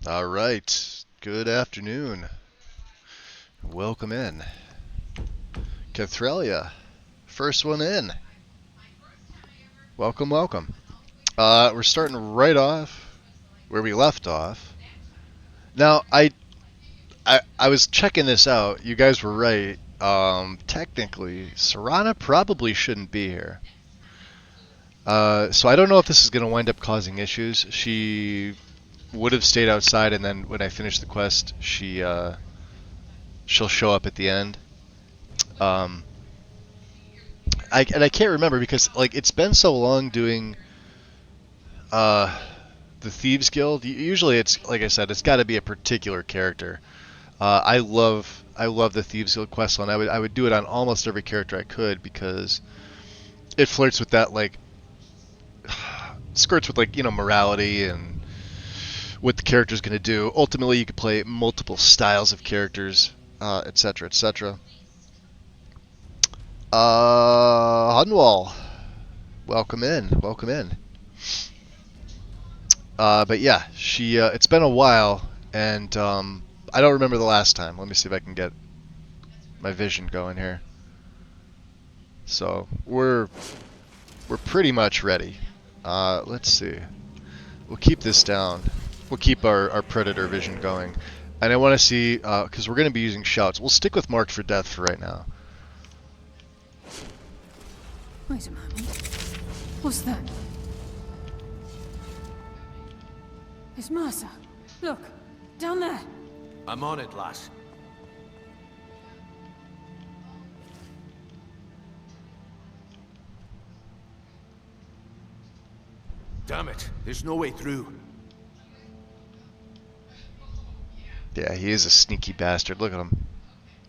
All right. Good afternoon. Welcome in. Cathrelia, first one in. Welcome, welcome. We're starting right off where we left off. Now, I was checking this out. You guys were right. Technically, Serana probably shouldn't be here. So I don't know if this is going to wind up causing issues. She would have stayed outside, and then when I finish the quest, she'll show up at the end. I can't remember because it's been so long doing the Thieves Guild. Usually it's like I said, it's got to be a particular character. I love the Thieves Guild quest line. I would do it on almost every character I could because it flirts with that skirts with morality and what the character's going to do. Ultimately, you could play multiple styles of characters, etc., etc. Hunwall, welcome in, welcome in. But yeah, she. It's been a while, and I don't remember the last time. Let me see if I can get my vision going here. So we're pretty much ready. Let's see. We'll keep this down. We'll keep our predator vision going, and I want to see because we're going to be using shouts. We'll stick with marked for death for right now. Wait a moment. What's that? It's Mercer. Look, down there. I'm on it, lass. Damn it, there's no way through. Yeah, he is a sneaky bastard. Look at him.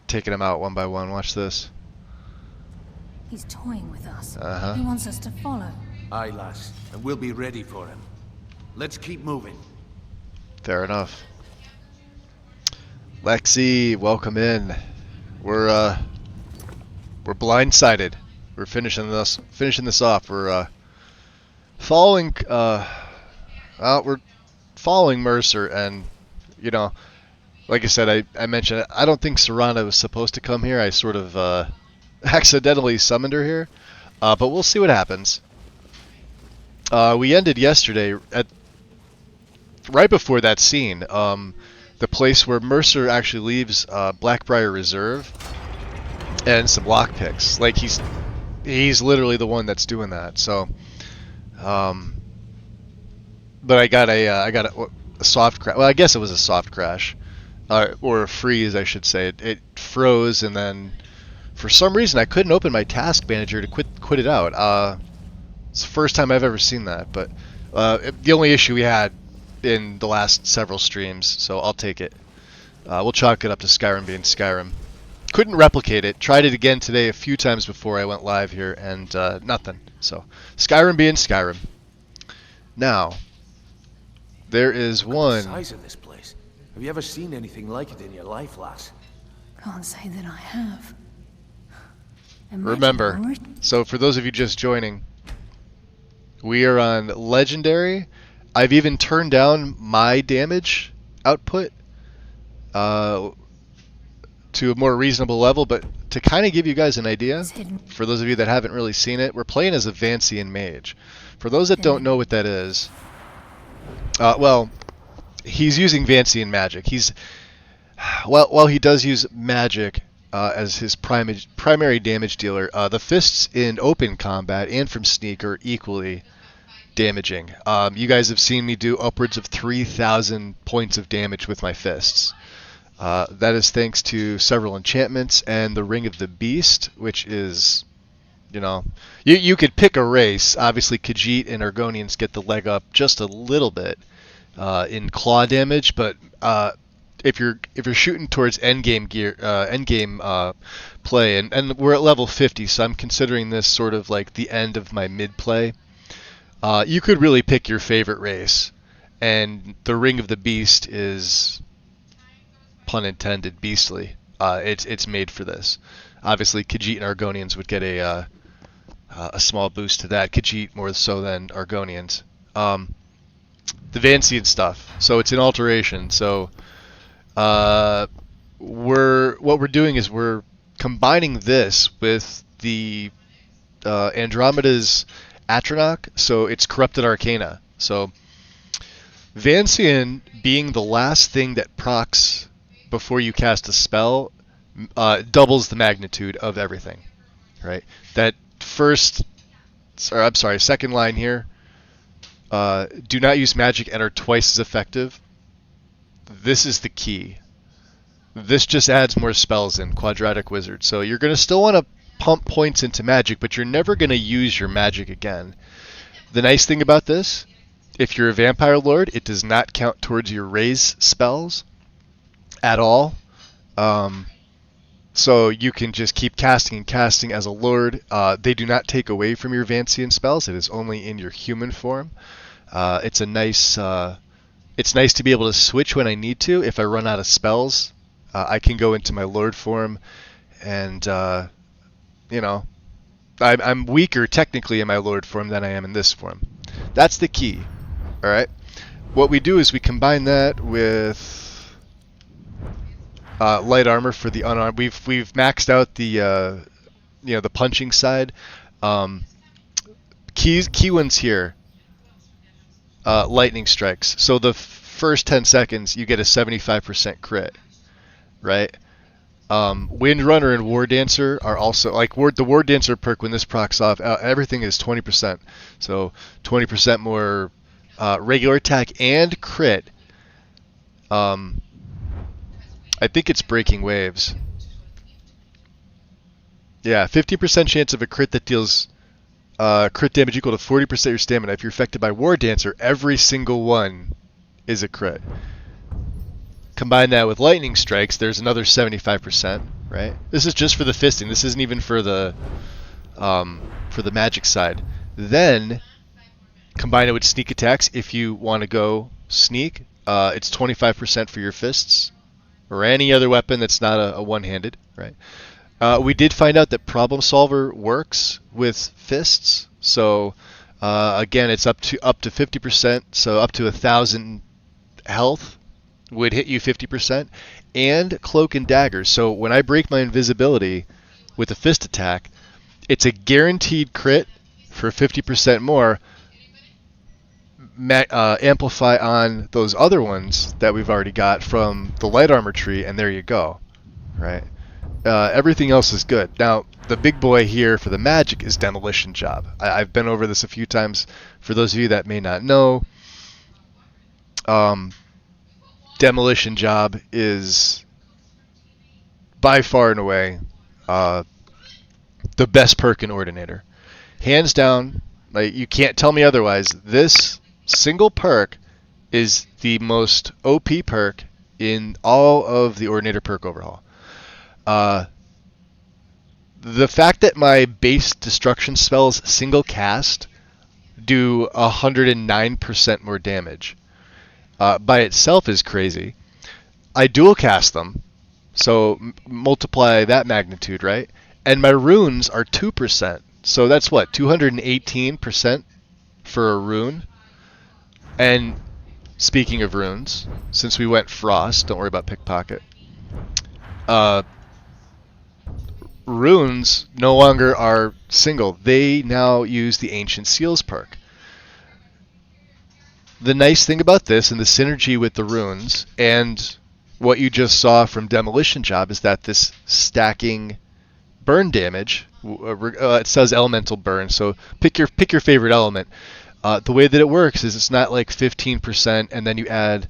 Taking him out one by one. Watch this. He's toying with us. Uh-huh. He wants us to follow. Aye, lass, and we'll be ready for him. Let's keep moving. Fair enough. Lexi, welcome in. We're blindsided. We're finishing this off. We're following we're following Mercer, and like I said, I mentioned I don't think Serana was supposed to come here. I sort of accidentally summoned her here, but we'll see what happens. We ended yesterday at right before that scene, the place where Mercer actually leaves Blackbriar Reserve and some lockpicks. Like he's literally the one that's doing that. So, but I got a soft crash. Well, I guess it was a soft crash, or a freeze, I should say. It froze, and then for some reason I couldn't open my task manager to quit it out. It's the first time I've ever seen that. But the only issue we had in the last several streams, so I'll take it. We'll chalk it up to Skyrim being Skyrim. Couldn't replicate it. Tried it again today a few times before I went live here, and nothing. So Skyrim being Skyrim. Now, there is one. The size of this place. Have you ever seen anything like it in your life, lass? Can't say that I have. Imagine Remember, so for those of you just joining, we are on Legendary. I've even turned down my damage output to a more reasonable level, but to kind of give you guys an idea, for those of you that haven't really seen it, we're playing as a Vancian mage. For those that don't know what that is, well, he's using Vancian magic. While he does use magic as his primary damage dealer, the fists in open combat and from sneak are equally damaging. You guys have seen me do upwards of 3,000 points of damage with my fists. That is thanks to several enchantments and the Ring of the Beast, which is, you could pick a race. Obviously, Khajiit and Argonians get the leg up just a little bit in claw damage, but if you're shooting towards endgame play, and we're at level 50, so I'm considering this sort of like the end of my mid play. You could really pick your favorite race, and the Ring of the Beast is, pun intended, beastly. It's made for this. Obviously, Khajiit and Argonians would get a small boost to that. Khajiit more so than Argonians. the Vancian stuff. So it's an alteration. So what we're doing is we're combining this with the Andromeda's Atronach, so it's corrupted arcana. So Vancian being the last thing that procs before you cast a spell doubles the magnitude of everything, right? That second line here, do not use magic and are twice as effective. This is the key. This just adds more spells in Quadratic Wizard. So you're going to still want to pump points into magic, but you're never going to use your magic again. The nice thing about this, if you're a Vampire Lord, it does not count towards your raise spells at all. So you can just keep casting and casting as a Lord. They do not take away from your Vancian spells. It is only in your human form. It's nice to be able to switch when I need to. If I run out of spells, I can go into my Lord form, and I'm weaker technically in my Lord form than I am in this form. That's the key. All right. What we do is we combine that with light armor for the unarmed. We've maxed out the the punching side. Key ones here. Lightning strikes. So the first 10 seconds you get a 75% crit, right? Wind Runner and War Dancer are also the War Dancer perk. When this procs off, everything is 20%. So 20% more regular attack and crit. I think it's Breaking Waves. Yeah, 50% chance of a crit that deals crit damage equal to 40% of your stamina. If you're affected by War Dancer, every single one is a crit. Combine that with Lightning Strikes, there's another 75%, right? This is just for the fisting. This isn't even for the magic side. Then combine it with Sneak Attacks if you want to go sneak. It's 25% for your fists or any other weapon that's not a one-handed, right? We did find out that Problem Solver works with fists. So again, it's up to 50%. So up to 1,000 health would hit you 50%, and Cloak and Daggers. So when I break my invisibility with a fist attack, it's a guaranteed crit for 50% more. Amplify on those other ones that we've already got from the light armor tree, and there you go, right? Everything else is good. Now, the big boy here for the magic is Demolition Job. I've been over this a few times. For those of you that may not know, Demolition Job is by far and away the best perk in Ordinator. Hands down, you can't tell me otherwise. This single perk is the most OP perk in all of the Ordinator perk overhaul. The fact that my base destruction spells single cast do 109% more damage by itself is crazy. I dual cast them, so multiply that magnitude, right? And my runes are 2%, so that's what, 218% for a rune? And speaking of runes, since we went Frost, don't worry about Pickpocket. Runes no longer are single. They now use the Ancient Seals perk. The nice thing about this and the synergy with the runes and what you just saw from Demolition Job is that this stacking burn damage, it says elemental burn, so pick your favorite element. The way that it works is it's not like 15% and then you add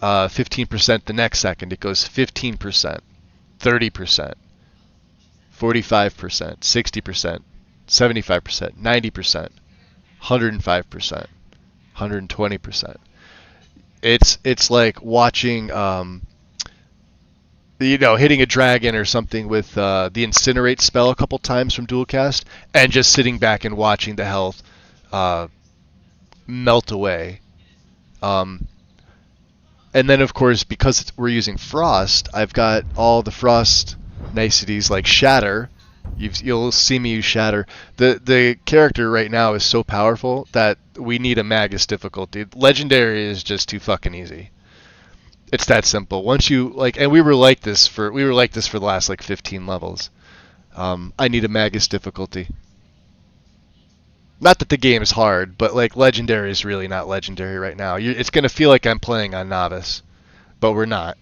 15% the next second. It goes 15%, 30%, 45%, 60%, 75%, 90%, 105%, 120%. It's like watching hitting a dragon or something with the Incinerate spell a couple times from dual cast and just sitting back and watching the health melt away. And then of course, because we're using Frost, I've got all the Frost niceties like Shatter You'll see me use Shatter. The character right now is so powerful that we need a Magus difficulty. Legendary is just too fucking easy. It's that simple. Once you like, and we were like this for the last like 15 levels. I need a Magus difficulty. Not that the game is hard, but like Legendary is really not Legendary right now. It's gonna feel like I'm playing on Novice, but we're not.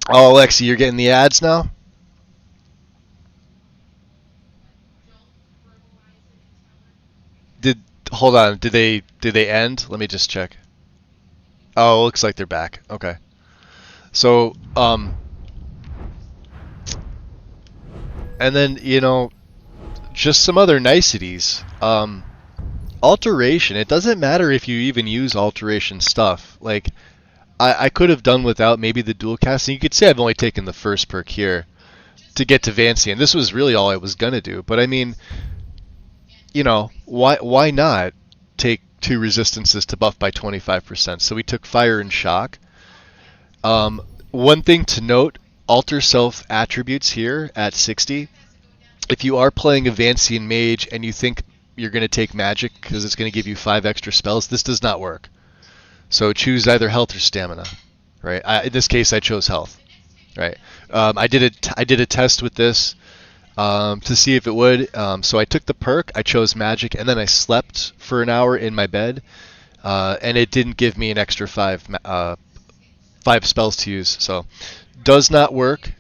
Oh, Alexi, you're getting the ads now? Did hold on? Did they end? Let me just check. Oh, looks like they're back. Okay. So and then just some other niceties. Alteration. It doesn't matter if you even use alteration stuff. Like I could have done without maybe the dual casting. You could say I've only taken the first perk here to get to Vancian. This was really all I was gonna do. But I mean, why not take two resistances to buff by 25%? So we took fire and shock. One thing to note, alter self attributes here at 60. If you are playing a Vancian mage and you think you're going to take magic because it's going to give you 5 extra spells, this does not work. So choose either health or stamina, right? In this case, I chose health, right? I did a test with this to see if it would. So I took the perk, I chose magic, and then I slept for an hour in my bed, and it didn't give me an extra 5 spells to use. So does not work.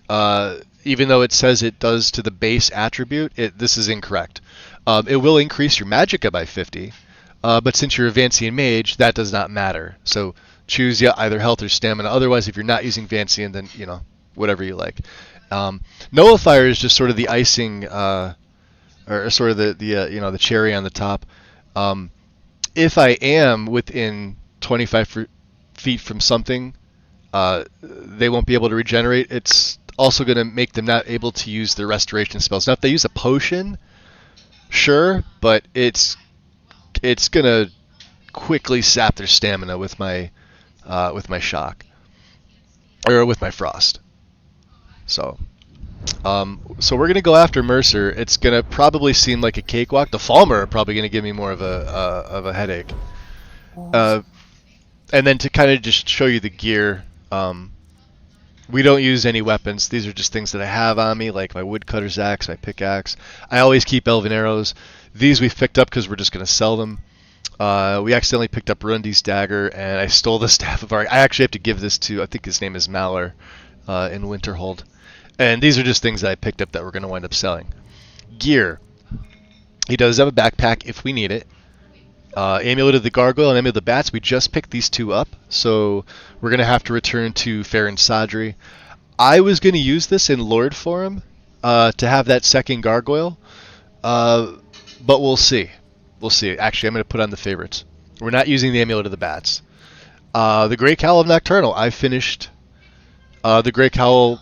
Even though it says it does to the base attribute, this is incorrect. It will increase your magicka by 50, but since you're a Vancian mage, that does not matter. So choose either health or stamina. Otherwise, if you're not using Vancian, then whatever you like. Nullifier is just sort of the icing, or sort of the cherry on the top. If I am within 25 feet from something, they won't be able to regenerate. It's also going to make them not able to use their restoration spells. Now, if they use a potion, sure, but it's going to quickly sap their stamina with my shock or with my frost. So we're going to go after Mercer. It's going to probably seem like a cakewalk. The Falmer are probably going to give me more of a headache. And then to kind of just show you the gear, we don't use any weapons. These are just things that I have on me, like my woodcutter's axe, my pickaxe. I always keep elven arrows. These we've picked up because we're just going to sell them. We accidentally picked up Rundi's dagger, and I stole the staff of our. I actually have to give this to, I think his name is Maller, in Winterhold. And these are just things that I picked up that we're going to wind up selling. Gear. He does have a backpack if we need it. Amulet of the Gargoyle and Amulet of the Bats, we just picked these two up, so we're going to have to return to Farron Sadri. I was going to use this in Lord Forum to have that second Gargoyle, but we'll see. We'll see. Actually, I'm going to put on the favorites. We're not using the Amulet of the Bats. The Grey Cowl of Nocturnal, I finished the Grey Cowl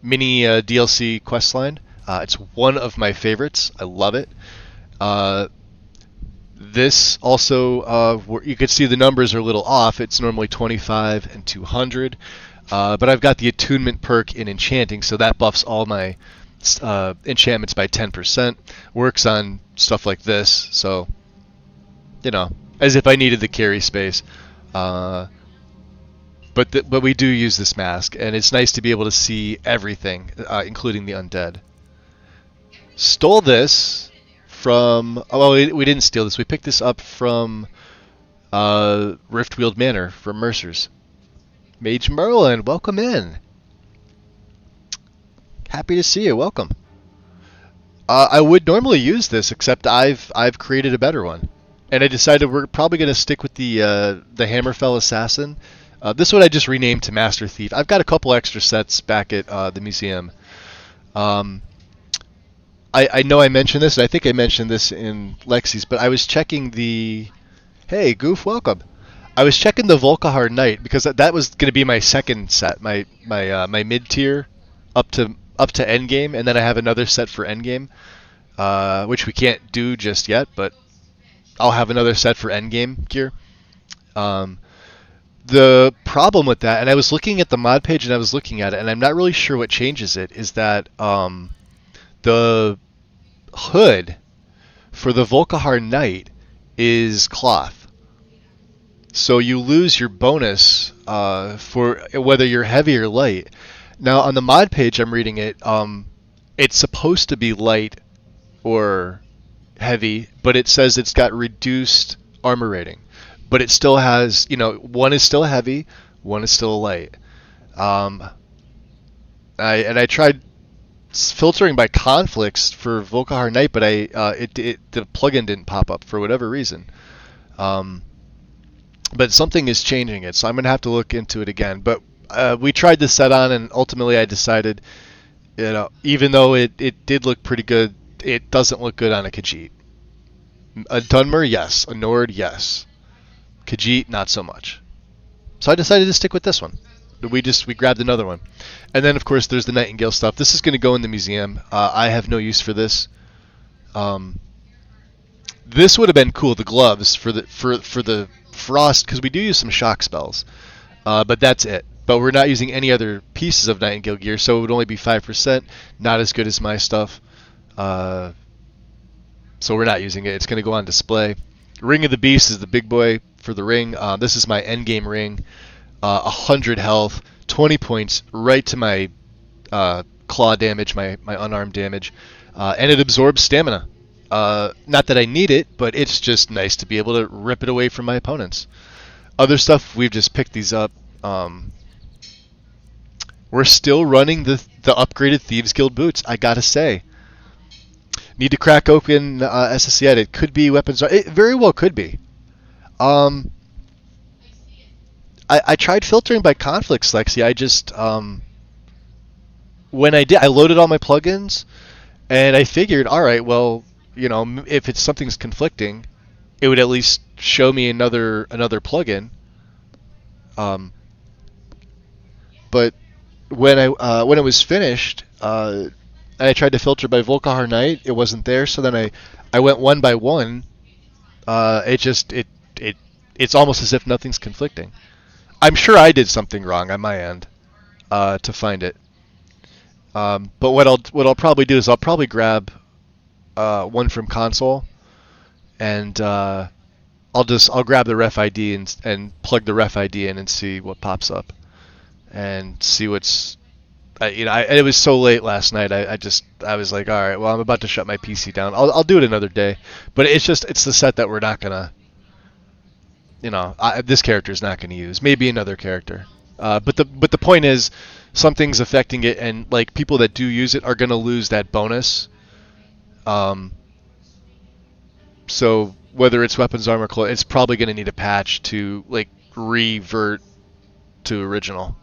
mini DLC questline. It's one of my favorites. I love it. This also, you can see the numbers are a little off. It's normally 25 and 200, but I've got the attunement perk in enchanting, so that buffs all my enchantments by 10%. Works on stuff like this, so as if I needed the carry space. But we do use this mask, and it's nice to be able to see everything, including the undead. Stole this from... Well, we didn't steal this. We picked this up from Riftweald Manor from Mercer's. Mage Merlin, welcome in. Happy to see you. Welcome. I would normally use this, except I've created a better one, and I decided we're probably going to stick with the Hammerfell Assassin. This one I just renamed to Master Thief. I've got a couple extra sets back at the museum. I know I mentioned this, and I think I mentioned this in Lexi's, but I was checking the... Hey, Goof, welcome. I was checking the Volkihar Knight, because that was going to be my second set, my mid-tier up to endgame, and then I have another set for endgame, which we can't do just yet, but I'll have another set for endgame gear. The problem with that, and I was looking at the mod page and I was looking at it, and I'm not really sure what changes it, is that the hood for the Volkihar Knight is cloth. So you lose your bonus for whether you're heavy or light. Now on the mod page I'm reading it, it's supposed to be light or heavy, but it says it's got reduced armor rating. But it still has, one is still heavy, one is still light. I tried filtering by conflicts for Volkihar Knight, but the plugin didn't pop up for whatever reason. But something is changing it, so I'm gonna have to look into it again. But we tried this set on, and ultimately I decided, even though it did look pretty good, it doesn't look good on a Khajiit. A Dunmer, yes. A Nord, yes. Khajiit, not so much. So I decided to stick with this one. We grabbed another one. And then, of course, there's the Nightingale stuff. This is going to go in the museum. I have no use for this. This would have been cool, the gloves, for the frost, because we do use some shock spells. But that's it. But we're not using any other pieces of Nightingale gear, so it would only be 5%. Not as good as my stuff. So we're not using it. It's going to go on display. Ring of the Beast is the big boy for the ring. This is my endgame ring. 100 health, 20 points right to my claw damage, my unarmed damage. And it absorbs stamina. Not that I need it, but it's just nice to be able to rip it away from my opponents. Other stuff, we've just picked these up. We're still running the upgraded Thieves Guild boots, I gotta say. Need to crack open SSC yet. It could be weapons. It very well could be. I tried filtering by conflicts, Lexi. I just when I did, I loaded all my plugins, and I figured, all right, well, if it's something's conflicting, it would at least show me another plugin. But when it was finished, and I tried to filter by Volkihar Knight, it wasn't there. So then I went one by one. It's almost as if nothing's conflicting. I'm sure I did something wrong on my end to find it. But what I'll probably do is I'll probably grab one from console, and I'll grab the ref ID and plug the ref ID in and see what pops up, and see what's. It was so late last night. I was like, all right, well, I'm about to shut my PC down. I'll do it another day. But it's the set that we're not gonna. This character is not gonna use. Maybe another character. But the point is, something's affecting it, and like people that do use it are gonna lose that bonus. So whether it's weapons, armor, clothes, it's probably gonna need a patch to like revert to original.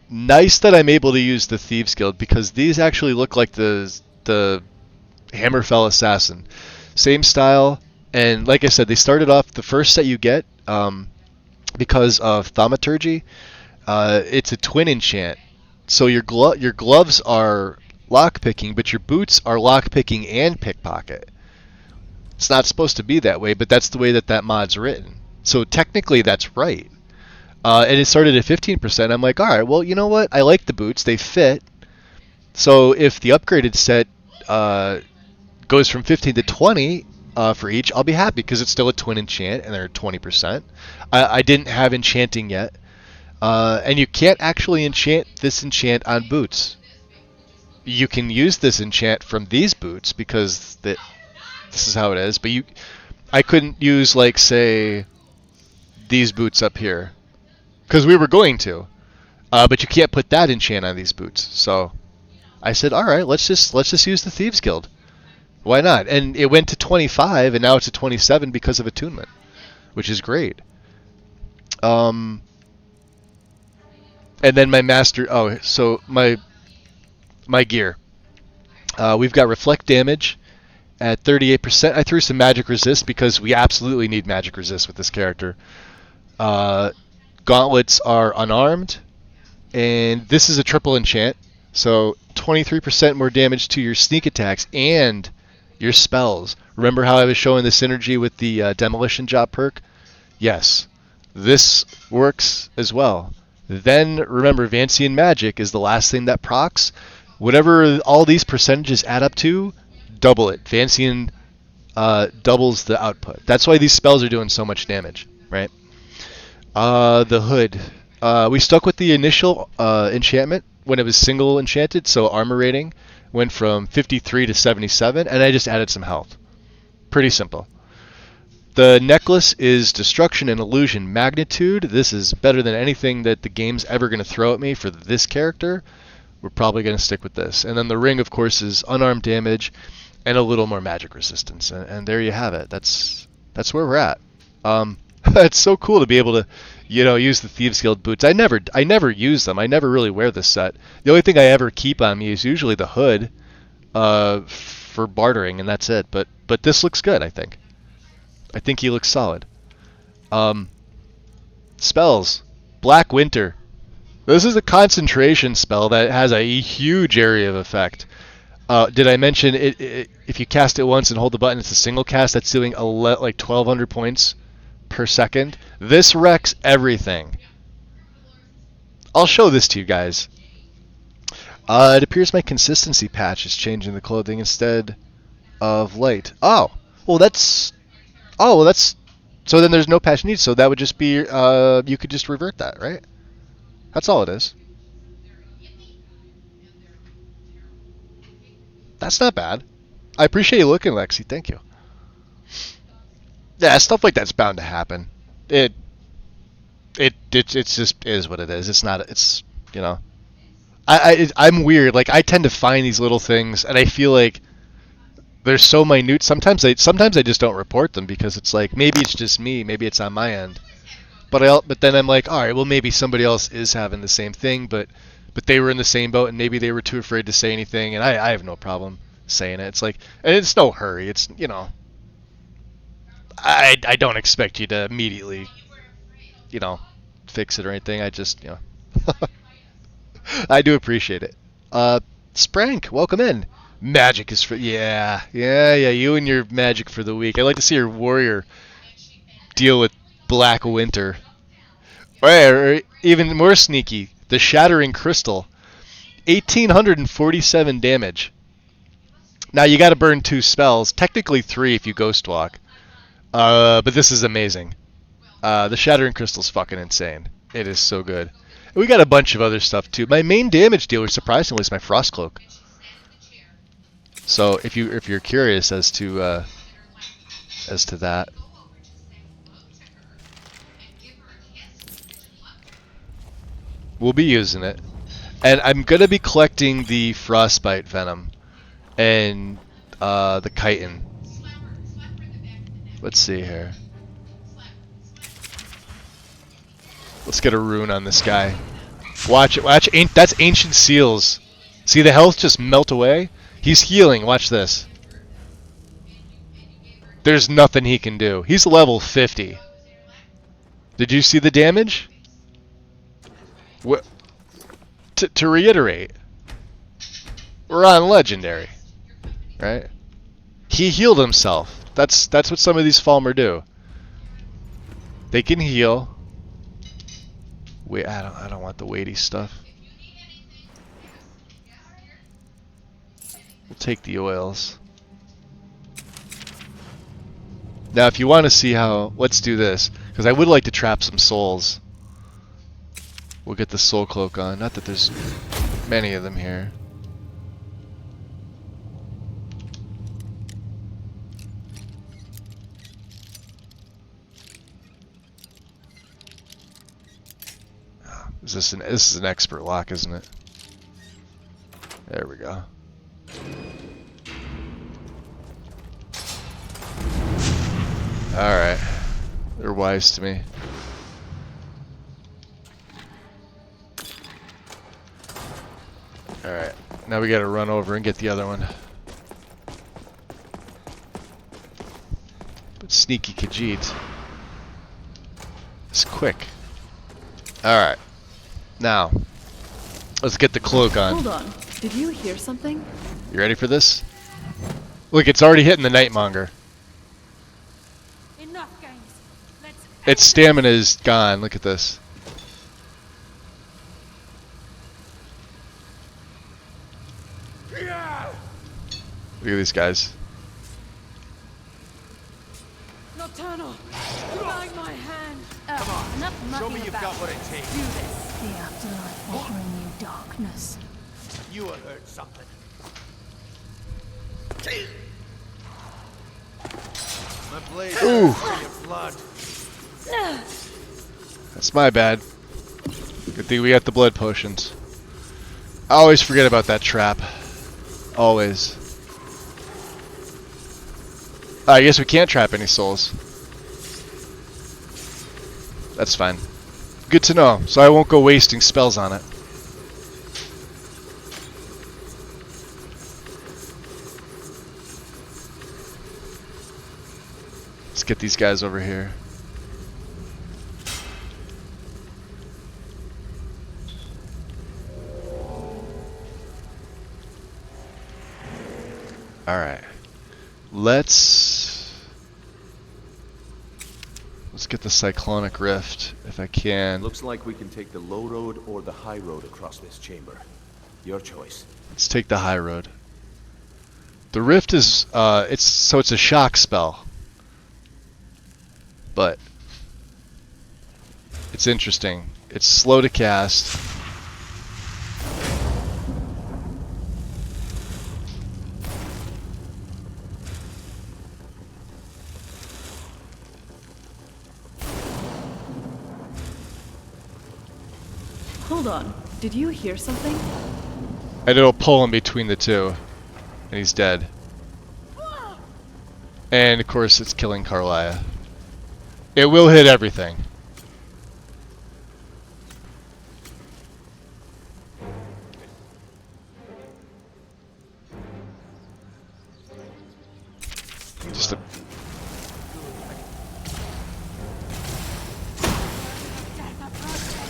Nice that I'm able to use the Thieves Guild, because these actually look like the Hammerfell Assassin. Same style, and like I said, they started off, the first set you get, because of Thaumaturgy, it's a twin enchant. So your gloves are lockpicking, but your boots are lockpicking and pickpocket. It's not supposed to be that way, but that's the way that mod's written. So technically that's right. And it started at 15%. I'm like, all right, well, you know what? I like the boots. They fit. So if the upgraded set goes from 15 to 20 for each, I'll be happy, because it's still a twin enchant, and they're 20%. I didn't have enchanting yet. And you can't actually enchant this enchant on boots. You can use this enchant from these boots, because this is how it is. But I couldn't use, like, say, these boots up here. Because we were going to, but you can't put that enchant on these boots. So I said, all right, let's just use the Thieves Guild. Why not? And it went to 25, and now it's at 27 because of attunement, which is great. And then my master. Oh, so my gear. We've got reflect damage at 38%. I threw some magic resist because we absolutely need magic resist with this character. Gauntlets are unarmed, and this is a triple enchant, so 23% more damage to your sneak attacks and your spells. Remember how I was showing the synergy with the demolition job perk? Yes, this works as well. Then remember, Vancian magic is the last thing that procs. Whatever all these percentages add up to, double it. Vancian doubles the output. That's why these spells are doing so much damage, right? The hood. We stuck with the initial enchantment when it was single enchanted, so armor rating went from 53 to 77, and I just added some health. Pretty simple. The necklace is destruction and illusion magnitude. This is better than anything that the game's ever going to throw at me for this character. We're probably going to stick with this. And then the ring, of course, is unarmed damage and a little more magic resistance. And there you have it. That's where we're at. It's so cool to be able to, use the Thieves Guild boots. I never use them. I never really wear this set. The only thing I ever keep on me is usually the hood for bartering, and that's it. But this looks good, I think. I think he looks solid. Spells. Black Winter. This is a concentration spell that has a huge area of effect. Did I mention it? If you cast it once and hold the button, it's a single cast. That's doing like 1,200 points per second. This wrecks everything. I'll show this to you guys. It appears my consistency patch is changing the clothing instead of light. Oh, well that's so then there's no patch needed. So that would just be you could just revert that, right? That's all it is. That's not bad. I appreciate you looking, Lexi. Thank you. Yeah, stuff like that's bound to happen. It just is what it is. It's not. It's I'm weird. Like I tend to find these little things, and I feel like they're so minute. Sometimes I just don't report them because it's like maybe it's just me. Maybe it's on my end. But then I'm like, all right, well maybe somebody else is having the same thing, but they were in the same boat and maybe they were too afraid to say anything, and I have no problem saying it. It's like, and it's no hurry. It's I don't expect you to immediately fix it or anything. I just I do appreciate it. Sprank, welcome in. Magic is for yeah. You and your magic for the week. I'd like to see your warrior deal with Black Winter. Or even more sneaky, the Shattering Crystal, 1,847 damage. Now you got to burn 2 spells, technically 3 if you Ghost Walk. But this is amazing. The Shattering Crystal's fucking insane. It is so good. And we got a bunch of other stuff too. My main damage dealer, surprisingly, is my Frost Cloak. So if you're curious as to that, we'll be using it, and I'm gonna be collecting the Frostbite Venom and the Chitin. Let's see here. Let's get a rune on this guy. Watch it. Watch. That's Ancient Seals. See the health just melt away? He's healing. Watch this. There's nothing he can do. He's level 50. Did you see the damage? What? To reiterate, we're on Legendary, right? He healed himself. That's what some of these Falmer do. They can heal. Wait, I don't want the weighty stuff. We'll take the oils. Now, if you want to see how, let's do this, because I would like to trap some souls. We'll get the soul cloak on. Not that there's many of them here. This is an expert lock, isn't it? There we go. Alright. They're wise to me. Alright. Now we gotta run over and get the other one. But sneaky Khajiit is quick. Alright. Now, let's get the cloak on. Hold on. Did you hear something? You ready for this? Look, it's already hitting the Nightmonger. Enough games. Let's Its stamina is gone. Look at this. Look at these guys. Nocturnal, guide my hand. Come on, Enough show me mucking you've about. got what it takes. Do this. The afterlife will bring you darkness. You will hurt something. My blade is Ooh. full of blood. That's my bad. Good thing we got the blood potions. I always forget about that trap. Always. I guess we can't trap any souls. That's fine. Good to know, so I won't go wasting spells on it. Let's get these guys over here. Alright. Let's get the Cyclonic Rift, if I can. Looks like we can take the low road or the high road across this chamber. Your choice. Let's take the high road. The Rift is, it's a shock spell. But it's interesting. It's slow to cast. Hold on. Did you hear something? And it'll pull him between the two. And he's dead. And of course it's killing Carlia. It will hit everything. Just a...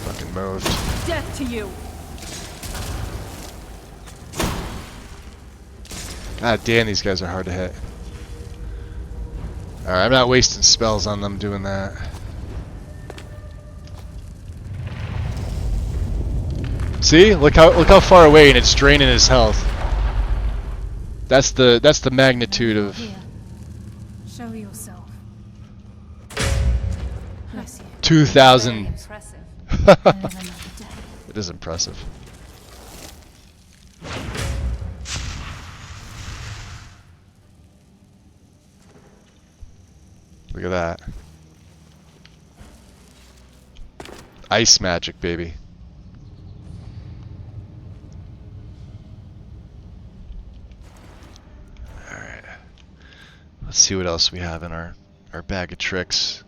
Fucking moved. Death to you! God damn, these guys are hard to hit. Alright, I'm not wasting spells on them doing that. See? Look how far away, and it's draining his health. That's the magnitude of... Here. Show yourself. Bless you. 2,000. Impressive. Live another day. It is impressive. Look at that. Ice magic, baby. Alright. Let's see what else we have in our bag of tricks.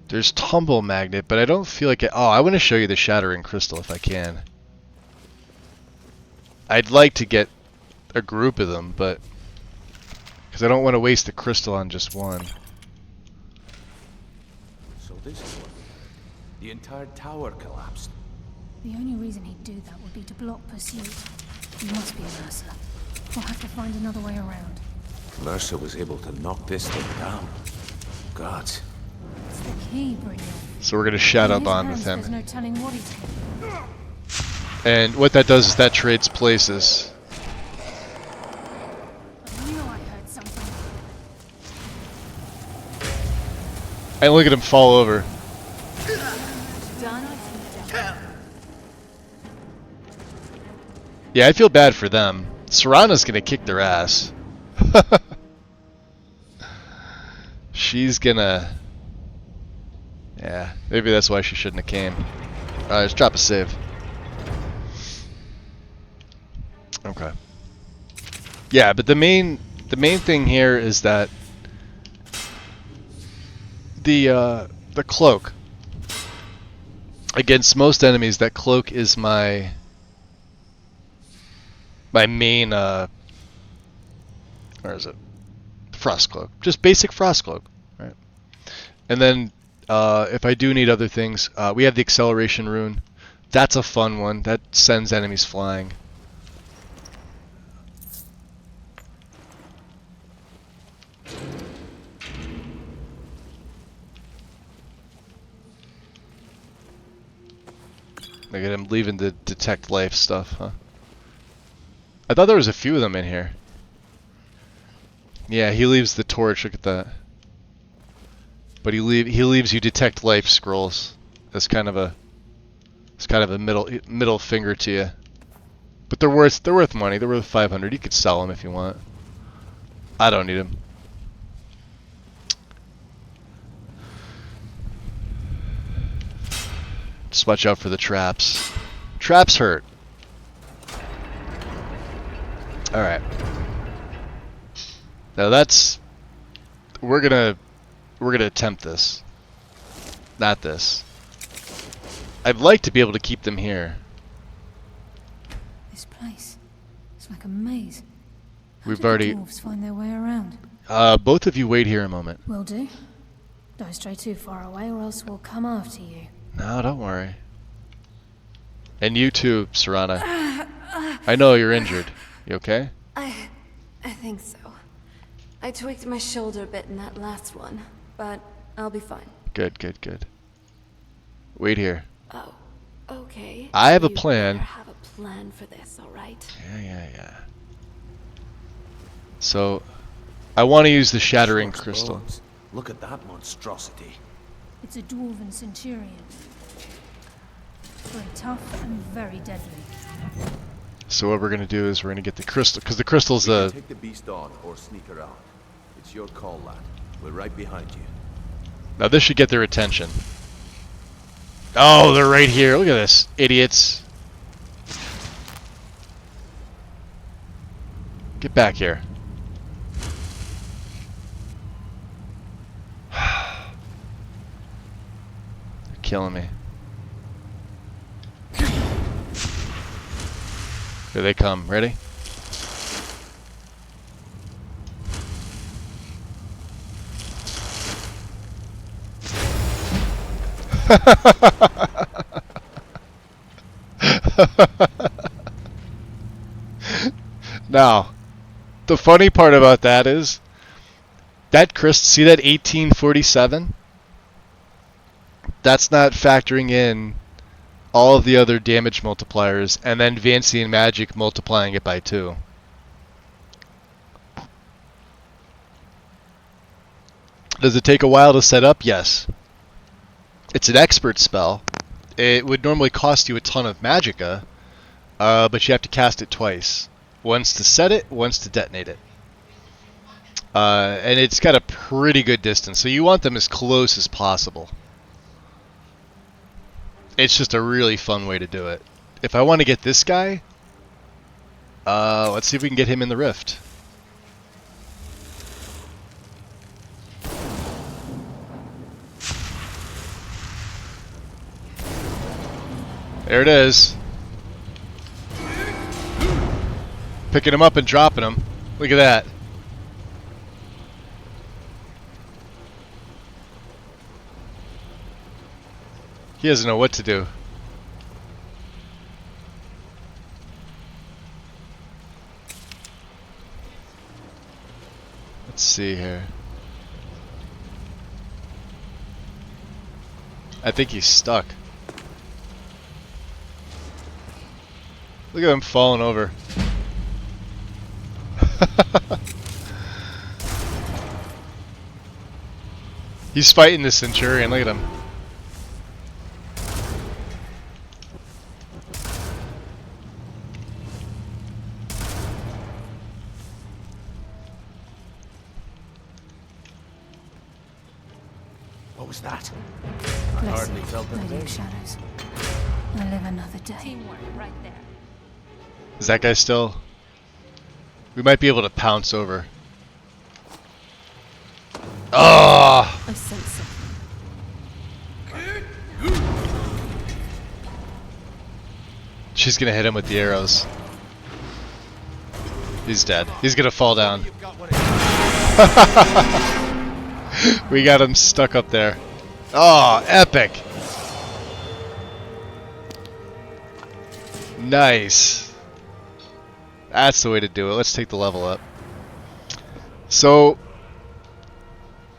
There's Tumble Magnet, but I don't feel like it. Oh, I want to show you the Shattering Crystal if I can. I'd like to get a group of them, but... because I don't want to waste the crystal on just one. So this is what... The entire tower collapsed. The only reason he'd do that would be to block pursuit. He must be a Mercer. We'll have to find another way around. Mercer was able to knock this thing down. Gods. It's the key, Brynjolf. So we're going to Shadow In his Bond with hands, him. There's no telling what he's capable. And what that does is that trades places. I knew I heard something. And look at him fall over. Done, I see death. Yeah, I feel bad for them. Serana's going to kick their ass. She's gonna... yeah, maybe that's why she shouldn't have came. Alright, let's drop a save. Okay. Yeah, but the main thing here is that the cloak. Against most enemies, that cloak is my main where is it? Frost cloak. Just basic frost cloak, right? And then if I do need other things, we have the acceleration rune, That's a fun one. That sends enemies flying. Look at him leaving the detect life stuff, huh? I thought there was a few of them in here. Yeah, he leaves the torch. Look at that. But he leaves you detect life scrolls. That's kind of a middle finger to you. But they're worth money. They're worth 500. You could sell them if you want. I don't need them. Just watch out for the traps. Traps hurt. Alright. Now that's... We're gonna attempt this. Not this. I'd like to be able to keep them here. This place. It's like a maze. How We've did already... the dwarves find their way around? Both of you wait here a moment. Will do. Don't stray too far away or else we'll come after you. No, don't worry. And you too, Serana. I know you're injured. You okay? I think so. I tweaked my shoulder a bit in that last one, but I'll be fine. Good, good, good. Wait here. Oh, okay. I have a You plan. better have a plan for this, all right? Yeah. So, I want to use the shattering Swords, crystal. bones. Look at that monstrosity. It's a dwarven centurion. Very tough and very deadly. So what we're gonna do is we're gonna get the crystal, because the crystal's We a... can take the beast on or sneak around. It's your call, lad. We're right behind you. Now this should get their attention. Oh, they're right here. Look at this, idiots. Get back here. They're killing me. Here they come. Ready? Now, the funny part about that is that see that 1847? That's not factoring in all of the other damage multipliers, and then Vancian Magic multiplying it by 2. Does it take a while to set up? Yes. It's an expert spell. It would normally cost you a ton of magicka, but you have to cast it twice. Once to set it, once to detonate it. And it's got a pretty good distance, so you want them as close as possible. It's just a really fun way to do it. If I want to get this guy, let's see if we can get him in the rift. There it is. Picking him up and dropping him. Look at that. He doesn't know what to do. Let's see here. I think he's stuck. Look at him falling over. He's fighting the Centurion. Look at him. What was that? Bless hardly you, felt the Lady of pain. Shadows. I live another day. Teamwork right there. Is that guy still? We might be able to pounce over. Oh! I sense something. She's gonna hit him with the arrows. He's dead. He's gonna fall down. We got him stuck up there. Oh, epic! Nice. That's the way to do it. Let's take the level up. So,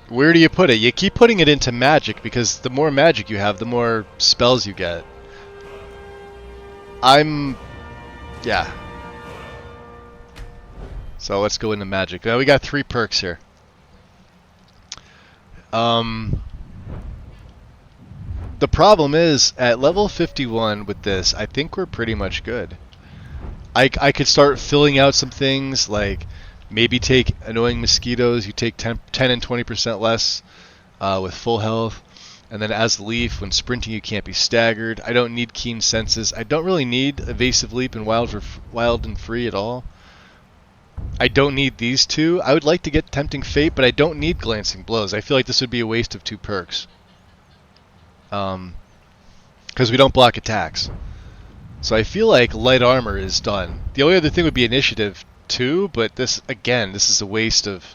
where do you put it? You keep putting it into magic because the more magic you have, the more spells you get. Yeah. So let's go into magic. Now we got 3 perks here. The problem is, at level 51 with this, I think we're pretty much good. I could start filling out some things, like maybe take annoying mosquitoes, you take 10 and 20% less with full health. And then as leaf, when sprinting you can't be staggered. I don't need keen senses. I don't really need evasive leap and wild and free at all. I don't need these 2. I would like to get tempting fate, but I don't need glancing blows. I feel like this would be a waste of 2 perks. Because we don't block attacks. So I feel like light armor is done. The only other thing would be initiative 2, but this is a waste of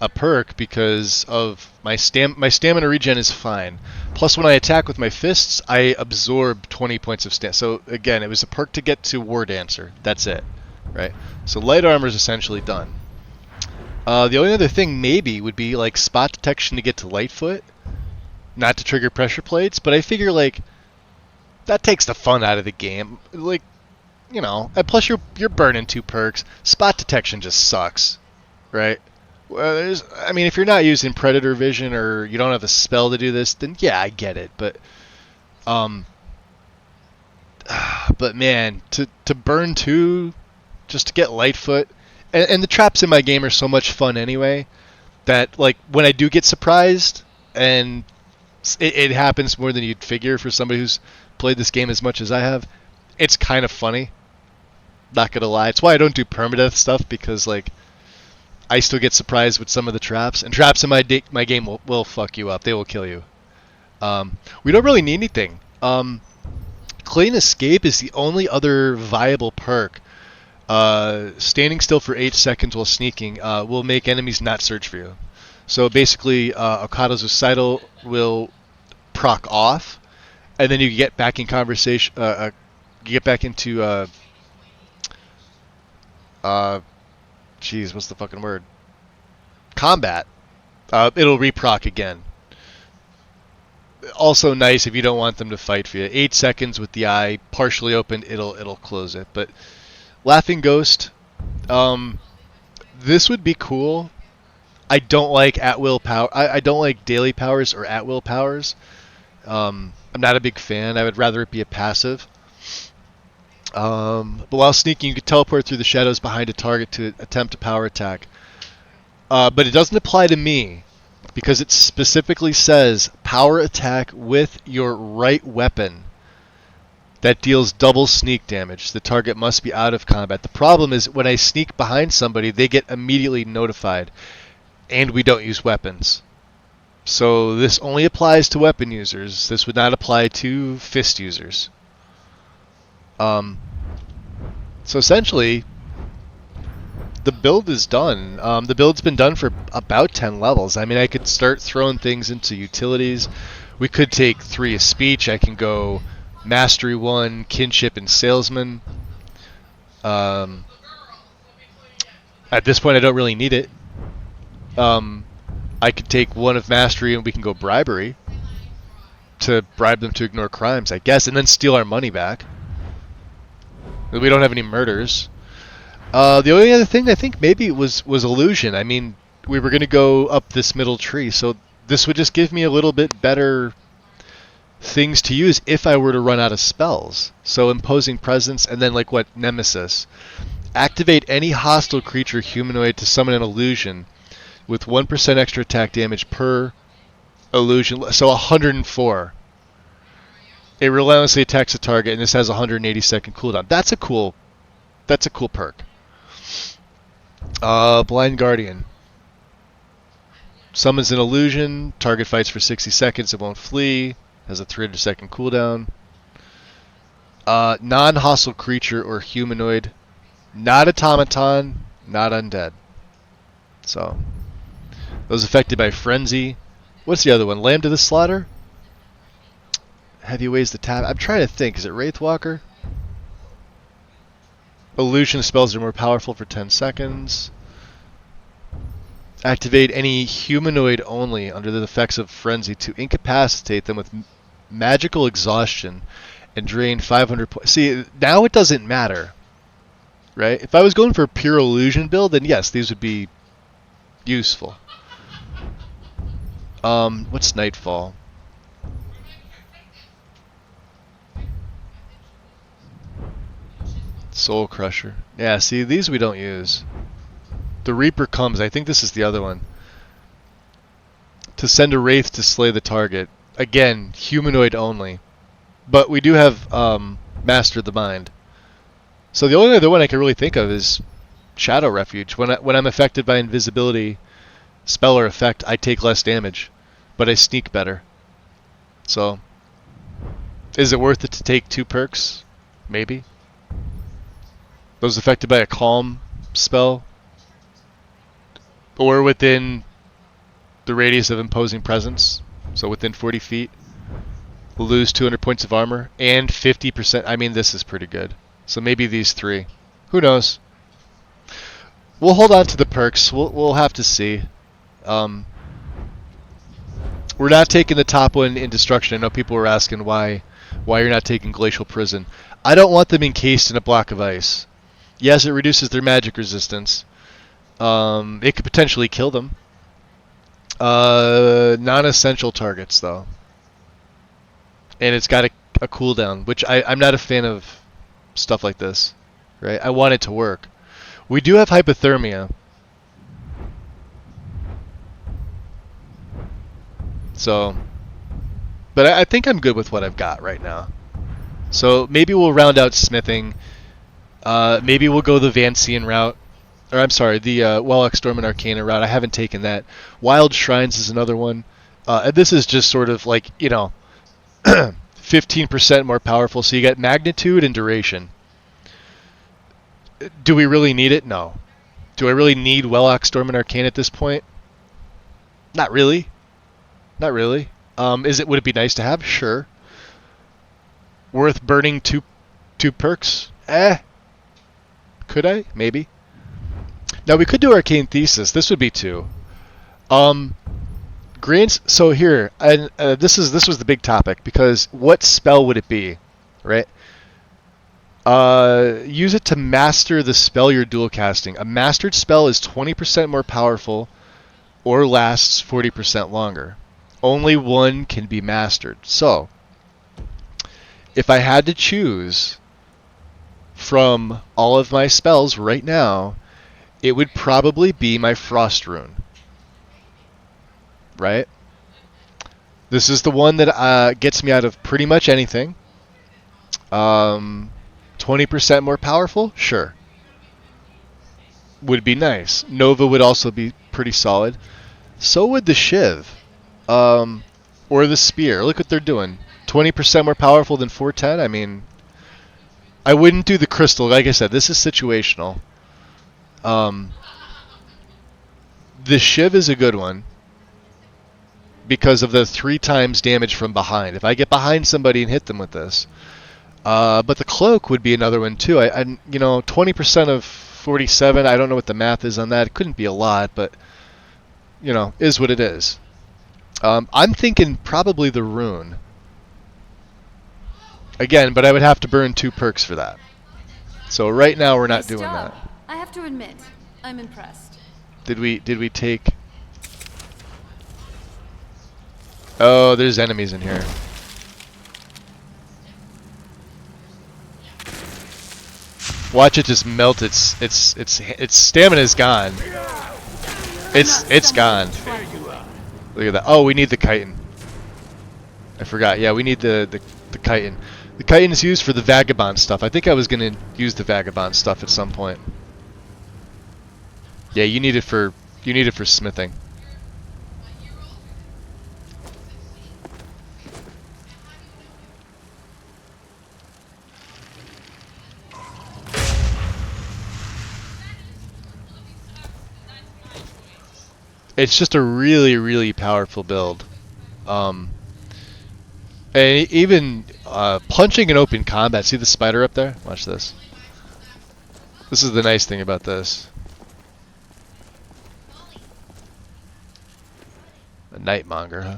a perk because of my stamina regen is fine. Plus when I attack with my fists, I absorb 20 points of stamina. So again, it was a perk to get to War Dancer. That's it. Right? So light armor is essentially done. The only other thing maybe would be like spot detection to get to Lightfoot. Not to trigger pressure plates, but I figure like that takes the fun out of the game. Like, you know, and plus you're burning 2 perks. Spot detection just sucks, right? Well, I mean, if you're not using predator vision or you don't have the spell to do this, then yeah, I get it. But man, to burn 2 just to get Lightfoot, and the traps in my game are so much fun anyway that like when I do get surprised and it happens more than you'd figure for somebody who's played this game as much as I have. It's kind of funny. Not gonna lie. It's why I don't do permadeath stuff, because like I still get surprised with some of the traps, and traps in my game will fuck you up. They will kill you. We don't really need anything. Clean Escape is the only other viable perk. Standing still for 8 seconds while sneaking will make enemies not search for you. So basically, Okado's recital will proc off, and then you get back in conversation. You get back into jeez, what's the fucking word? Combat. It'll reproc again. Also nice if you don't want them to fight for you. 8 seconds with the eye partially opened, it'll close it. But Laughing Ghost, this would be cool. I don't like at-will power. I don't like daily powers or at-will powers. I'm not a big fan. I would rather it be a passive. But while sneaking, you can teleport through the shadows behind a target to attempt a power attack. But it doesn't apply to me, because it specifically says power attack with your right weapon that deals double sneak damage. The target must be out of combat. The problem is when I sneak behind somebody, they get immediately notified. And we don't use weapons. So this only applies to weapon users. This would not apply to fist users. So essentially, the build is done. The build's been done for about 10 levels. I mean, I could start throwing things into utilities. We could take 3 of speech. I can go Mastery 1, Kinship, and Salesman. At this point, I don't really need it. I could take 1 of Mastery and we can go Bribery to bribe them to ignore crimes, I guess, and then steal our money back. We don't have any murders. The only other thing I think maybe was Illusion. I mean, we were going to go up this middle tree, so this would just give me a little bit better things to use if I were to run out of spells. So Imposing Presence, and then like what, Nemesis. Activate any hostile creature humanoid to summon an illusion with 1% extra attack damage per illusion, so 104. It relentlessly attacks a target, and this has a 180-second cooldown. That's a cool perk. Blind Guardian. Summons an illusion, target fights for 60 seconds, it won't flee, has a 300-second cooldown. Non-hostile creature or humanoid, not automaton, not undead. So, those affected by Frenzy. What's the other one? Lamb to the Slaughter? Heavy Weighs the Tap. I'm trying to think. Is it Wraithwalker? Illusion spells are more powerful for 10 seconds. Activate any humanoid only under the effects of frenzy to incapacitate them with magical exhaustion and drain 500 points. See, now it doesn't matter, right? If I was going for a pure illusion build, then yes, these would be useful. What's Nightfall? Soul Crusher. Yeah, see, these we don't use. The Reaper comes. I think this is the other one. To send a Wraith to slay the target. Again, humanoid only. But we do have Master the Mind. So the only other one I can really think of is Shadow Refuge. When I'm affected by invisibility, spell or effect, I take less damage. But I sneak better. So, is it worth it to take 2 perks? Maybe. Those affected by a calm spell, or within the radius of imposing presence, so within 40 feet, will lose 200 points of armor and 50%. I mean, this is pretty good. So maybe these 3. Who knows? We'll hold on to the perks. We'll have to see. We're not taking the top one in destruction. I know people were asking why you're not taking Glacial Prison. I don't want them encased in a block of ice. Yes, it reduces their magic resistance. It could potentially kill them. Non-essential targets, though. And it's got a cooldown, which I'm not a fan of stuff like this. Right? I want it to work. We do have hypothermia. So, but I think I'm good with what I've got right now. So maybe we'll round out smithing. Maybe we'll go the Vancian route. Or I'm sorry, the Wellok Storm and Arcana route. I haven't taken that. Wild Shrines is another one. And this is just sort of like, 15% more powerful. So you get magnitude and duration. Do we really need it? No. Do I really need Wellok Storm and Arcana at this point? Not really. Not really. Would it be nice to have? Sure. Worth burning two perks? Could I? Maybe. Now we could do Arcane Thesis. This would be 2. Grants. So here, and this was the big topic, because what spell would it be, right? Use it to master the spell you're dual casting. A mastered spell is 20% more powerful, or lasts 40% longer. Only one can be mastered. So, if I had to choose from all of my spells right now, it would probably be my Frost Rune. Right? This is the one that gets me out of pretty much anything. 20% more powerful? Sure. Would be nice. Nova would also be pretty solid. So would the Shiv. Or the Spear. Look what they're doing. 20% more powerful than 410? I mean, I wouldn't do the Crystal. Like I said, this is situational. The Shiv is a good one because of the 3 times damage from behind. If I get behind somebody and hit them with this. But the Cloak would be another one too. 20% of 47, I don't know what the math is on that. It couldn't be a lot, but, is what it is. I'm thinking probably the Rune. Again, but I would have to burn 2 perks for that. So right now we're not Nice doing job. that. I have to admit, I'm impressed. Did we take... Oh, there's enemies in here. Watch it just melt. Its stamina is gone. It's gone. Look at that. Oh, we need the chitin. I forgot. Yeah, we need the chitin. The chitin is used for the vagabond stuff. I think I was gonna use the vagabond stuff at some point. Yeah, you need it for smithing. It's just a really, really powerful build. And even punching in open combat. See the spider up there? Watch this. This is the nice thing about this. A nightmonger, huh?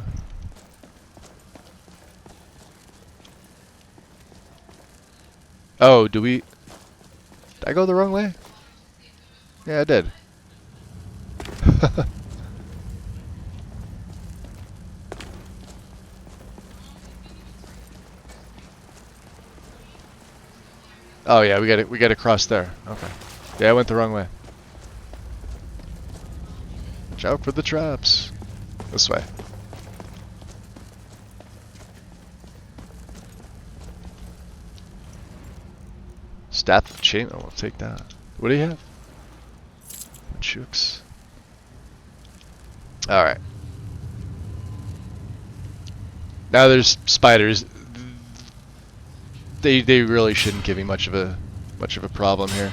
Oh, did I go the wrong way? Yeah, I did. Oh yeah, we got to cross there. Okay. Yeah, I went the wrong way. Watch out for the traps. This way. Staff of chain. Oh, we'll take that. What do you have? Chooks. All right. Now there's spiders. They really shouldn't give me much of a problem here.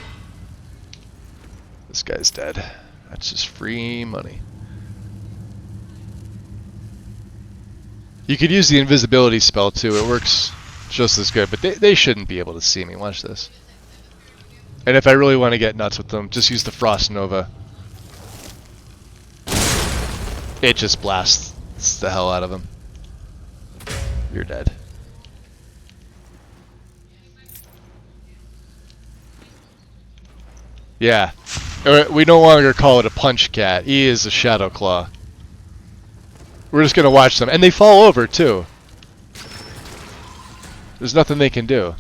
This guy's dead. That's just free money. You could use the invisibility spell too. It works just as good, but they shouldn't be able to see me. Watch this. And if I really want to get nuts with them, just use the Frost Nova. It just blasts the hell out of them. You're dead. Yeah. We no longer call it a punch cat. He is a Shadowclaw. We're just going to watch them. And they fall over, too. There's nothing they can do.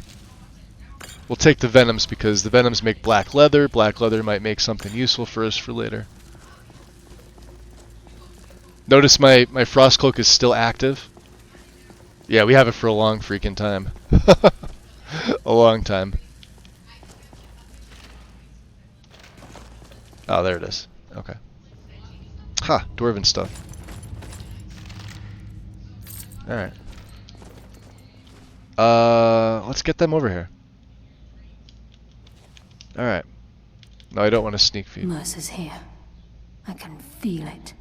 We'll take the Venoms because the Venoms make black leather. Black leather might make something useful for us for later. Notice my Frost Cloak is still active. Yeah, we have it for a long freaking time. A long time. Oh, there it is. Okay. Ha! Dwarven stuff. Alright. Let's get them over here. Alright. No, I don't want to sneak feed. Mercer's here. I can feel it.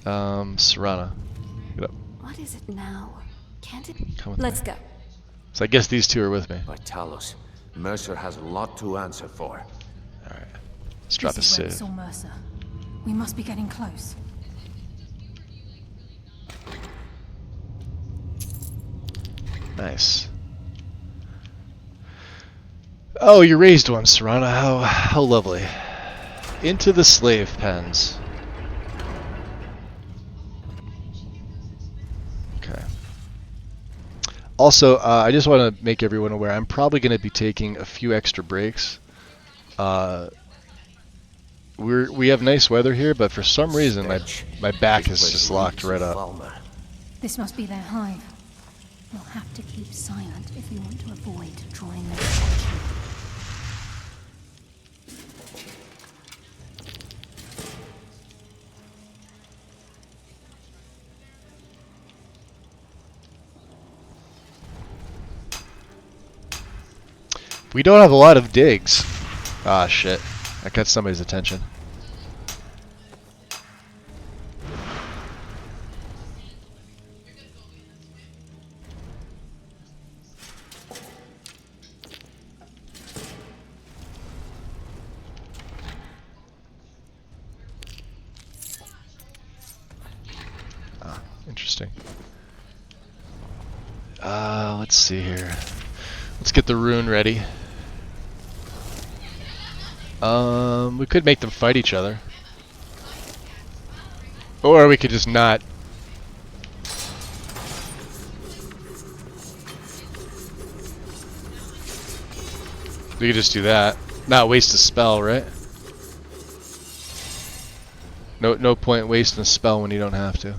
Serana. Get up. What is it now? Can't it? Come with Let's me. go. So I guess these two are with me. By Talos, Mercer has a lot to answer for. Alright. Let's drop a This is where we save. saw Mercer. We must be getting close. Nice. Oh, you raised one, Serana. How lovely. Into the slave pens. Okay. Also, I just want to make everyone aware, I'm probably going to be taking a few extra breaks. We have nice weather here, but for some reason my back is just locked right up. This must be their hive. We'll have to keep silent if we want to avoid drawing their attention. We don't have a lot of digs. Ah, shit. I got somebody's attention. Ah, interesting. Let's see here. Let's get the rune ready. We could make them fight each other. Or we could just not. We could just do that. Not waste a spell, right? No point wasting a spell when you don't have to.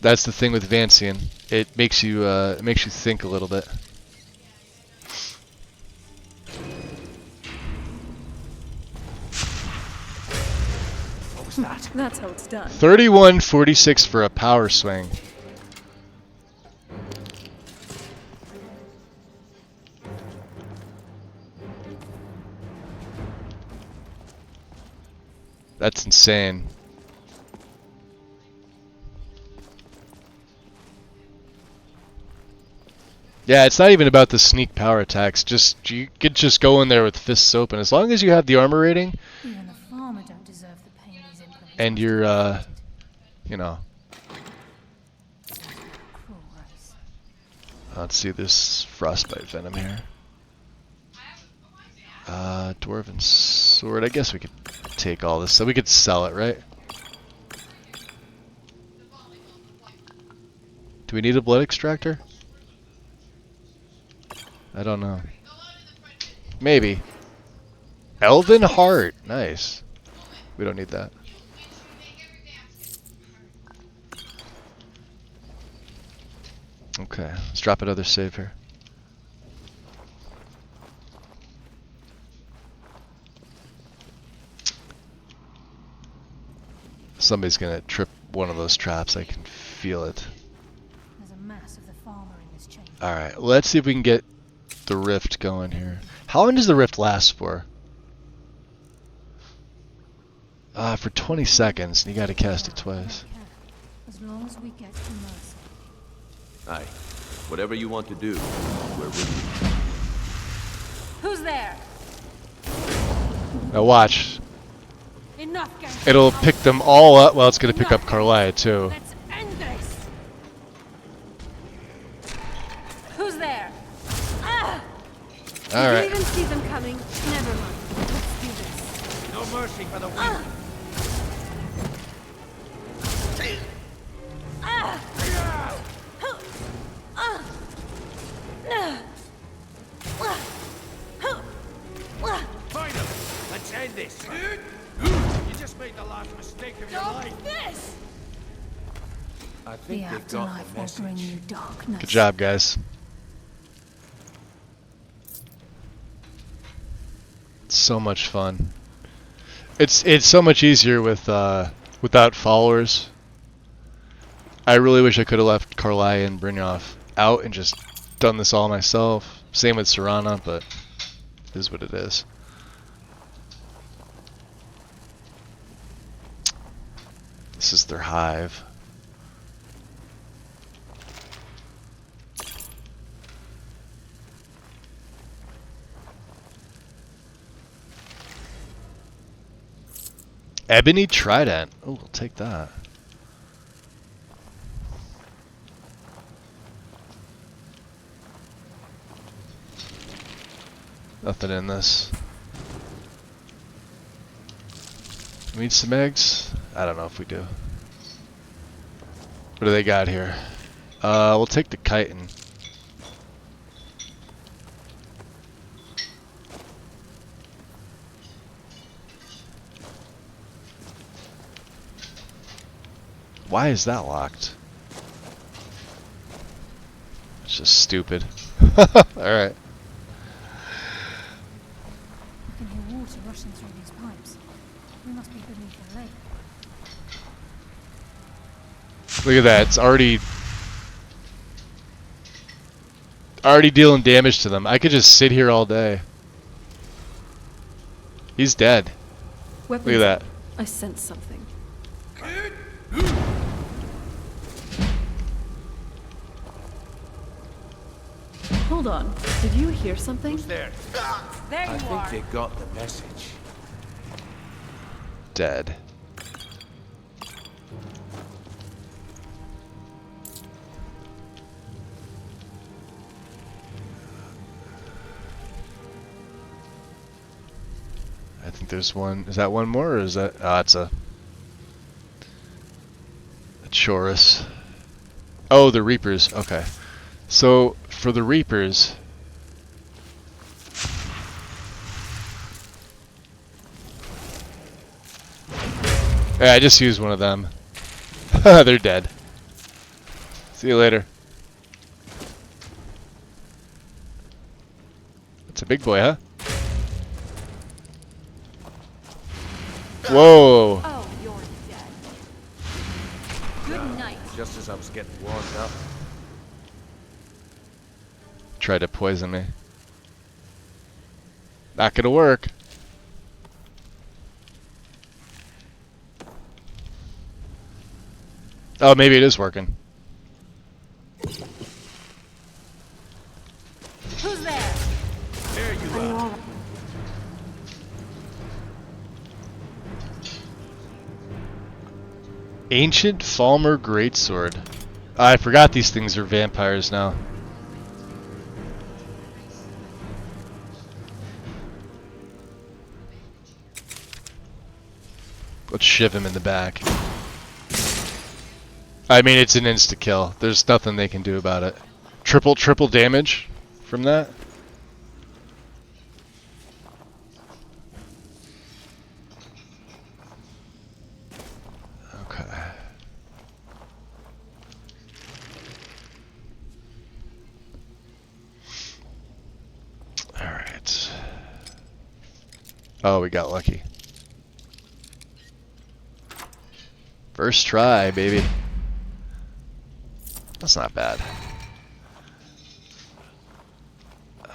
That's the thing with Vancian. It makes you think a little bit. What was that? That's how it's done. 3146 for a power swing. That's insane. Yeah, it's not even about the sneak power attacks. Just you could just go in there with fists open. As long as you have the armor rating Even the farmer don't deserve the pain these implements and must you're, have inflicted. you know. Cruel race. Let's see this frostbite venom here. Dwarven sword. I guess we could take all this. So we could sell it, right? Do we need a blood extractor? I don't know. Maybe. Elven heart. Nice. We don't need that. Okay, let's drop another save here. Somebody's gonna trip one of those traps. I can feel it. There's a mass of the farmer in this chamber. Alright, let's see if we can get the rift going here. How long does the rift last for? For 20 seconds, and you gotta cast it twice. As long as we get to Mercy. Aye. Whatever you want to do, we're with you. Who's there? Now watch. Enough, gang. It'll pick them all up. Well, it's gonna pick up Carlia too. Let's end this. Who's there? Ah! Did Alright. you even see them coming? Never mind. Let's do this. No mercy for the weak. Find him. Let's end this. You just made the last mistake of your life. This! I The think they've got the afterlife will bring you message. darkness. Good job, guys. It's so much fun. It's so much easier with without followers. I really wish I could have left Carlia and Brynjolf out and just done this all myself. Same with Serana, but it is what it is. This is their hive. Ebony Trident. Oh, we'll take that. Nothing in this. We need some eggs? I don't know if we do. What do they got here? We'll take the chitin. Why is that locked? It's just stupid. Alright. I can hear water rushing through these pipes. We must be beneath the lake. Look at that. It's already dealing damage to them. I could just sit here all day. He's dead. Weapons. Look at that. I sense something. Hold on. Did you hear something? There. There I you think are. they got the message. Dead. I think there's one. Is that one more, or is that? Ah, it's a Chorus. Oh, the Reapers. Okay. So for the Reapers, yeah, I just used one of them. They're dead. See you later. It's a big boy, huh? Whoa. Oh, you're dead. Good night. Just as I was getting warmed up. Tried to poison me. Not gonna work. Oh, maybe it is working. Ancient Falmer Greatsword. I forgot these things are vampires now. Let's shiv him in the back. I mean, it's an insta-kill. There's nothing they can do about it. Triple damage from that. Okay. Alright. Oh, we got lucky. First try, baby. That's not bad.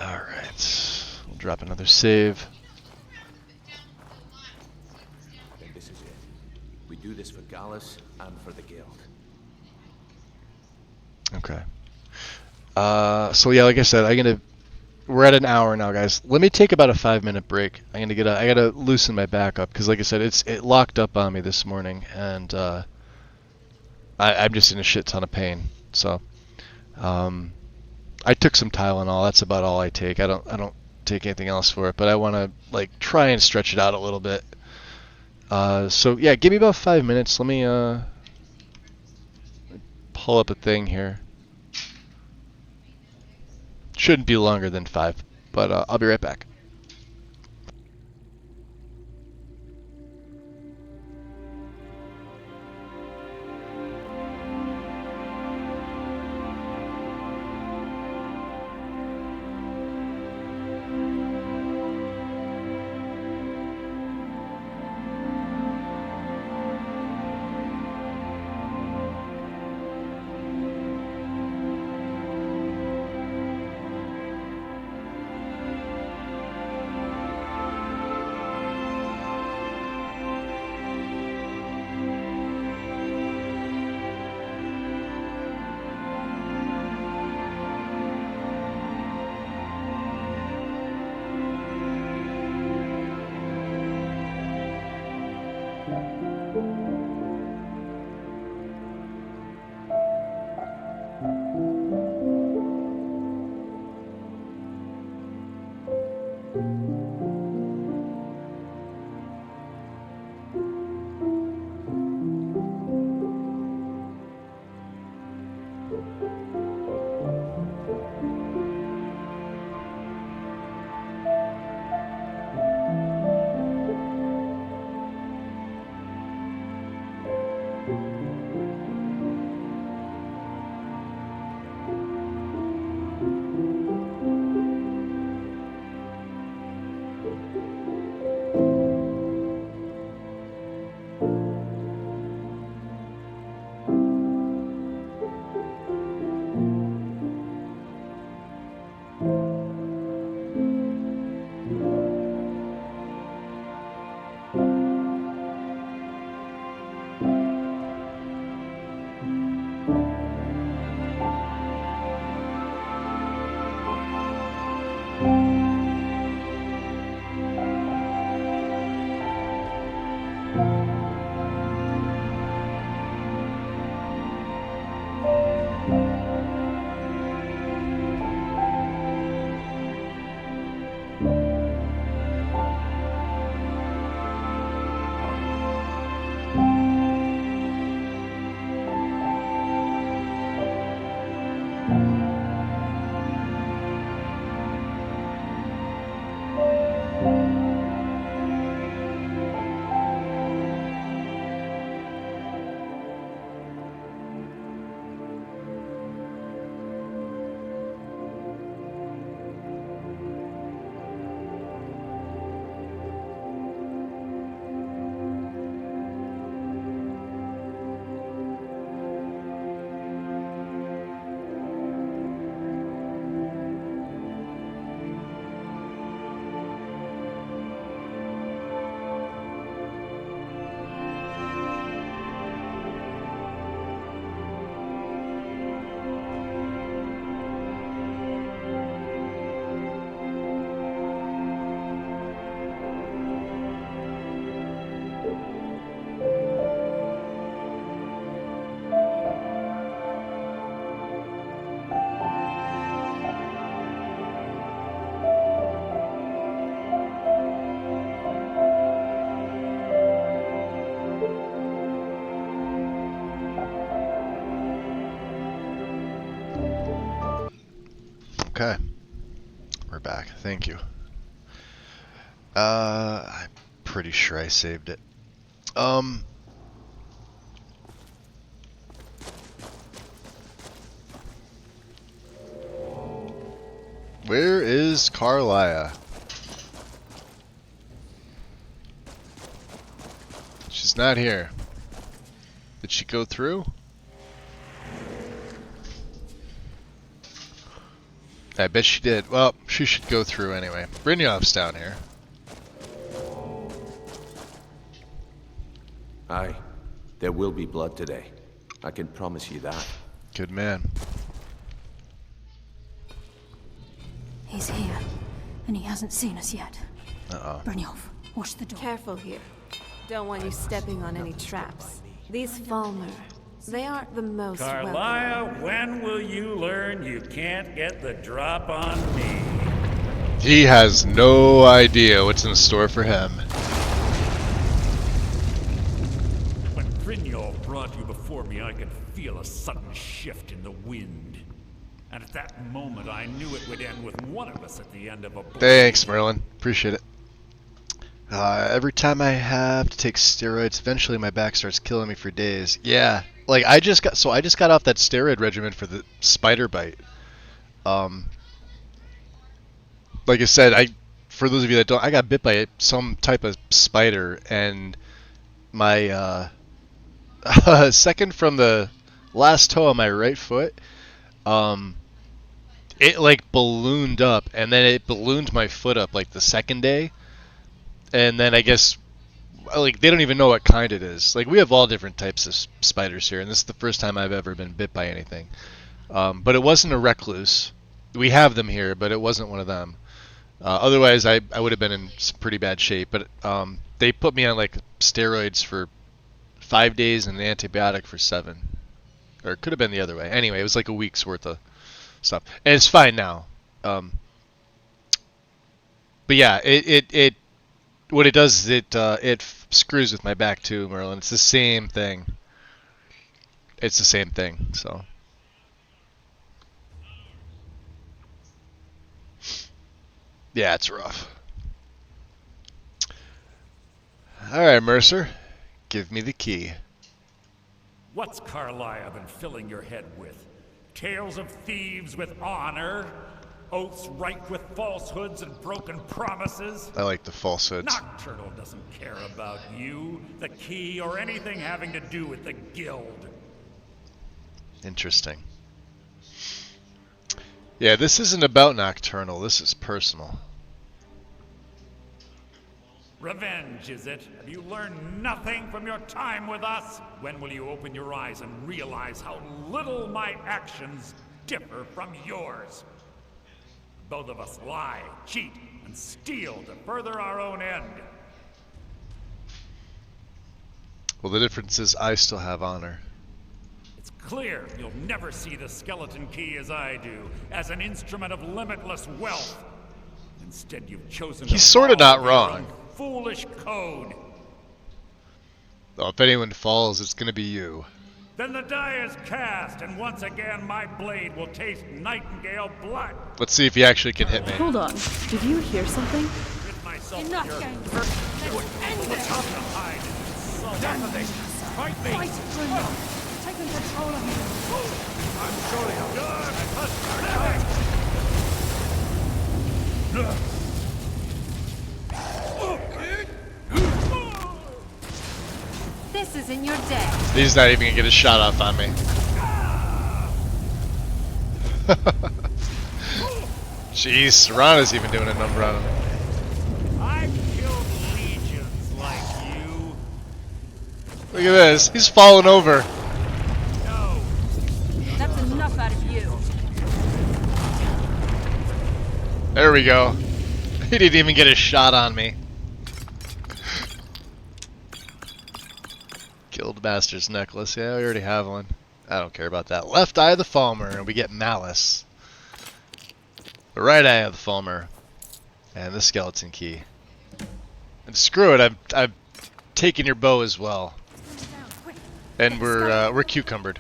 Alright. We'll drop another save. And this is it. We do this for Gallus and for the guild. Okay. So yeah, like I said, we're at an hour now, guys. Let me take about a 5-minute break. I gotta loosen my back up because, like I said, it locked up on me this morning, and I'm just in a shit ton of pain. So, I took some Tylenol. That's about all I take. I don't take anything else for it, but I want to like try and stretch it out a little bit. So yeah, give me about 5 minutes. Let me pull up a thing here. Shouldn't be longer than 5, but I'll be right back. Okay. We're back. Thank you. I'm pretty sure I saved it. Where is Carlia? She's not here. Did she go through? I bet she did. Well, she should go through anyway. Brynjolf's down here. Aye. There will be blood today. I can promise you that. Good man. He's here, and he hasn't seen us yet. Uh-oh. Brynjolf, watch the door. Careful here. Don't want you stepping on any traps. These Falmer, they aren't the most Carlia, when will you learn you can't get the drop on me? He has no idea what's in store for him. When Brynjolf brought you before me, I could feel a sudden shift in the wind. And at that moment, I knew it would end with one of us at the end of a blade. Thanks, Merlin. Appreciate it. Every time I have to take steroids, eventually my back starts killing me for days. Yeah, like I just got off that steroid regimen for the spider bite. Like I said, for those of you that don't, I got bit by some type of spider, and my second from the last toe on my right foot, it like ballooned up, and then it ballooned my foot up like the second day. And then I guess, like, they don't even know what kind it is. Like, we have all different types of spiders here, and this is the first time I've ever been bit by anything. But it wasn't a recluse. We have them here, but it wasn't one of them. Otherwise, I would have been in some pretty bad shape. But they put me on, like, steroids for 5 days and an antibiotic for 7. Or it could have been the other way. Anyway, it was like a week's worth of stuff. And it's fine now. But yeah, what it does is it screws with my back too, Merlin. It's the same thing. It's the same thing, so. Yeah, it's rough. Alright, Mercer. Give me the key. What's Carlia been filling your head with? Tales of thieves with honor? Oaths ripe with falsehoods and broken promises? I like the falsehoods. Nocturnal doesn't care about you, the key, or anything having to do with the guild. Interesting. Yeah, this isn't about Nocturnal. This is personal. Revenge, is it? Have you learned nothing from your time with us? When will you open your eyes and realize how little my actions differ from yours? Both of us lie, cheat, and steal to further our own end. Well, the difference is I still have honor. It's clear you'll never see the skeleton key as I do, as an instrument of limitless wealth. Instead, you've chosen to He's sort of not follow your wrong. own foolish code. Well, if anyone falls, it's gonna be you. Then the die is cast, and once again my blade will taste nightingale blood. Let's see if he actually can hit me. Hold on. Did you hear something? Rid myself of Enough your games. virtue. End Tough this. to hide and insult. Done with this. Fight me. Fight, Brynjolf. Taking control of you. I'm surely a This isn't your day. He's not even gonna get a shot off on me. Jeez, Serrana's even doing a number on him. I've killed legions like you. Look at this. He's falling over. No. That's enough out of you. There we go. He didn't even get a shot on me. Guildmaster's necklace. Yeah, we already have one. I don't care about that. Left eye of the Falmer, and we get Malice. The right eye of the Falmer, and the skeleton key. And screw it, I've taken your bow as well. And we're cucumbered.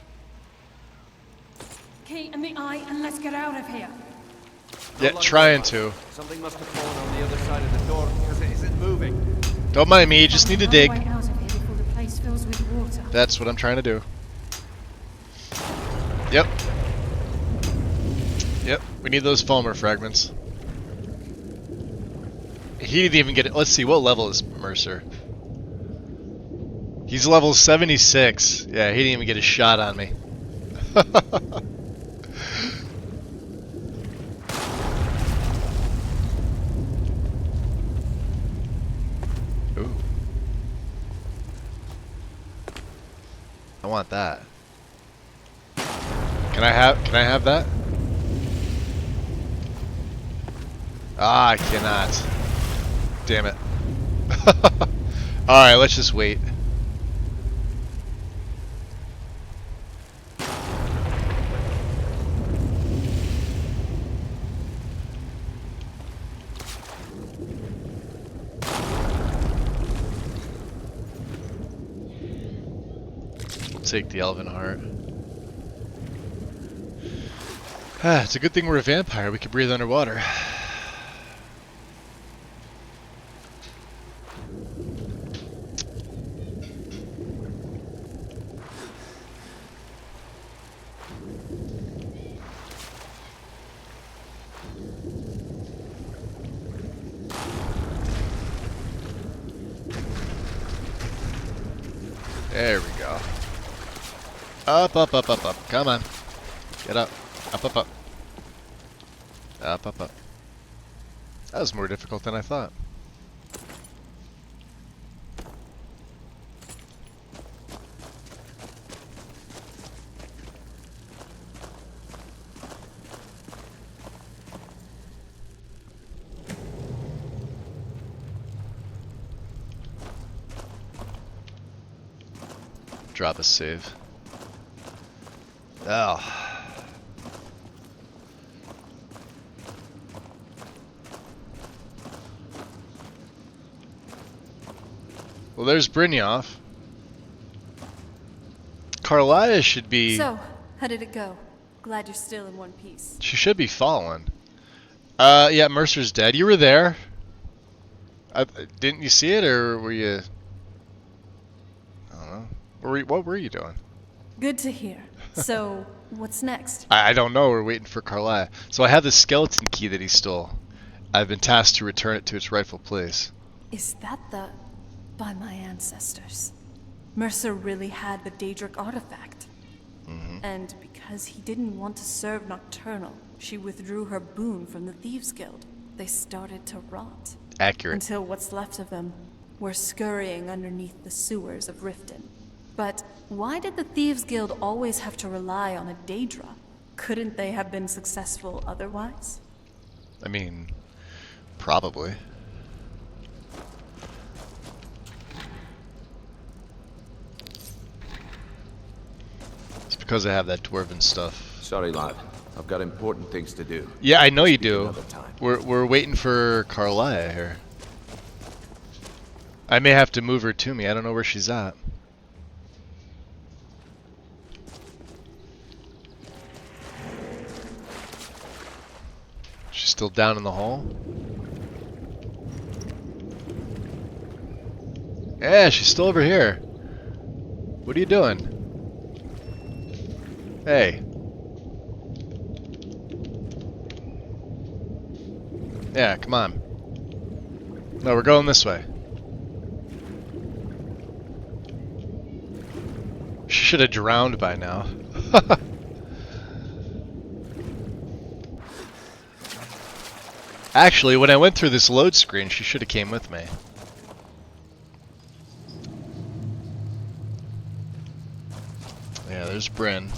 Key in the eye, and let's get out of here. Yeah, trying to. Something must have fallen on the other side of the door because it isn't moving. Don't mind me, just need to dig. Way out of here before the place fills with water. That's what I'm trying to do. Yep. Yep, we need those Fulmer fragments. He didn't even get it. Let's see, what level is Mercer? He's level 76. Yeah, he didn't even get a shot on me. Ooh. I want that. Can I have that? Ah, I cannot. Damn it. Alright, let's just wait. We'll take the Elven Heart. Ah, it's a good thing we're a vampire. We can breathe underwater. There we go. Up, up, up, up, up. Come on. Get up. Up, up, up. Up, up, up. That was more difficult than I thought. Drop a save. Oh. Well, there's Brynjolf. Carlia should be... So, how did it go? Glad you're still in one piece. She should be fallen. Yeah, Mercer's dead. You were there. Didn't you see it, or were you... I don't know. What were you doing? Good to hear. So, what's next? I don't know. We're waiting for Carlia. So I have the skeleton key that he stole. I've been tasked to return it to its rightful place. Is that the... by my ancestors? Mercer really had the Daedric artifact. And because he didn't want to serve Nocturnal, she withdrew her boon from the Thieves Guild. They started to rot. Accurate. Until what's left of them were scurrying underneath the sewers of Riften. But why did the Thieves Guild always have to rely on a Daedra? Couldn't they have been successful otherwise? I mean, probably. It's because I have that dwarven stuff. Sorry, lad. I've got important things to do. Yeah, I know you Speak do. another time. We're waiting for Carlia here. I may have to move her to me. I don't know where she's at. She's still down in the hall? Yeah, she's still over here. What are you doing? Hey. Yeah, come on. No, we're going this way. She should have drowned by now. Actually, when I went through this load screen, she should have came with me. Yeah, there's Bryn.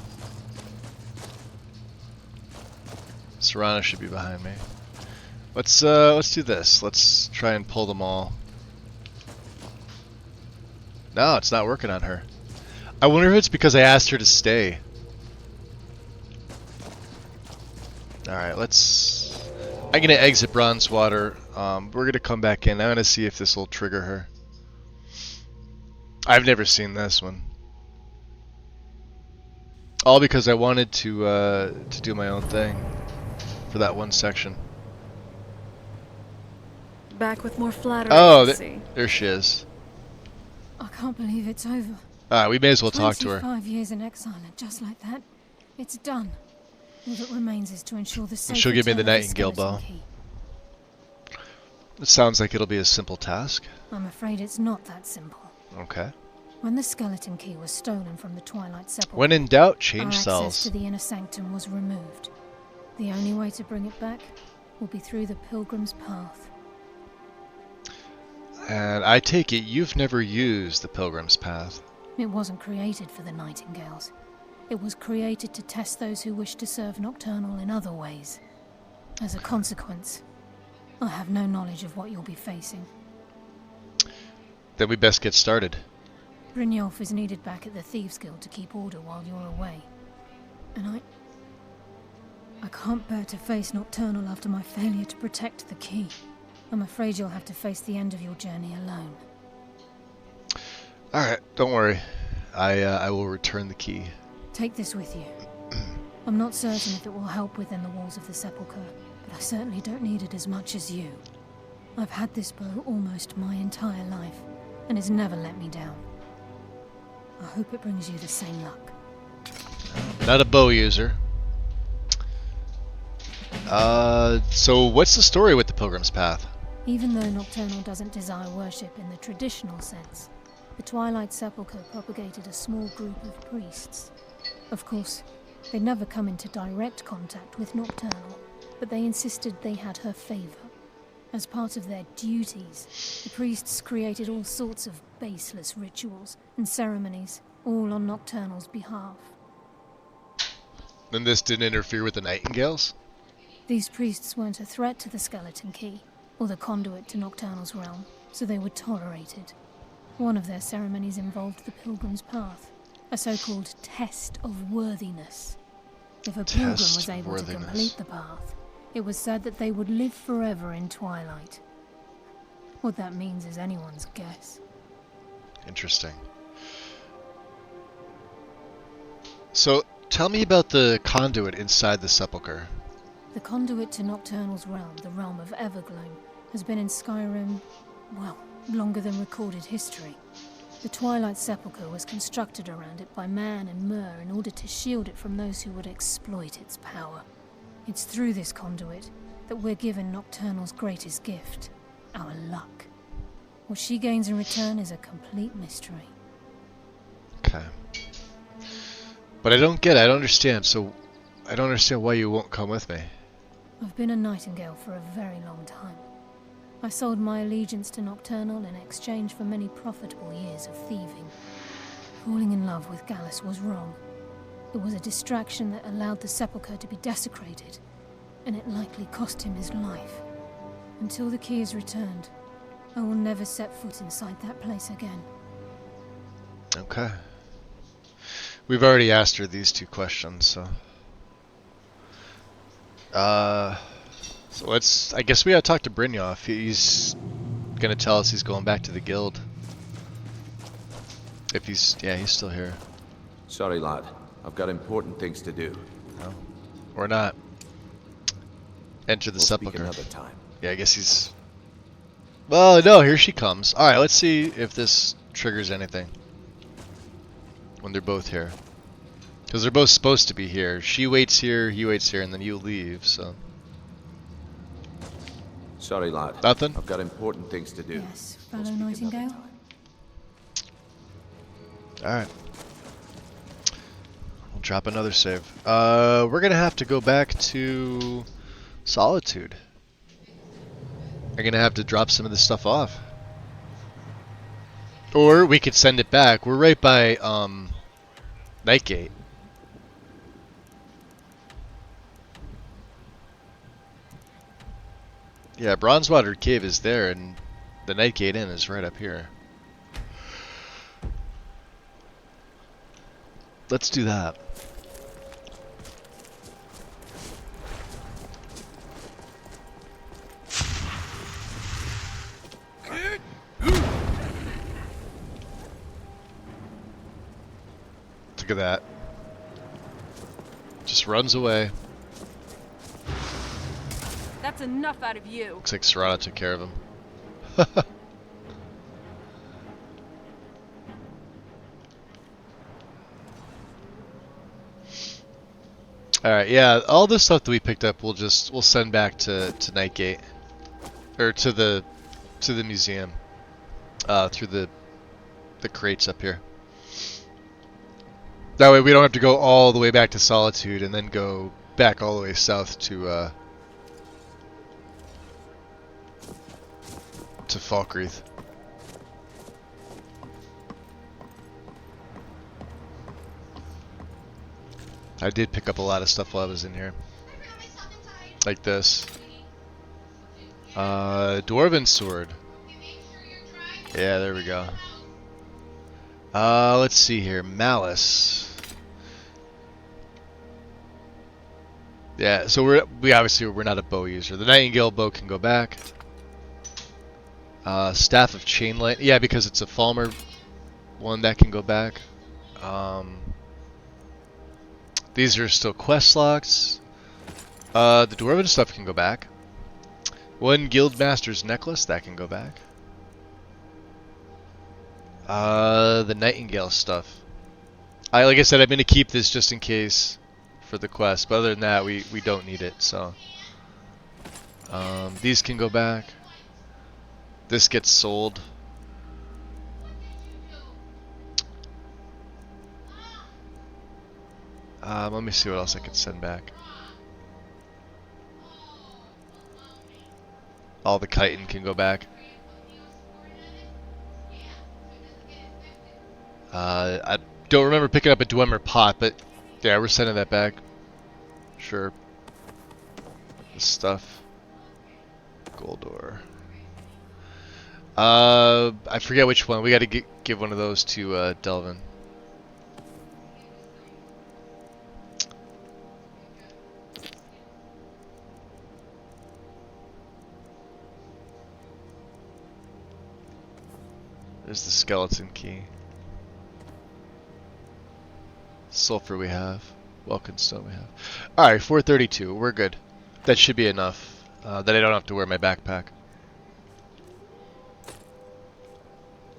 Serrano should be behind me. Let's do this. Let's try and pull them all. No, it's not working on her. I wonder if it's because I asked her to stay. Alright, I'm gonna exit Bronzewater. We're gonna come back in. I'm gonna see if this will trigger her. I've never seen this one. All because I wanted to do my own thing for that one section. Back with more flattery, Oh, I see. there she is. I can't believe it's over. Alright, we may as well talk to her. 25 years in exile, and just like that, it's done. All that remains is to ensure the safe She'll give me the return of Nightingale skeleton bow. key. It sounds like it'll be a simple task. I'm afraid it's not that simple. Okay. When the skeleton key was stolen from the Twilight Sepulchre, When in doubt, our change access cells. to the inner sanctum was removed. The only way to bring it back will be through the Pilgrim's Path. And I take it you've never used the Pilgrim's Path. It wasn't created for the Nightingales. It was created to test those who wish to serve Nocturnal in other ways. As a consequence, I have no knowledge of what you'll be facing. Then we best get started. Brynjolf is needed back at the Thieves Guild to keep order while you're away. And I can't bear to face Nocturnal after my failure to protect the key. I'm afraid you'll have to face the end of your journey alone. Alright, don't worry. I will return the key. Take this with you. I'm not certain if it will help within the walls of the Sepulchre, but I certainly don't need it as much as you. I've had this bow almost my entire life, and it's never let me down. I hope it brings you the same luck. Not a bow user. So what's the story with the Pilgrim's Path? Even though Nocturnal doesn't desire worship in the traditional sense, the Twilight Sepulchre propagated a small group of priests. Of course, they'd never come into direct contact with Nocturnal, but they insisted they had her favor. As part of their duties, the priests created all sorts of baseless rituals and ceremonies, all on Nocturnal's behalf. Then this didn't interfere with the Nightingales? These priests weren't a threat to the Skeleton Key, or the conduit to Nocturnal's realm, so they were tolerated. One of their ceremonies involved the Pilgrim's Path, a so-called test of worthiness. If a pilgrim was able to complete the path, it was said that they would live forever in Twilight. What that means is anyone's guess. Interesting. So, tell me about the conduit inside the Sepulchre. The conduit to Nocturnal's realm, the realm of Evergloam, has been in Skyrim, well, longer than recorded history. The Twilight Sepulchre was constructed around it by Man and Myr in order to shield it from those who would exploit its power. It's through this conduit that we're given Nocturnal's greatest gift, our luck. What she gains in return is a complete mystery. Okay. But I don't get it, I don't understand, so I don't understand why you won't come with me. I've been a Nightingale for a very long time. I sold my allegiance to Nocturnal in exchange for many profitable years of thieving. Falling in love with Gallus was wrong. It was a distraction that allowed the Sepulchre to be desecrated, and it likely cost him his life. Until the key is returned, I will never set foot inside that place again. Okay. We've already asked her these two questions, so... So let's... I guess we gotta talk to Brynjolf. He's gonna tell us he's going back to the guild. If he's... yeah, he's still here. Sorry, lad. I've got important things to do. No. Or not. Enter the We'll speak Sepulchre. another time. Yeah, I guess he's... well, no, here she comes. Alright, let's see if this triggers anything. When they're both here. Because they're both supposed to be here. She waits here, he waits here, and then you leave, so... Sorry, lad. Nothing? I've got important things to do. Yes, We'll fellow speak another Nightingale? time. Alright. We'll drop another save. We're gonna have to go back to... Solitude. We're gonna have to drop some of this stuff off. Or we could send it back. We're right by, Nightgate. Yeah, Bronzewater Cave is there, and the Nightgate Inn is right up here. Let's do that. Look at that. Just runs away. That's enough out of you. Looks like Serana took care of him. All right, yeah, all this stuff that we picked up, we'll send back to Nightgate, or to the museum, through the crates up here. That way, we don't have to go all the way back to Solitude and then go back all the way south to Falkreath. I did pick up a lot of stuff while I was in here. Like this. Dwarven sword. Yeah, there we go. Let's see here. Malice. Yeah, so we obviously we're not a bow user. The Nightingale bow can go back. Staff of Chainlight. Yeah, because it's a Falmer one that can go back. These are still quest locks. The Dwarven stuff can go back. One Guildmaster's necklace, that can go back. The Nightingale stuff. Like I said, I'm going to keep this just in case for the quest, but other than that, we don't need it, so. These can go back. This gets sold. Let me see what else I can send back. All the chitin can go back. I don't remember picking up a Dwemer pot, but yeah, we're sending that back. Sure. This stuff. Goldor. I forget which one. We got to give one of those to Delvin. There's the skeleton key. Sulfur we have. Welkin stone we have. Alright, 432. We're good. That should be enough. That I don't have to wear my backpack.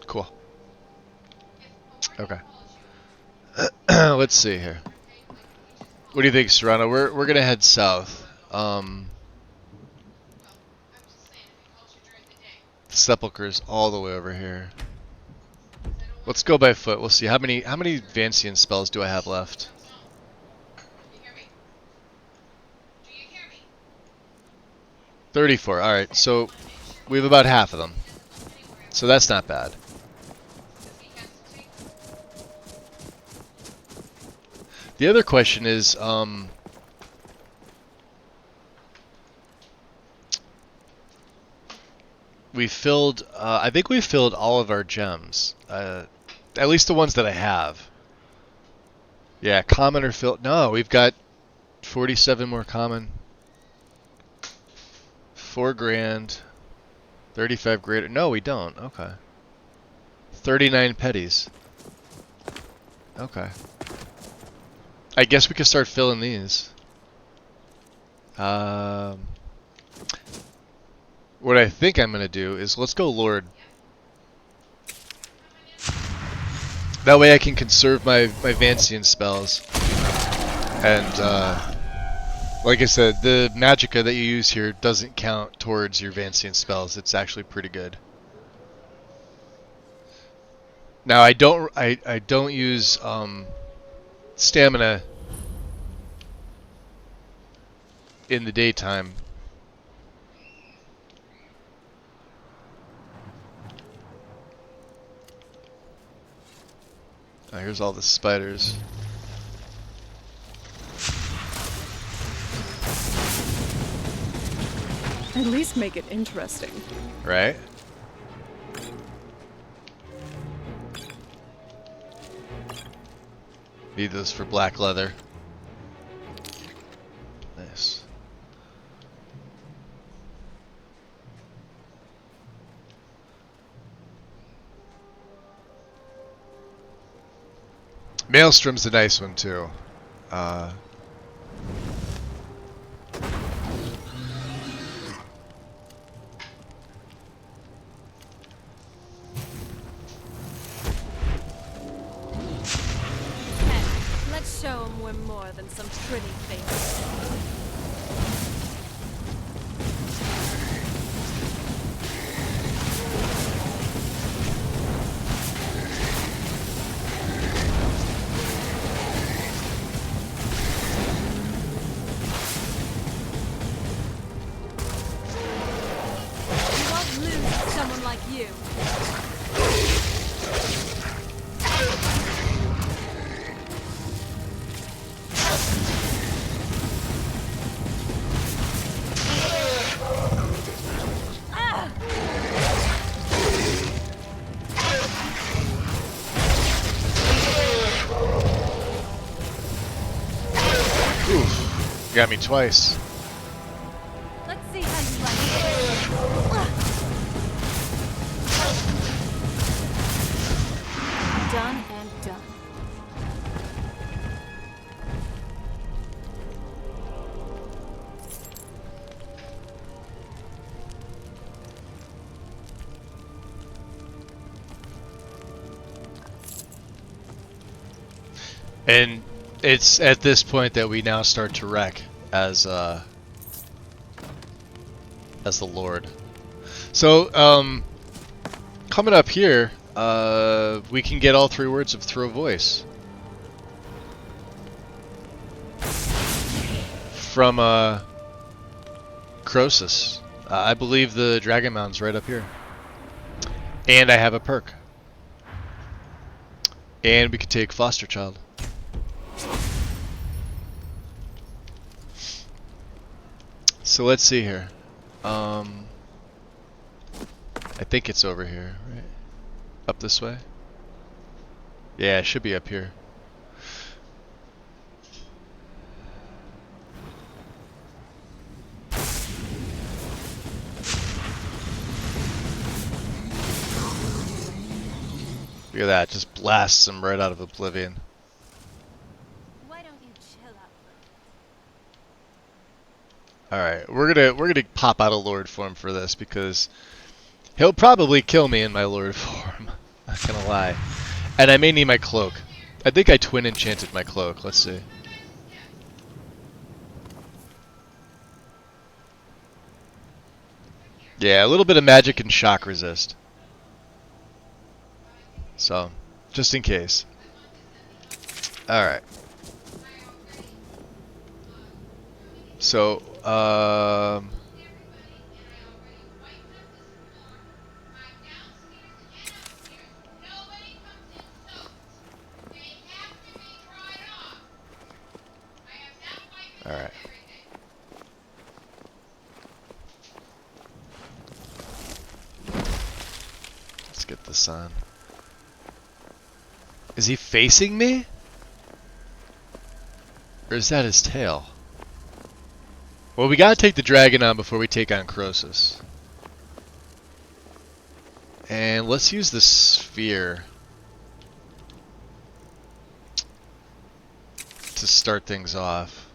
Cool. Okay. Let's see here. What do you think, Serrano? We're gonna head south. Sepulchre's all the way over here. Let's go by foot. We'll see. How many Vancian spells do I have left? 34. Alright, so we have about half of them. So that's not bad. The other question is, we filled, I think we filled all of our gems. At least the ones that I have. Yeah, common or filled. No, we've got 47 more common. 4 grand. 35 greater. No, we don't. Okay. 39 petties. Okay. I guess we could start filling these. What I think I'm going to do is let's go Lord. That way I can conserve my Vancian spells. And, like I said, the magicka that you use here doesn't count towards your Vancian spells. It's actually pretty good. Now I don't use stamina in the daytime. Oh, here's all the spiders. At least make it interesting. Right? Need those for black leather. Nice. Maelstrom's a nice one too. Show 'em we're more than some pretty faces. You won't lose to someone like you. Oof. Got me twice. Let's see how you like it. Done and done. And it's at this point that we now start to wreck as the Lord. So, coming up here, we can get all 3 words of Throw Voice from Croesus. I believe the Dragon Mound's right up here, and I have a perk, and we could take Foster Child. So let's see here. I think it's over here, right? Up this way? Yeah, it should be up here. Look at that, just blasts him right out of oblivion. Why don't you chill out? Alright, we're gonna pop out a Lord form for this because he'll probably kill me in my Lord form. Not gonna lie. And I may need my cloak. I think I twin enchanted my cloak. Let's see. Yeah, a little bit of magic and shock resist. So, just in case. Alright. So, alright. Let's get this on. Is he facing me? Or is that his tail? Well, we gotta take the dragon on before we take on Croesus. And let's use the sphere to start things off.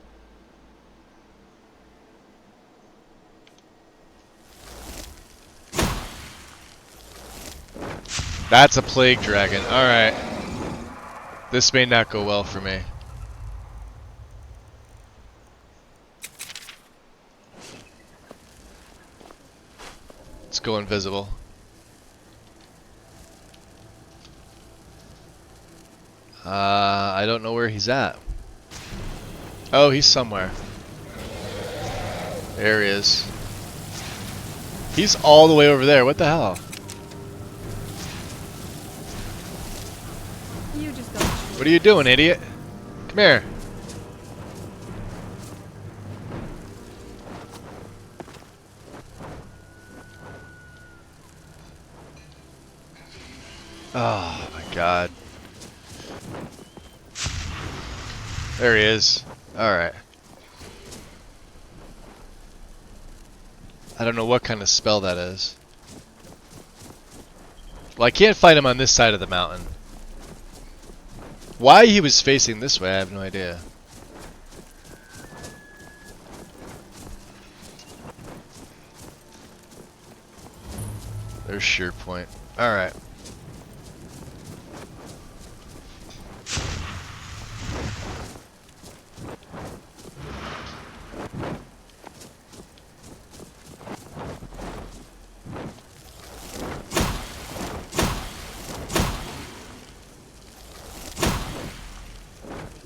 That's a plague dragon. Alright. This may not go well for me. Let's go invisible. I don't know where he's at. Oh, he's somewhere. There he is. He's all the way over there. What the hell? You just go. What are you doing, idiot? Come here. Oh my god. There he is. Alright. I don't know what kind of spell that is. Well, I can't fight him on this side of the mountain. Why he was facing this way, I have no idea. There's sheer point. Alright.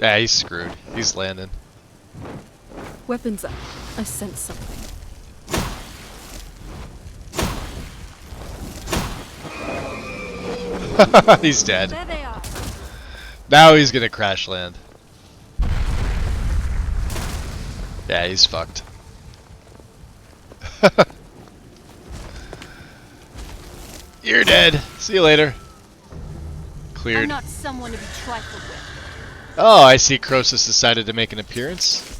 Yeah, he's screwed. He's landing. Weapons up. I sense something. He's dead. There they are. Now he's gonna crash land. Yeah, he's fucked. You're dead. See you later. Cleared. I'm not someone to be trifled with. Oh, I see Croesus decided to make an appearance.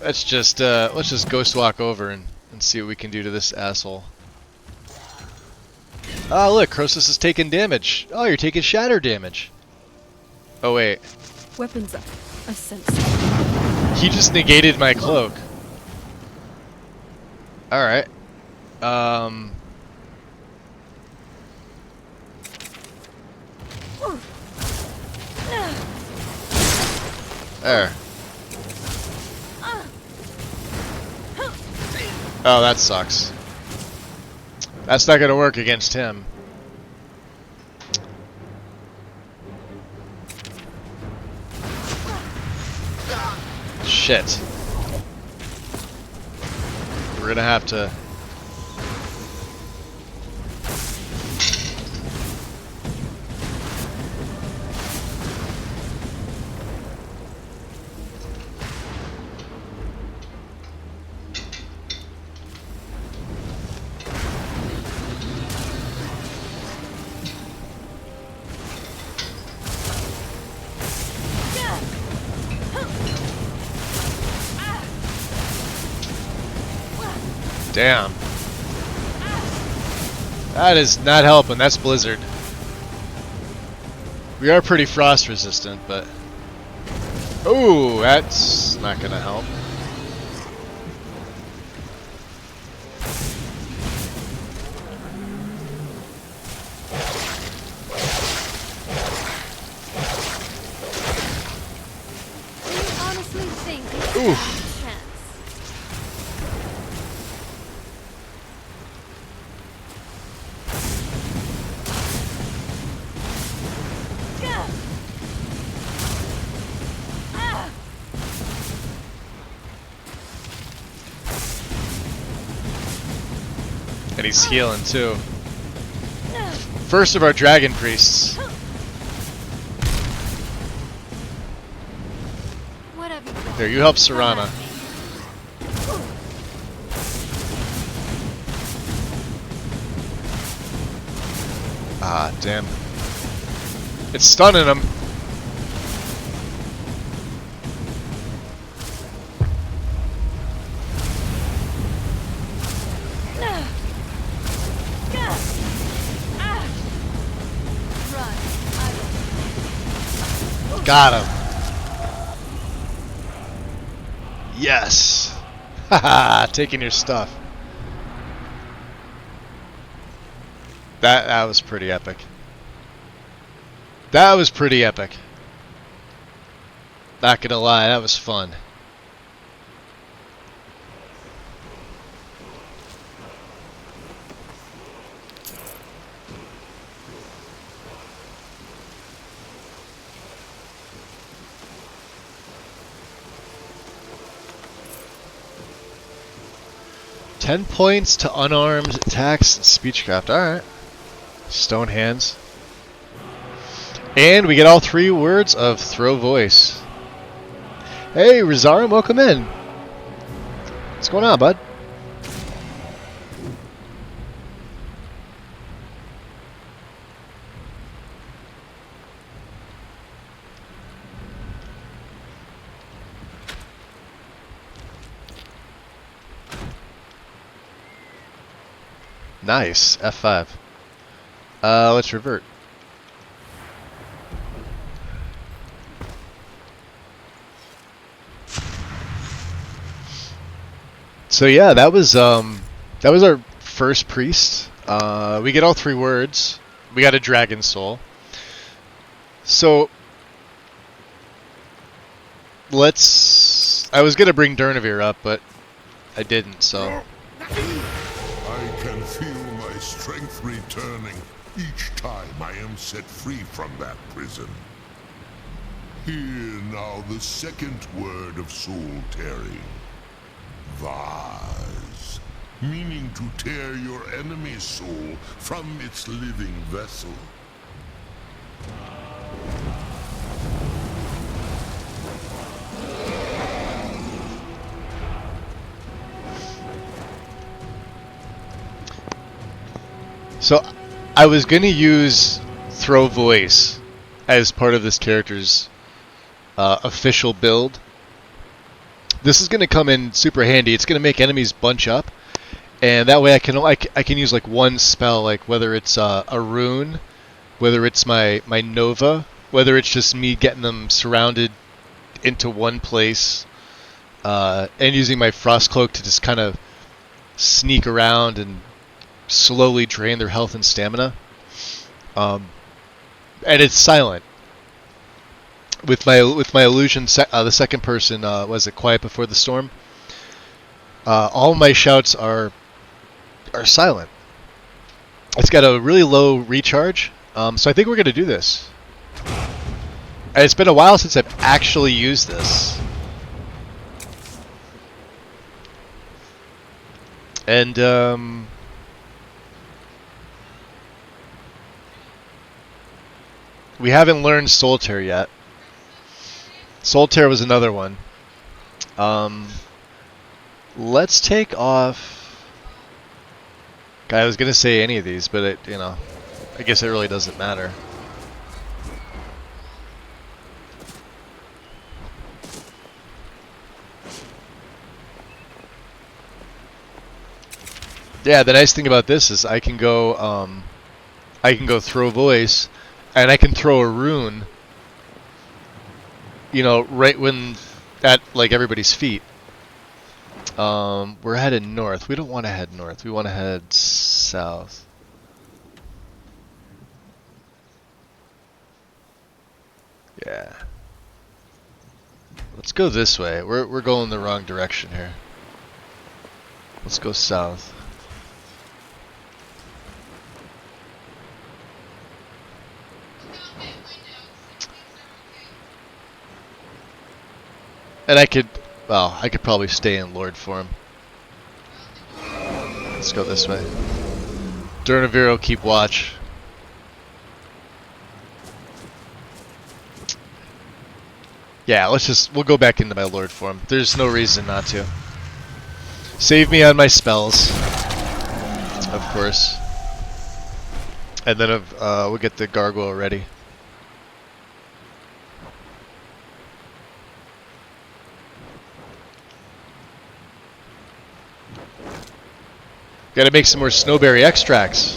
Let's just ghost walk over and see what we can do to this asshole. Oh look, Croesus is taking damage. Oh, you're taking shatter damage. Oh wait. Weapons up. I sense something. He just negated my cloak. Alright. There. Oh, that sucks. That's not gonna work against him. Shit. We're gonna have to... Damn. That is not helping. That's Blizzard. We are pretty frost resistant, but... Ooh, that's not gonna help. Do you honestly think you Oof. have a chance? And he's healing too. First of our dragon priests. What have you done? There, you help Serana. Ah, damn. It's stunning him. Got him. Yes. Haha, taking your stuff. That was pretty epic. That was pretty epic. Not gonna lie, that was fun. $10 points to unarmed attacks and speechcraft. Alright. Stone hands. And we get all 3 words of throw voice. Hey, Dar'Zahrim, welcome in. What's going on, bud? Nice. F5. Let's revert. So yeah, that was our first priest. We get all 3 words. We got a dragon soul. So let's... I was gonna bring Dar'Zahrim up, but I didn't, so... I can feel my strength returning each time I am set free from that prison. Hear now the second word of soul tearing. Vase. Meaning to tear your enemy's soul from its living vessel. So, I was gonna use Throw Voice as part of this character's official build. This is gonna come in super handy. It's gonna make enemies bunch up, and that way I can use like one spell, like whether it's a rune, whether it's my Nova, whether it's just me getting them surrounded into one place, and using my Frost Cloak to just kind of sneak around and slowly drain their health and stamina. And it's silent. With my illusion, the second person was it Quiet Before the Storm. All my shouts are silent. It's got a really low recharge, so I think we're gonna do this. And it's been a while since I've actually used this. And we haven't learned Soul Tear yet. Soul Tear was another one. Let's take off. I was gonna say any of these, but it, I guess it really doesn't matter. Yeah, the nice thing about this is I can go Throw Voice, and I can throw a rune, right when at like everybody's feet. We're headed north. We don't want to head north. We want to head south. Yeah. Let's go this way. We're going the wrong direction here. Let's go south. And I could probably stay in Lord form. Let's go this way. Durnavir, keep watch. Yeah, we'll go back into my Lord form. There's no reason not to. Save me on my spells, of course. And then we'll get the gargoyle ready. Gotta make some more snowberry extracts.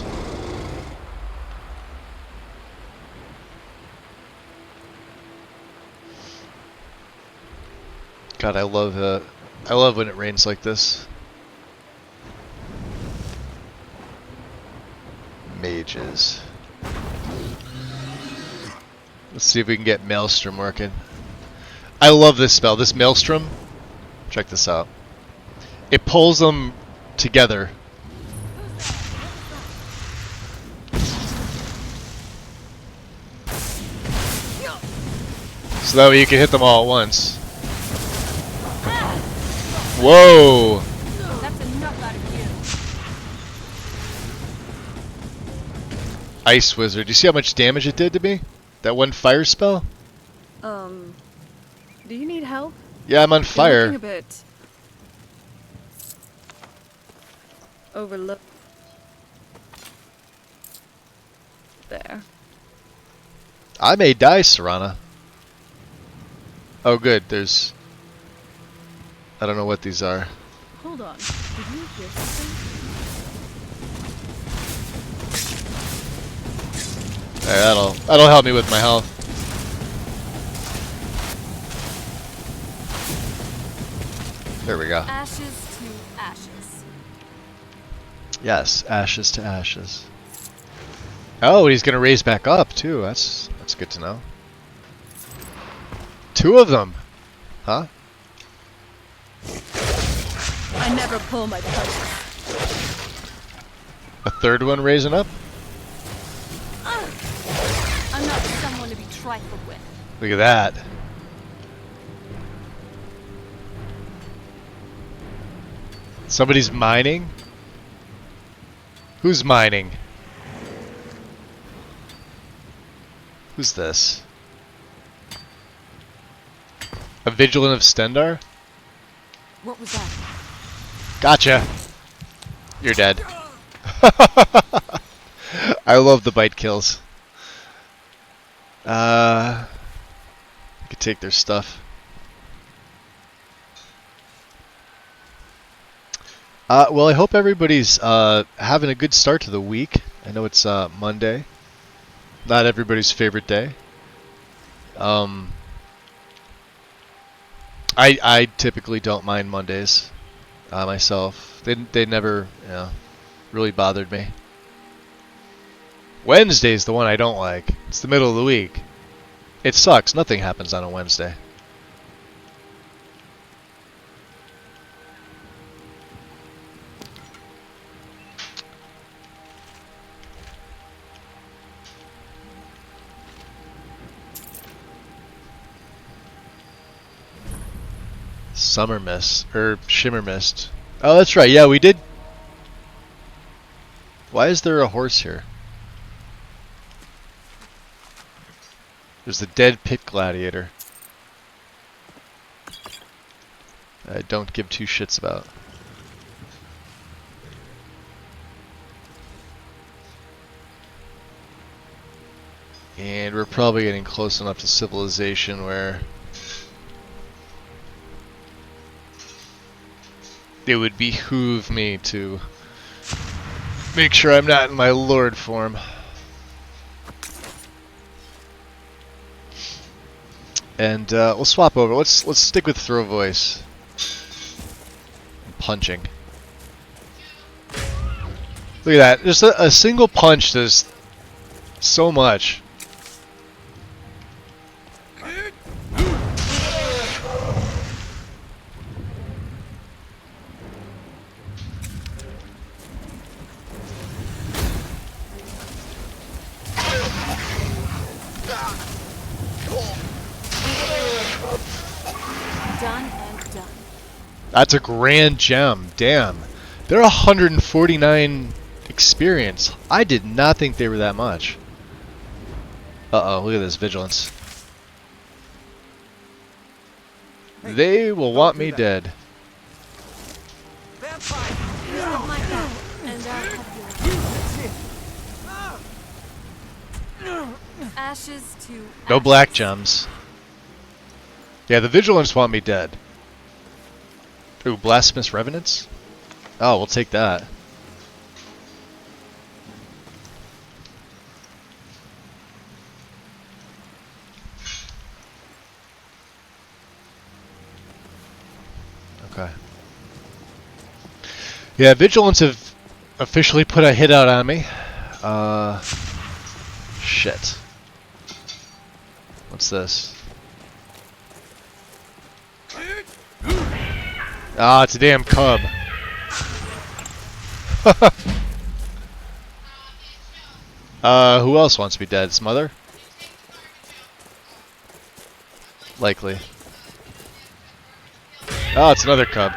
God, I love when it rains like this. Mages. Let's see if we can get Maelstrom working. I love this spell. This Maelstrom. Check this out. It pulls them together. So that way you can hit them all at once. Whoa! That's enough out of you. Ice Wizard. Do you see how much damage it did to me? That one fire spell? Do you need help? Yeah, I'm on You're fire. looking a bit overlooked. There. I may die, Serana. Oh, good. There's... I don't know what these are. Hold on. Did you hear something? There, that'll help me with my health. There we go. Ashes to ashes. Yes, ashes to ashes. Oh, he's gonna raise back up too. That's good to know. Two of them, huh? I never pull my punches. A third one raising up. I'm not someone to be trifled with. Look at that. Somebody's mining? Who's mining? Who's this? A Vigilant of Stendar? What was that? Gotcha! You're dead. I love the bite kills. I could take their stuff. Well, I hope everybody's having a good start to the week. I know it's Monday. Not everybody's favorite day. I typically don't mind Mondays myself. They never, really bothered me. Wednesday's the one I don't like. It's the middle of the week. It sucks. Nothing happens on a Wednesday. Summer mist, or shimmer mist. Oh, that's right. Yeah, we did. Why is there a horse here? There's the dead pit gladiator. I don't give two shits about. And we're probably getting close enough to civilization where it would behoove me to make sure I'm not in my lord form. And we'll swap over. Let's stick with throw voice. Punching. Look at that. Just a single punch does so much. Done and done. That's a grand gem. Damn. They're 149 experience. I did not think they were that much. Uh-oh, look at this vigilance. Hey, They will want me dead. Vampire! Oh my god. And I'll have your ashes to No ashes. black gems. Yeah, the vigilance want me dead. Ooh, blasphemous revenants? Oh, we'll take that. Okay. Yeah, vigilance have officially put a hit out on me. Shit. What's this? Ah, it's a damn cub. Who else wants to be dead? Its mother? Likely. Oh, it's another cub.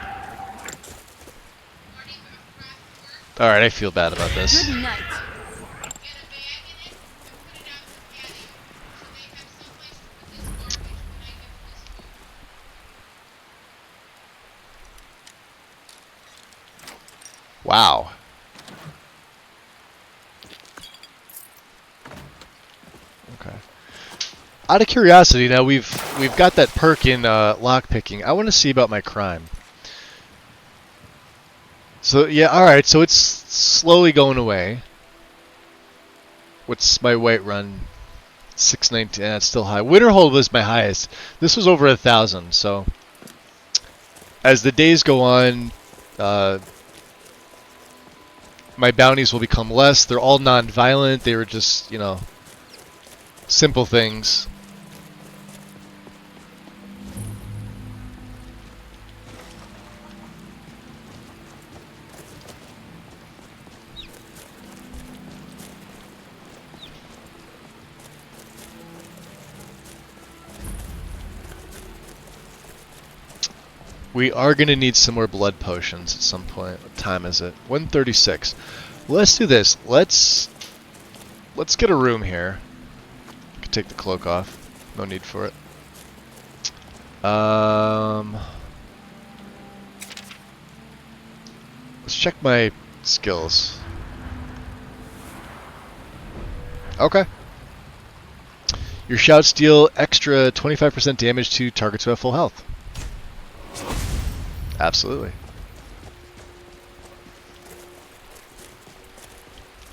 Alright, I feel bad about this. Good night. Wow. Okay. Out of curiosity, now we've got that perk in lockpicking. I want to see about my crime. So yeah, all right. So it's slowly going away. What's my white run? 619. It's still high. Winterhold was my highest. This was over 1,000. So as the days go on, my bounties will become less. They're all non-violent. They were just, simple things. We are going to need some more blood potions at some point. What time is it? 1:36. Let's do this. Let's get a room here. I can take the cloak off. No need for it. Let's check my skills. Okay. Your shouts deal extra 25% damage to targets who have full health. Absolutely.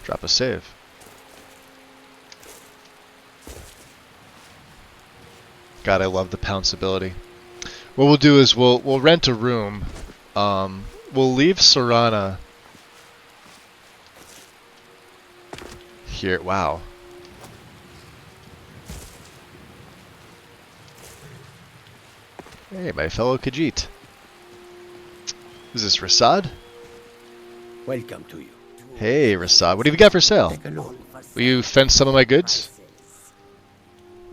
Drop a save. God, I love the pounce ability. What we'll do is we'll rent a room. We'll leave Serana here. Wow. Hey, my fellow Khajiit. Is this Rasad? Welcome to you. Hey, Rasad. What have you got for sale? Take a look. Will you fence some of my goods?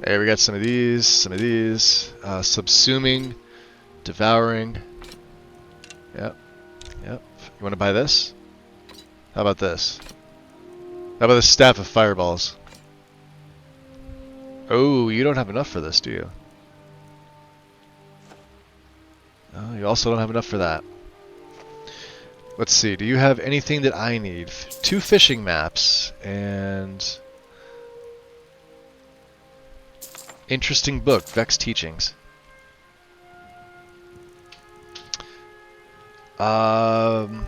Hey, we got some of these, subsuming, devouring. Yep. You want to buy this? How about this? How about the staff of fireballs? Oh, you don't have enough for this, do you? Oh, you also don't have enough for that. Let's see, do you have anything that I need? 2 fishing maps, and... interesting book, Vex Teachings. I'm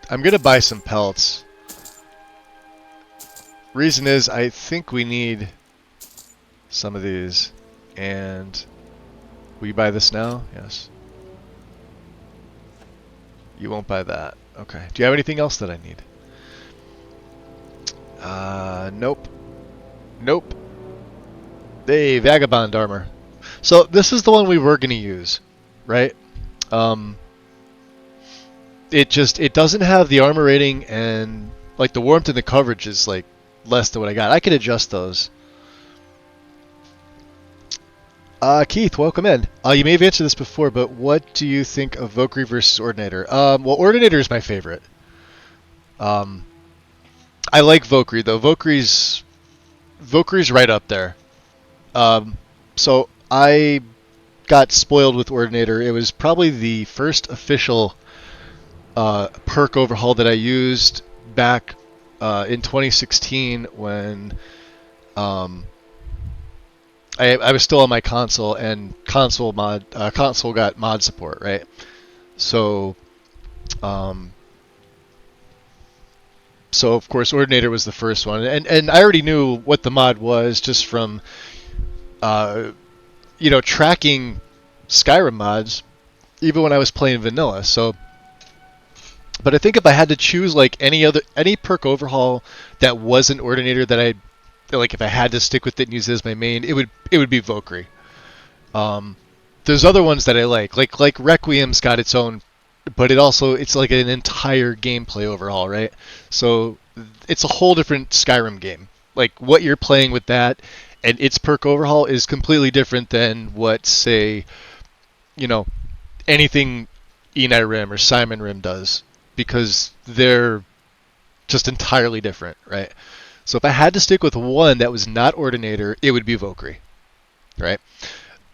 gonna buy some pelts. Reason is, I think we need some of these. And will you buy this now? Yes. You won't buy that. Okay. Do you have anything else that I need? Nope. Nope. Hey, Vagabond armor. So this is the one we were gonna use, right? It doesn't have the armor rating, and like the warmth and the coverage is like less than what I got. I could adjust those. Keith, welcome in. You may have answered this before, but what do you think of Valkyrie versus Ordinator? Well, Ordinator is my favorite. I like Valkyrie though. Valkyrie's right up there. So I got spoiled with Ordinator. It was probably the first official perk overhaul that I used back in 2016 when I was still on my console, and console got mod support, right? So of course Ordinator was the first one, and I already knew what the mod was just from tracking Skyrim mods, even when I was playing vanilla. So, but I think if I had to choose like any perk overhaul that wasn't Ordinator that I like, if I had to stick with it and use it as my main, it would be Valkyrie. There's other ones that I like Requiem's got its own, but it's like an entire gameplay overhaul, right? So it's a whole different Skyrim game. Like what you're playing with that and its perk overhaul is completely different than what, say, anything Enei Rim or Simon Rim does, because they're just entirely different, right? So if I had to stick with one that was not Ordinator, it would be Valkyrie, right?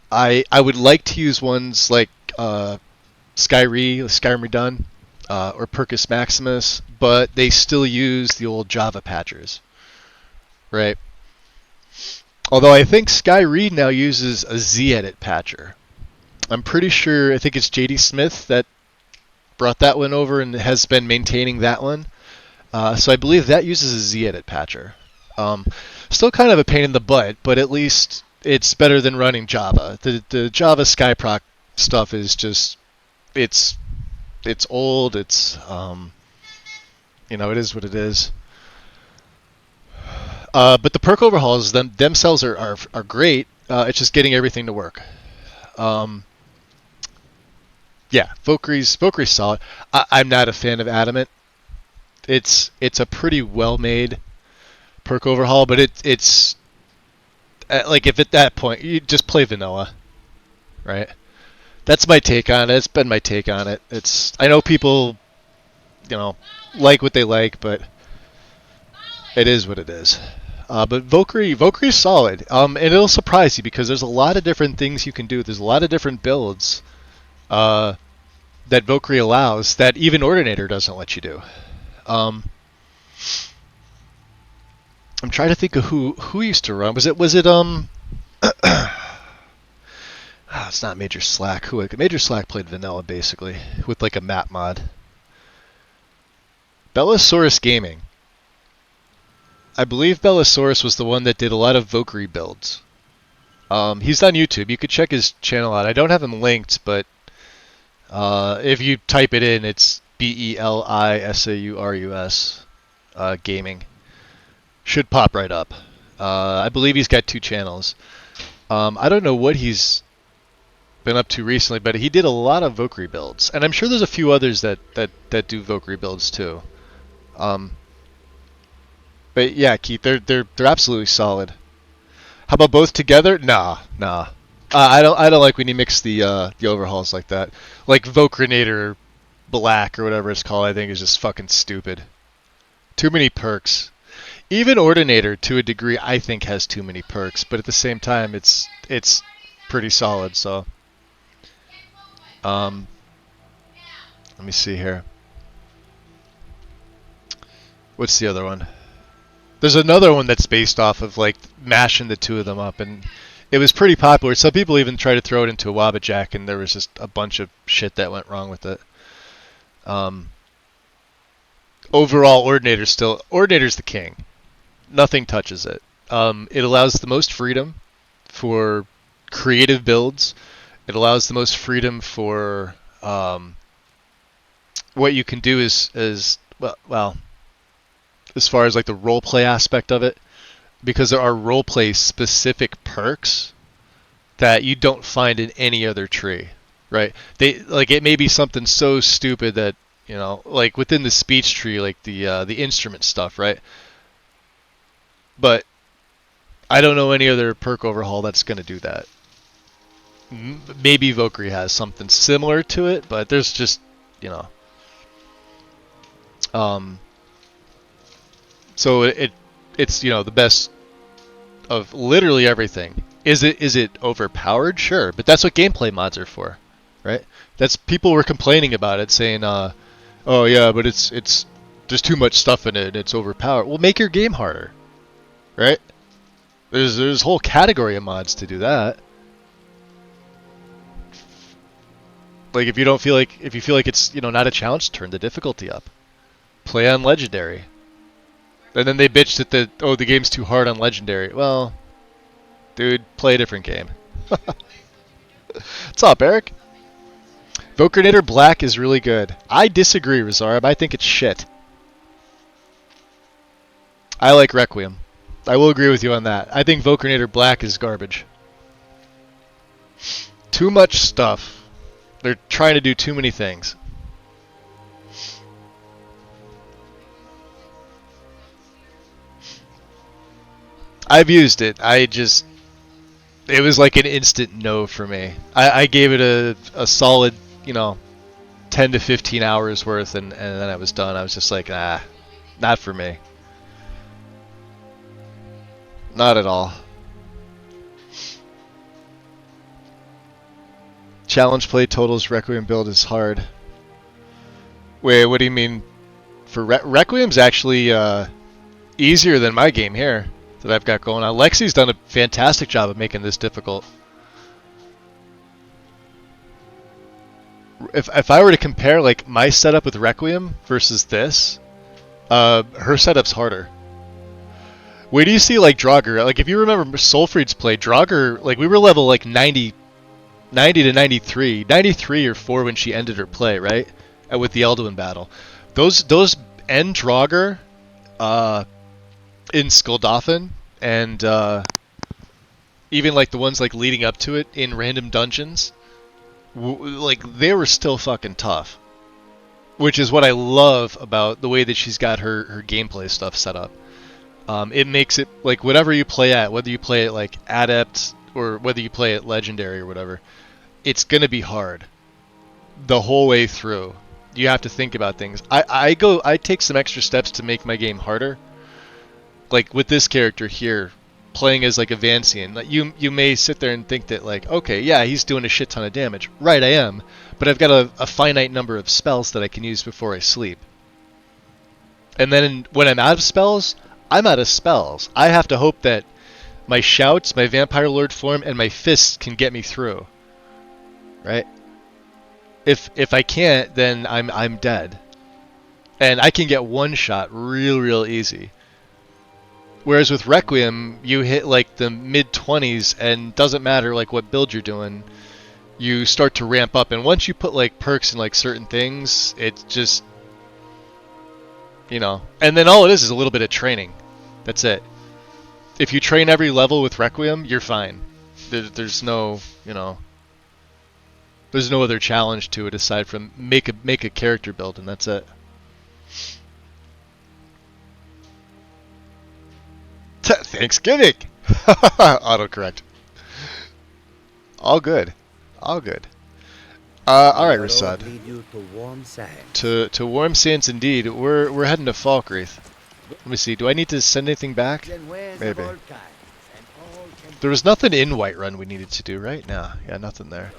I would like to use ones like Skyrim Redone, or Percus Maximus, but they still use the old Java patchers, right? Although I think Skyrim now uses a Z-edit patcher. I'm pretty sure, I think it's JD Smith that brought that one over and has been maintaining that one. So I believe that uses a Z-edit patcher. Still kind of a pain in the butt, but at least it's better than running Java. The Java Skyproc stuff is just, it's old. It's it is what it is. But the perk overhauls themselves are great. It's just getting everything to work. Yeah, Valkyrie's solid. I'm not a fan of Adamant. It's a pretty well-made perk overhaul, but it's like if at that point you just play vanilla, right? That's my take on it. It's been my take on it. I know people, like what they like, but it is what it is. But Valkyrie's solid. And it'll surprise you because there's a lot of different things you can do. There's a lot of different builds that Valkyrie allows that even Ordinator doesn't let you do. I'm trying to think of who used to run. Was it it's not Major Slack. Major Slack played vanilla basically with like a map mod. Bellasaurus Gaming. I believe Bellasaurus was the one that did a lot of Valkyrie builds. He's on YouTube. You could check his channel out. I don't have him linked, but if you type it in, it's Belisaurus Gaming. Should pop right up. I believe he's got 2 channels. I don't know what he's been up to recently, but he did a lot of Valkyrie builds, and I'm sure there's a few others that do Valkyrie builds too. But yeah, Keith, they're absolutely solid. How about both together? Nah. I don't like when you mix the overhauls like that. Like Valkyrinator Black or whatever it's called, I think is just fucking stupid. Too many perks. Even Ordinator, to a degree, I think has too many perks, but at the same time, it's pretty solid. So, let me see here. What's the other one? There's another one that's based off of like mashing the 2 of them up, and it was pretty popular. Some people even tried to throw it into a Wabbajack, and there was just a bunch of shit that went wrong with it. Overall, Ordinator's the king. Nothing touches it. It allows the most freedom for creative builds. It allows the most freedom for what you can do is well, as far as like the roleplay aspect of it, because there are roleplay specific perks that you don't find in any other tree, right? It may be something so stupid that like within the speech tree, like the instrument stuff, right? But I don't know any other perk overhaul that's going to do that. Maybe Valkyrie has something similar to it, but there's just, so it's the best of literally everything. Is it overpowered? Sure, but that's what gameplay mods are for, right? That's people were complaining about it, saying, oh yeah, but it's there's too much stuff in it and it's overpowered. Well, make your game harder. Right? There's a whole category of mods to do that. Like if you feel like it's not a challenge, turn the difficulty up. Play on Legendary. And then they bitch that the game's too hard on Legendary. Well, dude, play a different game. What's up, Eric? Valkyrinator Black is really good. I disagree, Razarab. I think it's shit. I like Requiem. I will agree with you on that. I think Valkyrinator Black is garbage. Too much stuff. They're trying to do too many things. I've used it. It was like an instant no for me. I gave it a solid, 10 to 15 hours worth, and then I was done. I was just like, not for me. Not at all. Challenge play totals Requiem build is hard. Wait, what do you mean? For Requiem's actually easier than my game here that I've got going on. Lexi's done a fantastic job of making this difficult. If I were to compare like my setup with Requiem versus this, her setup's harder. Where do you see like Draugr? Like if you remember Solfried's play, Draugr, like we were level like 90 to 93. 93 or 4 when she ended her play, right? With the Elduin battle. Those end Draugr in Skuldafn and even like the ones like leading up to it in random dungeons, like they were still fucking tough. Which is what I love about the way that she's got her gameplay stuff set up. It makes it like whatever you play at, whether you play it like adept or whether you play it legendary or whatever, it's gonna be hard the whole way through. You have to think about things. I take some extra steps to make my game harder. Like with this character here, playing as like a Vancian, like you may sit there and think that like, okay, yeah, he's doing a shit ton of damage. Right, I am, but I've got a finite number of spells that I can use before I sleep. And then when I'm out of spells, I'm out of spells. I have to hope that my shouts, my Vampire Lord form, and my fists can get me through. Right? If I can't, then I'm dead. And I can get one shot real easy. Whereas with Requiem, you hit like the mid-20s and doesn't matter like what build you're doing, you start to ramp up. And once you put like perks in like certain things, it's just, you know. And then all it is a little bit of training. That's it. If you train every level with Requiem, you're fine. There's no, you know, there's no other challenge to it aside from make a character build, and that's it. Thanksgiving! Autocorrect. All good. All good. Alright, Rasad. To Warm Sands indeed. We're heading to Falkreath. Let me see, do I need to send anything back? Maybe. There was nothing in Whiterun we needed to do, right? Nah, yeah, nothing there.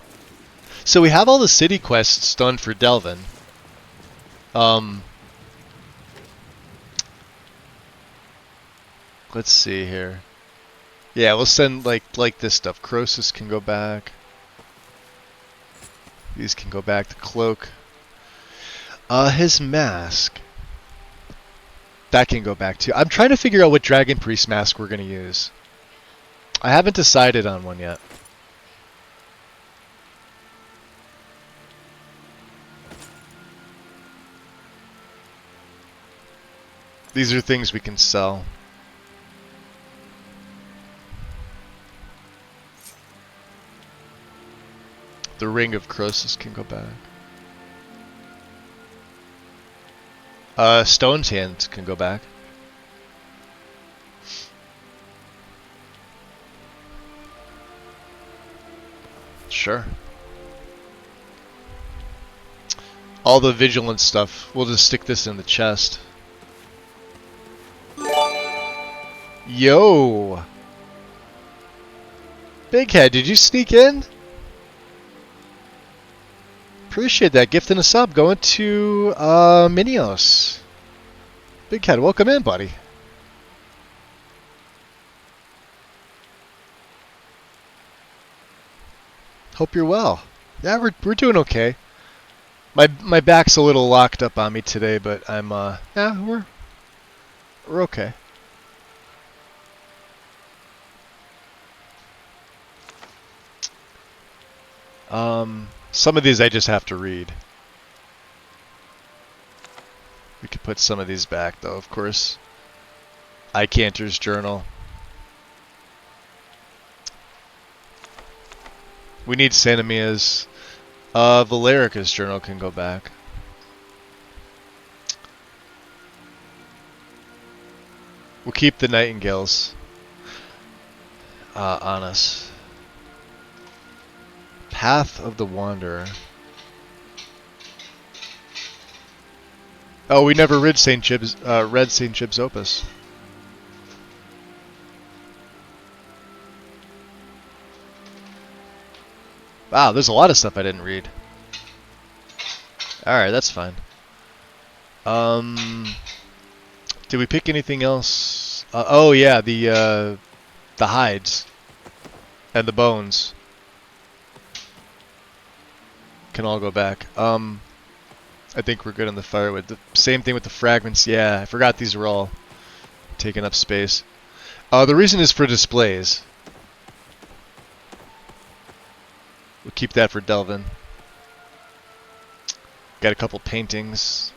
So we have all the city quests done for Delvin. Let's see here. Yeah, we'll send like this stuff. Croesus can go back. These can go back. The cloak. His mask. That can go back too. I'm trying to figure out what Dragon Priest mask we're gonna use. I haven't decided on one yet. These are things we can sell. The Ring of Croesus can go back. Stone's Hand can go back. Sure. All the vigilance stuff, we'll just stick this in the chest. Yo! Big Head, did you sneak in? Appreciate that. Gift and a sub going to Minios. Big Head, welcome in, buddy. Hope you're well. Yeah, we're doing okay. My back's a little locked up on me today, but I'm yeah, we're okay. Some of these I just have to read. We could put some of these back, though, of course. Icanter's Journal. We need Sanamia's. Valerica's Journal can go back. We'll keep the Nightingales on us. Path of the Wanderer. Oh, we never read St. Jib's Opus. Wow, there's a lot of stuff I didn't read. Alright, that's fine. Did we pick anything else? Oh yeah, the hides and the bones can all go back. I think we're good on the firewood. The same thing with the fragments. Yeah, I forgot these were all taking up space. The reason is for displays. We'll keep that for Delvin. Got a couple paintings.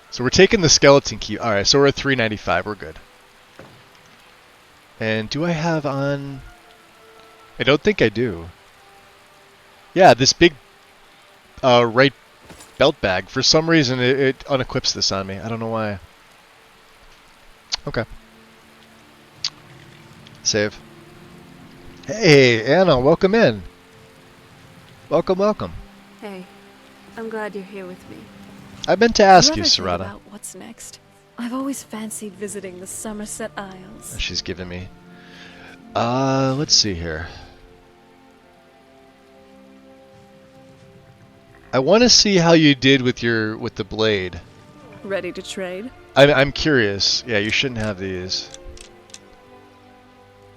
So we're taking the skeleton key. Alright, so we're at 395. We're good. And do I have on... I don't think I do. Yeah, this big right belt bag. For some reason, it unequips this on me. I don't know why. Okay. Save. Hey, Anna, welcome in. Welcome, welcome. Hey, I'm glad you're here with me. I meant to ask you, ever think Serata. about what's next? I've always fancied visiting the Somerset Isles. She's giving me. Let's see here. I want to see how you did with the blade. Ready to trade? I'm curious. Yeah, you shouldn't have these.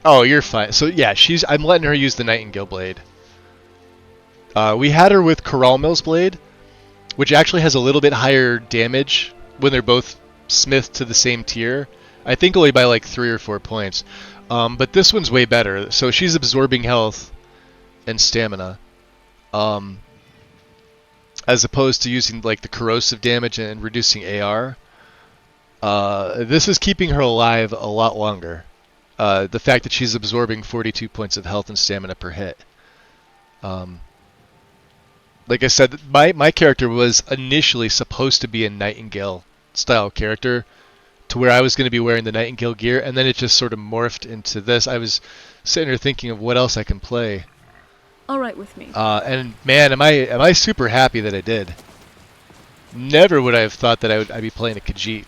Oh, you're fine. So yeah, I'm letting her use the Nightingale blade. We had her with Corral Mill's blade, which actually has a little bit higher damage when they're both smithed to the same tier. I think only by like 3 or 4 points. But this one's way better. So she's absorbing health and stamina. As opposed to using like the corrosive damage and reducing AR. This is keeping her alive a lot longer. The fact that she's absorbing 42 points of health and stamina per hit. Like I said, my character was initially supposed to be a Nightingale style character, to where I was going to be wearing the Nightingale gear, and then it just sort of morphed into this. I was sitting here thinking of what else I can play. All right with me. And man, am I super happy that I did. Never would I have thought that I'd be playing a Khajiit.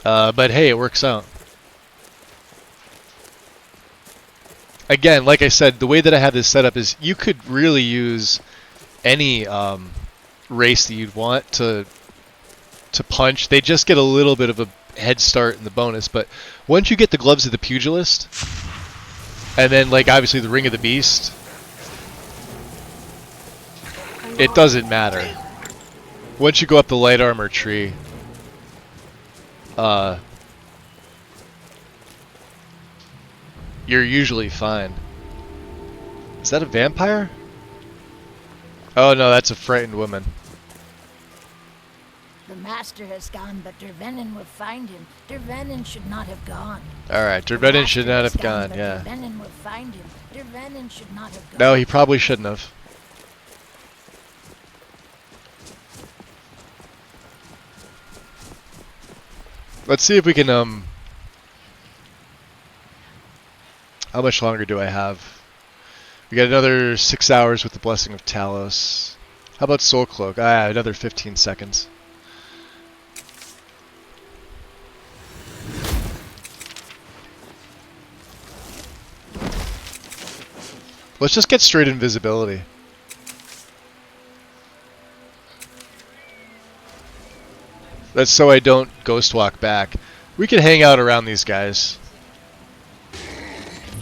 But hey, it works out. Again, like I said, the way that I have this set up is you could really use any race that you'd want to punch. They just get a little bit of a head start in the bonus, but once you get the gloves of the pugilist, and then like obviously the ring of the beast, it doesn't matter. Once you go up the light armor tree, you're usually fine. Is that a vampire? Oh no, that's a frightened woman. The master has gone, but Dervenin will find him. Dervenin should not have gone. Alright, Dervenin should not have gone, but yeah. Dervenin will find him. Dervenin should not have gone. No, he probably shouldn't have. Let's see if we can, how much longer do I have? We got another 6 hours with the Blessing of Talos. How about Soul Cloak? Ah, another 15 seconds. Let's just get straight invisibility. That's so I don't ghost walk back. We can hang out around these guys.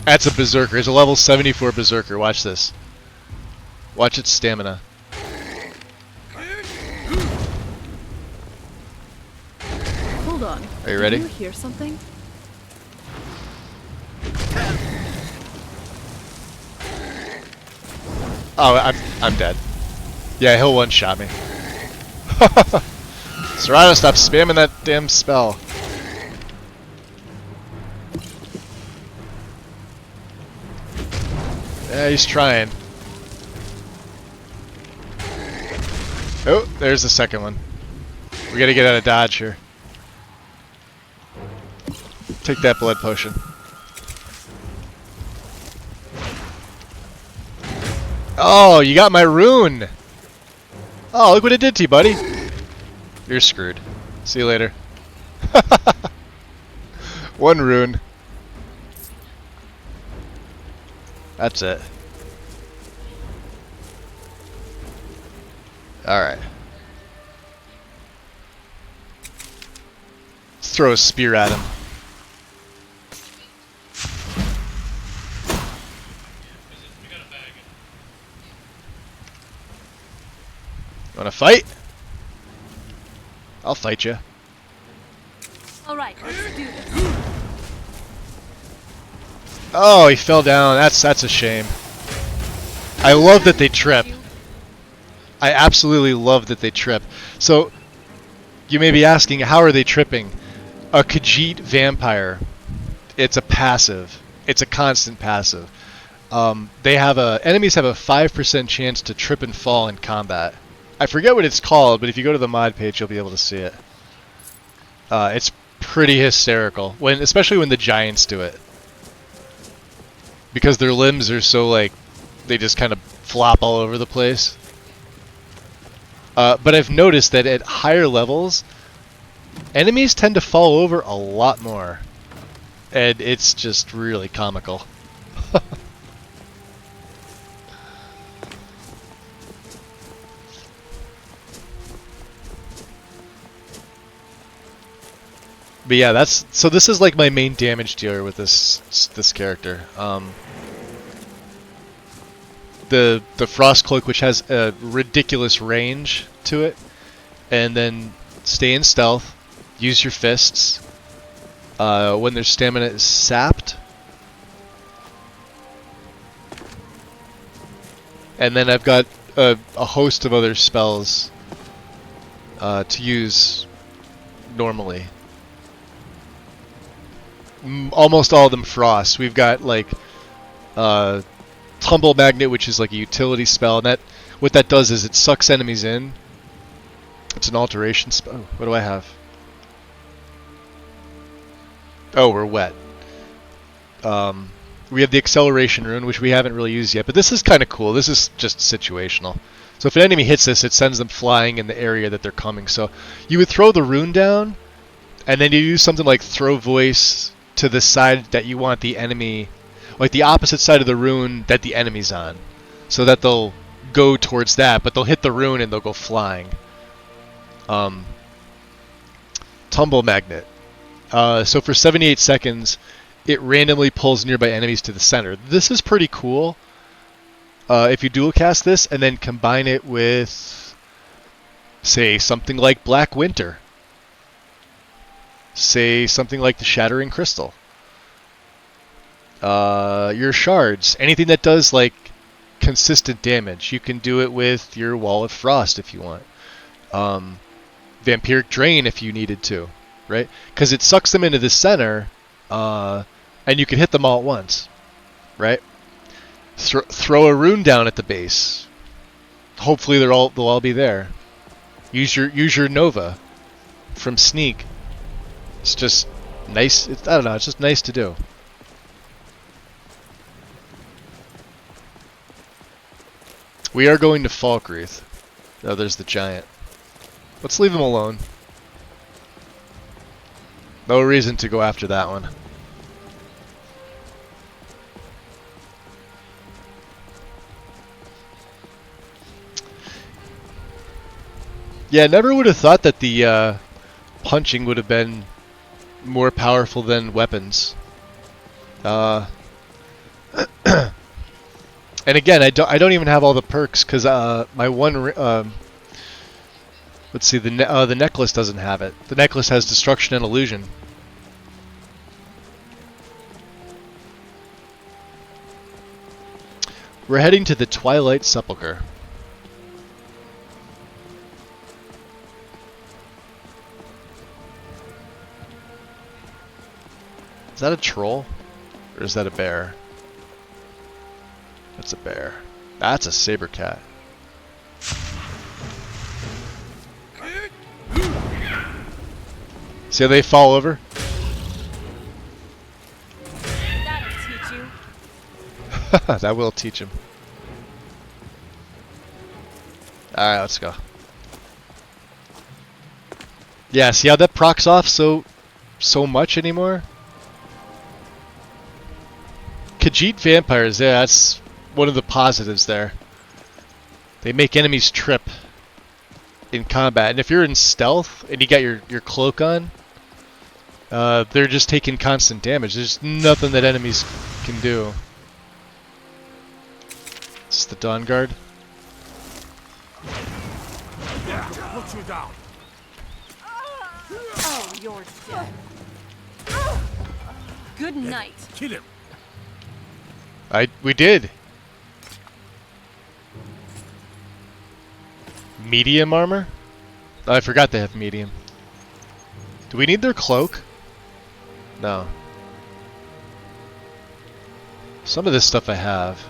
That's a berserker. It's a level 74 berserker. Watch this. Watch its stamina. Hold on. Are you ready? Did you hear something? Oh, I'm dead. Yeah, he'll one-shot me. Serrano, stop spamming that damn spell. Yeah, he's trying. Oh, there's the second one. We gotta get out of dodge here. Take that blood potion. Oh, you got my rune! Oh, look what it did to you, buddy. You're screwed. See you later. One rune. That's it. Alright. Let's throw a spear at him. Wanna fight? I'll fight you. All right, let's do this. Oh, he fell down. That's a shame. I love that they trip. I absolutely love that they trip. So, you may be asking, how are they tripping? A Khajiit vampire. It's a passive. It's a constant passive. enemies have a 5% chance to trip and fall in combat. I forget what it's called, but if you go to the mod page, you'll be able to see it. It's pretty hysterical, especially when the giants do it, because their limbs are so like they just kind of flop all over the place. But I've noticed that at higher levels, enemies tend to fall over a lot more, and it's just really comical. But yeah, this is like my main damage dealer with this character. The Frost Cloak, which has a ridiculous range to it, and then stay in stealth, use your fists when their stamina is sapped, and then I've got a host of other spells to use normally. Almost all of them frost. We've got like Tumble Magnet, which is like a utility spell, and what that does is it sucks enemies in. It's an alteration spell. Oh, what do I have? Oh, we're wet. We have the Acceleration Rune, which we haven't really used yet, but this is kind of cool. This is just situational. So if an enemy hits this, it sends them flying in the area that they're coming. So you would throw the rune down, and then you use something like Throw Voice to the side that you want the enemy, like the opposite side of the rune that the enemy's on, so that they'll go towards that, but they'll hit the rune and they'll go flying. Tumble Magnet. So for 78 seconds, it randomly pulls nearby enemies to the center. This is pretty cool. If you dual cast this and then combine it with, say, something like Black Winter. Say something like the Shattering Crystal. Your shards. Anything that does like consistent damage. You can do it with your Wall of Frost if you want. Vampiric Drain if you needed to. Right? Because it sucks them into the center, and you can hit them all at once. Right? Throw a rune down at the base. Hopefully they'll all be there. Use your Nova from Sneak. It's just nice. I don't know. It's just nice to do. We are going to Falkreath. Oh, there's the giant. Let's leave him alone. No reason to go after that one. Yeah, never would have thought that the punching would have been more powerful than weapons. And again, I don't even have all the perks because my one let's see, the necklace doesn't have it. The necklace has Destruction and Illusion. We're heading to the Twilight Sepulchre. Is that a troll? Or is that a bear? That's a bear. That's a saber cat. See how they fall over? That'll teach you. That will teach him. Alright, let's go. Yeah, see how that procs off so much anymore? Khajiit vampires, yeah, that's one of the positives there. They make enemies trip in combat, and if you're in stealth and you got your cloak on, they're just taking constant damage. There's nothing that enemies can do. This is the Dawn Guard. Put you down. Oh, you're dead. Good night. Kill him. We did. Medium armor? Oh, I forgot they have medium. Do we need their cloak? No. Some of this stuff I have.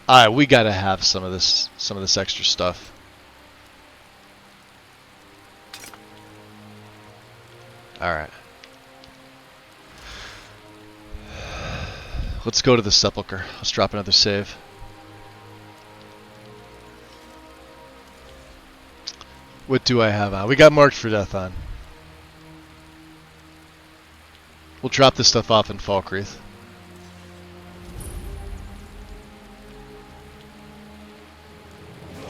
Alright, we gotta have some of this extra stuff. Alright. Let's go to the Sepulchre. Let's drop another save. What do I have on? We got Marked for Death on. We'll drop this stuff off in Falkreath.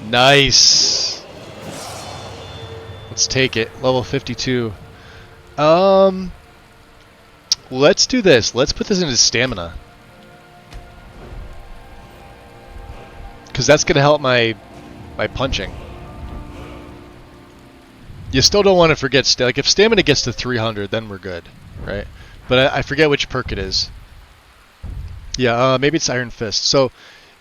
Nice. Let's take it. Level 52. Let's do this. Let's put this into stamina. Because that's going to help my punching. You still don't want to forget, like if stamina gets to 300, then we're good, right? But I forget which perk it is. Yeah, maybe it's Iron Fist. So,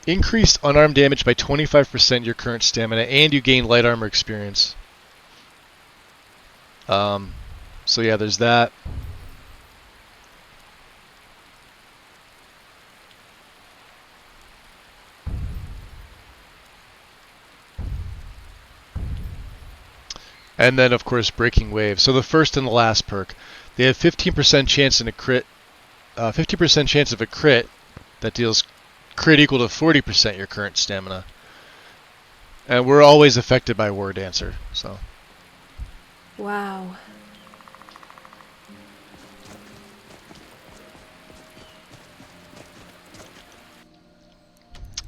increased unarmed damage by 25% your current stamina, and you gain light armor experience. So yeah, there's that. And then, of course, Breaking Wave. So the first and the last perk, they have 15% chance in a crit, 50% chance of a crit that deals crit equal to 40% your current stamina. And we're always affected by War Dancer. So. Wow.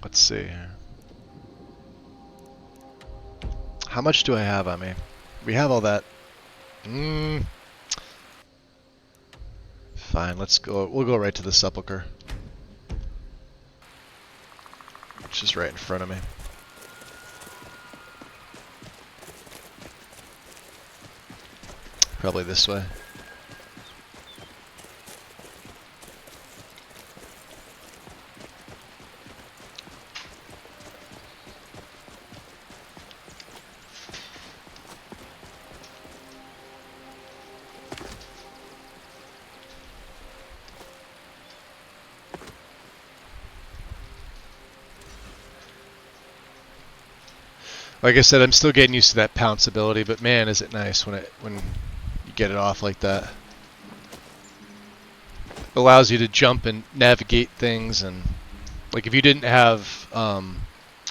Let's see here. How much do I have on me? We have all that. Fine, let's go. We'll go right to the Sepulchre. Which is right in front of me. Probably this way. Like I said, I'm still getting used to that pounce ability, but man, is it nice when you get it off like that. It allows you to jump and navigate things, and like if you didn't have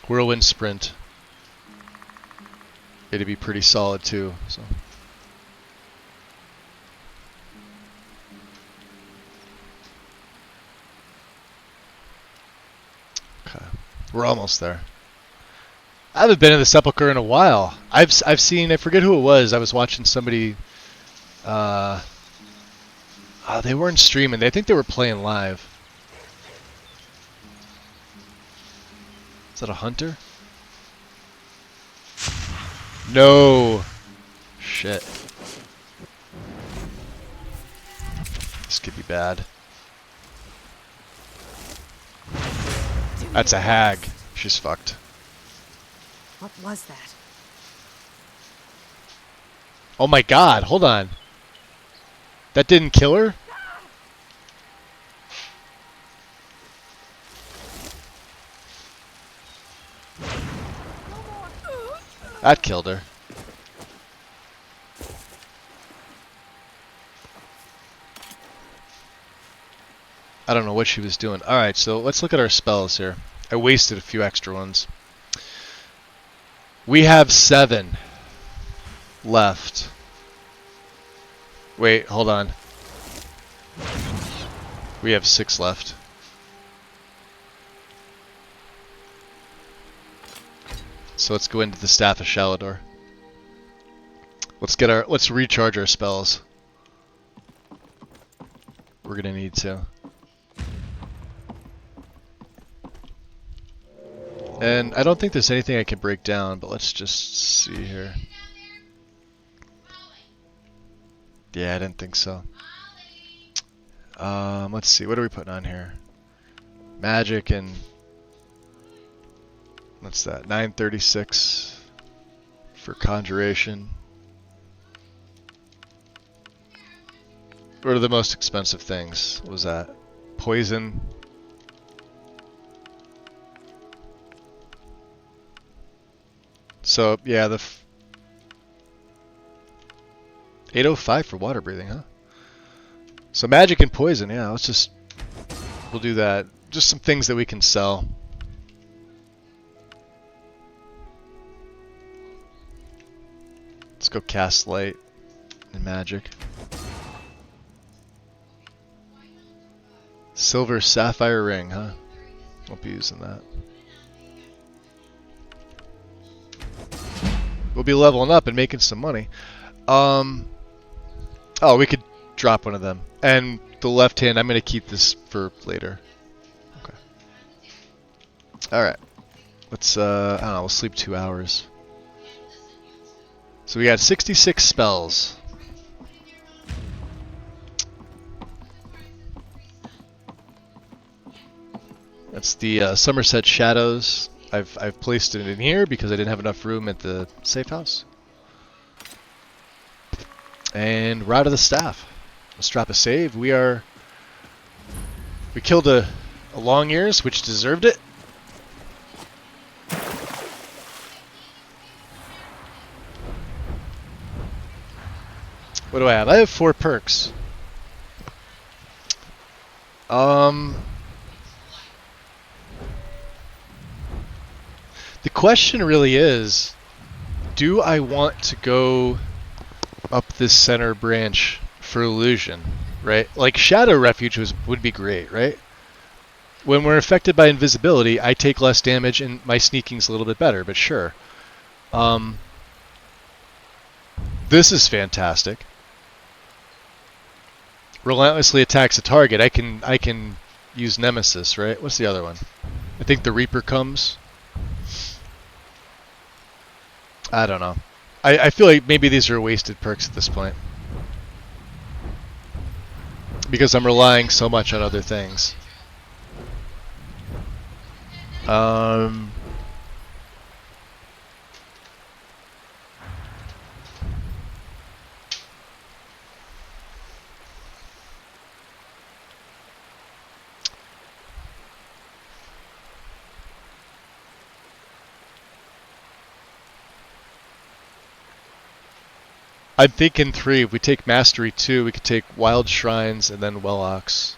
Whirlwind Sprint, it'd be pretty solid too. So. Okay, we're almost there. I haven't been in the Sepulchre in a while. I've seen, I forget who it was. I was watching somebody. They weren't streaming. I think they were playing live. Is that a hunter? No. Shit. This could be bad. That's a hag. She's fucked. What was that? Oh my god, hold on. That didn't kill her? That killed her. I don't know what she was doing. Alright, so let's look at our spells here. I wasted a few extra ones. We have 7 left. Wait, hold on. We have 6 left. So let's go into the Staff of Shalador. Let's recharge our spells. We're gonna need to. And I don't think there's anything I can break down, but let's just see here. Yeah, I didn't think so. Let's see, what are we putting on here? Magic and... what's that? 936. for conjuration. What are the most expensive things? What was that? Poison. So, yeah, the 805 for water breathing, huh? So magic and poison, yeah, we'll do that. Just some things that we can sell. Let's go cast light and magic. Silver sapphire ring, huh? Won't be using that. We'll be leveling up and making some money. Oh, we could drop one of them. And the left hand, I'm going to keep this for later. Okay. Alright. Let's, I don't know, we'll sleep 2 hours. So we got 66 spells. That's the Somerset Shadows. I've placed it in here because I didn't have enough room at the safe house. And Rod of the Staff. Let's drop a save. We killed a long ears, which deserved it. What do I have? I have 4 perks. The question really is, do I want to go up this center branch for illusion, right? Like Shadow Refuge would be great, right? When we're affected by invisibility, I take less damage and my sneaking's a little bit better, but sure. This is fantastic. Relentlessly attacks a target. I can use Nemesis, right? What's the other one? I think the Reaper comes. I don't know. I feel like maybe these are wasted perks at this point. Because I'm relying so much on other things. I'm thinking 3. If we take Mastery 2, we could take Wild Shrines and then Wellox.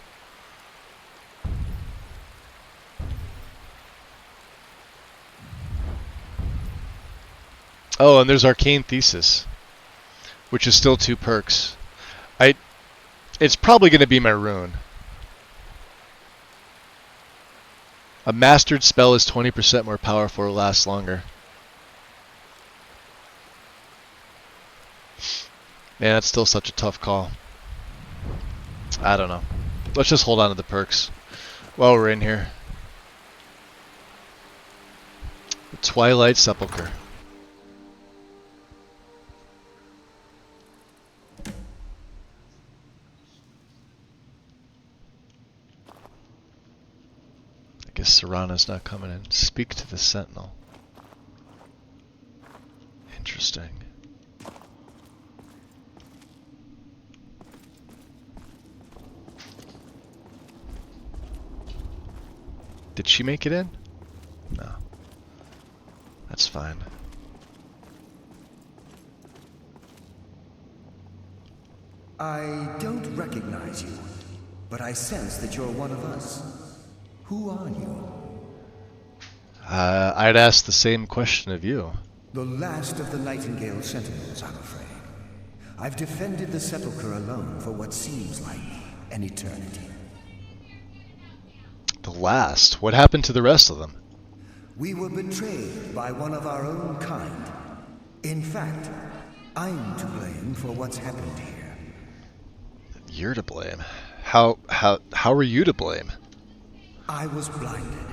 Oh, and there's Arcane Thesis, which is still 2 perks. It's probably going to be my rune. A mastered spell is 20% more powerful or lasts longer. Man, that's still such a tough call. I don't know. Let's just hold on to the perks while we're in here. Twilight Sepulchre. I guess Serana's not coming in. Speak to the Sentinel. Interesting. Did she make it in? No. That's fine. I don't recognize you, but I sense that you're one of us. Who are you? I'd ask the same question of you. The last of the Nightingale Sentinels, I'm afraid. I've defended the Sepulchre alone for what seems like an eternity. The last? What happened to the rest of them? We were betrayed by one of our own kind. In fact, I'm to blame for what's happened here. You're to blame. How are you to blame? I was blinded.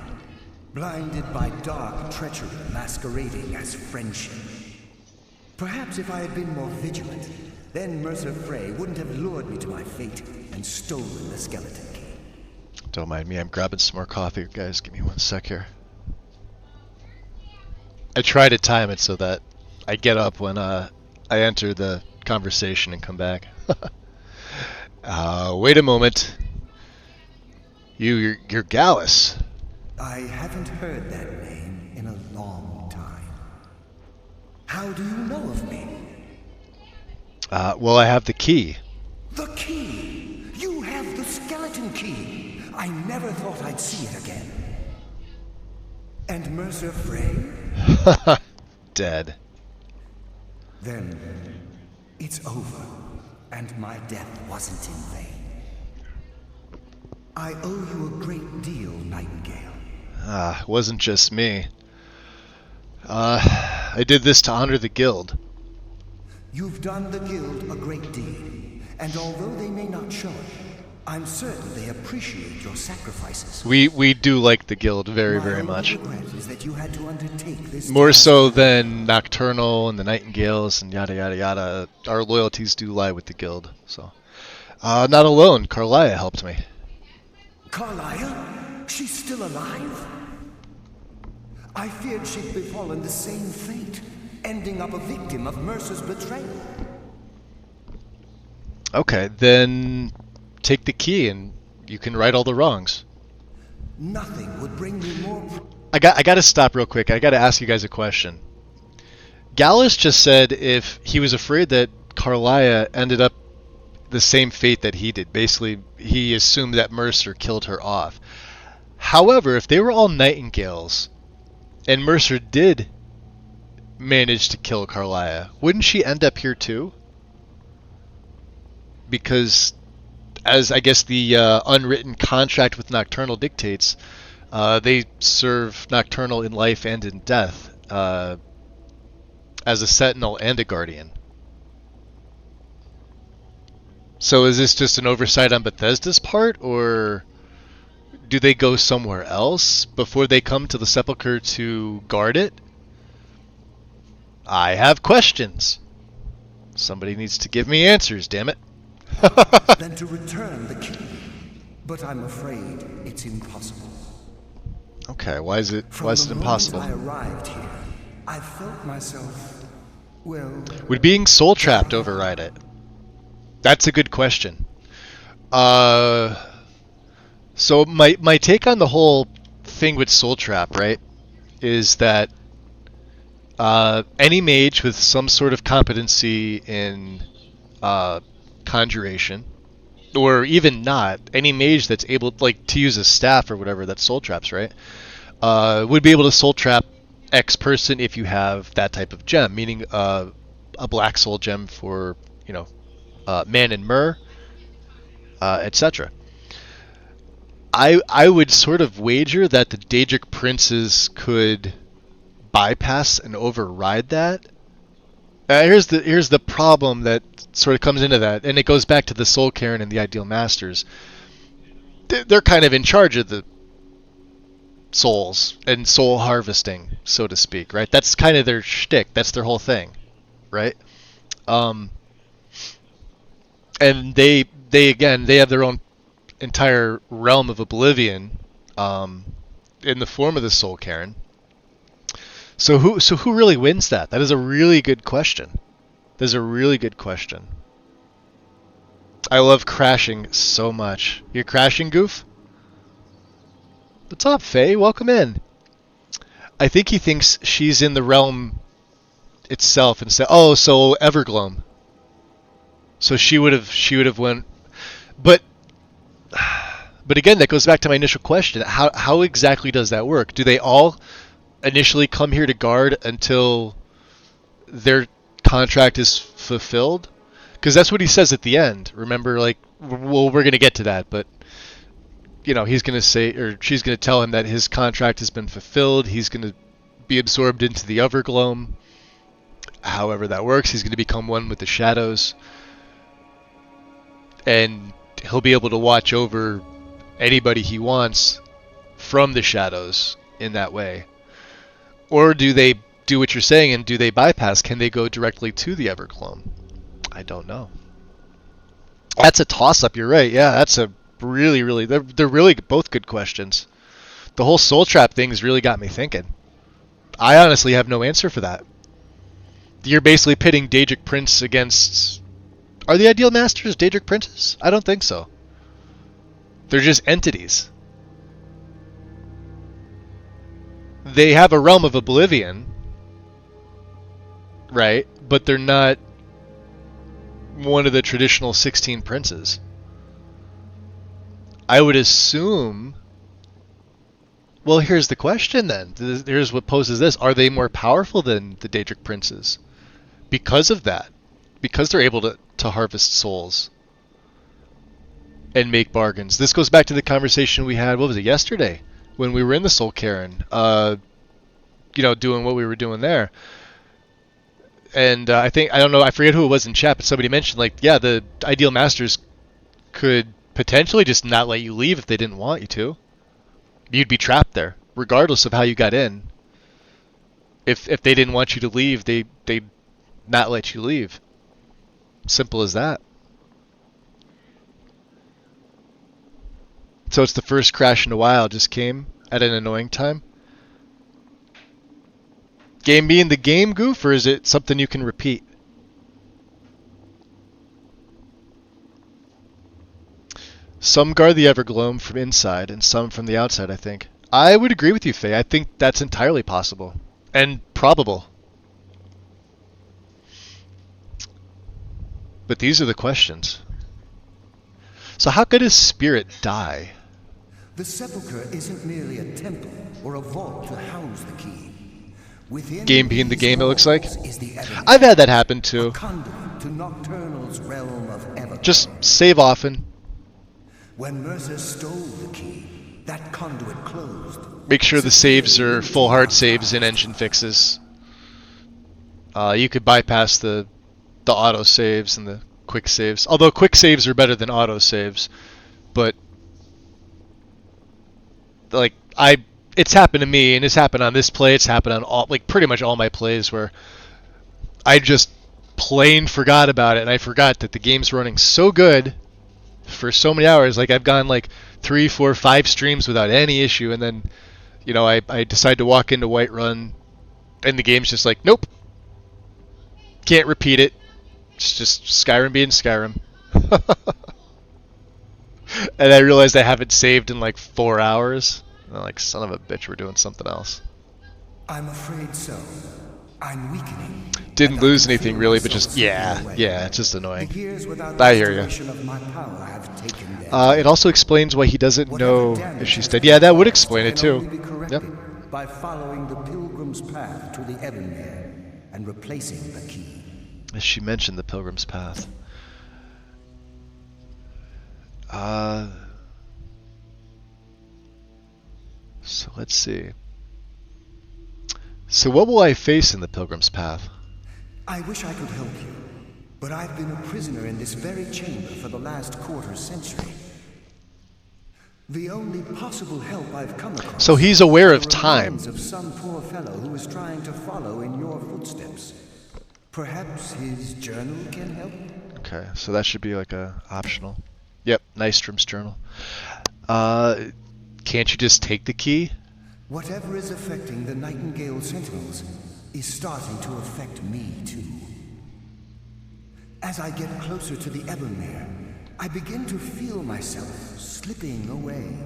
Blinded by dark treachery masquerading as friendship. Perhaps if I had been more vigilant, then Mercer Frey wouldn't have lured me to my fate and stolen the skeleton key. Don't mind me, I'm grabbing some more coffee. Guys, give me 1 sec here. I try to time it so that I get up when I enter the conversation and come back. Wait a moment. You're Gallus. I haven't heard that name in a long time. How do you know of me? Well, I have the key. The key! You have the skeleton key! I never thought I'd see it again. And Mercer Frey? Dead. Then it's over, and my death wasn't in vain. I owe you a great deal, Nightingale. It wasn't just me. I did this to honor the guild. You've done the guild a great deed, and although they may not show it, I'm certain they appreciate your sacrifices. We do like the guild very, very much. My only regret is that you had to undertake this More task. so than Nocturnal and the Nightingales and yada yada yada. Our loyalties do lie with the guild. So, not alone. Carlia helped me. Carlia? She's still alive? I feared she'd befallen the same fate, ending up a victim of Mercer's betrayal. Okay, then take the key and you can right all the wrongs. Nothing would bring me more... I got to stop real quick. I got to ask you guys a question. Gallus just said if he was afraid that Carlia ended up the same fate that he did. Basically, he assumed that Mercer killed her off. However, if they were all Nightingales and Mercer did manage to kill Carlia, wouldn't she end up here too? Because, as I guess the unwritten contract with Nocturnal dictates, they serve Nocturnal in life and in death as a Sentinel and a Guardian. So is this just an oversight on Bethesda's part, or do they go somewhere else before they come to the Sepulchre to guard it? I have questions. Somebody needs to give me answers, damn it. Than to return the key. But I'm afraid it's impossible. Okay, why is it From impossible? the moment I arrived here, I felt myself, well... Would being soul trapped override it? That's a good question. So my take on the whole thing with soul trap, right, is that any mage with some sort of competency in conjuration, or even not, any mage that's able, like, to use a staff or whatever that soul traps, right, would be able to soul trap X person if you have that type of gem, meaning a black soul gem for, you know, man and myrrh, etc. I would sort of wager that the Daedric princes could bypass and override that. Here's the problem that sort of comes into that, and it goes back to the Soul Cairn and the Ideal Masters. They're kind of in charge of the souls and soul harvesting, so to speak, right? That's kind of their shtick. That's their whole thing, right? And they have their own entire realm of oblivion in the form of the Soul Cairn. So who really wins that? That is a really good question. That's a really good question. I love crashing so much. You're crashing, Goof? What's up, Faye? Welcome in. I think he thinks she's in the realm itself instead. Oh, so Evergloam. So she would have went, but again, that goes back to my initial question. How exactly does that work? Do they all initially come here to guard until their contract is fulfilled? Because that's what he says at the end. Remember, like, well, we're going to get to that, but, you know, he's going to say, or she's going to tell him that his contract has been fulfilled. He's going to be absorbed into the Evergloam. However that works, he's going to become one with the shadows. And he'll be able to watch over anybody he wants from the shadows in that way. Or do they do what you're saying and do they bypass? Can they go directly to the Evergloam? I don't know. That's a toss-up, you're right. Yeah, that's a really, they're really both good questions. The whole soul trap thing's really got me thinking. I honestly have no answer for that. You're basically pitting Daedric Prince against... Are the Ideal Masters Daedric Princes? I don't think so. They're just entities. They have a realm of oblivion, right? But they're not one of the traditional 16 princes. I would assume... Well, here's the question then. Here's what poses this. Are they more powerful than the Daedric Princes? Because of that. Because they're able to harvest souls. And make bargains. This goes back to the conversation we had, what was it, yesterday? When we were in the Soul Cairn. Doing what we were doing there. And I don't know, I forget who it was in chat, but somebody mentioned, like, yeah, the Ideal Masters could potentially just not let you leave if they didn't want you to. You'd be trapped there, regardless of how you got in. If they didn't want you to leave, they'd not let you leave. Simple as that. So it's the first crash in a while, just came at an annoying time. Game being the game, Goof, or is it something you can repeat? Some guard the Evergloam from inside, and some from the outside, I think. I would agree with you, Faye. I think that's entirely possible. And probable. But these are the questions. So how could his spirit die? The sepulchre isn't merely a temple or a vault to house the key. Within Game being the game, it looks like. is the Evergloam, I've had that happen too. a conduit to Nocturnal's realm of Evergloam. Just save often. When Mercer stole the key, that conduit closed. Make sure the saves are full hard saves and engine fixes. You could bypass the auto saves and the quick saves. Although quick saves are better than auto saves, but like it's happened to me, and it's happened on this play. It's happened on pretty much all my plays where I just plain forgot about it, and I forgot that the game's running so good for so many hours. Like I've gone like 3, 4, 5 streams without any issue, and then I decide to walk into Whiterun, and the game's just like, nope, can't repeat it. It's just Skyrim being Skyrim. And I realized I haven't saved in like 4 hours. And I'm like, son of a bitch, we're doing something else. I'm afraid so. I'm weakening. Didn't lose anything really, but just yeah, it's just annoying. I hear you. It also explains why he doesn't know if she's dead. Yeah, that would explain it too. Yep. By following the pilgrim's path to the Ebonmere and replacing the key. She mentioned the pilgrim's path. So let's see. So what will I face in the pilgrim's path? I wish I could help you, but I've been a prisoner in this very chamber for the last quarter century. The only possible help I've come across. So he's aware of time. Of some poor fellow who is trying to follow in your footsteps. Perhaps his journal can help? Okay, so that should be like a optional. Yep, Nystrom's journal. Can't you just take the key? Whatever is affecting the Nightingale Sentinels is starting to affect me too. As I get closer to the Ebonmere, I begin to feel myself slipping away.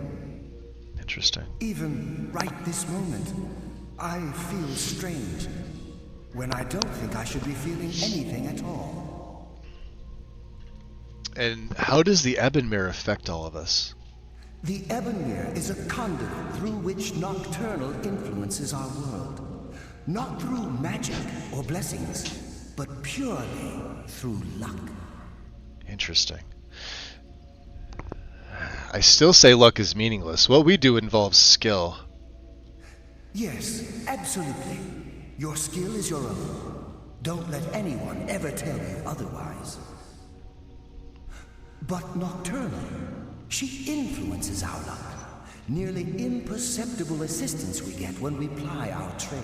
Interesting. Even right this moment, I feel strange, when I don't think I should be feeling anything at all. And how does the Ebonmere affect all of us? The Ebonmere is a conduit through which Nocturnal influences our world. Not through magic or blessings, but purely through luck. Interesting. I still say luck is meaningless. What we do involves skill. Yes, absolutely. Your skill is your own. Don't let anyone ever tell you otherwise. But Nocturnal, she influences our luck. Nearly imperceptible assistance we get when we ply our trade.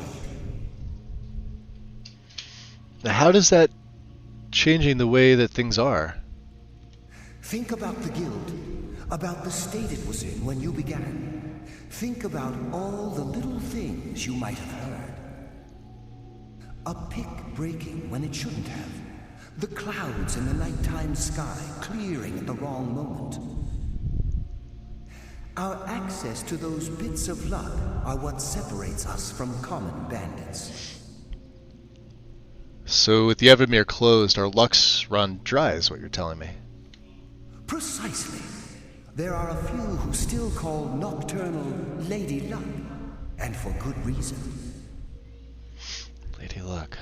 Now, how does that changing the way that things are? Think about the guild, about the state it was in when you began. Think about all the little things you might have heard. A pick breaking when it shouldn't have. The clouds in the nighttime sky clearing at the wrong moment. Our access to those bits of luck are what separates us from common bandits. So with the Evermere closed, our luck's run dry is what you're telling me. Precisely. There are a few who still call Nocturnal Lady Luck, and for good reason. Lady Luck.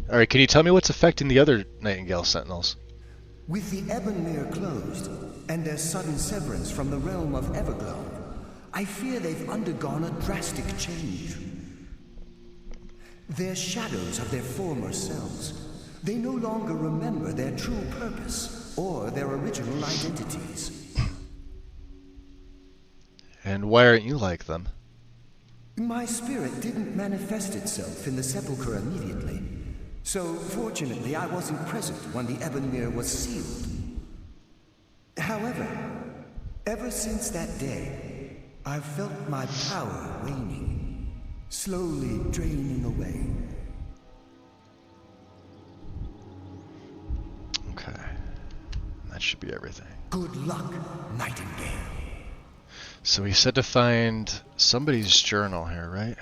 Alright, can you tell me what's affecting the other Nightingale Sentinels? With the Ebonmere closed, and their sudden severance from the realm of Everglow, I fear they've undergone a drastic change. They're shadows of their former selves. They no longer remember their true purpose, or their original identities. And why aren't you like them? My spirit didn't manifest itself in the sepulchre immediately, so fortunately I wasn't present when the Ebonmere was sealed. However, ever since that day, I've felt my power waning, slowly draining away. Okay. That should be everything. Good luck, Nightingale. So he said to find somebody's journal here, right?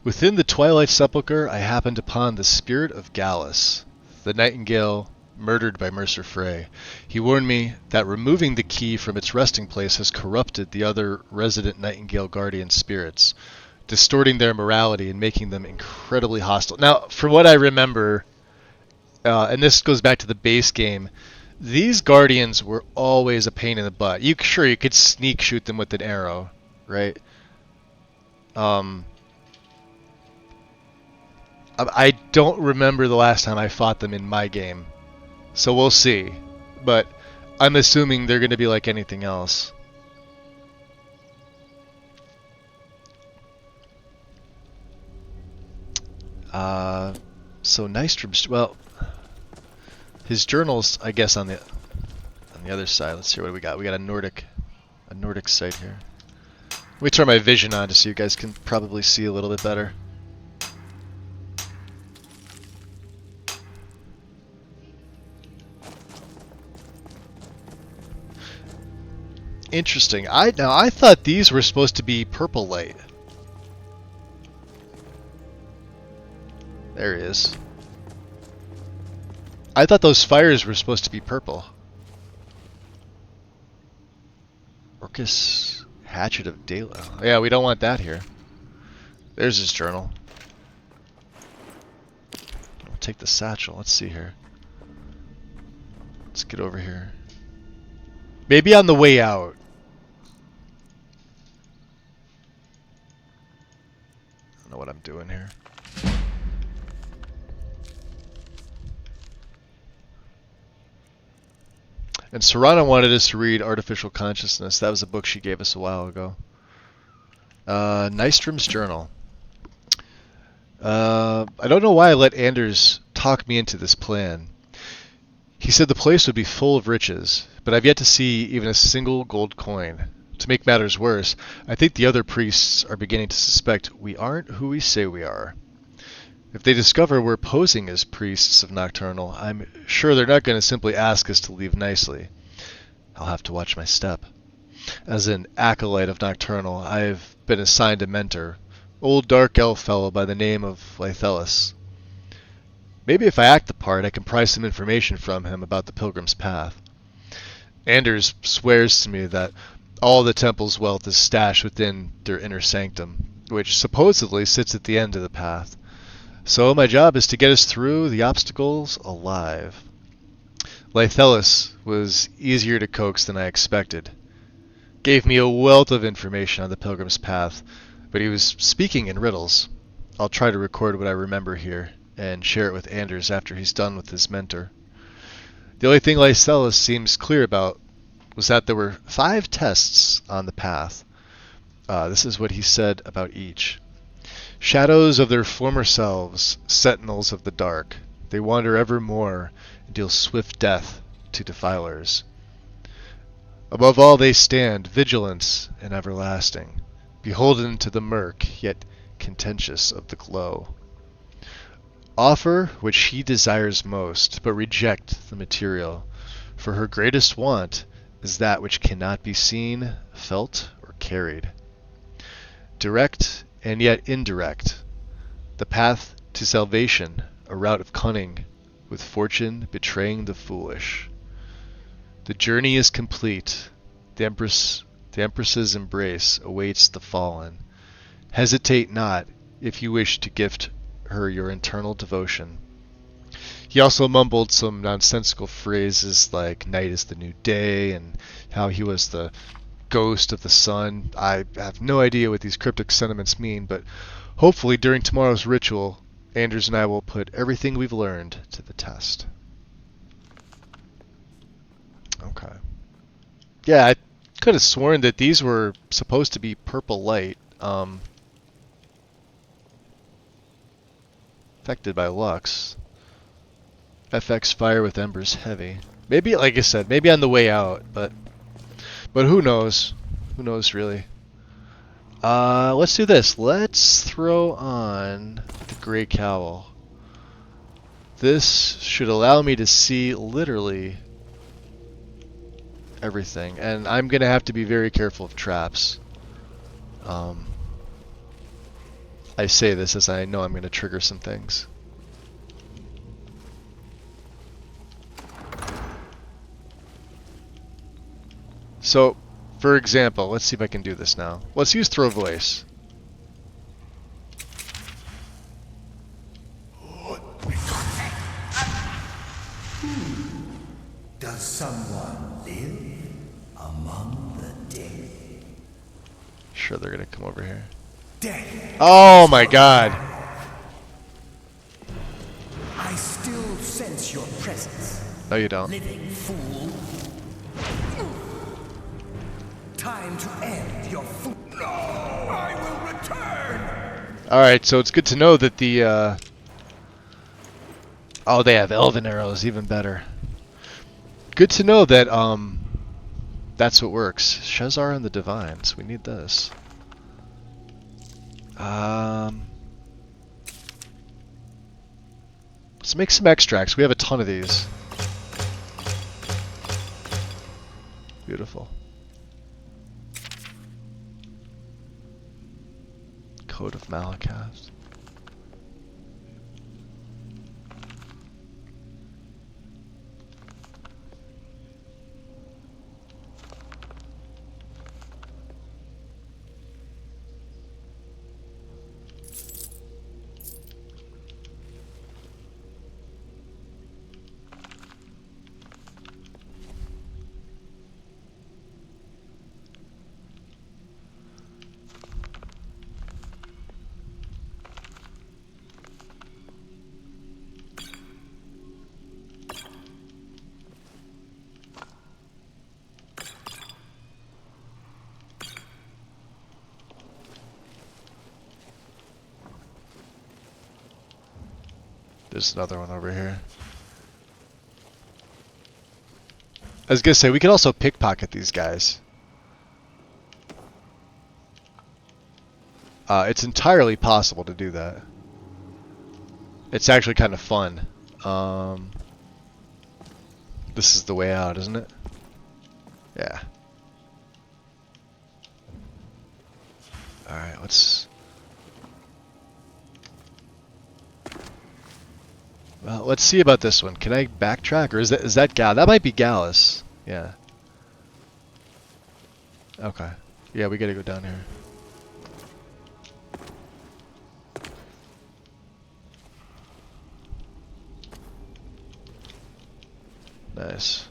Within the Twilight Sepulchre, I happened upon the spirit of Gallus, the Nightingale murdered by Mercer Frey. He warned me that removing the key from its resting place has corrupted the other resident Nightingale guardian spirits, distorting their morality and making them incredibly hostile. Now, from what I remember, and this goes back to the base game, these guardians were always a pain in the butt. You could sneak shoot them with an arrow, right? I don't remember the last time I fought them in my game, so we'll see. But I'm assuming they're going to be like anything else. So Nystrom's, well, his journals, I guess, on the other side. Let's see what we got. We got a Nordic site here. Let me turn my vision on just so you guys can probably see a little bit better. Interesting. I thought these were supposed to be purple light. There he is. I thought those fires were supposed to be purple. Orcus Hatchet of Dalo. Yeah, we don't want that here. There's his journal. I'll take the satchel. Let's see here. Let's get over here. Maybe on the way out. I don't know what I'm doing here. And Serrana wanted us to read Artificial Consciousness. That was a book she gave us a while ago. Nystrom's Journal. I don't know why I let Anders talk me into this plan. He said the place would be full of riches, but I've yet to see even a single gold coin. To make matters worse, I think the other priests are beginning to suspect we aren't who we say we are. If they discover we're posing as priests of Nocturnal, I'm sure they're not going to simply ask us to leave nicely. I'll have to watch my step. As an acolyte of Nocturnal, I've been assigned a mentor, old dark elf fellow by the name of Lythelus. Maybe if I act the part, I can pry some information from him about the Pilgrim's Path. Anders swears to me that all the temple's wealth is stashed within their inner sanctum, which supposedly sits at the end of the path. So my job is to get us through the obstacles alive. Lythelus was easier to coax than I expected. Gave me a wealth of information on the Pilgrim's Path, but he was speaking in riddles. I'll try to record what I remember here and share it with Anders after he's done with his mentor. The only thing Lythelus seems clear about was that there were 5 tests on the path. This is what he said about each. Shadows of their former selves, sentinels of the dark. They wander evermore and deal swift death to defilers. Above all they stand, vigilant and everlasting, beholden to the murk, yet contentious of the glow. Offer which she desires most, but reject the material, for her greatest want is that which cannot be seen, felt, or carried. Direct and yet indirect, the path to salvation, a route of cunning, with fortune betraying the foolish. The journey is complete. The Empress's embrace awaits the fallen. Hesitate not if you wish to gift her your eternal devotion. He also mumbled some nonsensical phrases like night is the new day and how he was the ghost of the sun. I have no idea what these cryptic sentiments mean, but hopefully during tomorrow's ritual, Anders and I will put everything we've learned to the test. Okay. Yeah, I could have sworn that these were supposed to be purple light. Affected by Lux. FX fire with embers heavy. Maybe, like I said, maybe on the way out, but who knows? Who knows really? Let's do this. Let's throw on the gray cowl. This should allow me to see literally everything, and I'm gonna have to be very careful of traps. I say this as I know I'm gonna trigger some things. So, for example, let's see if I can do this now. Let's use throw voice. Does someone live among the dead? Sure, they're gonna come over here. Death. Oh my god. I still sense your presence. No, you don't. Living fool. Time to end your fool. No, I will return. Alright, so it's good to know that the, oh, they have elven arrows, even better. Good to know that, that's what works. Shazar and the Divines, we need this. Let's make some extracts. We have a ton of these. Beautiful. Code of Malakath. There's another one over here. I was gonna say, we could also pickpocket these guys. It's entirely possible to do that. It's actually kind of fun. This is the way out, isn't it? Yeah. Alright, let's... Well, let's see about this one. Can I backtrack, or is that Gal? That might be Gallus. Yeah. Okay. Yeah, we gotta go down here. Nice.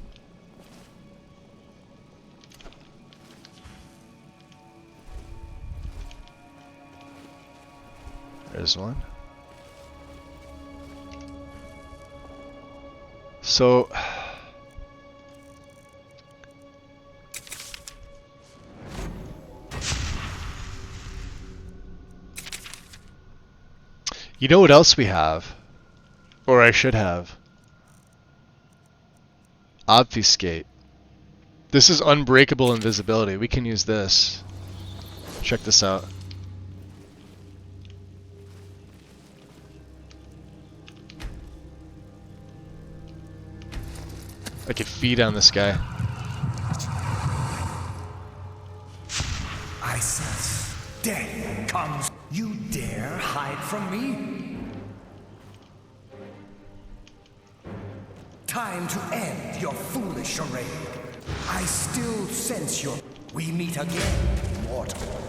There's one. So, you know what else we have? Or I should have. Obfuscate. This is unbreakable invisibility. We can use this. Check this out. I could feed on this guy. I sense death comes. You dare hide from me? Time to end your foolish charade. I still sense your... We meet again, mortal.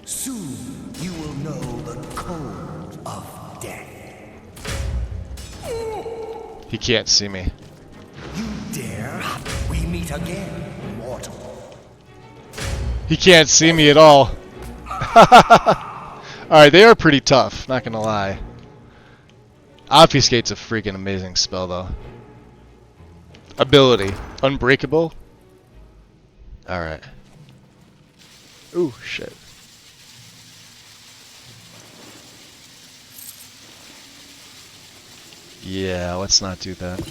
Soon you will know the cold of death. He can't see me. You dare? We meet again, mortal. He can't see me at all. Alright, they are pretty tough, not gonna lie. Obfuscate's a freaking amazing spell, though. Ability. Unbreakable. Alright. Ooh, shit. Yeah, let's not do that.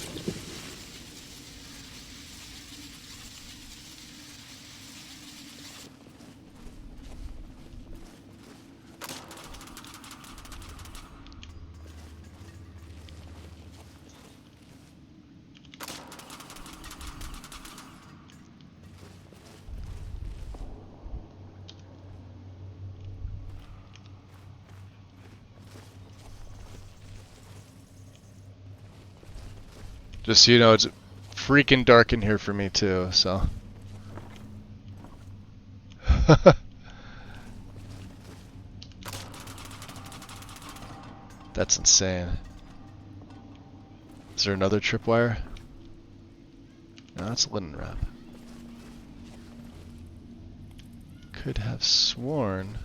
Just so you know, it's freaking dark in here for me too, so. That's insane. Is there another tripwire? No, that's a linen wrap. Could have sworn.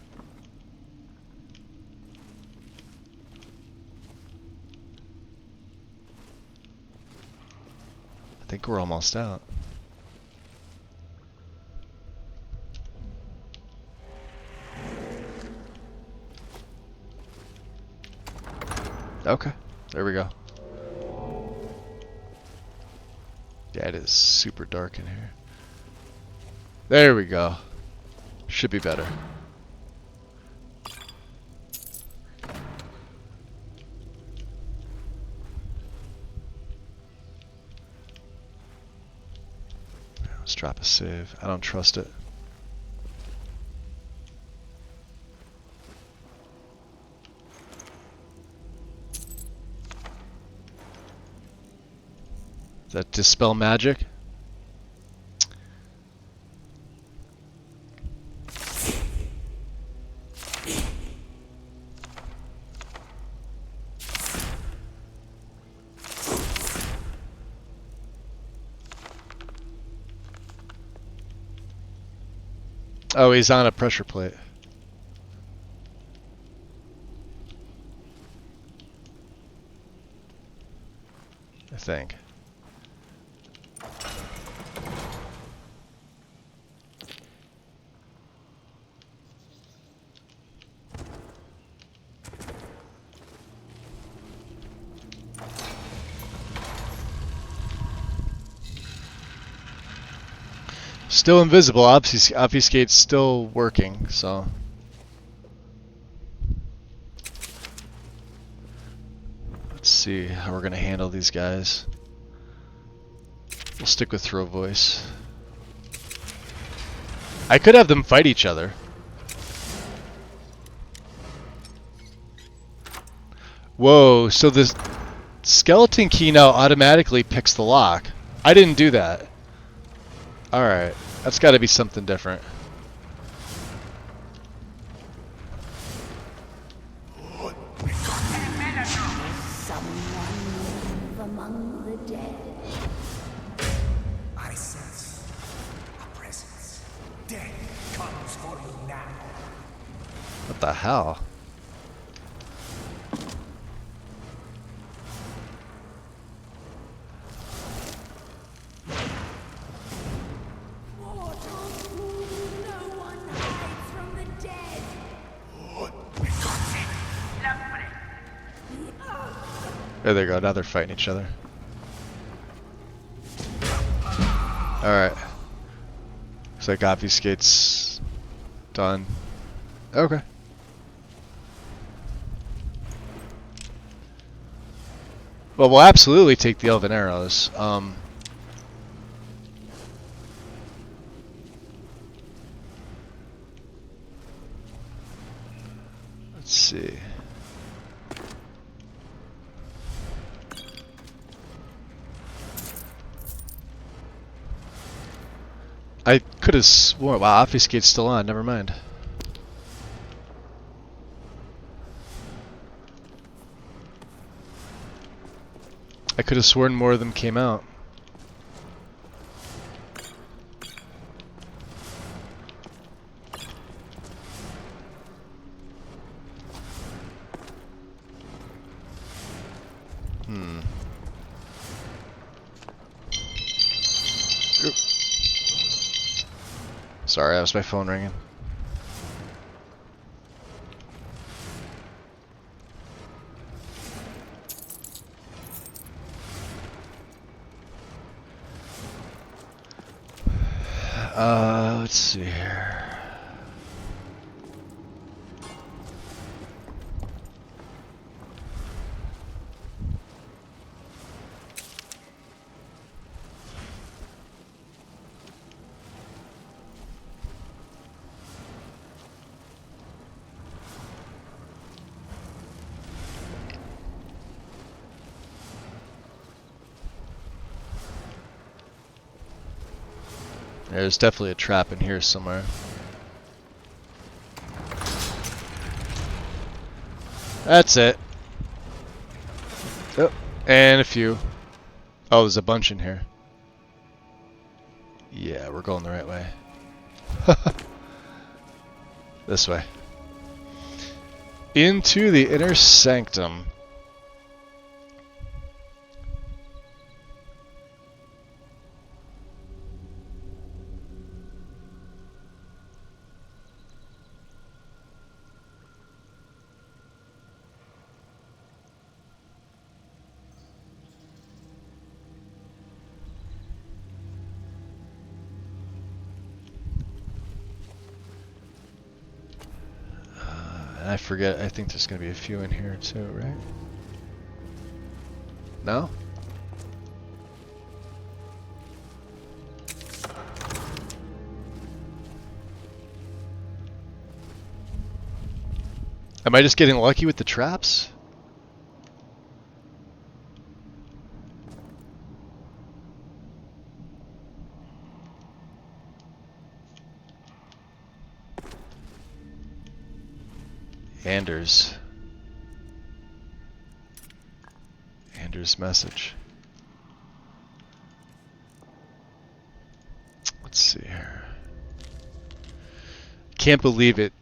I think we're almost out. Okay, there we go. Yeah, it is super dark in here. There we go. Should be better. Let's drop a save. I don't trust it. Does that dispel magic? Oh, he's on a pressure plate. I think. Still invisible. Obfuscate's still working, so. Let's see how we're gonna handle these guys. We'll stick with throw voice. I could have them fight each other. Whoa, so this skeleton key now automatically picks the lock. I didn't do that. Alright, that's gotta be something different. Among the dead. I sense a presence. Death comes for you now. What the hell? There they go, now they're fighting each other. Alright. Looks like Obfuscate's done. Okay. Well, we'll absolutely take the Elven Arrows. Let's see. I could have sworn. Wow, obfuscate's still on. Never mind. I could have sworn more of them came out. Oop. Sorry, that was my phone ringing. Let's see here. There's definitely a trap in here somewhere. That's it. Oh, and a few. Oh, there's a bunch in here. Yeah, we're going the right way. This way. Into the inner sanctum. I forget, I think there's going to be a few in here too, right? No? Am I just getting lucky with the traps? Anders message. Let's see here. Can't believe it.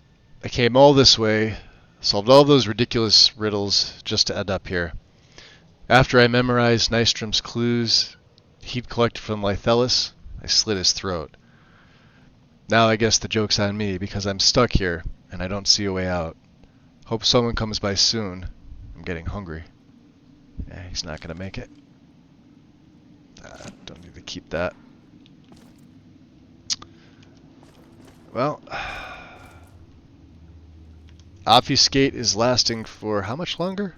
I came all this way, solved all those ridiculous riddles just to end up here. After I memorized Nystrom's clues he'd collected from Lythelis, I slit his throat. Now I guess the joke's on me because I'm stuck here and I don't see a way out. Hope someone comes by soon. I'm getting hungry. Yeah, he's not gonna make it. Don't need to keep that. Well, obfuscate is lasting for how much longer?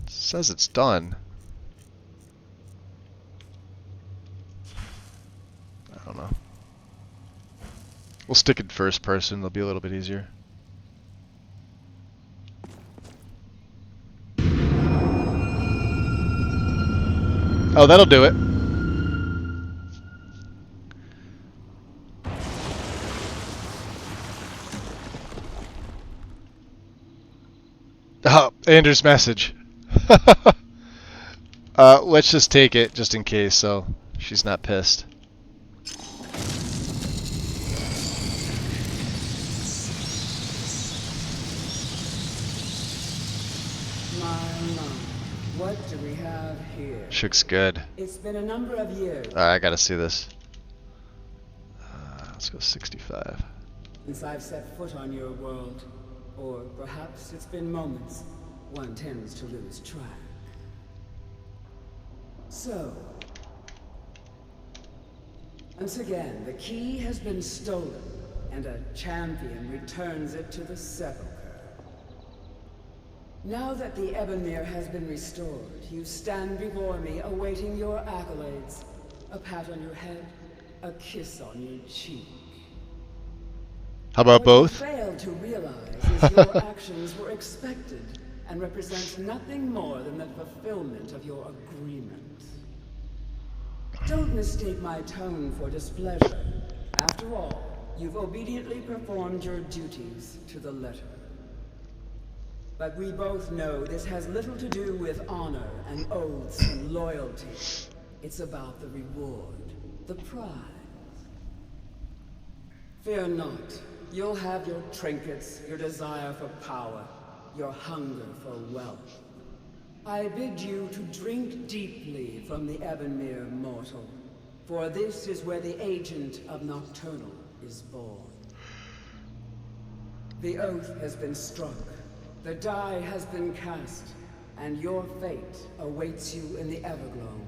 It says it's done. I don't know. We'll stick in first person, it'll be a little bit easier. Oh, that'll do it. Oh, Anders' message. Let's just take it, just in case, so she's not pissed. What do we have here? Looks good. It's been a number of years. I gotta see this. Let's go 65. Since I've set foot on your world. Or perhaps it's been moments. One tends to lose track. So, once again, the key has been stolen, and a champion returns it to the sepulchre. Now that the Ebonmere has been restored, you stand before me awaiting your accolades. A pat on your head, a kiss on your cheek. How about both? What you fail to realize is your actions were expected and represent nothing more than the fulfillment of your agreement. Don't mistake my tone for displeasure. After all, you've obediently performed your duties to the letter. But we both know this has little to do with honor and oaths and loyalty. It's about the reward, the prize. Fear not. You'll have your trinkets, your desire for power, your hunger for wealth. I bid you to drink deeply from the Ebonmere mortal, for this is where the agent of Nocturnal is born. The oath has been struck, the die has been cast, and your fate awaits you in the Everglow.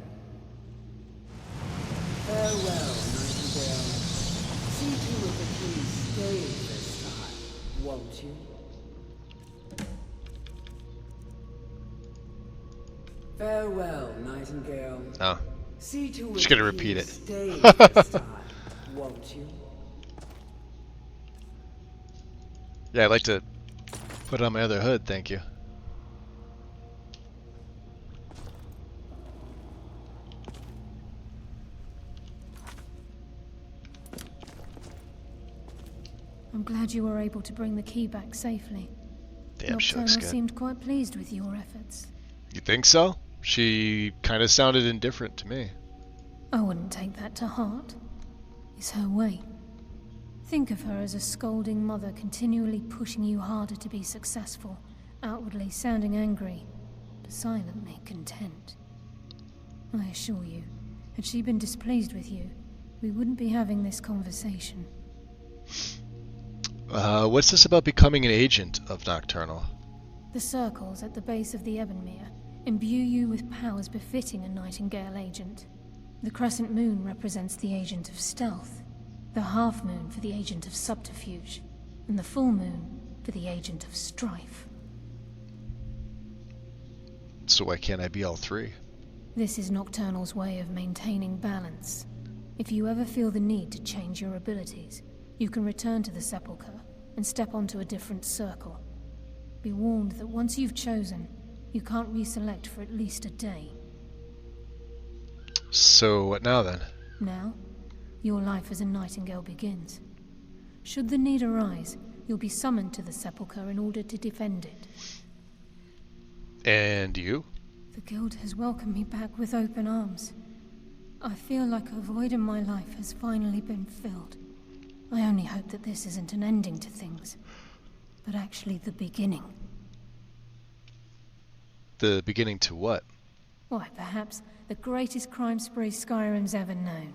Farewell, Nightingale. See to it that you stay this time, won't you? Farewell, Nightingale. Oh. See to Just it gonna that repeat you it. stay this time, won't you? Yeah, I'd like to put on my other hood, thank you. I'm glad you were able to bring the key back safely. Damn, she Nocturnal looks good. seemed quite pleased with your efforts. You think so? She kind of sounded indifferent to me. I wouldn't take that to heart. It's her way. Think of her as a scolding mother continually pushing you harder to be successful, outwardly sounding angry, but silently content. I assure you, had she been displeased with you, we wouldn't be having this conversation. What's this about becoming an agent of Nocturnal? The circles at the base of the Ebonmere imbue you with powers befitting a Nightingale agent. The crescent moon represents the agent of stealth, the half moon for the agent of subterfuge, and the full moon for the agent of strife. So why can't I be all three? This is Nocturnal's way of maintaining balance. If you ever feel the need to change your abilities, you can return to the Sepulchre and step onto a different circle. Be warned that once you've chosen, you can't reselect for at least a day. So what now then? Now, your life as a Nightingale begins. Should the need arise, you'll be summoned to the Sepulchre in order to defend it. And you? The Guild has welcomed me back with open arms. I feel like a void in my life has finally been filled. I only hope that this isn't an ending to things, but actually the beginning. The beginning to what? Why, perhaps the greatest crime spree Skyrim's ever known.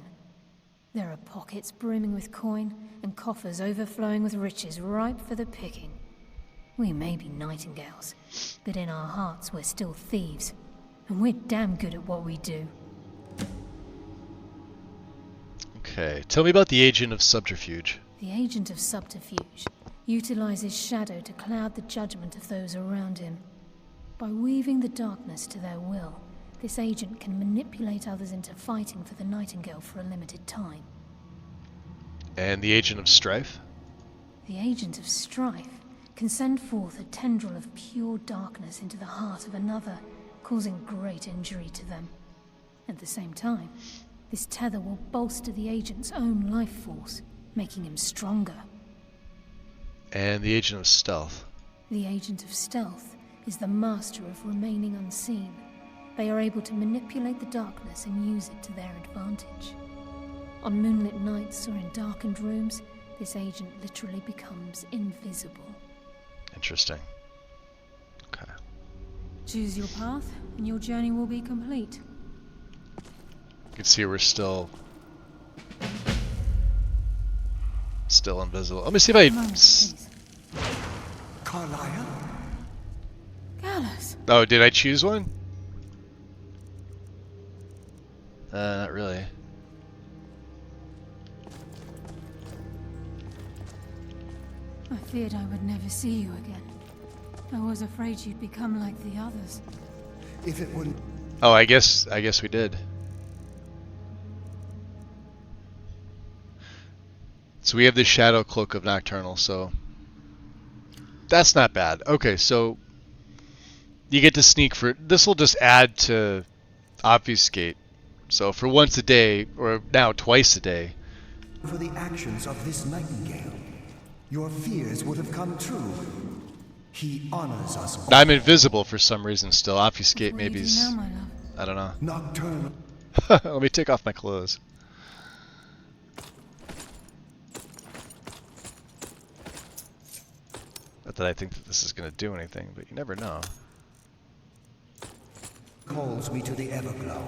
There are pockets brimming with coin and coffers overflowing with riches ripe for the picking. We may be Nightingales, but in our hearts we're still thieves, and we're damn good at what we do. Okay, tell me about the Agent of Subterfuge. The Agent of Subterfuge utilizes shadow to cloud the judgment of those around him. By weaving the darkness to their will, this agent can manipulate others into fighting for the Nightingale for a limited time. And the Agent of Strife? The Agent of Strife can send forth a tendril of pure darkness into the heart of another, causing great injury to them. At the same time, this tether will bolster the agent's own life force, making him stronger. And the Agent of Stealth? The Agent of Stealth is the master of remaining unseen. They are able to manipulate the darkness and use it to their advantage. On moonlit nights or in darkened rooms, this agent literally becomes invisible. Interesting. Okay. Choose your path, and your journey will be complete. You can see we're still invisible. Let me see if I... Carlisle? Gallus! Oh, did I choose one? Not really. I feared I would never see you again. I was afraid you'd become like the others. If it wouldn't... Oh, I guess we did. So we have the Shadow Cloak of Nocturnal, so that's not bad. Okay, so you get to sneak for... This will just add to Obfuscate. So for once a day, or now twice a day. For the actions of this nightingale, your fears would have come true. He honors us all. I'm invisible for some reason still. Obfuscate maybe's... Now, my love? I don't know. Nocturnal. Let me take off my clothes. Not that I think that this is going to do anything, but you never know. Calls me to the Everglow.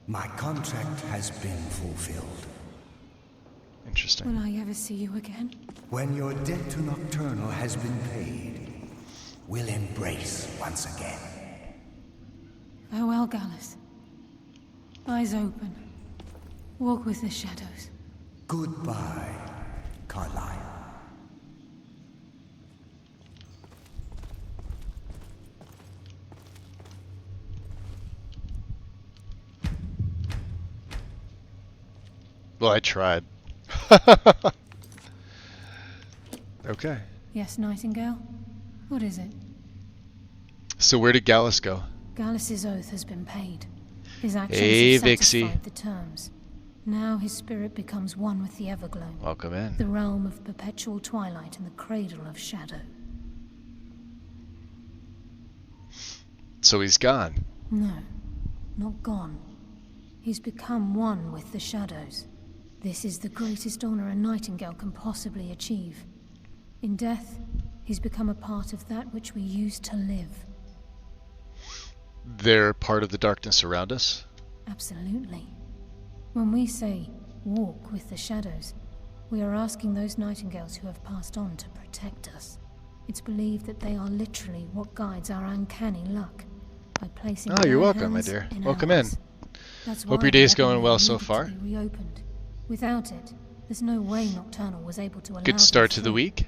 My contract has been fulfilled. Interesting. Will I ever see you again? When your debt to Nocturnal has been paid, we'll embrace once again. Farewell, Gallus. Eyes open. Walk with the shadows. Goodbye, Carlyle. Well, I tried. Okay. Yes, Nightingale? What is it? So where did Gallus go? Gallus's oath has been paid. His actions Hey, have Vixie. satisfied the terms. Now his spirit becomes one with the Everglow. Welcome in. The realm of perpetual twilight and the cradle of shadow. So he's gone. No, not gone. He's become one with the shadows. This is the greatest honor a Nightingale can possibly achieve. In death, he's become a part of that which we used to live. They're part of the darkness around us? Absolutely. When we say, walk with the shadows, we are asking those Nightingales who have passed on to protect us. It's believed that they are literally what guides our uncanny luck. By placing Oh, you're their welcome, my hands dear. in Welcome ours. in. That's Hope why your day's the going Everglow well so needed far. to be reopened. Without it, there's no way Nocturnal was able to allow Good them start to the through. week.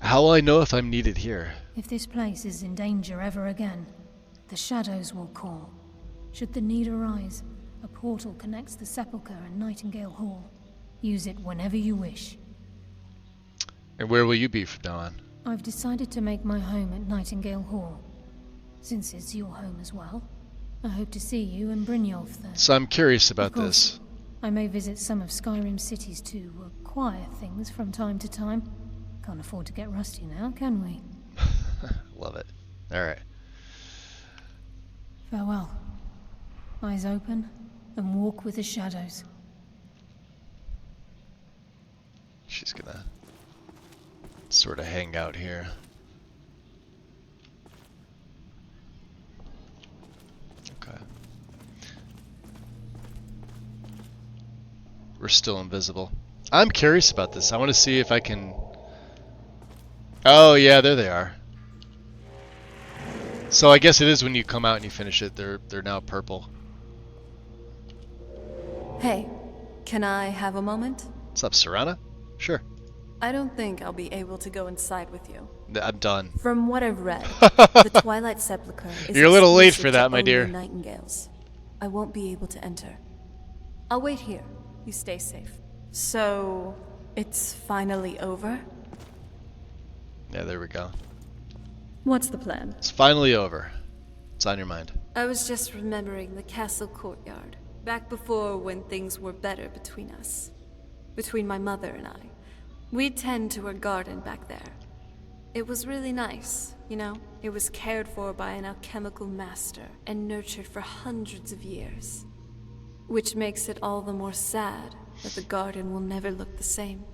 How will I know if I'm needed here? If this place is in danger ever again, the shadows will call. Should the need arise, a portal connects the Sepulchre and Nightingale Hall. Use it whenever you wish. And where will you be from now on? I've decided to make my home at Nightingale Hall. Since it's your home as well, I hope to see you and Brynjolf there. So I'm curious about Of course, this. I may visit some of Skyrim's cities to acquire things from time to time. Can't afford to get rusty now, can we? Love it. Alright. Farewell. Eyes open, and walk with the shadows. She's gonna sort of hang out here. Okay. We're still invisible. I'm curious about this. I want to see if I can... Oh yeah, there they are. So I guess it is when you come out and you finish it, they're now purple. Hey, can I have a moment? What's up, Serana? Sure. I don't think I'll be able to go inside with you. I'm done. From what I've read, the Twilight Sepulchre is You're a little late exclusive for that, to my only dear. Nightingales. I won't be able to enter. I'll wait here. You stay safe. So, it's finally over? Yeah, there we go. What's the plan? It's finally over. It's on your mind. I was just remembering the castle courtyard. Back before when things were better between us. Between my mother and I. We'd tend to her garden back there. It was really nice, you know? It was cared for by an alchemical master and nurtured for hundreds of years. Which makes it all the more sad that the garden will never look the same.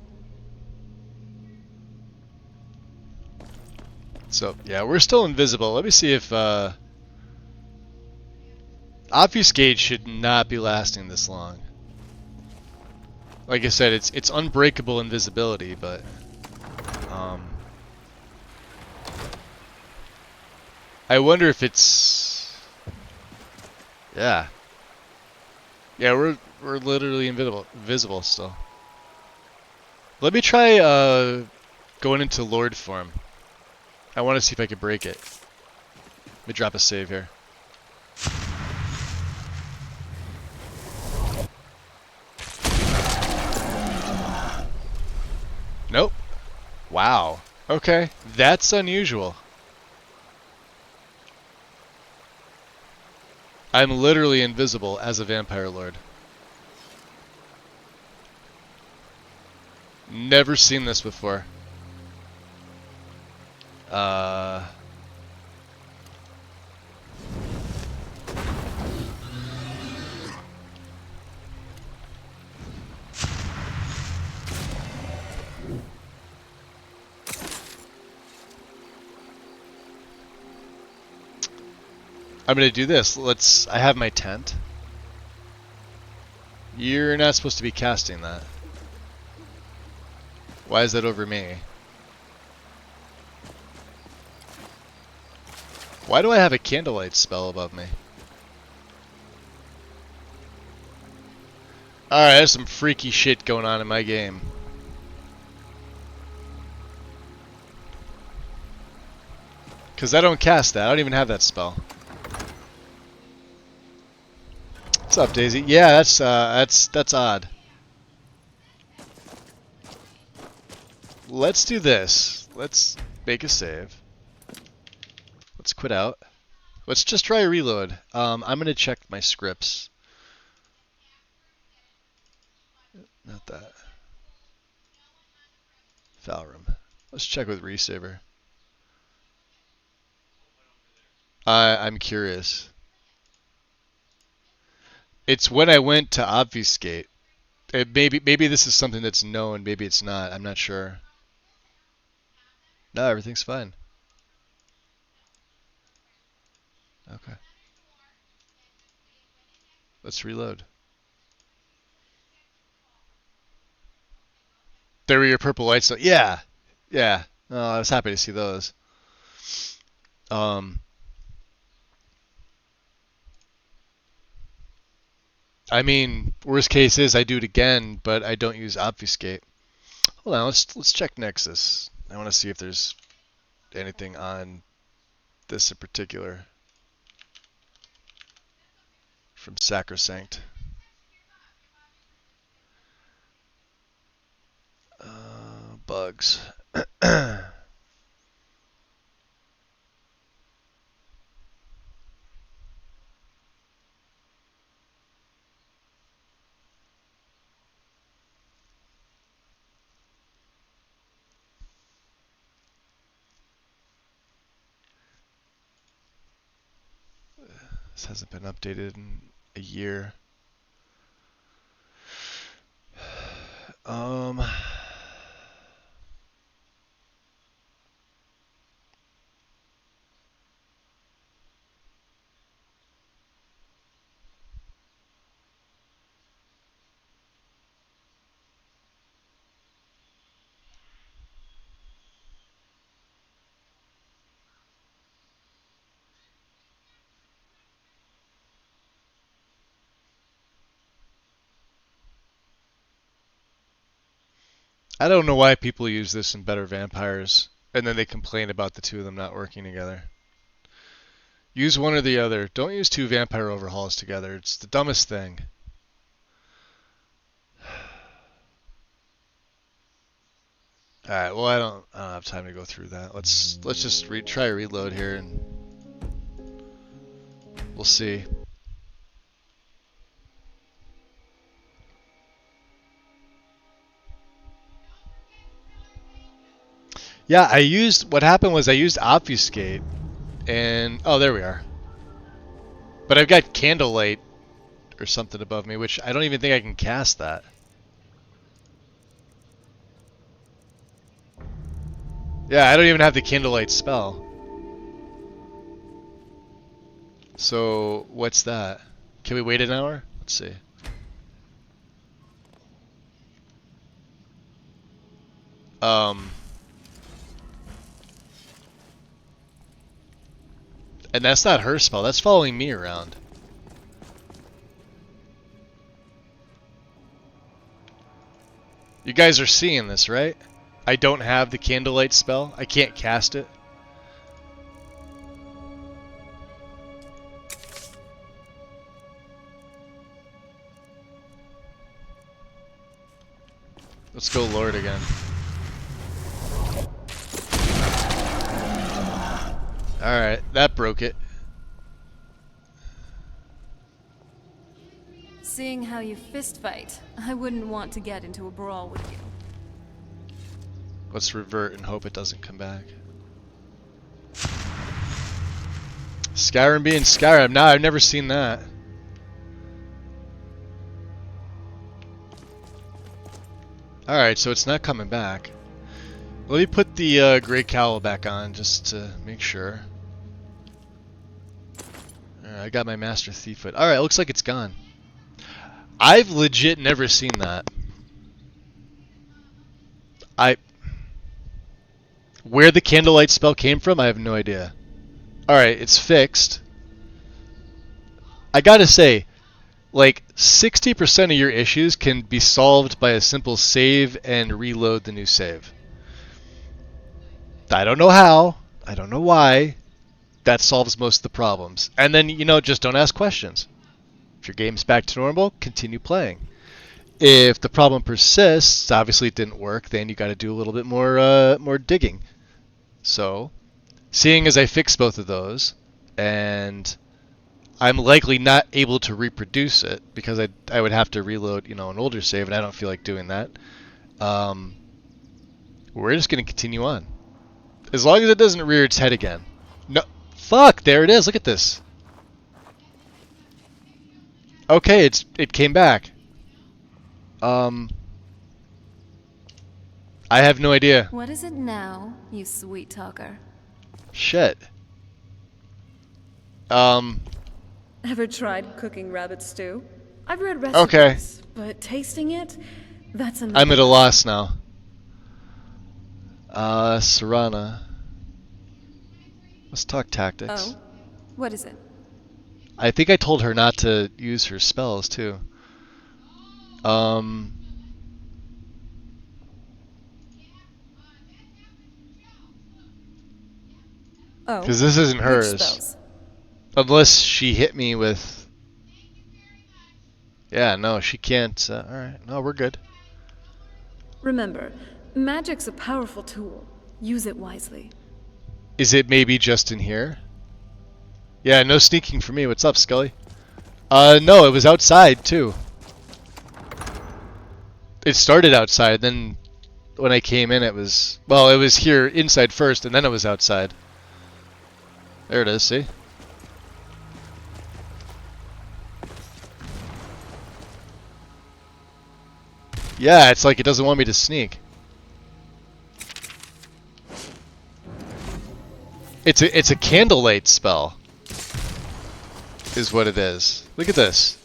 So, yeah, we're still invisible. Let me see if, Obfuscate should not be lasting this long. Like I said, it's unbreakable invisibility, but, I wonder if it's... Yeah. Yeah, we're literally invisible still. Let me try, going into Lord form. I want to see if I can break it. Let me drop a save here. Wow. Okay, that's unusual. I'm literally invisible as a vampire lord. Never seen this before. I'm gonna do this. I have my tent. You're not supposed to be casting that. Why is that over me? Why do I have a candlelight spell above me? Alright, there's some freaky shit going on in my game. Because I don't cast that. I don't even have that spell. What's up, Daisy? Yeah, that's odd. Let's do this. Let's make a save. Let's quit out. Let's just try a reload. I'm gonna check my scripts. Not that. Foul room. Let's check with Resaver. I'm curious. It's when I went to obfuscate. Maybe this is something that's known. Maybe it's not. I'm not sure. No, everything's fine. Okay. Let's reload. There were your purple lights. Yeah. Yeah. Oh, I was happy to see those. I mean, worst case is I do it again, but I don't use obfuscate. Hold on, let's check Nexus. I want to see if there's anything on this in particular from Sacrosanct. Bugs. This hasn't been updated in a year. I don't know why people use this in Better Vampires, and then they complain about the two of them not working together. Use one or the other. Don't use two vampire overhauls together. It's the dumbest thing. Alright, well I don't have time to go through that. Let's just try a reload here and we'll see. Yeah, what happened was I used obfuscate and oh, there we are. But I've got candlelight or something above me, which I don't even think I can cast that. Yeah, I don't even have the candlelight spell. So, what's that? Can we wait an hour? Let's see. And that's not her spell, that's following me around. You guys are seeing this, right? I don't have the candlelight spell. I can't cast it. Let's go Lord again. Alright, that broke it. Seeing how you fist fight, I wouldn't want to get into a brawl with you. Let's revert and hope it doesn't come back. Skyrim being Skyrim. Nah, I've never seen that. Alright, so it's not coming back. Let me put the Grey Cowl back on just to make sure. Alright, I got my Master Thief foot. Alright, looks like it's gone. I've legit never seen that. Where the candlelight spell came from, I have no idea. Alright, it's fixed. I gotta say, like, 60% of your issues can be solved by a simple save and reload the new save. I don't know how. I don't know why. That solves most of the problems. And then, you know, just don't ask questions. If your game's back to normal, continue playing. If the problem persists, obviously it didn't work, then you got to do a little bit more digging. So, seeing as I fixed both of those, and I'm likely not able to reproduce it because I would have to reload, you know, an older save, and I don't feel like doing that. We're just going to continue on, as long as it doesn't rear its head again. No, fuck! There it is. Look at this. Okay, it came back. I have no idea. What is it now, you sweet talker? Shit. Ever tried cooking rabbit stew? I've read recipes, okay, but tasting it, that's another. I'm at a loss now. Serana. Let's talk tactics. Oh, what is it? I think I told her not to use her spells too. Oh. Because this isn't hers. Which spells? Unless she hit me with... Yeah, no, she can't. Alright, no, we're good. Remember, magic's a powerful tool. Use it wisely. Is it maybe just in here? Yeah, no sneaking for me. What's up, Scully? No, it was outside, too. It started outside, then when I came in it was... Well, it was here inside first, and then it was outside. There it is, see? Yeah, it's like it doesn't want me to sneak. It's a candlelight spell. Is what it is. Look at this.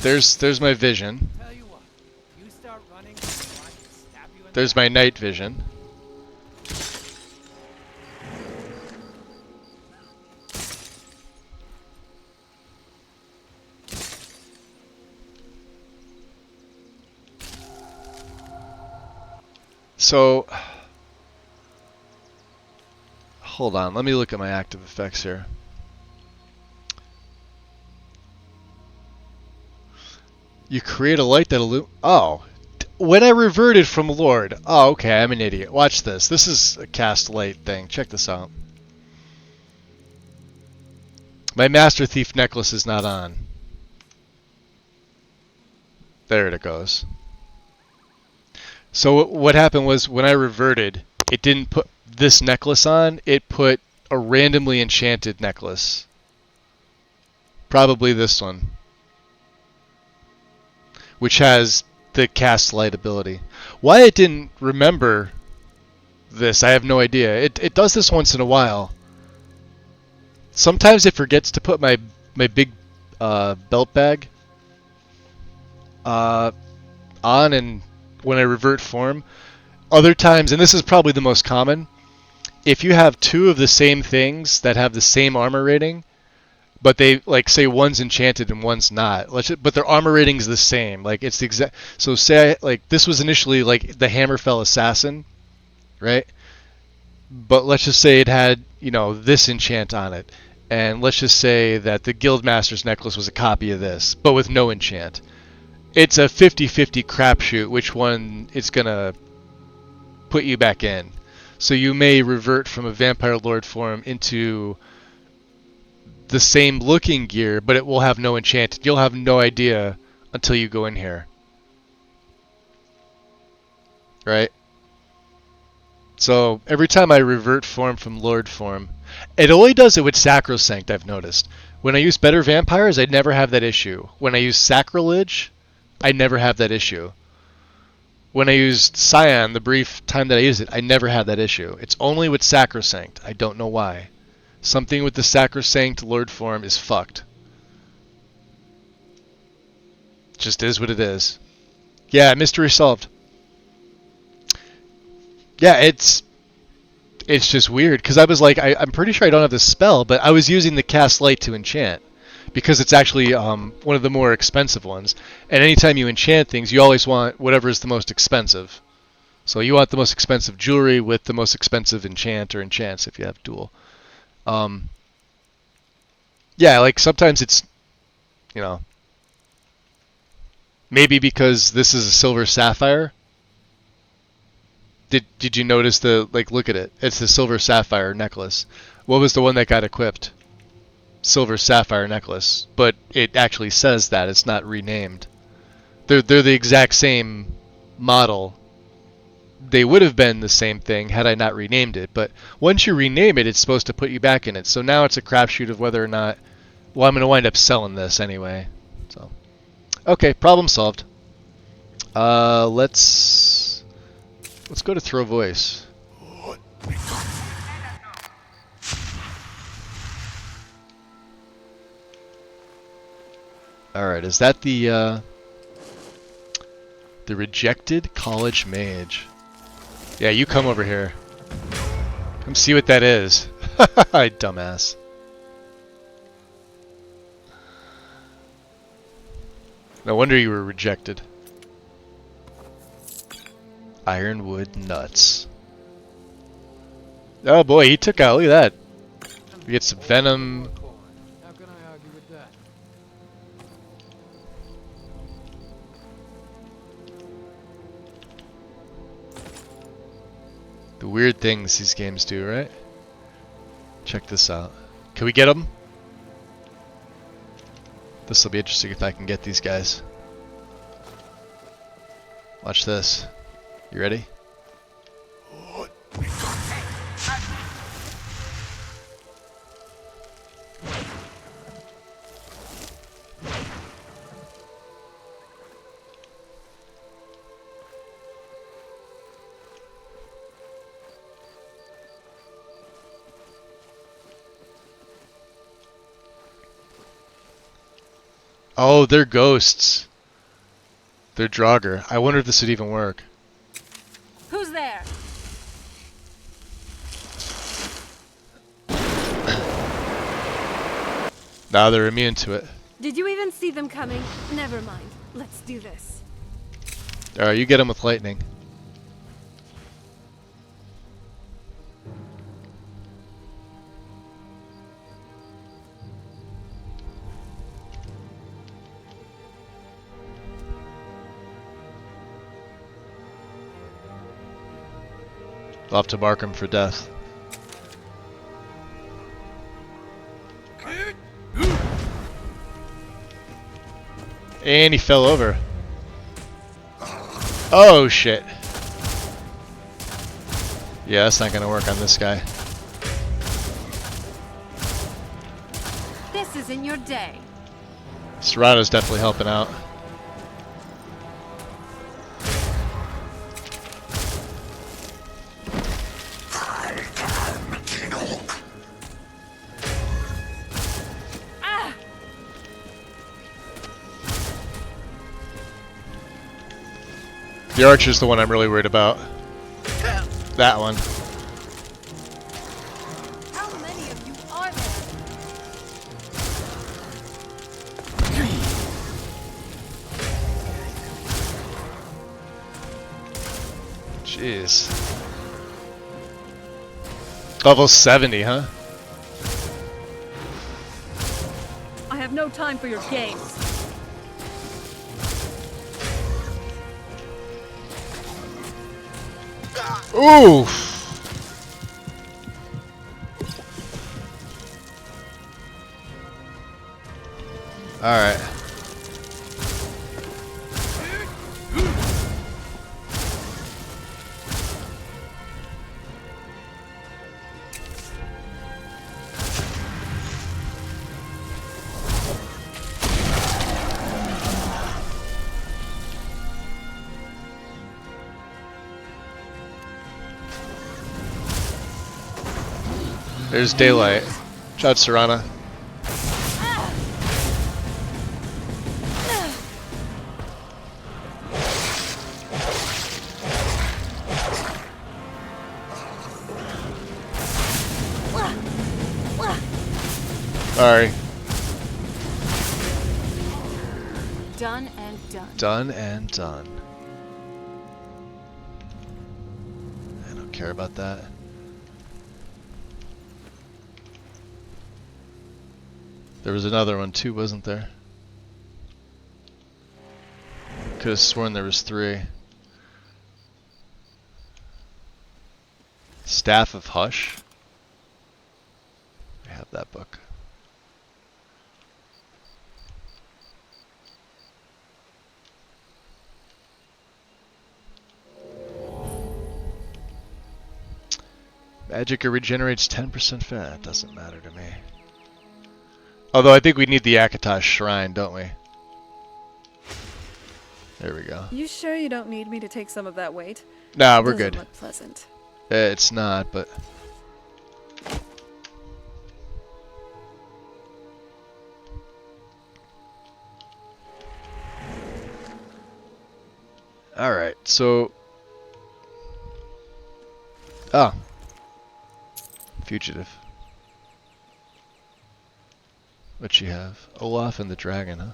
There's my vision. There's my night vision. So, hold on, let me look at my active effects here. You create a light that illumines... Oh, when I reverted from Lord. Oh, okay, I'm an idiot. Watch this. This is a cast light thing. Check this out. My Master Thief necklace is not on. There it goes. So what happened was when I reverted, it didn't put this necklace on. It put a randomly enchanted necklace. Probably this one. Which has the cast light ability. Why it didn't remember this, I have no idea. It does this once in a while. Sometimes it forgets to put my big belt bag on, and when I revert form. Other times, and this is probably the most common, if you have two of the same things that have the same armor rating, but they, like, say one's enchanted and one's not, but their armor rating's the same, like it's the exact. So say this was initially like the Hammerfell Assassin, right? But let's just say it had, you know, this enchant on it, and let's just say that the Guildmaster's necklace was a copy of this, but with no enchant. it's a 50-50 crapshoot which one it's gonna put you back in. So you may revert from a vampire lord form into the same looking gear, but it will have no enchanted. You'll have no idea until you go in here. Right? So every time I revert form from lord form, it only does it with Sacrosanct, I've noticed. When I use better vampires, I never have that issue. When I use Sacrilege, I never have that issue. When I used Scion, the brief time that I used it, I never had that issue. It's only with Sacrosanct. I don't know why. Something with the Sacrosanct Lord form is fucked. Just is what it is. Yeah, mystery solved. Yeah, it's just weird, because I was like, I'm pretty sure I don't have this spell, but I was using the Cast Light to enchant, because it's actually one of the more expensive ones. And anytime you enchant things, you always want whatever is the most expensive. So you want the most expensive jewelry with the most expensive enchant or enchants if you have dual. Yeah, like sometimes it's, you know, maybe because this is a silver sapphire. Did you notice the, like, look at it. It's the silver sapphire necklace. What was the one that got equipped? Silver sapphire necklace. But it actually says that. It's not renamed. They're the exact same model. They would have been the same thing had I not renamed it. But once you rename it, it's supposed to put you back in it. So now it's a crapshoot of whether or not... Well, I'm going to wind up selling this anyway. So, okay, problem solved. Let's go to throw voice. Alright, is that the rejected college mage? Yeah, you come over here. Come see what that is. Dumbass. No wonder you were rejected. Ironwood nuts. Oh boy, he took out, look at that. We get some venom. How can I argue with that? The weird things these games do, right? Check this out. Can we get them? This will be interesting if I can get these guys. Watch this. You ready? Oh, they're ghosts. They're Draugr. I wonder if this would even work. Who's there? Now they're immune to it. Did you even see them coming? Never mind. Let's do this. Alright, you get them with lightning. I'll have to mark him for death. And he fell over. Oh shit. Yeah, that's not gonna work on this guy. This isn't your day. Serrato's definitely helping out. The archer's the one I'm really worried about. That one. How many of you are there? Jeez. Level 70, huh? I have no time for your games. Ooh! Alright. There's daylight. Shout out Serana. Sorry. Done and done. Done and done. I don't care about that. There was another one too, wasn't there? Could have sworn there was 3. Staff of Hush. I have that book. Magic regenerates 10% fat. Doesn't matter to me. Although I think we need the Akatosh Shrine, don't we? There we go. You sure you don't need me to take some of that weight? Nah, we're Doesn't good. look pleasant. It's not, but... Alright, so... Oh. Fugitive. What'd you have? Olaf and the Dragon, huh?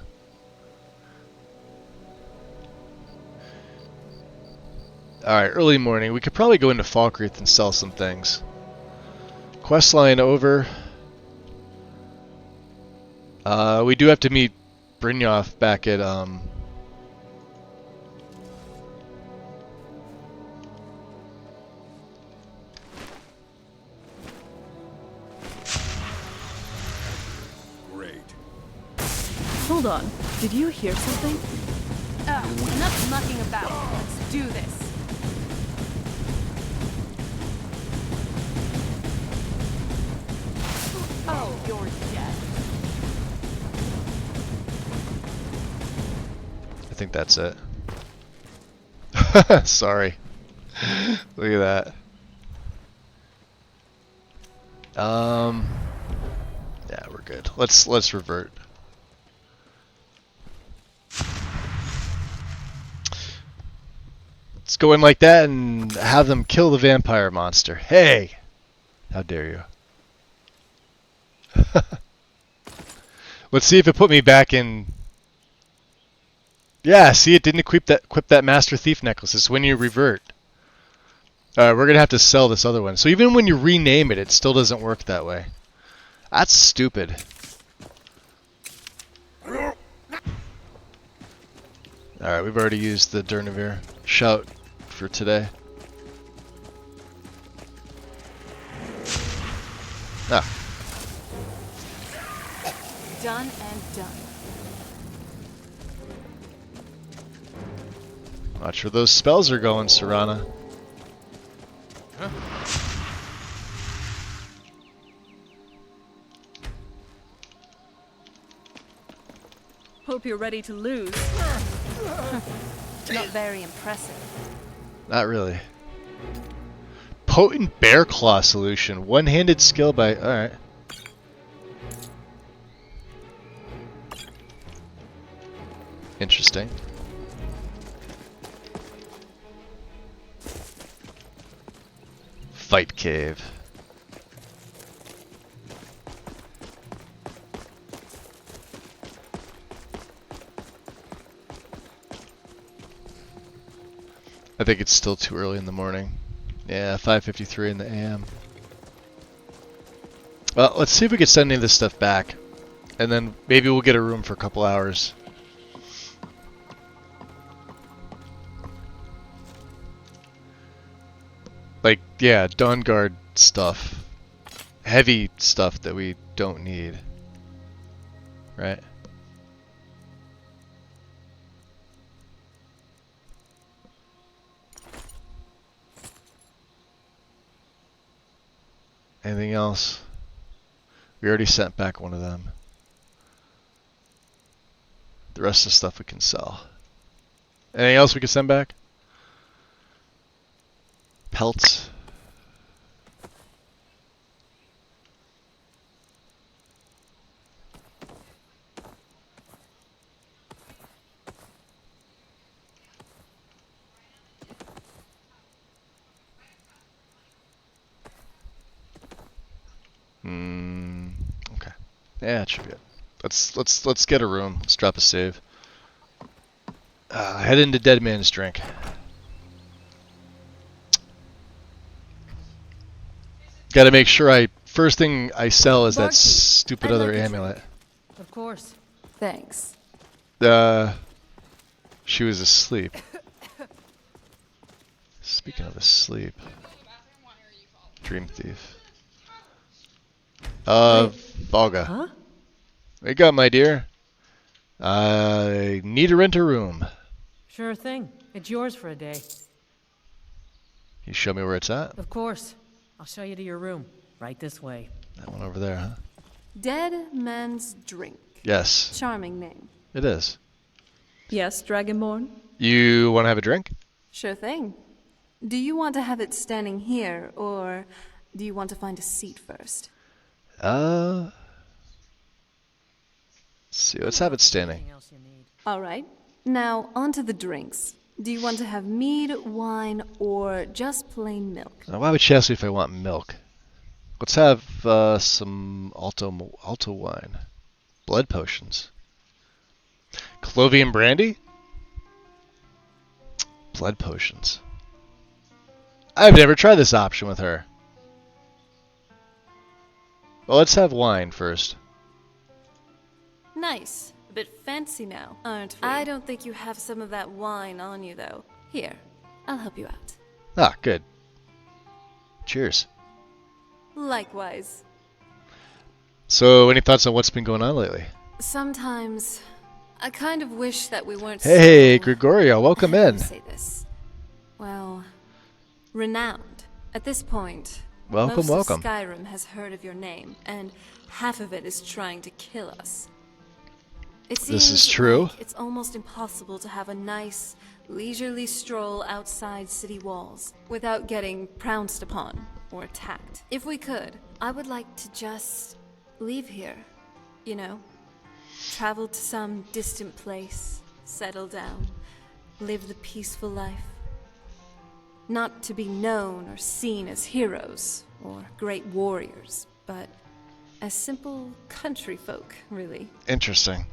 Alright, early morning. We could probably go into Falkreath and sell some things. Questline over. We do have to meet Brynjolf back at, Hold on. Did you hear something? Oh, enough mucking about. Let's do this. Oh, you're dead. I think that's it. Sorry. Look at that. Yeah, we're good. Let's revert. Let's go in like that and have them kill the vampire monster. Hey! How dare you. Let's see if it put me back in... Yeah, see, it didn't equip that Master Thief necklace. It's when you revert. We're going to have to sell this other one. So even when you rename it, it still doesn't work that way. That's stupid. Alright, we've already used the Dar'Zahrim shout for today. Ah. Done and done. Watch where those spells are going, Serana. Hope you're ready to lose. Not very impressive. Not really. Potent bear claw solution. One-handed skill by... Alright. Interesting. Fight cave. I think it's still too early in the morning. Yeah, 5:53 in the AM. Well, let's see if we can send any of this stuff back. And then maybe we'll get a room for a couple hours. Like, yeah, Dawn Guard stuff. Heavy stuff that we don't need. Right? Anything else? We already sent back one of them. The rest of the stuff we can sell. Anything else we can send back? Pelts. Okay. Yeah, it should be it. Let's get a room. Let's drop a save. Head into Dead Man's Drink. Got to make sure first thing I sell is that stupid other amulet. Of course. Thanks. She was asleep. Speaking of asleep. Dream Thief. Volga. Huh? Wake up, my dear. I need to rent a room. Sure thing. It's yours for a day. You show me where it's at? Of course. I'll show you to your room. Right this way. That one over there, huh? Dead Man's Drink. Yes. Charming name. It is. Yes, Dragonborn? You want to have a drink? Sure thing. Do you want to have it standing here, or do you want to find a seat first? Let's see. Let's have it standing. All right. Now, on to the drinks. Do you want to have mead, wine, or just plain milk? Now, why would she ask me if I want milk? Let's have some alto wine. Blood potions. Clovian brandy? Blood potions. I've never tried this option with her. Well, let's have wine first. Nice. A bit fancy now, aren't we? I don't think you have some of that wine on you, though. Here, I'll help you out. Ah, good. Cheers. Likewise. So, any thoughts on what's been going on lately? Sometimes, I kind of wish that we weren't Hey, so... Gregorio, welcome How do in. you say this? Well, renowned. At this point, Welcome, most welcome. of Skyrim has heard of your name, and half of it is trying to kill us. It seems This is true. like it's almost impossible to have a nice, leisurely stroll outside city walls without getting pounced upon or attacked. If we could, I would like to just leave here, you know? Travel to some distant place, settle down, live the peaceful life. Not to be known or seen as heroes or great warriors, but as simple country folk, really. Interesting.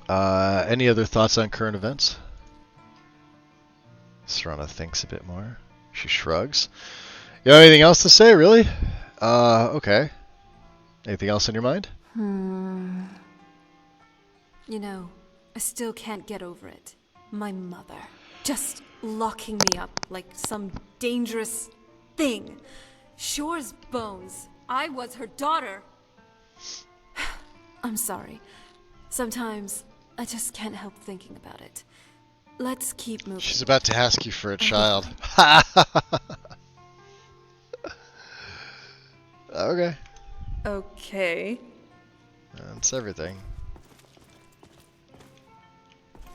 Any other thoughts on current events? Serana thinks a bit more. She shrugs. You have anything else to say, really? Okay. Anything else in your mind? You know, I still can't get over it. My mother. Just locking me up like some dangerous thing. Sure as bones. I was her daughter. I'm sorry. Sometimes I just can't help thinking about it. Let's keep moving. She's about to ask you for a child. Okay. Okay. That's everything.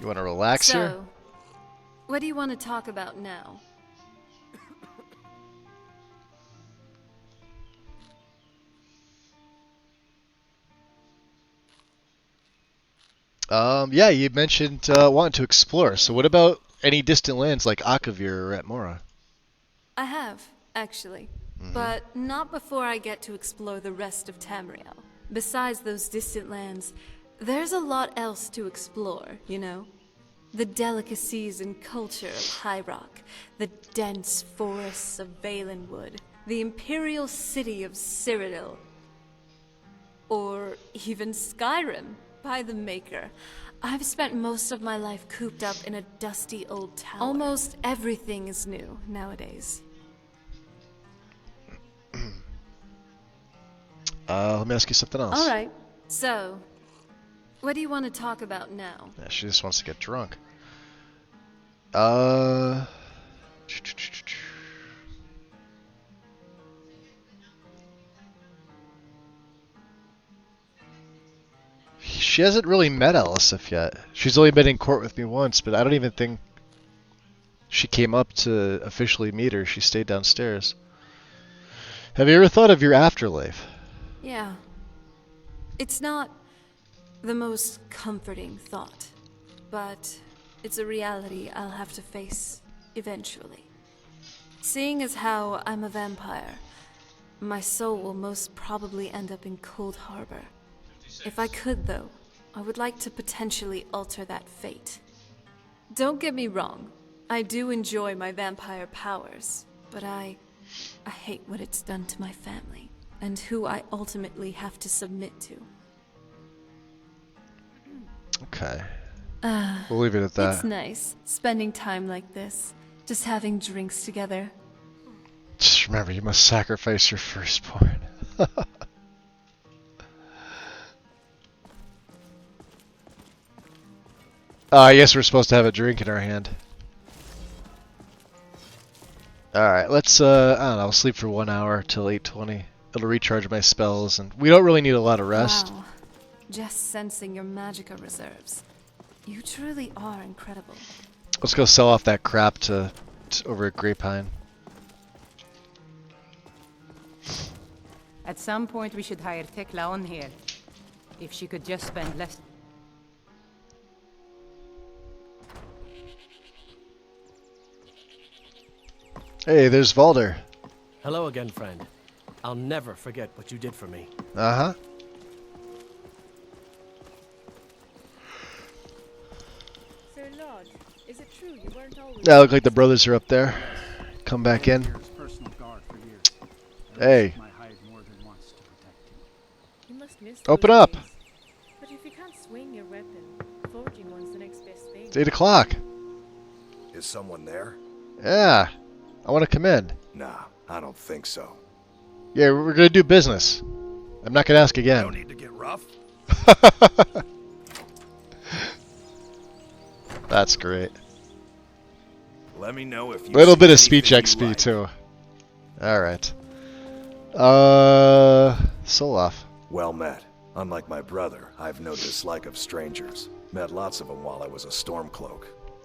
You want to relax here? So, what do you want to talk about now? Yeah, you mentioned wanting to explore. So what about any distant lands like Akavir or Atmora? I have, actually. But not before I get to explore the rest of Tamriel. Besides those distant lands, there's a lot else to explore, you know? The delicacies and culture of High Rock, the dense forests of Valenwood, the imperial city of Cyrodiil, or even Skyrim, by the Maker. I've spent most of my life cooped up in a dusty old tower. Almost everything is new nowadays. Let me ask you something else. All right. So, what do you want to talk about now? Yeah, she just wants to get drunk. She hasn't really met Elisif yet. She's only been in court with me once, but I don't even think she came up to officially meet her. She stayed downstairs. Have you ever thought of your afterlife? Yeah. It's not the most comforting thought, but it's a reality I'll have to face eventually. Seeing as how I'm a vampire, my soul will most probably end up in Cold Harbor. If I could, though, I would like to potentially alter that fate. Don't get me wrong, I do enjoy my vampire powers, but I hate what it's done to my family, and who I ultimately have to submit to. Okay. We'll leave it at that. It's nice, spending time like this, just having drinks together. Just remember, you must sacrifice your firstborn. I guess we're supposed to have a drink in our hand. Alright, let's, I don't know, I'll sleep for 1 hour till 8:20. It'll recharge my spells, and we don't really need a lot of rest. Wow. Just sensing your magicka reserves. You truly are incredible. Let's go sell off that crap to over at Grapevine. At some point we should hire Tekla on here. If she could just spend less... Hey, there's Valder. Hello again, friend. I'll never forget what you did for me. Uh-huh. Sir Lord, is it true you weren't always... Yeah, look like the brothers are up there. Come back in. Hey. You must miss Open those up. days. But if you can't swing your weapon, forging one's the next best thing. It's 8 o'clock. Is someone there? Yeah. I want to come in. Nah, I don't think so. Yeah, we're going to do business. I'm not going to ask again. No need to get rough. That's great. Let me know if you Little see bit of speech anything you XP like. too. Alright. Solaf. Well met. Unlike my brother, I've no dislike of strangers. Met lots of them while I was a Stormcloak.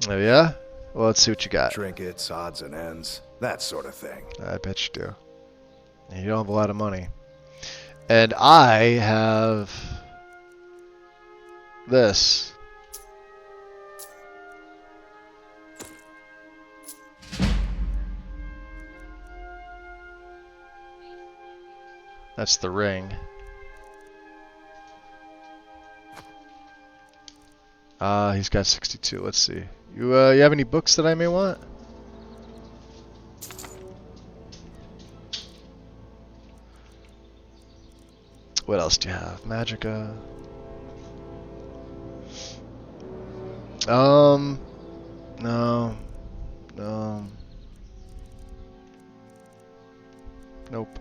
Oh yeah? Well, let's see what you got. Trinkets, odds and ends, that sort of thing. I bet you do. And you don't have a lot of money. And I have this. That's the ring. He's got 62. Let's see. You have any books that I may want? What else do you have? Magicka. No. No. Nope.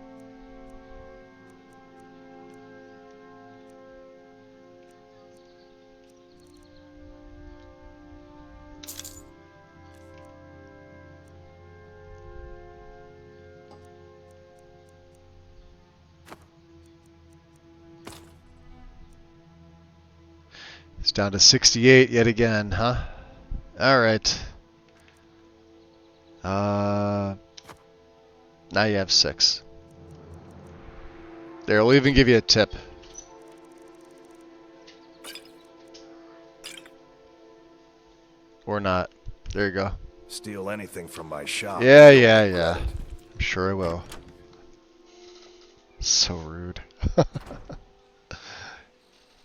It's down to 68 yet again, huh? Alright. Now you have 6. There, we'll even give you a tip. Or not. There you go. Steal anything from my shop. Yeah. I'm sure I will. So rude.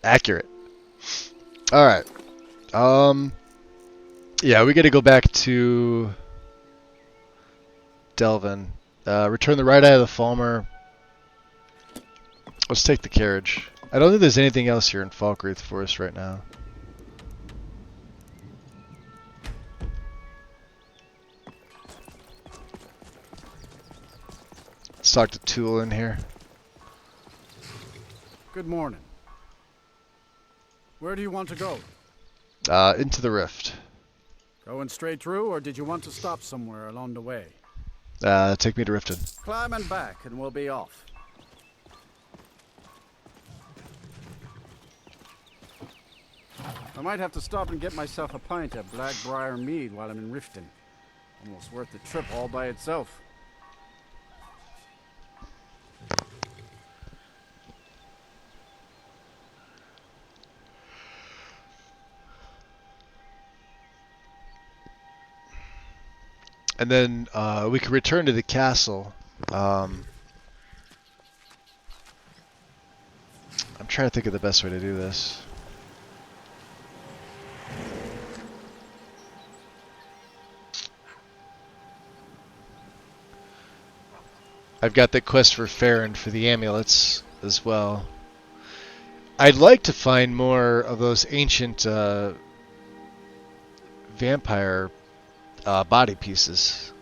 Accurate. Alright. Yeah, we gotta go back to Delvin. Return the right eye of the Falmer. Let's take the carriage. I don't think there's anything else here in Falkreath for us right now. Let's talk to Tool in here. Good morning. Where do you want to go? Into the rift. Going straight through, or did you want to stop somewhere along the way? Take me to Riften. Climb and back, and we'll be off. I might have to stop and get myself a pint of Blackbriar mead while I'm in Riften. Almost worth the trip all by itself. And then we can return to the castle. I'm trying to think of the best way to do this. I've got the quest for Farron for the amulets as well. I'd like to find more of those ancient vampire body pieces.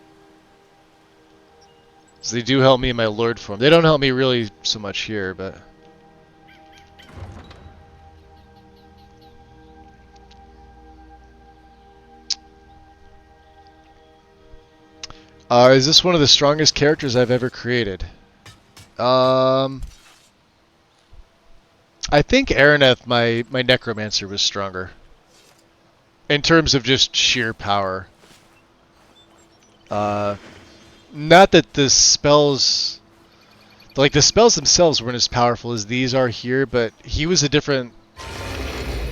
So they do help me in my lord form. They don't help me really so much here, but... is this one of the strongest characters I've ever created? I think Araneth, my necromancer, was stronger. In terms of just sheer power. Not that the spells... Like, the spells themselves weren't as powerful as these are here, but he was a different...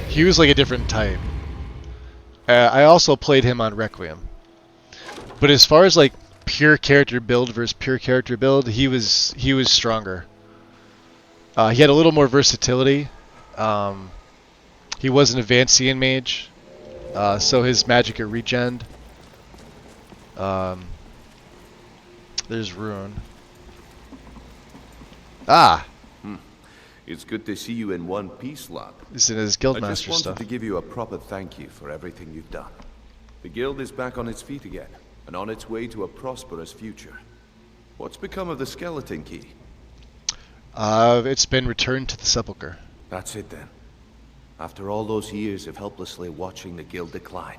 He was like a different type. I also played him on Requiem. But as far as like pure character build versus pure character build, he was stronger. He had a little more versatility. He was an Advancian mage, so his magic at regen. There's Rune. Ah! It's good to see you in one piece, lad. He's in his guildmaster I just wanted stuff. to give you a proper thank you for everything you've done. The guild is back on its feet again, and on its way to a prosperous future. What's become of the skeleton key? It's been returned to the sepulchre. That's it then. After all those years of helplessly watching the guild decline.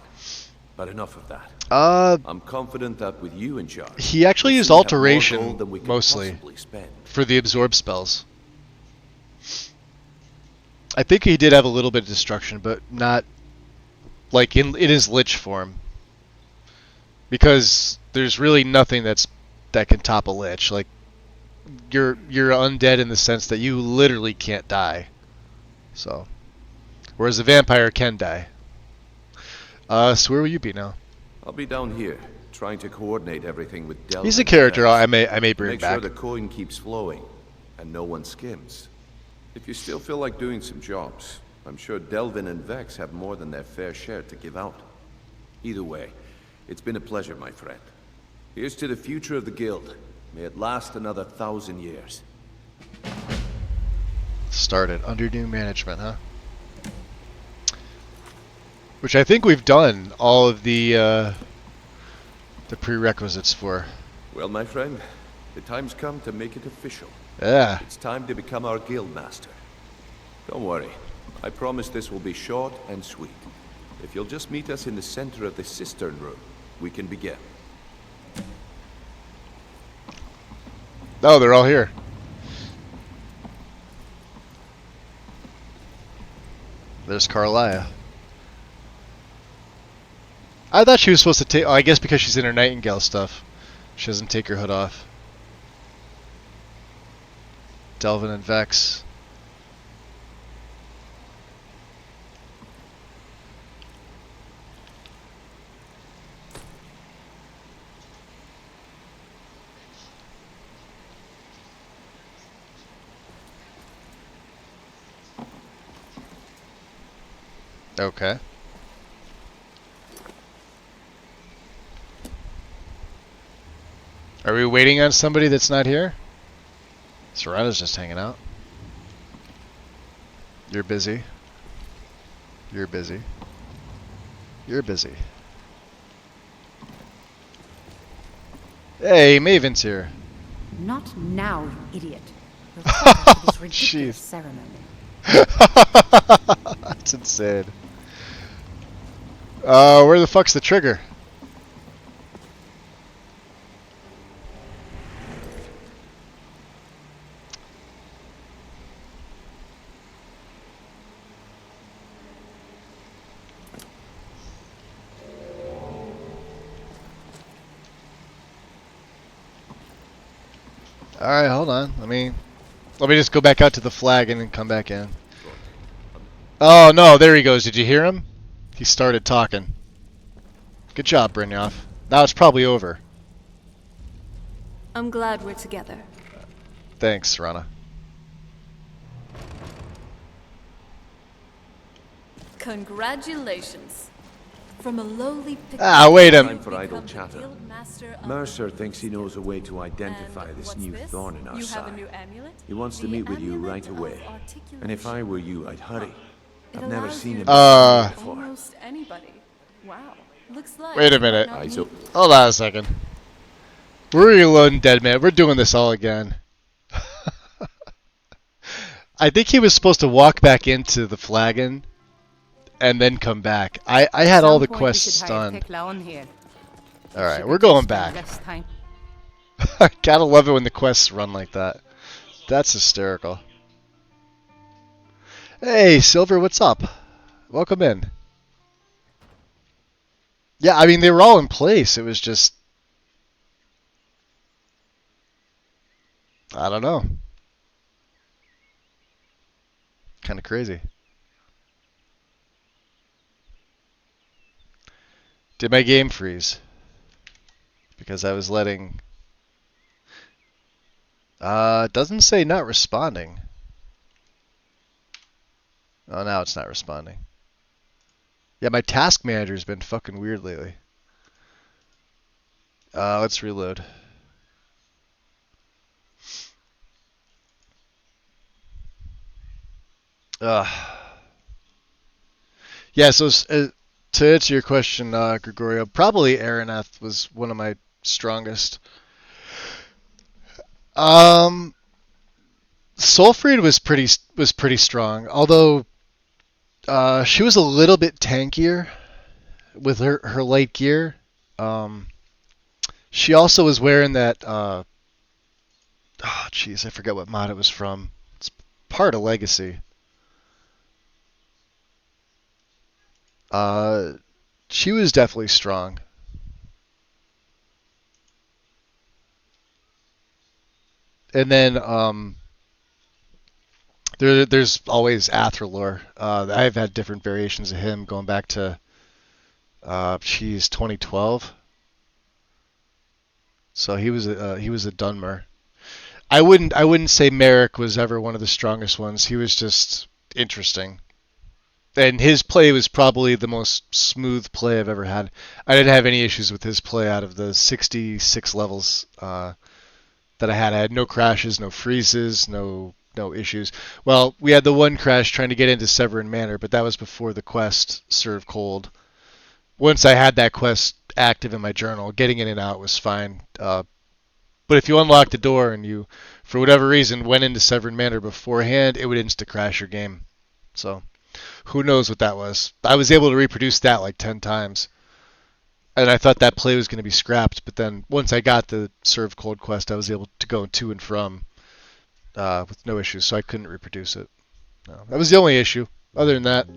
But enough of that. I'm confident that with you in charge, he actually used we'll soon have more alteration gold than we could mostly possibly spend. for the absorb spells. I think he did have a little bit of destruction, but not like in his lich form. Because there's really nothing that can top a lich. Like you're undead in the sense that you literally can't die. So, whereas a vampire can die. So where will you be now? I'll be down here, trying to coordinate everything with Delvin. He's a character I may bring Make back. sure the coin keeps flowing, and no one skims. If you still feel like doing some jobs, I'm sure Delvin and Vex have more than their fair share to give out. Either way, it's been a pleasure, my friend. Here's to the future of the guild. May it last another 1,000 years. Started under new management, huh? Which I think we've done all of the prerequisites for. Well, my friend, the time's come to make it official. Yeah. It's time to become our guild master. Don't worry. I promise this will be short and sweet. If you'll just meet us in the center of the cistern room, we can begin. Oh, they're all here. There's Carlia. I thought she was supposed to take... Oh, I guess because she's in her Nightingale stuff. She doesn't take her hood off. Delvin and Vex. Okay. Are we waiting on somebody that's not here? Serrano's just hanging out. You're busy. You're busy. You're busy. Hey, Maven's here. Not now, you idiot. You'll take us to this ridiculous Jeez. ceremony. That's insane. Where the fuck's the trigger? Alright, hold on. Let me just go back out to the flag and then come back in. Oh no, there he goes. Did you hear him? He started talking. Good job, Brynjolf. Now it's probably over. I'm glad we're together. Thanks, Rana. Congratulations. From a lowly Wait a Time for idle chatter. Mercer thinks he knows a way to identify this new thorn in our You have a side. new amulet? He wants to meet with you right away. And if I were you, I'd hurry. I've never seen him before. Almost anybody. Wow. Looks like Wait a minute. I so Hold on a second. We're reloading Dead Man. We're doing this all again. I think he was supposed to walk back into the flagon and then come back. I had all the quests done. Alright, we're going back. I gotta love it when the quests run like that. That's hysterical. Hey, Silver, what's up? Welcome in. Yeah, I mean, they were all in place. It was just... I don't know. Kind of crazy. Did my game freeze? Because I was letting... it doesn't say not responding. Oh, now it's not responding. Yeah, my task manager's been fucking weird lately. Let's reload. Yeah, so to answer your question, Gregorio, probably Araneth was one of my strongest. Sulfried was pretty strong, although she was a little bit tankier with her light gear. She also was wearing that. Oh, jeez, I forget what mod it was from. It's part of Legacy. She was definitely strong. And then there's always Athralor. I've had different variations of him going back to 2012. So he was a Dunmer. I wouldn't say Merrick was ever one of the strongest ones. He was just interesting. And his play was probably the most smooth play I've ever had. I didn't have any issues with his play out of the 66 levels that I had. I had no crashes, no freezes, no issues. Well, we had the one crash trying to get into Severin Manor, but that was before the quest Serve Cold. Once I had that quest active in my journal, getting in and out was fine. But if you unlocked the door and you, for whatever reason, went into Severin Manor beforehand, it would insta-crash your game. So, who knows what that was. I was able to reproduce that like 10 times. And I thought that play was going to be scrapped, but then once I got the Serve Cold quest, I was able to go to and from with no issues, so I couldn't reproduce it. No, that was the only issue. Other than that,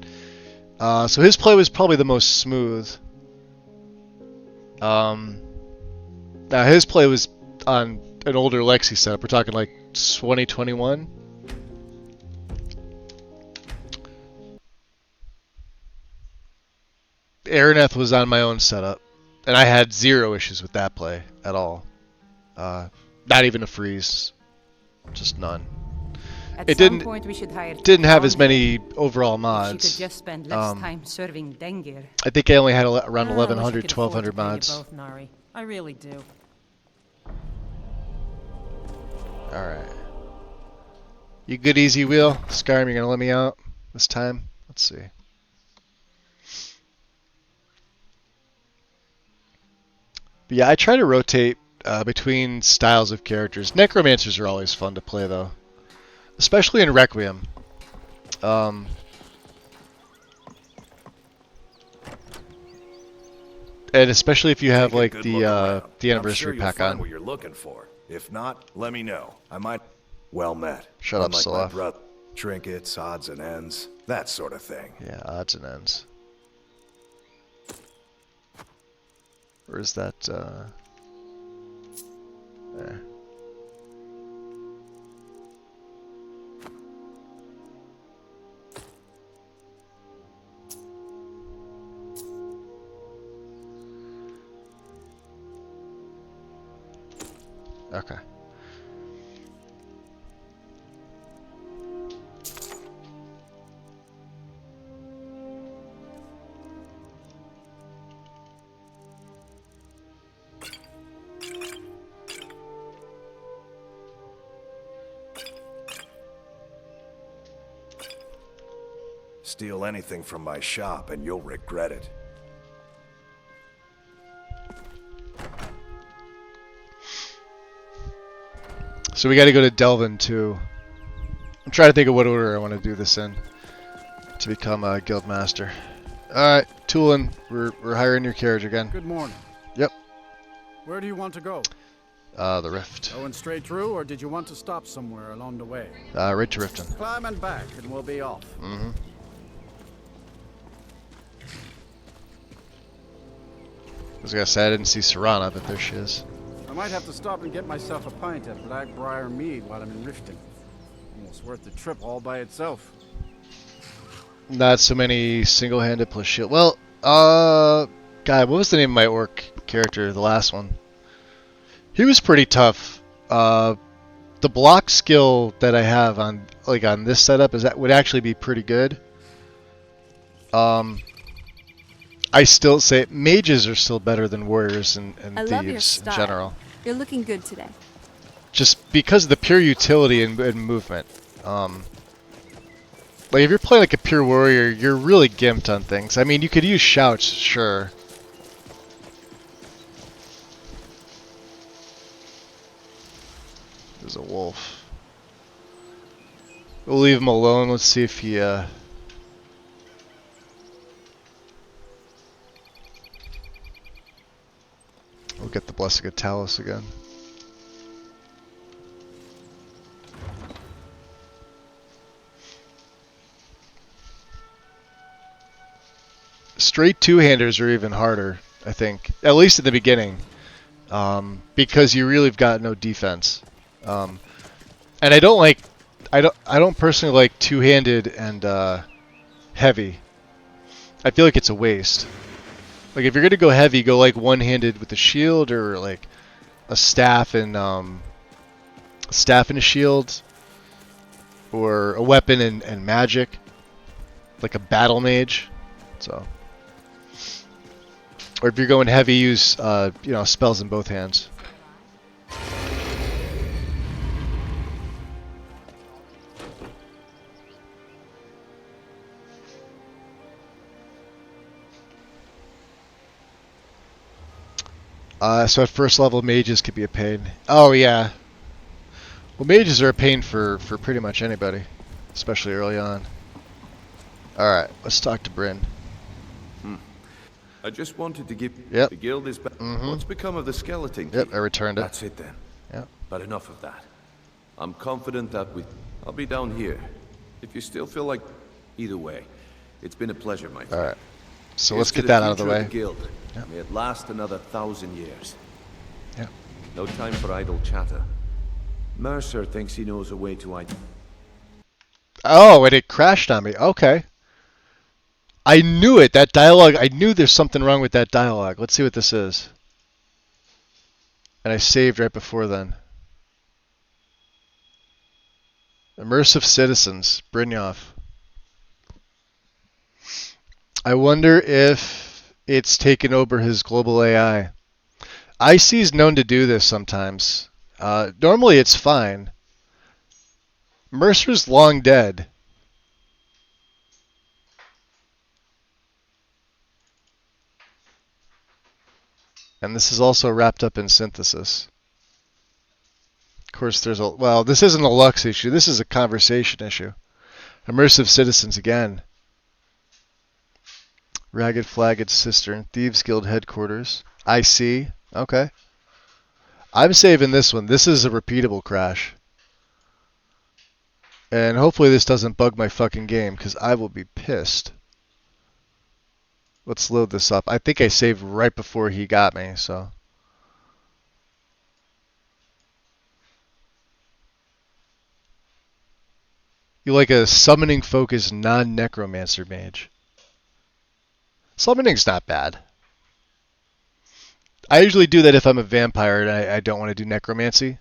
so his play was probably the most smooth. Now his play was on an older Lexi setup. We're talking like 2021. Araneth was on my own setup, and I had zero issues with that play at all. Not even a freeze, just none. It didn't have as many overall mods. She could just spend less time serving Dengir. I think I only had around 1,100, 1,200 mods. Both, Nari. I really do. All right. You good, Easy Wheel? Skyrim, you're gonna let me out this time? Let's see. But yeah, I try to rotate between styles of characters. Necromancers are always fun to play, though, especially in Requiem. And especially if you have like the anniversary pack on. What you're looking for. If not, let me know. I might. Well met. Shut up, Unlike my Salaf. brother. Trinkets, odds and ends, that sort of thing. Yeah, odds and ends. Or is that there? Okay. Steal anything from my shop and you'll regret it. So we got to go to Delvin too. I'm trying to think of what order I want to do this in to become a guild master. All right, Tulin, we're hiring your carriage again. Good morning. Yep. Where do you want to go? The Rift. Going straight through, or did you want to stop somewhere along the way? Right to Riften. Climb and back, and we'll be off. Mm-hmm. I was gonna say I didn't see Serana, but there she is. I might have to stop and get myself a pint at Blackbriar Mead while I'm in Riften. Almost worth the trip all by itself. Not so many single-handed plus shield. Well, God, what was the name of my orc character? The last one. He was pretty tough. The block skill that I have on this setup would actually be pretty good. I still say mages are still better than warriors and I love your thieves in style. general. You're looking good today. Just because of the pure utility and movement. Like if you're playing like a pure warrior, you're really gimped on things. I mean, you could use shouts, sure. There's a wolf. We'll leave him alone. Let's see if he we'll get the Blessing of Talos again. Straight two-handers are even harder, I think. At least at the beginning. Because you really have got no defense. And I don't personally like two-handed and heavy. I feel like it's a waste. Like if you're gonna go heavy, go like one-handed with a shield or like a staff and a shield, or a weapon and magic, like a battle mage. So, or if you're going heavy, use spells in both hands. So at first level, mages could be a pain. Oh yeah. Well, mages are a pain for pretty much anybody, especially early on. All right, let's talk to Bryn. I just wanted to give Yep. the guild is back. What's become of the skeleton key? Yep, I returned it. That's it then. Yep. But enough of that. I'm confident that I'll be down here. If you still feel like, either way, it's been a pleasure, my friend. All right. So Here's let's to get that out of the future way. guild. Yep. May it last another 1,000 years. Yep. No time for idle chatter. Mercer thinks he knows a way to Oh, and it crashed on me. Okay. I knew it. That dialogue. I knew there's something wrong with that dialogue. Let's see what this is. And I saved right before then. Immersive citizens. Brynjolf. I wonder if it's taken over his global AI. IC's known to do this sometimes. Normally it's fine. Mercer's long dead. And this is also wrapped up in synthesis. course, there's a... Well, this isn't a Lux issue. This is a conversation issue. Immersive Citizens again. Ragged Flagged Cistern. Thieves Guild Headquarters. I see. Okay. I'm saving this one. This is a repeatable crash. And hopefully this doesn't bug my fucking game, because I will be pissed. Let's load this up. I think I saved right before he got me, so... You like a summoning-focused non-necromancer mage. Summoning's not bad. I usually do that if I'm a vampire and I don't want to do necromancy.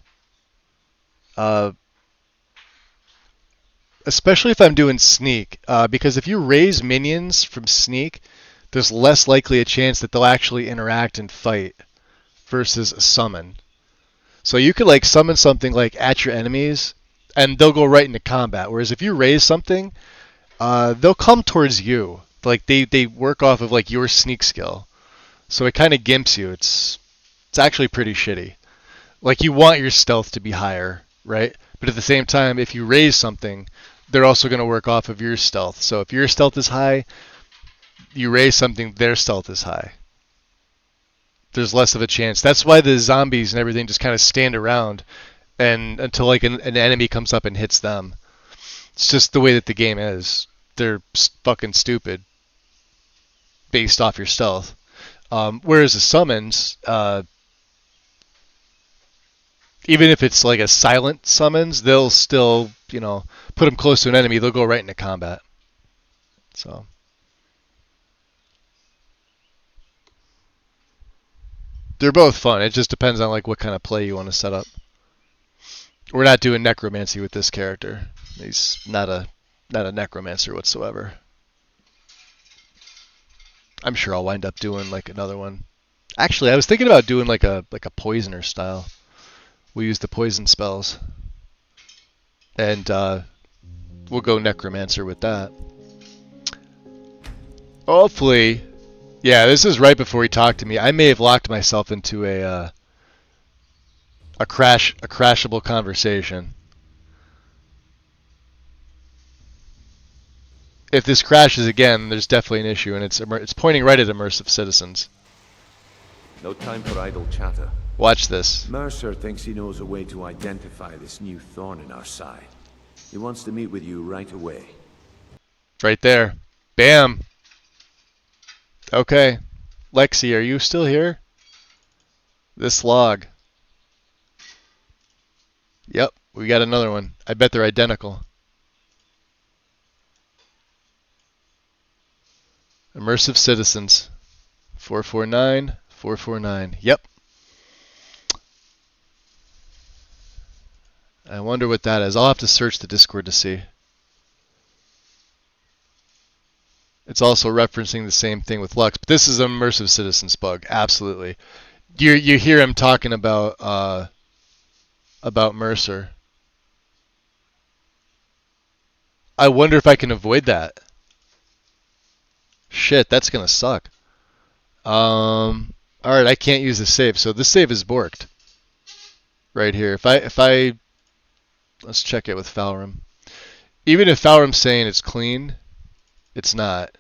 Especially if I'm doing sneak. Because if you raise minions from sneak, there's less likely a chance that they'll actually interact and fight versus a summon. So you could like summon something like at your enemies and they'll go right into combat. Whereas if you raise something, they'll come towards you. Like they work off of like your sneak skill. So it kind of gimps you. It's actually pretty shitty. Like you want your stealth to be higher, right? But at the same time, if you raise something, they're also going to work off of your stealth. So if your stealth is high, you raise something, their stealth is high. There's less of a chance. That's why the zombies and everything just kind of stand around and until like an enemy comes up and hits them. It's just the way that the game is. They're fucking stupid based off your stealth. Whereas the summons, even if it's like a silent summons, they'll still, put them close to an enemy. They'll go right into combat. So. They're both fun. It just depends on like what kind of play you want to set up. We're not doing necromancy with this character. He's not a necromancer whatsoever. I'm sure I'll wind up doing like another one. Actually, I was thinking about doing like a poisoner style. We use the poison spells. And we'll go necromancer with that. Hopefully, yeah, this is right before he talked to me. I may have locked myself into a crashable conversation. If this crashes again, there's definitely an issue, and it's pointing right at immersive citizens. No time for idle chatter. Watch this. Mercer thinks he knows a way to identify this new thorn in our side. He wants to meet with you right away. Right there. Bam. Okay. Lexi, are you still here? This log. Yep, we got another one. I bet they're identical. Immersive Citizens. 449, 449. Yep. I wonder what that is. I'll have to search the Discord to see. It's also referencing the same thing with Lux, but this is an Immersive Citizens bug. Absolutely. You hear him talking about Mercer. I wonder if I can avoid that. Shit, that's gonna suck. Alright, I can't use the save, so this save is borked. Right here. If I let's check it with Falrum. Even if Falrum's saying it's clean, it's not.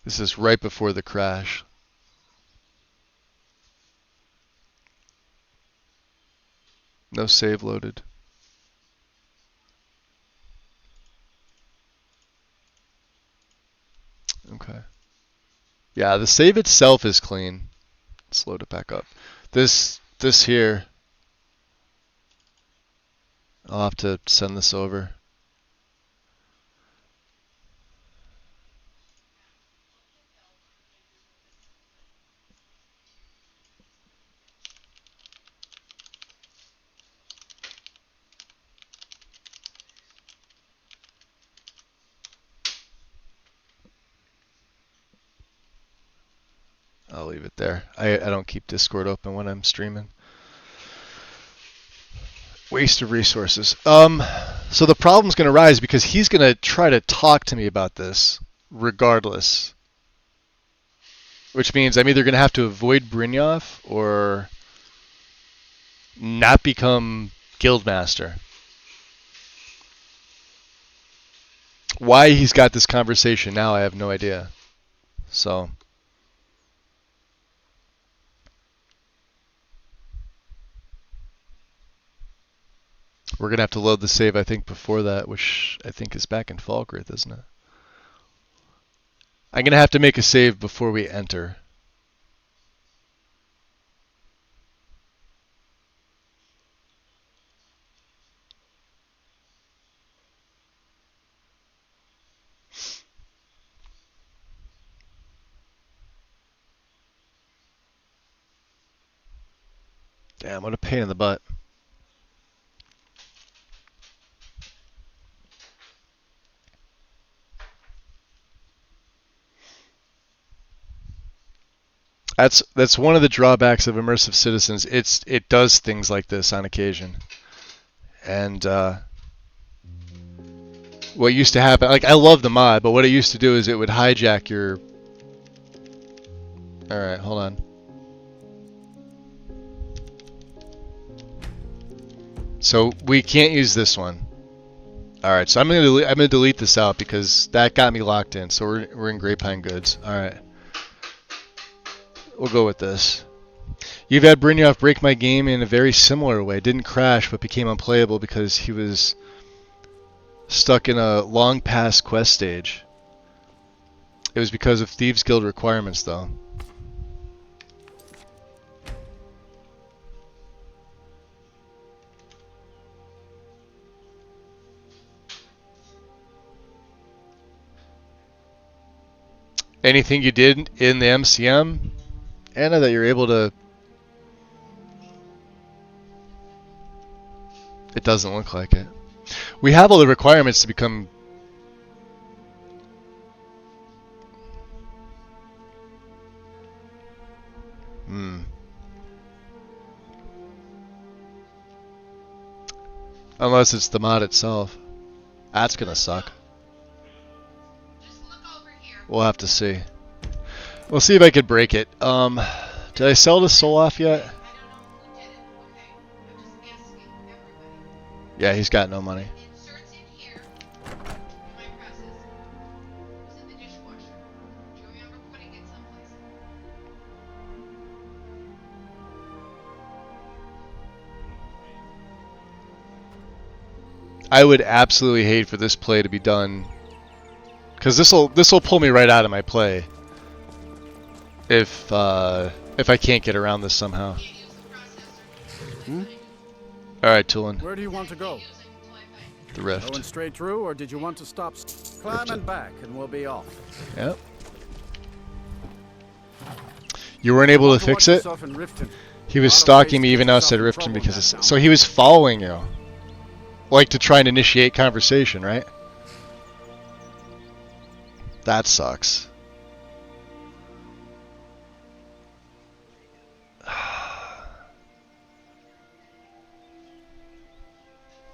This is right before the crash. No save loaded. Okay. Yeah, the save itself is clean. Let's load it back up. This here, I'll have to send this over. I'll leave it there. I don't keep Discord open when I'm streaming. Waste of resources. So the problem's going to rise because he's going to try to talk to me about this regardless. Which means I'm either going to have to avoid Brynjolf or not become Guildmaster. Why he's got this conversation now, I have no idea. So... we're going to have to load the save, I think, before that, which I think is back in Falkreath, isn't it? I'm going to have to make a save before we enter. Damn, what a pain in the butt. That's one of the drawbacks of immersive citizens. It does things like this on occasion. And what used to happen, like I love the mod, but what it used to do is it would hijack your... Alright, hold on. So we can't use this one. Alright, so I'm gonna delete this out because that got me locked in. So we're in Grapevine Goods. Alright. We'll go with this. You've had Brynjolf break my game in a very similar way. Didn't crash, but became unplayable because he was stuck in a long past quest stage. It was because of Thieves Guild requirements, though. Anything you did in the MCM, Anna, that you're able to... It doesn't look like it. We have all the requirements to become... Unless it's the mod itself. That's gonna suck. We'll have to see. We'll see if I could break it. Did I sell the soul off yet? Yeah, he's got no money. I would absolutely hate for this play to be done, because this'll pull me right out of my play if I can't get around this somehow. All right, Tulin. Where do you want to go? The rift. Going straight through, or did you want to stop? Climb and back, and we'll be off. Yep. You weren't able to fix it? He was stalking me even outside Riften because it's... So he was following you. Like to try and initiate conversation, right? That sucks.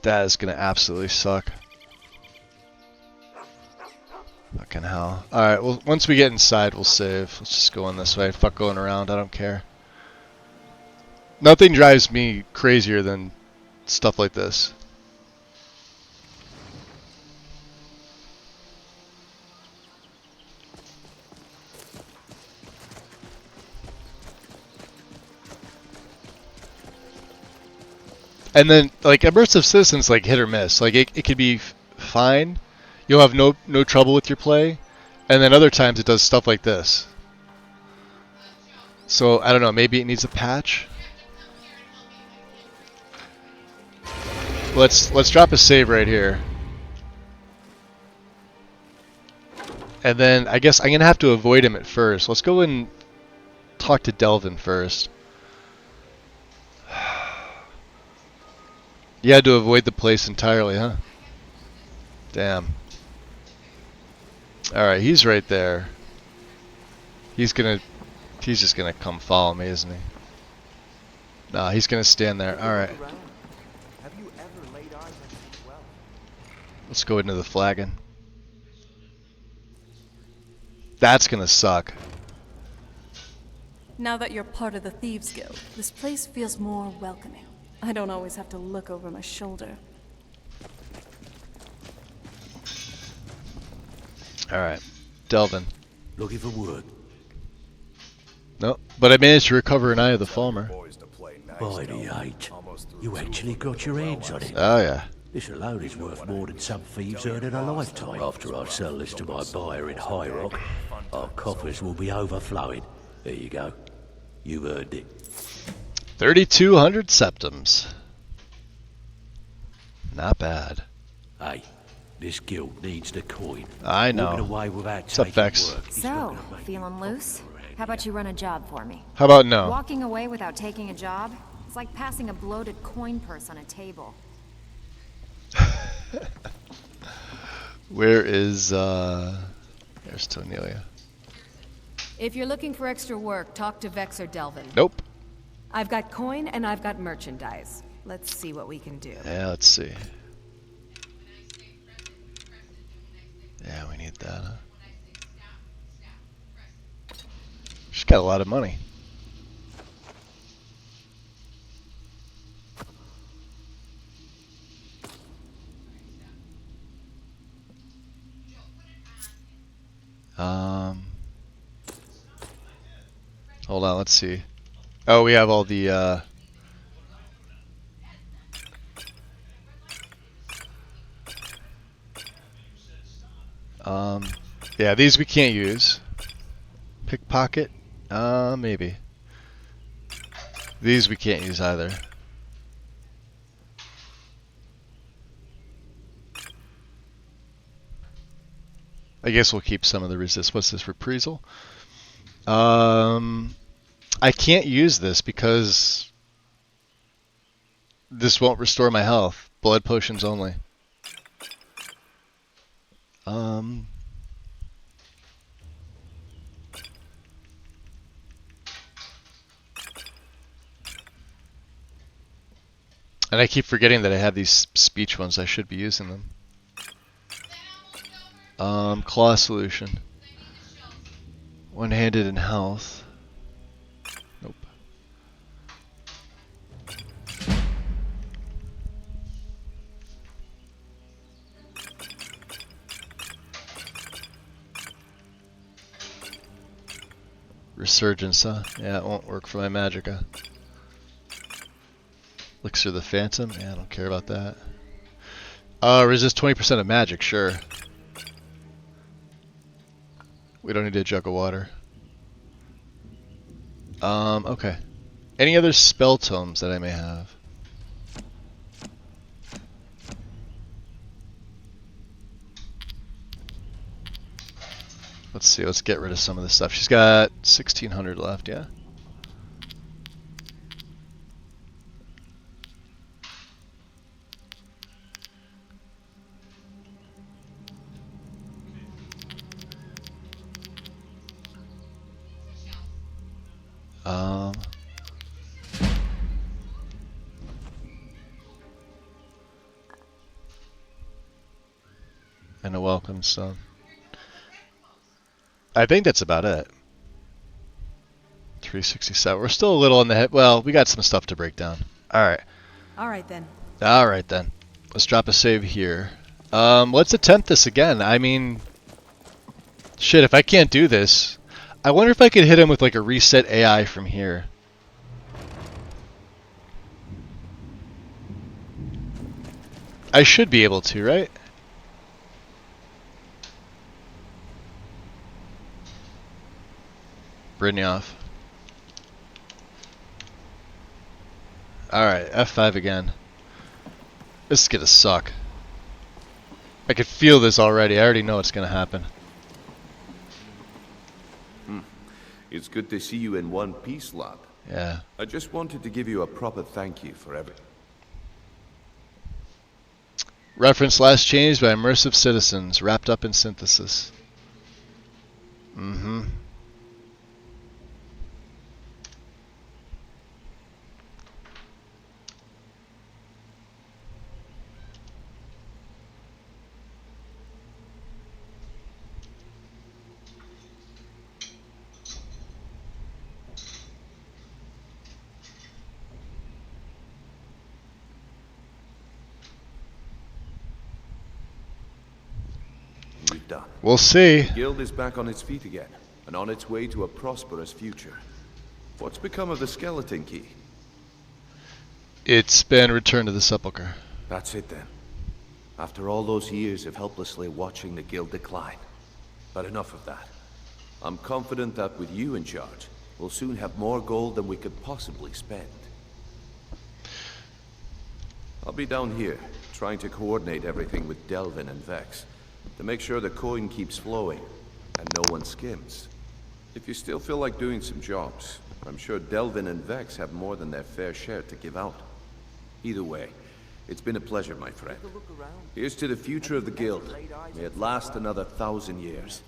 That is gonna absolutely suck. Fucking hell. Alright, well, once we get inside, we'll save. Let's just go in this way. Fuck going around, I don't care. Nothing drives me crazier than stuff like this. And then, like, immersive citizens, like, hit or miss. Like, it could be fine. You'll have no trouble with your play. And then other times it does stuff like this. So, I don't know, maybe it needs a patch? Let's drop a save right here. And then, I guess I'm going to have to avoid him at first. Let's go and talk to Delvin first. You had to avoid the place entirely, huh? Damn. Alright, he's right there. He's just gonna come follow me, isn't he? Nah, he's gonna stand there. Alright. Let's go into the flagon. That's gonna suck. Now that you're part of the Thieves Guild, this place feels more welcoming. I don't always have to look over my shoulder. Alright. Delvin. Looking for work? No, but I managed to recover an Eye of the Falmer. By the eight. You actually got your hands on it. Oh, yeah. This alone is worth more than some thieves earn in a lifetime. After I sell this to my buyer in High Rock, our coffers will be overflowing. There you go. You've earned it. 3,200 septums. Not bad. Hey, this guild needs the coin. I know. Walking away without What's up, taking Vex? work is So, not gonna make feeling loose? How about you run a job for me? How about no? Walking away without taking a job? It's like passing a bloated coin purse on a table. Where is, there's Tonelia. If you're looking for extra work, talk to Vex or Delvin. Nope. I've got coin and I've got merchandise. Let's see what we can do. Yeah, let's see. Yeah, we need that, huh? She's got a lot of money. Hold on, let's see. Oh, we have all the, yeah, these we can't use. Pickpocket? Maybe. These we can't use either. I guess we'll keep some of the resist. What's this, reprisal? I can't use this because this won't restore my health. Blood potions only. And I keep forgetting that I have these speech ones. I should be using them. Claw solution. One-handed in health. Nope. Resurgence, huh? Yeah, it won't work for my magicka. Elixir of the Phantom? Yeah, I don't care about that. Resist 20% of magic, sure. We don't need a jug of water. Okay. Any other spell tomes that I may have? Let's see, let's get rid of some of this stuff. She's got 1,600 left, yeah? And a welcome stone. I think that's about it. 367. We're still a little on the head. Well, we got some stuff to break down. Alright. Alright then. Alright then. Let's drop a save here. Let's attempt this again. I mean, shit, if I can't do this, I wonder if I could hit him with like a reset AI from here. I should be able to, right? Brynjolf. Alright, F5 again. This is gonna suck. I can feel this already. I already know what's gonna happen. It's good to see you in one piece, lad. Yeah. I just wanted to give you a proper thank you for everything. Reference last changed by immersive citizens, wrapped up in synthesis. Mm-hmm. done. We'll see. The guild is back on its feet again, and on its way to a prosperous future. What's become of the skeleton key? It's been returned to the sepulchre. That's it then. After all those years of helplessly watching the guild decline. But enough of that. I'm confident that with you in charge, we'll soon have more gold than we could possibly spend. I'll be down here, trying to coordinate everything with Delvin and Vex, to make sure the coin keeps flowing, and no one skims. If you still feel like doing some jobs, I'm sure Delvin and Vex have more than their fair share to give out. Either way, it's been a pleasure, my friend. Here's to the future of the guild. May it last another 1,000 years.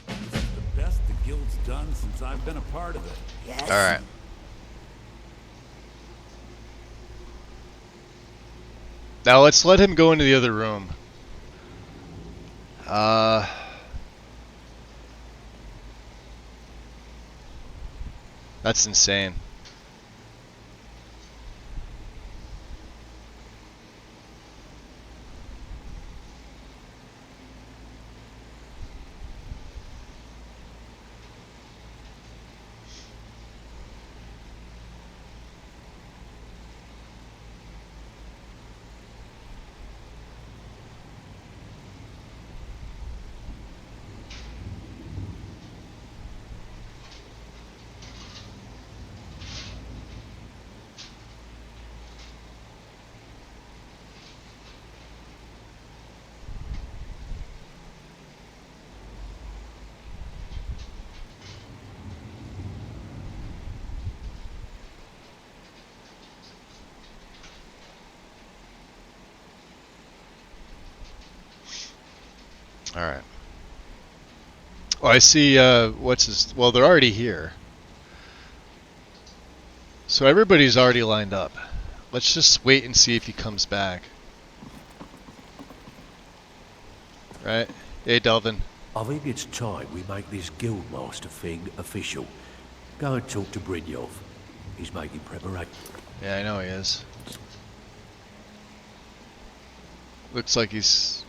This is the best the guild's done since I've been a part of it. Yes. All right. Now let's let him go into the other room. That's insane. All right. Oh, I see. Well, they're already here. So everybody's already lined up. Let's just wait and see if he comes back. Right? Hey, Delvin. I think it's time we make this guildmaster thing official. Go and talk to Brynjolf. He's making preparation. Yeah, I know he is. Looks like he's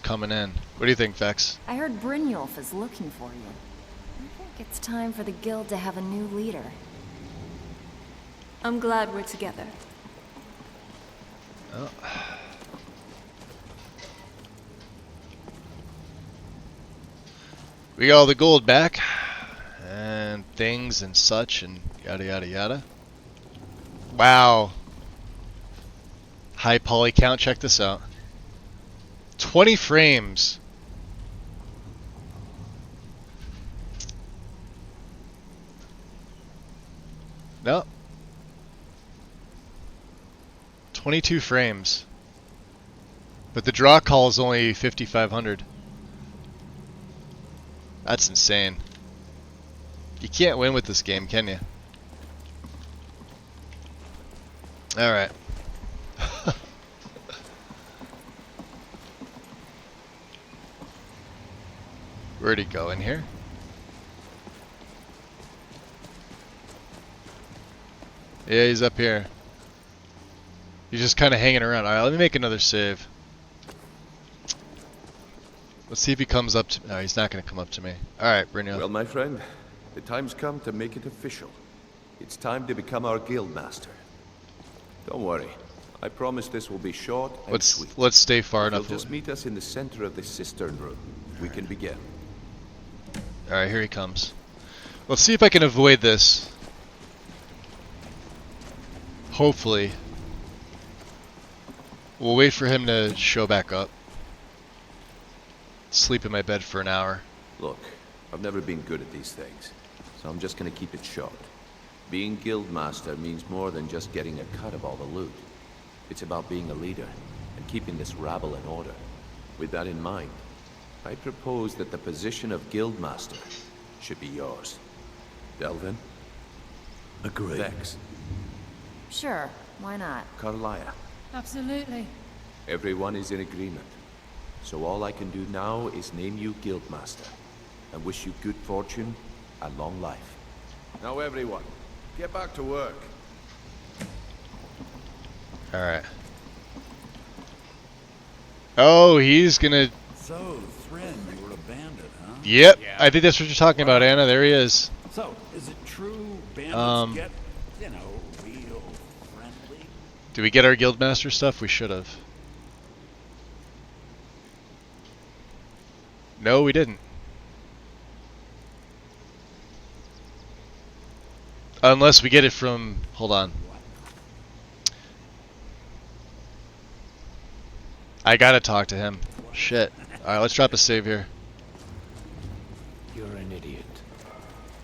coming in. What do you think, Vex? I heard Brynjolf is looking for you. I think it's time for the guild to have a new leader. I'm glad we're together. Oh. We got all the gold back. And things and such and yada yada yada. Wow. High poly count, check this out. 20 frames. No. 22 frames. But the draw call is only 5,500. That's insane. You can't win with this game, can you? Alright. Where'd he go? In here? Yeah, he's up here. He's just kind of hanging around. Alright, let me make another save. Let's see if he comes up to me. No, he's not going to come up to me. Alright, Brynjolf. Well, my friend, the time's come to make it official. It's time to become our guild master. Don't worry. I promise this will be short and sweet. Let's stay far enough. You'll just meet us in the center of the cistern room. We can begin. Alright, here he comes. Let's see if I can avoid this. Hopefully. We'll wait for him to show back up. Sleep in my bed for an hour. Look, I've never been good at these things, so I'm just gonna keep it short. Being guildmaster means more than just getting a cut of all the loot. It's about being a leader and keeping this rabble in order. With that in mind, I propose that the position of guildmaster should be yours. Delvin? Agree. Vex? Sure, why not? Carlia? Absolutely. Everyone is in agreement. So all I can do now is name you guildmaster and wish you good fortune and long life. Now everyone, get back to work. Alright. Oh, he's gonna So, Thren, you were a bandit, huh? Yep, I think that's what you're talking about, Anna. There he is. So, is it true bandits get, real friendly? Do we get our guildmaster stuff? We should have. No, we didn't. Unless we get it from... Hold on. I gotta talk to him. Shit. Alright, let's drop a save here. You're an idiot.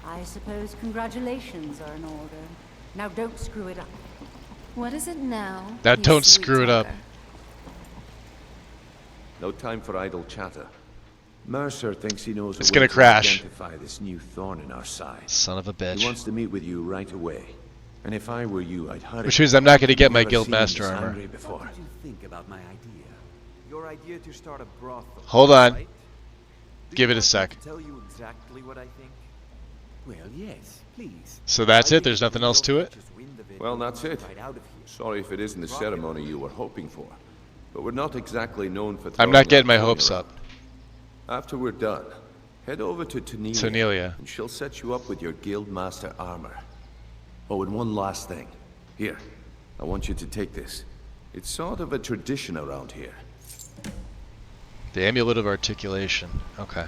I suppose congratulations are in order. Now don't screw it up. What is it now? Now you don't sweet screw it up. talker? No time for idle chatter. Mercer thinks he knows It's a way gonna to crash. identify this new thorn in our side. Son of a bitch. He wants to meet with you right away. And if I were you, I'd hurry. Which means I'm not gonna get my Never seen him guildmaster this armor. hungry before. What did you think about my idea? Your idea to start a brothel. Hold on. Right? Give it a sec. To tell you exactly what I think? Well, yes, please. So that's it? There's nothing else to it? Well, that's it. Sorry if it isn't the ceremony you were hoping for. But we're not exactly known for I'm not getting my hopes up. After we're done, head over to Tanelia. and she'll set you up with your guildmaster armor. Oh, and one last thing. Here, I want you to take this. It's sort of a tradition around here. The Amulet of Articulation. Okay.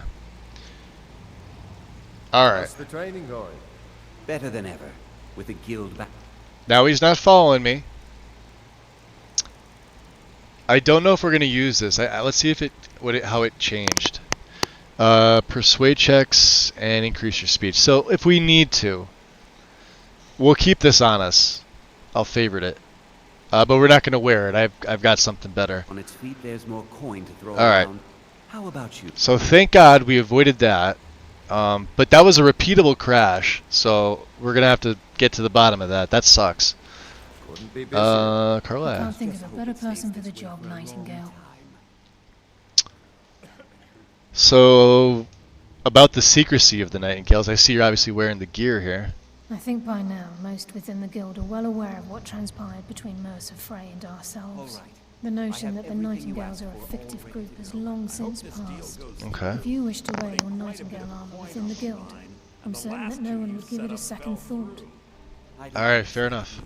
Alright. How's the training going? Better than ever. With the guild back. Now he's not following me. I don't know if we're gonna use this. Let's see if how it changed. Persuade checks and increase your speech. So if we need to, we'll keep this on us. I'll favorite it, but we're not gonna wear it. I've got something better. On its feet, there's more coin to throw All right. around. How about you? So thank God we avoided that. But that was a repeatable crash, so we're gonna have to get to the bottom of that. That sucks. I Carla. can't think of a better person for the job, Nightingale. So, about the secrecy of the Nightingales, I see you're obviously wearing the gear here. I think by now most within the guild are well aware of what transpired between Mercer Frey and ourselves. The notion that the Nightingales are a fictive group has long since passed. Okay. If you wish to wear your Nightingale armor within the guild, I'm certain that no one would give it a second thought. Alright, fair enough.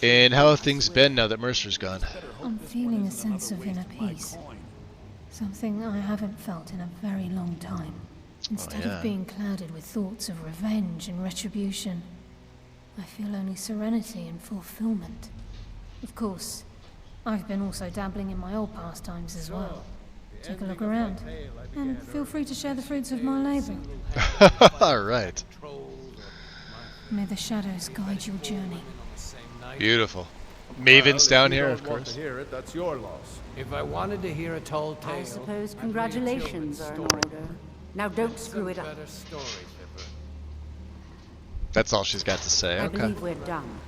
And how have things been now that Mercer's gone? I'm feeling a sense of inner peace. Something I haven't felt in a very long time. Instead of being clouded with thoughts of revenge and retribution, I feel only serenity and fulfillment. Of course, I've been also dabbling in my old pastimes as well. Take a look around, and feel free to share the fruits of my labor. Alright. May the shadows guide your journey. Beautiful. Maven's down here, of course. Hear it, that's your loss. If I wanted to hear a tall tale, I suppose congratulations are in order. Now don't screw it up. That's all she's got to say. I Okay. believe we're done.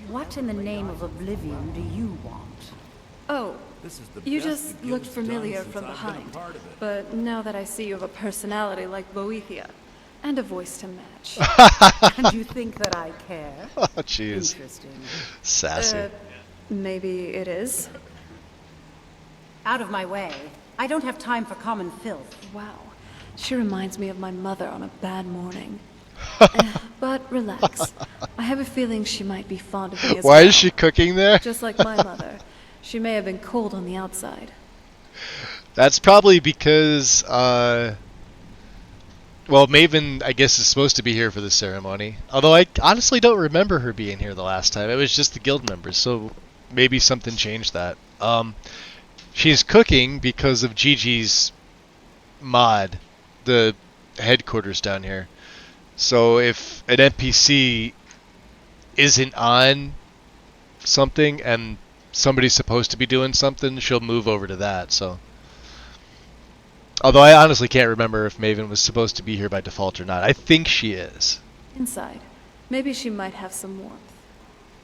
What in the name of oblivion do you want? Oh, you just looked familiar from behind. But now that I see you have a personality like Boethia, and a voice to match. And you think that I care? Oh, jeez. Interesting. Sassy. Maybe it is. Out of my way. I don't have time for common filth. Wow. She reminds me of my mother on a bad morning. But relax. I have a feeling she might be fond of me as well. Why is she cooking there? Just like my mother. She may have been cold on the outside. That's probably because, well, Maven, I guess, is supposed to be here for the ceremony. Although I honestly don't remember her being here the last time. It was just the guild members, so maybe something changed that. She's cooking because of Gigi's mod, the headquarters down here. So if an NPC isn't on something and somebody's supposed to be doing something, she'll move over to that. So, although I honestly can't remember if Maven was supposed to be here by default or not. I think she is. Inside. Maybe she might have some warmth.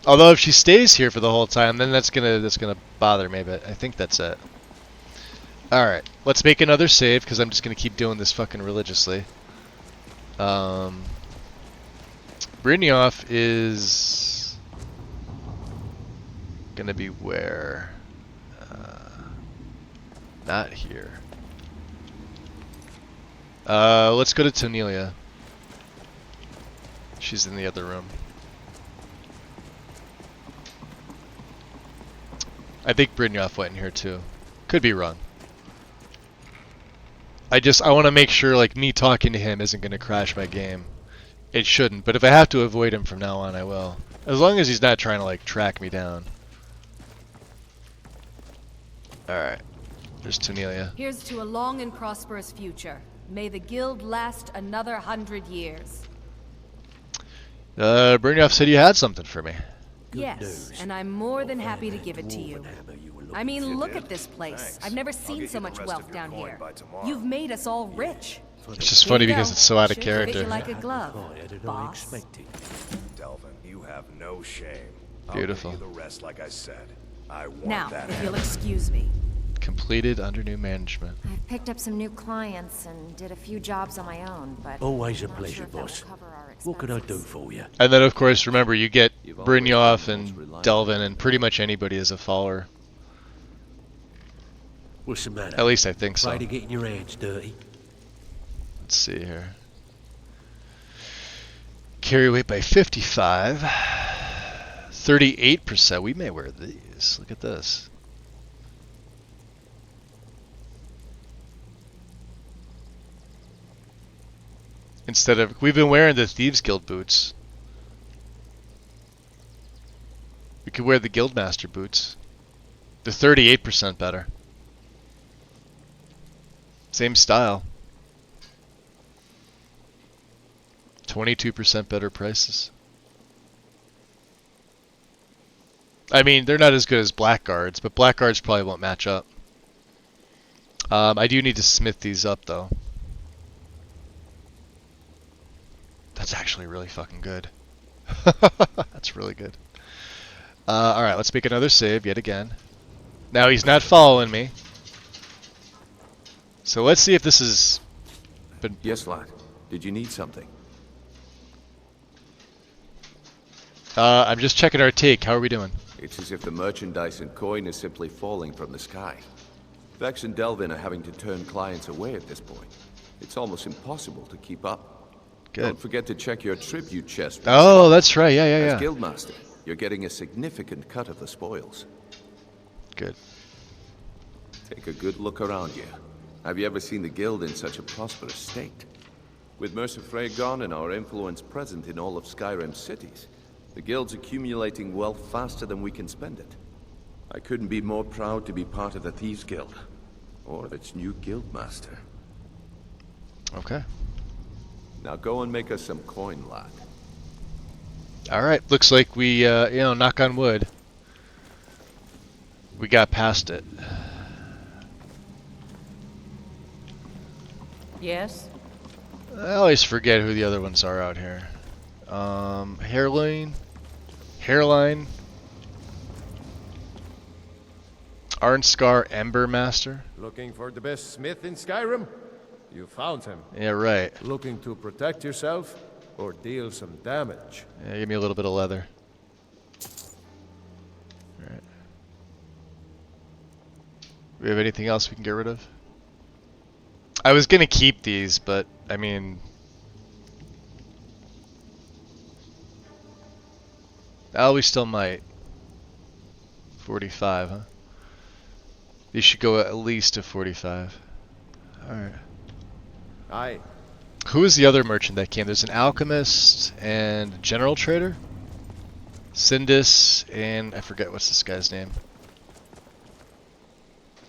Although if she stays here for the whole time, then that's gonna bother me. But I think that's it. All right, let's make another save because I'm just gonna keep doing this fucking religiously. Brynjolf is gonna be where? Not here. Let's go to Tonelia. She's in the other room. I think Brynjolf went in here too. Could be wrong. I want to make sure like me talking to him isn't going to crash my game. It shouldn't, but if I have to avoid him from now on, I will. As long as he's not trying to like track me down. Alright. There's Tonelia. Here's to a long and prosperous future. May the guild last another 100 years. Brynjolf said you had something for me. Yes, and I'm more than happy to give it to you. I mean, look at this place. I've never seen so much wealth down here. You've made us all rich. It's just funny because it's so out of character. Fit you like a glove, boss. Delvin, you have no shame. Beautiful. I'll give you the rest, like I said. I want now, that. if you'll excuse me. Completed under new management. I've picked up some new clients and did a few jobs on my own, but always a pleasure, boss. What can I do for you? And then, of course, remember you get Brynjolf and Delvin and pretty much anybody as a follower. What's the matter? At least I think so. Try to getting your hands dirty. Let's see here. Carry weight by 55. 38%. We may wear these. Look at this. Instead of, we've been wearing the Thieves Guild boots. We could wear the Guildmaster boots. They're 38% better. Same style. 22% better prices. I mean, they're not as good as Blackguards, but Blackguards probably won't match up. I do need to smith these up, though. That's actually really fucking good. That's really good. Alright, let's make another save yet again. Now he's not following me. So let's see if this is... Yes, lad. Did you need something? I'm just checking our take. How are we doing? It's as if the merchandise and coin is simply falling from the sky. Vex and Delvin are having to turn clients away at this point. It's almost impossible to keep up. Good. Don't forget to check your tribute chest. Oh, that's right. Yeah. As Guildmaster, you're getting a significant cut of the spoils. Good. Take a good look around you. Have you ever seen the Guild in such a prosperous state? With Mercer Frey gone and our influence present in all of Skyrim's cities, the Guild's accumulating wealth faster than we can spend it. I couldn't be more proud to be part of the Thieves Guild, or its new Guildmaster. Okay. Now go and make us some coin, lad. Alright, looks like we, knock on wood. We got past it. Yes? I always forget who the other ones are out here. Hairline. Arnscar Ember Master. Looking for the best smith in Skyrim? You found him. Yeah, right. Looking to protect yourself or deal some damage? Yeah, give me a little bit of leather. Alright. We have anything else we can get rid of? I was gonna keep these, but I mean... Oh, we still might. 45, huh? These should go at least to 45. Alright. Aye. Who is the other merchant that came? There's an alchemist and a general trader? Sindis and I forget what's this guy's name.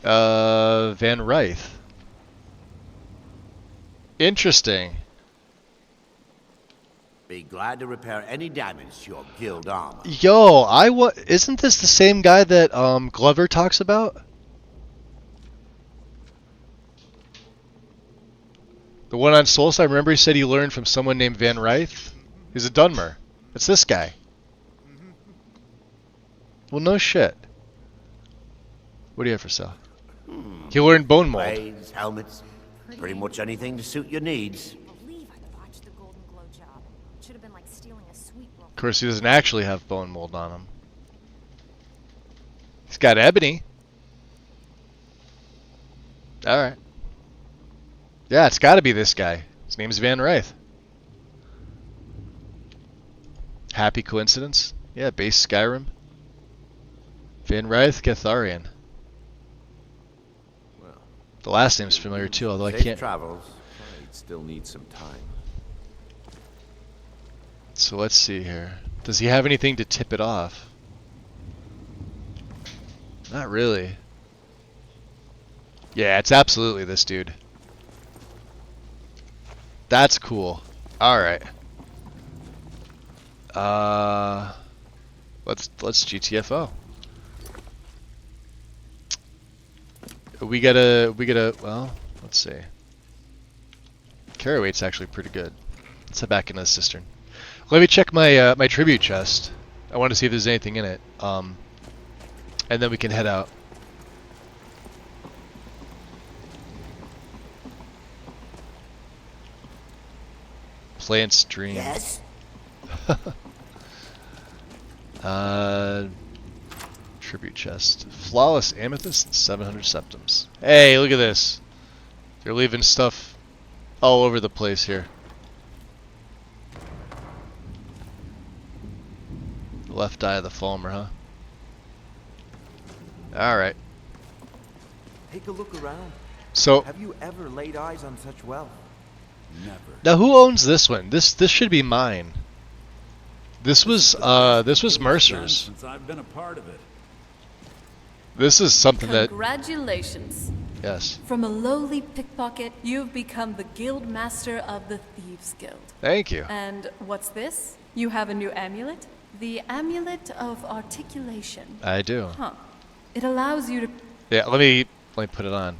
Van Ryth. Interesting. Be glad to repair any damage to your guild armor. Yo, isn't this the same guy that Glover talks about? The one on Soulside, I remember he said he learned from someone named Van Ryth. He's a Dunmer. It's this guy. Well, no shit. What do you have for sale? He learned bone mold. Blades, helmets, pretty much anything to suit your needs. Of course, he doesn't actually have bone mold on him. He's got ebony. Alright. Yeah, it's gotta be this guy. His name's Van Ryth. Happy coincidence? Yeah, base Skyrim. Van Ryth Gatharian. Well, the last name's familiar too, although I can't. Travels. I'd still need some time. So let's see here. Does he have anything to tip it off? Not really. Yeah, it's absolutely this dude. That's cool. All right. Let's GTFO. We gotta. Well, let's see. Carry weight's actually pretty good. Let's head back into the cistern. Let me check my my tribute chest. I want to see if there's anything in it. And then we can head out. Play and stream. Yes. Tribute chest. Flawless amethyst and 700 septums. Hey, look at this. They're leaving stuff all over the place here. Left eye of the Fulmer, huh? Alright. Take a look around. So have you ever laid eyes on such wealth? Never. Now who owns this one? This should be mine. This was Mercer's. Since I've been a part of it. This is something that. Congratulations. Yes. From a lowly pickpocket, you've become the guild master of the Thieves Guild. Thank you. And what's this? You have a new amulet? The Amulet of Articulation. I do. Huh. It allows you to Yeah, let me put it on.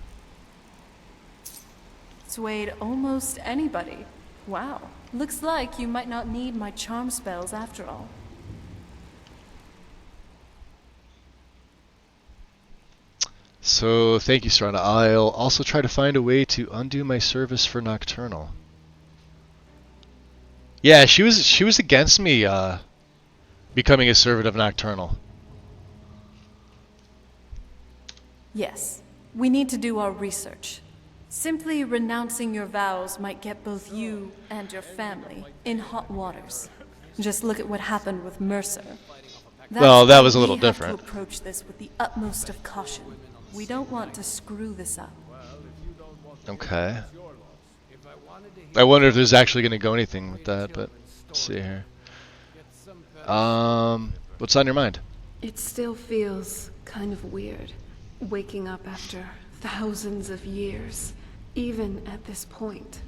persuade almost anybody. Wow. Looks like you might not need my charm spells after all. So thank you, Serana. I'll also try to find a way to undo my service for Nocturnal. Yeah, she was against me becoming a servant of Nocturnal. Yes. We need to do our research. Simply renouncing your vows might get both you and your family in hot waters. Just look at what happened with Mercer. Well, that was a little different. We have to approach this with the utmost of caution. We don't want to screw this up. Okay. I wonder if there's actually going to go anything with that, but let's see here. What's on your mind? It still feels kind of weird, waking up after thousands of years, even at this point.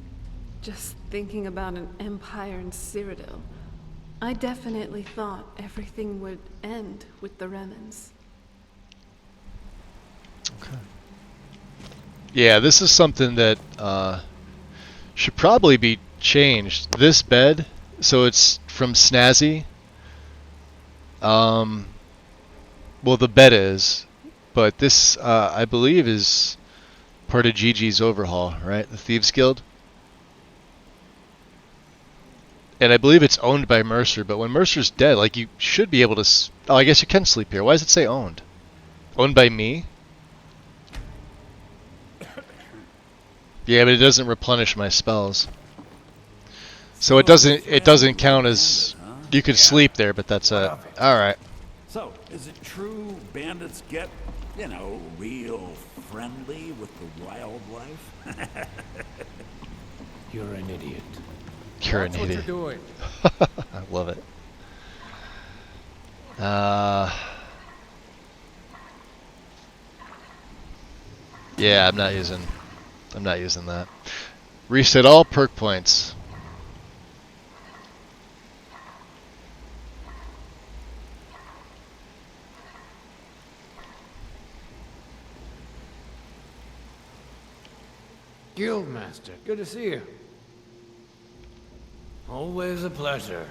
Just thinking about an empire in Cyrodiil, I definitely thought everything would end with the Remnants. Okay. Yeah, this is something that should probably be changed. This bed, so it's from Snazzy. Well, the bed is, but this I believe is part of Gigi's overhaul, right? The Thieves Guild. And I believe it's owned by Mercer, but when Mercer's dead, like, you should be able to... Oh, I guess you can sleep here. Why does it say owned? Owned by me? Yeah, but it doesn't replenish my spells. So it doesn't count as... You could sleep there, but that's it. Alright. So, is it true bandits get, real friendly with the wildlife? You're an idiot. You're an That's what idiot. you're doing. I love it. Yeah, I'm not using that. Reset all perk points. Guildmaster, good to see you. Always a pleasure.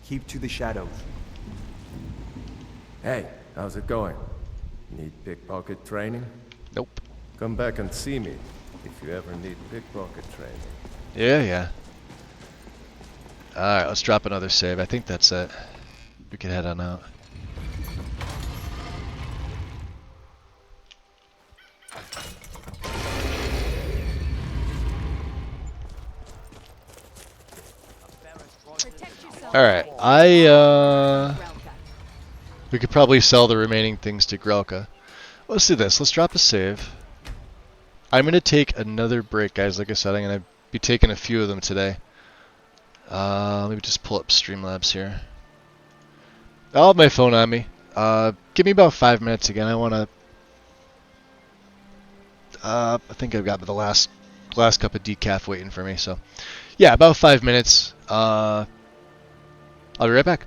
Keep to the shadows. Hey, how's it going? Need pickpocket training? Nope. Come back and see me if you ever need pickpocket training. Yeah. Alright, let's drop another save. I think that's it. We can head on out. Alright, we could probably sell the remaining things to Grelka. Let's do this. Let's drop a save. I'm going to take another break, guys. Like I said, I'm going to be taking a few of them today. Let me just pull up Streamlabs here. I'll have my phone on me. Give me about 5 minutes again. I want to... I think I've got the last cup of decaf waiting for me. So, yeah, about 5 minutes. I'll be right back.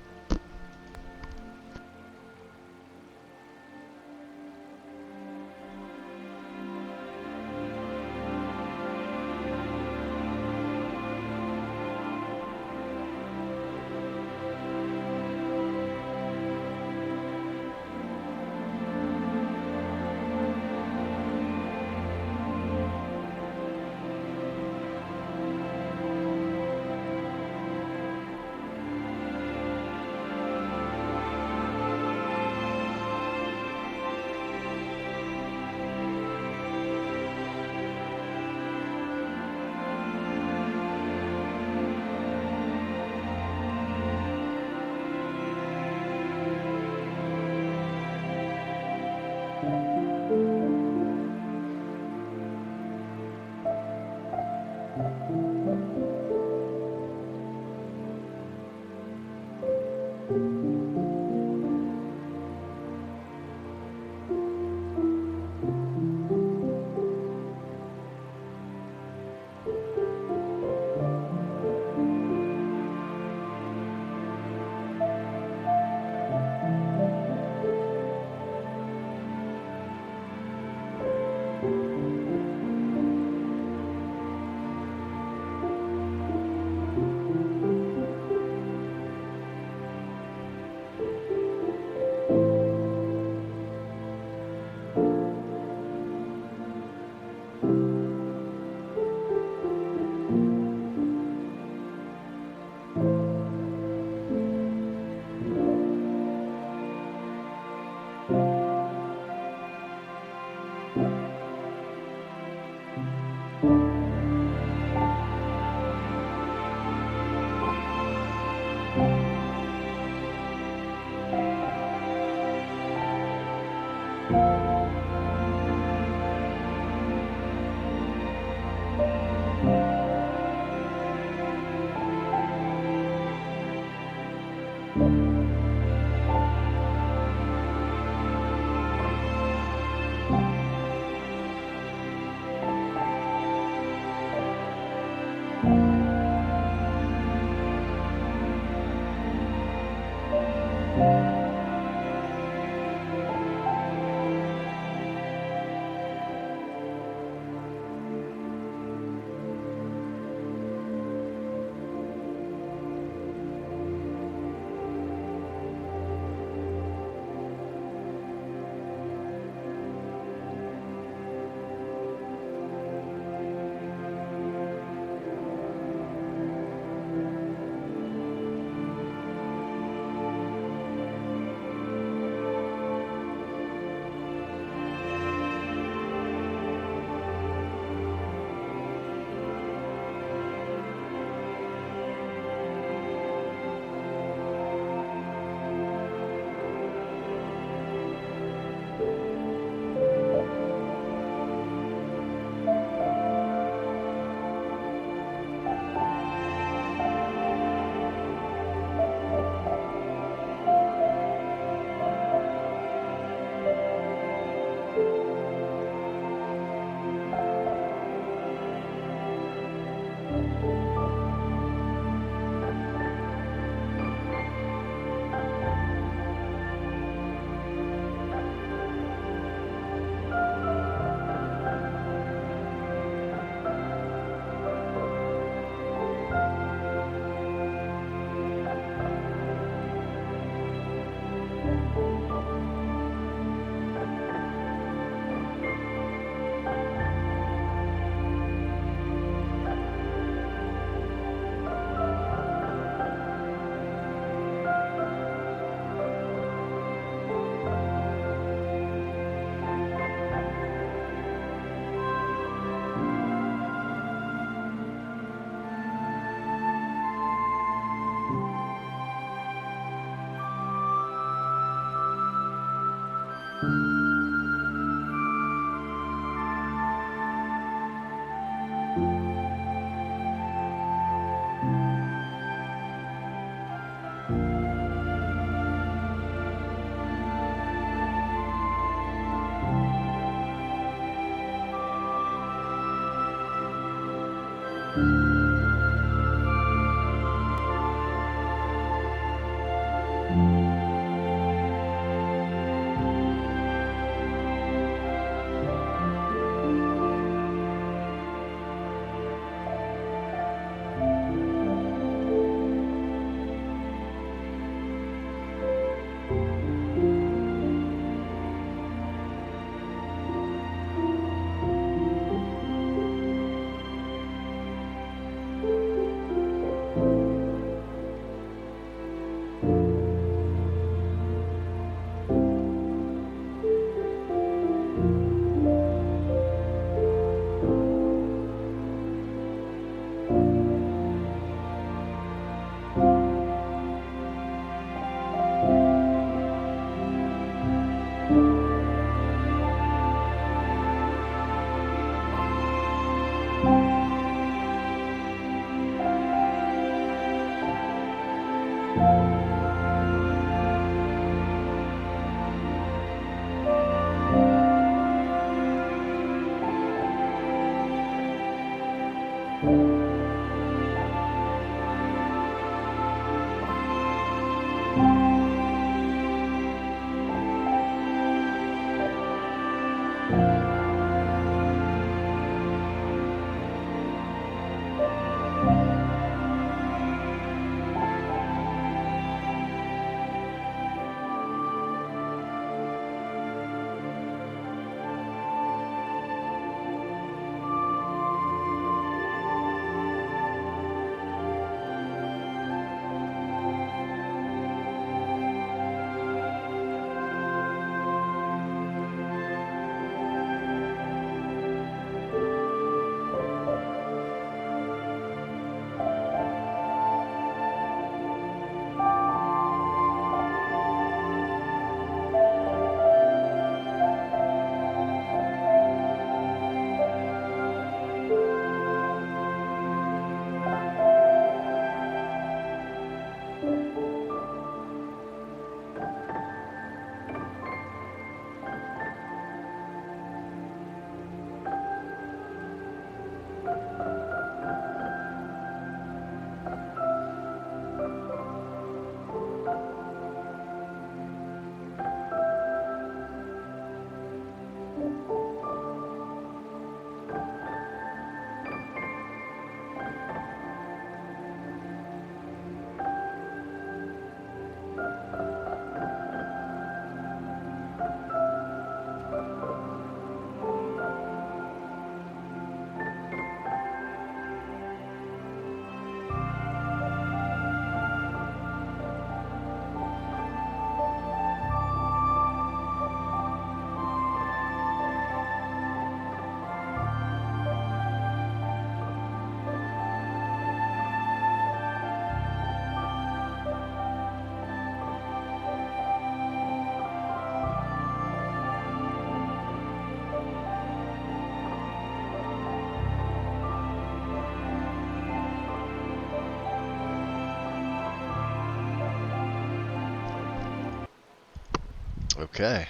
Okay.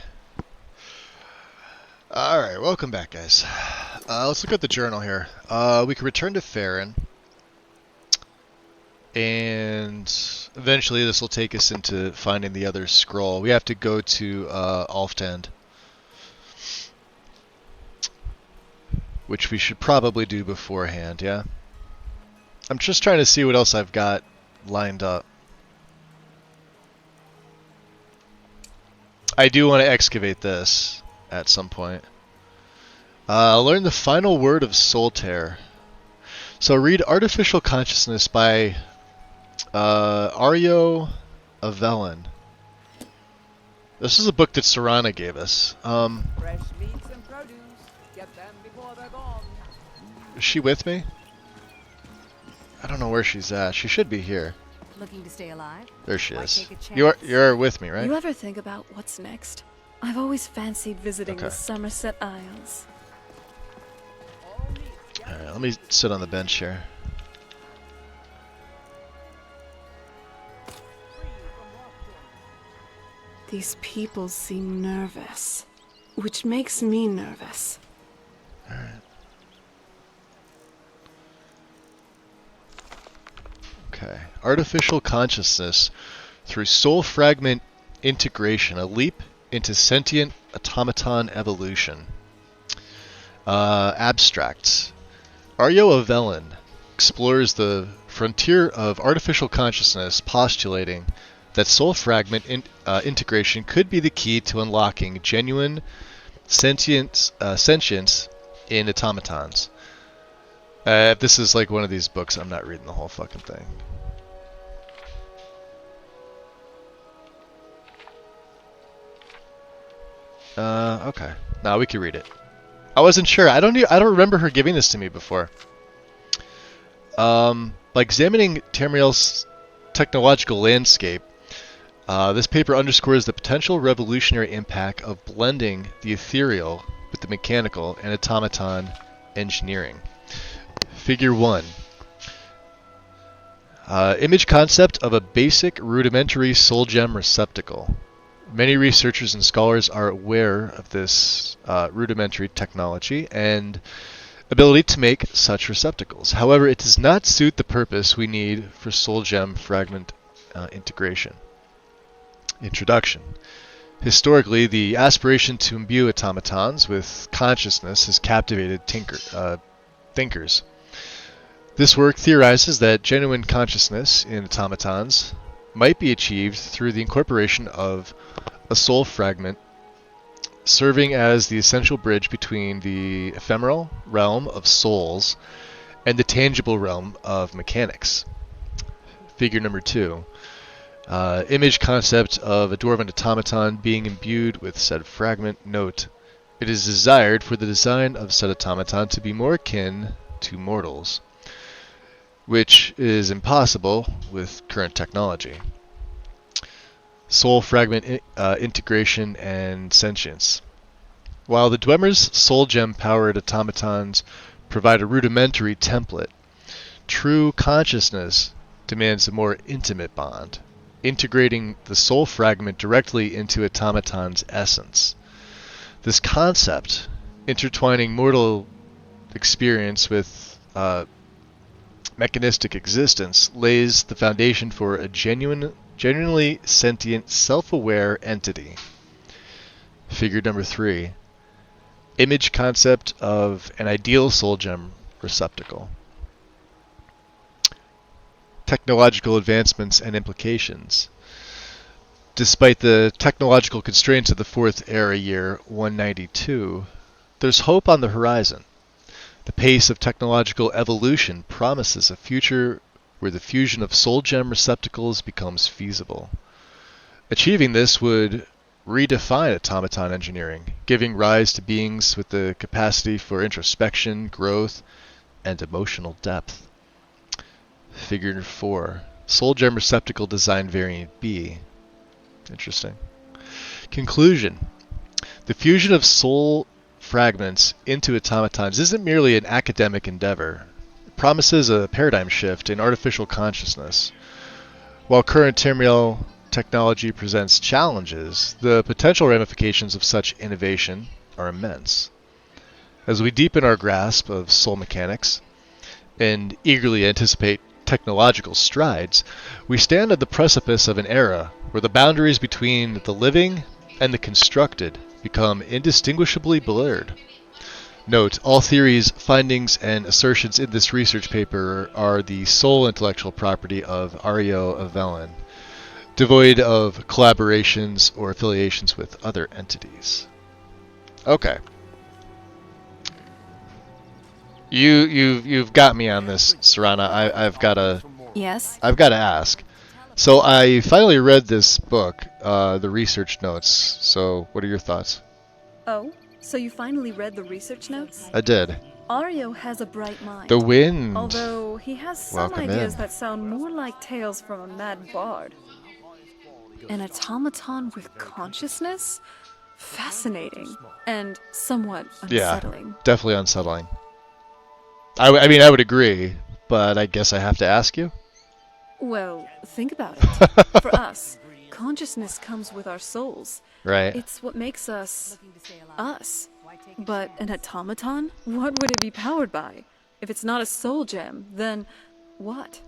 Alright, welcome back, guys. Let's look at the journal here. We can return to Farron. And eventually this will take us into finding the other scroll. We have to go to Alftand, which we should probably do beforehand, yeah? I'm just trying to see what else I've got lined up. I do want to excavate this at some point. Learn the final word of Soltaire. So read Artificial Consciousness by Aryo Avellan. This is a book that Serana gave us. Fresh meats and produce. Get them before they're gone. Is she with me? I don't know where she's at. She should be here. Looking to stay alive? There she Why is. take a chance? You're with me, right? You ever think about what's next? I've always fancied visiting Okay. the Somerset Isles. Alright, let me sit on the bench here. These people seem nervous, which makes me nervous. Alright. Okay. Artificial consciousness through soul fragment integration, a leap into sentient automaton evolution. Abstract. Aryo Avellan explores the frontier of artificial consciousness, postulating that soul fragment integration could be the key to unlocking genuine sentience in automatons. If this is like one of these books, I'm not reading the whole fucking thing. Okay. Now we can read it. I wasn't sure. I don't remember her giving this to me before. By examining Tamriel's technological landscape, this paper underscores the potential revolutionary impact of blending the ethereal with the mechanical and automaton engineering. Figure 1. Image concept of a basic rudimentary soul gem receptacle. Many researchers and scholars are aware of this rudimentary technology and ability to make such receptacles. However, it does not suit the purpose we need for soul gem fragment integration. Introduction. Historically, the aspiration to imbue automatons with consciousness has captivated thinkers. This work theorizes that genuine consciousness in automatons might be achieved through the incorporation of a soul fragment, serving as the essential bridge between the ephemeral realm of souls and the tangible realm of mechanics. Figure number 2. Image concept of a dwarven automaton being imbued with said fragment. Note, it is desired for the design of said automaton to be more akin to mortals, which is impossible with current technology. Soul fragment integration and sentience. While the Dwemer's soul gem powered automatons provide a rudimentary template, true consciousness demands a more intimate bond, integrating the soul fragment directly into automaton's essence. This concept, intertwining mortal experience with mechanistic existence, lays the foundation for a genuinely sentient, self-aware entity. Figure number 3. Image concept of an ideal soul gem receptacle. Technological advancements and implications. Despite the technological constraints of the Fourth Era year 192, there's hope on the horizon. The pace of technological evolution promises a future where the fusion of soul gem receptacles becomes feasible. Achieving this would redefine automaton engineering, giving rise to beings with the capacity for introspection, growth, and emotional depth. Figure 4. Soul gem receptacle design variant B. Interesting. Conclusion. The fusion of soul fragments into automatons isn't merely an academic endeavor. It promises a paradigm shift in artificial consciousness. While current Tamriel technology presents challenges, the potential ramifications of such innovation are immense. As we deepen our grasp of soul mechanics and eagerly anticipate technological strides, we stand at the precipice of an era where the boundaries between the living and the constructed become indistinguishably blurred. Note, all theories, findings, and assertions in this research paper are the sole intellectual property of Aryo Avellan, devoid of collaborations or affiliations with other entities. Okay. You've got me on this, Serana. I've got to. Yes? I've got to ask. So I finally read this book, the research notes. So what are your thoughts? Oh, so you finally read the research notes? I did. Aryo has a bright mind. The wind. Although he has some Welcome ideas in. that sound more like tales from a mad bard. An automaton with consciousness? Fascinating. And somewhat unsettling. Yeah, definitely unsettling. I mean, I would agree, but I guess I have to ask you. Well, think about it. For us, consciousness comes with our souls. Right. It's what makes us us. But an automaton? What would it be powered by? If it's not a soul gem, then what?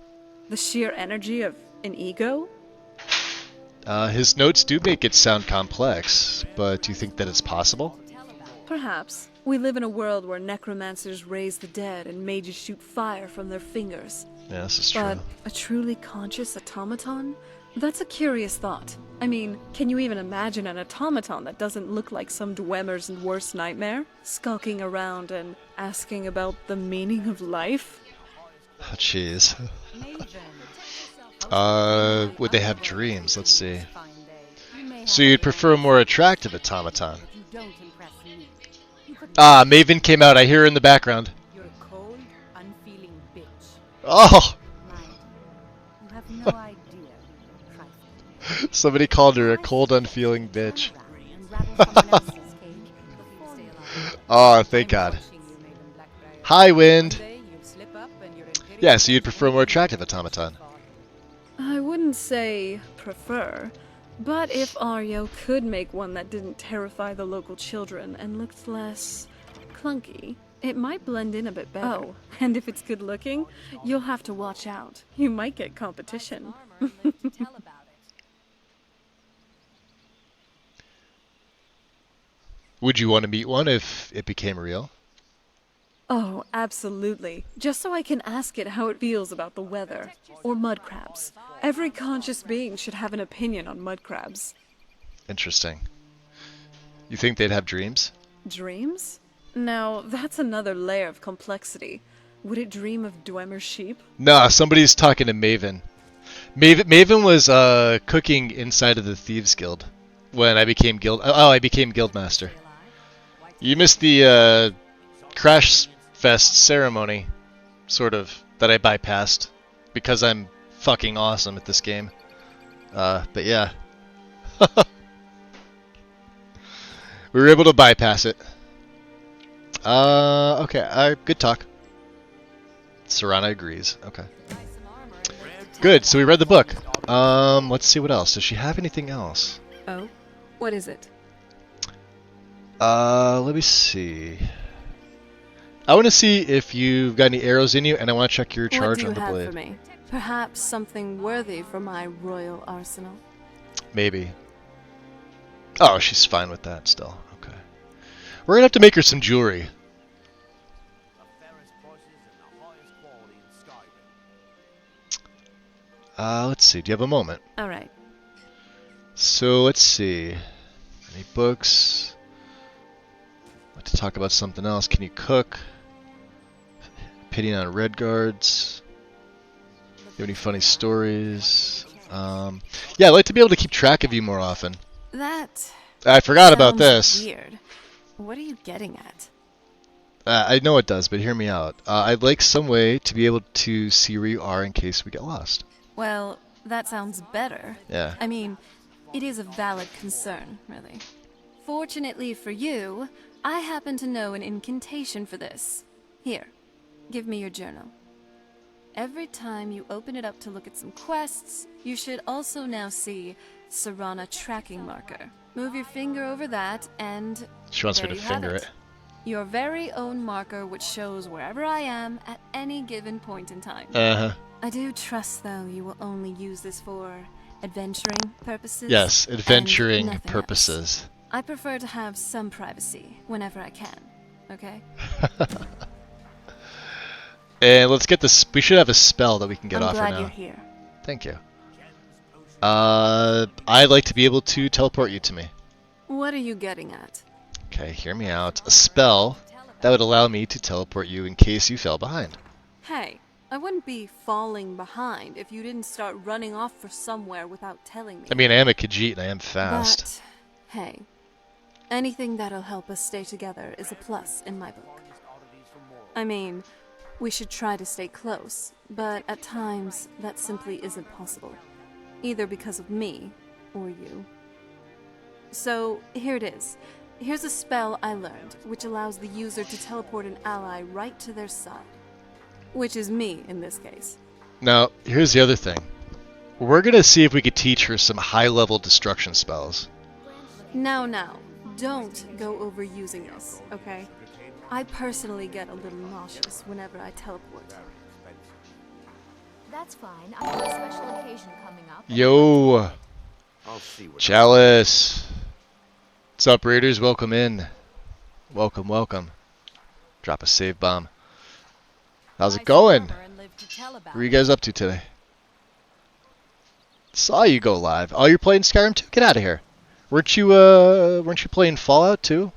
The sheer energy of an ego? His notes do make it sound complex, but do you think that it's possible? Perhaps. We live in a world where necromancers raise the dead and mages shoot fire from their fingers. Yeah, this is But true. a truly conscious automaton? That's a curious thought. I mean, can you even imagine an automaton that doesn't look like some Dwemer's worst nightmare? Skulking around and asking about the meaning of life? Oh, jeez. Would they have dreams? Let's see. So you'd prefer a more attractive automaton? Ah, Maven came out. I hear her in the background. You're a cold, unfeeling bitch. Oh! You have no idea. Somebody called her a cold, unfeeling bitch. Oh, thank God. Hi, Wind. Yeah, so you'd prefer a more attractive automaton? I wouldn't say prefer, but if Aryo could make one that didn't terrify the local children and looked less clunky, it might blend in a bit better. Oh, and if it's good looking, you'll have to watch out. You might get competition. Would you want to meet one if it became real? Oh, absolutely. Just so I can ask it how it feels about the weather. Or mud crabs. Every conscious being should have an opinion on mud crabs. Interesting. You think they'd have dreams? Dreams? Now, that's another layer of complexity. Would it dream of Dwemer's sheep? Nah, somebody's talking to Maven. Maven was cooking inside of the Thieves Guild when I became I became Guildmaster. You missed the Crash Fest ceremony, sort of, that I bypassed because I'm fucking awesome at this game. But yeah. We were able to bypass it. Okay, good talk. Serana agrees. Okay. Good, so we read the book. Let's see what else. Does she have anything else? Oh? What is it? Let me see. I want to see if you've got any arrows in you, and I want to check your charge on the blade. What do you have for me? Perhaps something worthy for my royal arsenal? Maybe. Oh, she's fine with that still. Okay. We're gonna have to make her some jewelry. Let's see. Do you have a moment? All right. So let's see. Any books? Want to talk about something else? Can you cook? Opinion on red guards? Do you have any funny stories? Yeah, I'd like to be able to keep track of you more often. That. I forgot about sounds this. Weird. What are you getting at? I know it does, but hear me out. I'd like some way to be able to see where you are in case we get lost. Well, that sounds better. Yeah. I mean, it is a valid concern, really. Fortunately for you, I happen to know an incantation for this. Here, give me your journal. Every time you open it up to look at some quests, you should also now see Serana tracking marker. Move your finger over that and She wants me there to you have finger it. Your very own marker which shows wherever I am at any given point in time. Uh-huh. I do trust, though, you will only use this for adventuring purposes. Yes, adventuring and nothing purposes. else. I prefer to have some privacy whenever I can, okay? And let's get this. We should have a spell that we can get off her I'm now. glad you're here. Thank you. I'd like to be able to teleport you to me. What are you getting at? Okay, hear me out. A spell that would allow me to teleport you in case you fell behind. Hey, I wouldn't be falling behind if you didn't start running off for somewhere without telling me. I mean, I am a Khajiit and I am fast. But, hey, anything that'll help us stay together is a plus in my book. I mean, we should try to stay close, but at times that simply isn't possible. Either because of me, or you. So, here it is. Here's a spell I learned, which allows the user to teleport an ally right to their side. Which is me, in this case. Now, here's the other thing. We're gonna see if we could teach her some high-level destruction spells. Now, don't go overusing this, okay? I personally get a little nauseous whenever I teleport. That's fine. I have a special occasion coming up. Yo, I'll see what Chalice. What's up, Raiders? Welcome in. Welcome, welcome. Drop a save bomb. How's it going? What are you guys up to today? Saw you go live. Oh, you're playing Skyrim too? Get out of here. Weren't you playing Fallout too?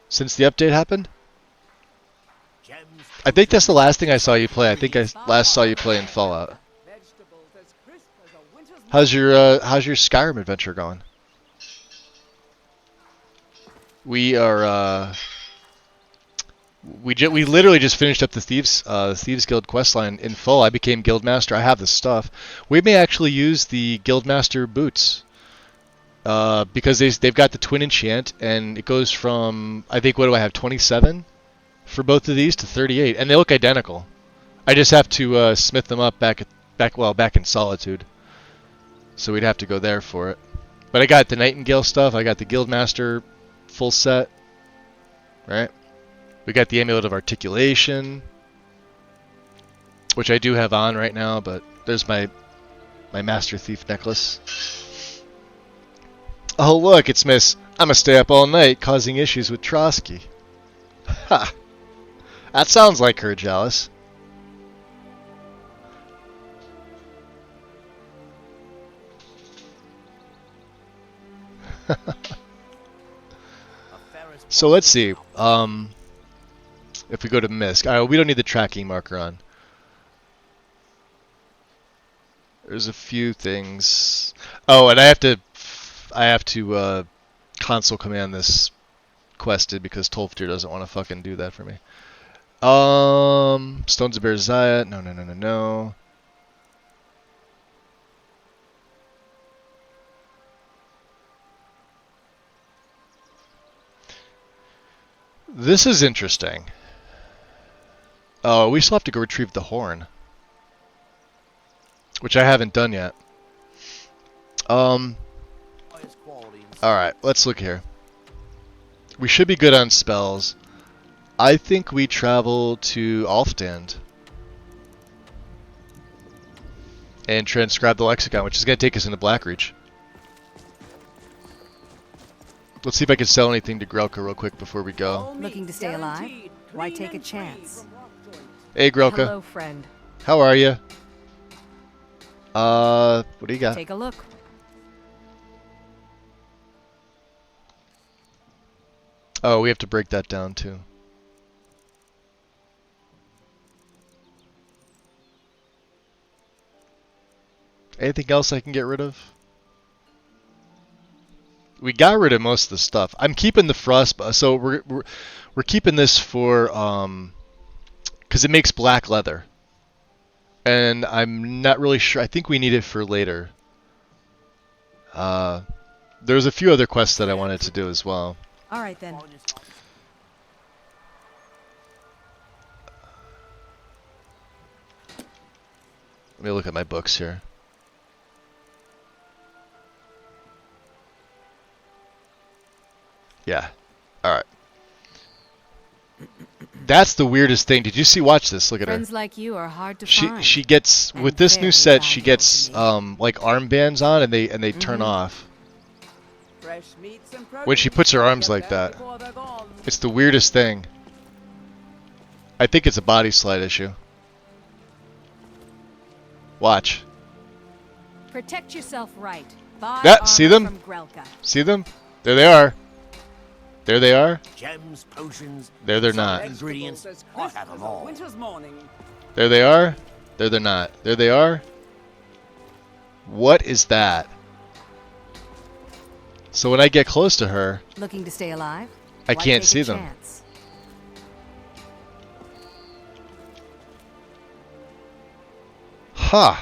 Since the update happened? I think that's the last thing I saw you play. I think I last saw you play in Fallout. How's your Skyrim adventure going? We are we literally just finished up the Thieves Guild questline in full. I became Guildmaster. I have the stuff. We may actually use the Guildmaster boots because they've got the twin enchant, and it goes from, I think, what do I have, 27 for both of these to 38, and they look identical. I just have to smith them up back in Solitude, so we'd have to go there for it. But I got the Nightingale stuff. I got the Guildmaster full set, right? We got the Amulet of Articulation, which I do have on right now, but there's my Master Thief necklace. Oh look, it's Miss I'ma stay up all night causing issues with Trotsky. Ha! That sounds like her, Jealous. So let's see. If we go to Misk, we don't need the tracking marker on. There's a few things. Oh, and I have to console command this quested because Tolfdir doesn't want to fucking do that for me. Stones of Berzaya. No. This is interesting. Oh, we still have to go retrieve the horn, which I haven't done yet. Alright, let's look here. We should be good on spells. I think we travel to Alfdand and transcribe the lexicon, which is going to take us into Blackreach. Let's see if I can sell anything to Grelka real quick before we go. Looking to stay alive? Why take a chance? Hey, Grelka. Hello, friend. How are you? What do you got? Take a look. Oh, we have to break that down too. Anything else I can get rid of? We got rid of most of the stuff. I'm keeping the frost, so we're keeping this for because it makes black leather, and I'm not really sure. I think we need it for later. There's a few other quests that I wanted to do as well. All right then. Let me look at my books here. Yeah. Alright. That's the weirdest thing. Did you see? Watch this. Look at Friends her. like you are hard to find. She gets, with this new set, she gets like armbands on, and they turn off. When she puts her arms like that. It's the weirdest thing. I think it's a body slide issue. Watch. Protect yourself right. Buy That, see them? from Grelka. See them? There they are. There they are. Gems, potions, There they're not. ingredients. I have them all. There they are. There they're not. There they are. What is that? So when I get close to her, Looking to stay alive? I Why can't take see a them. chance? Huh.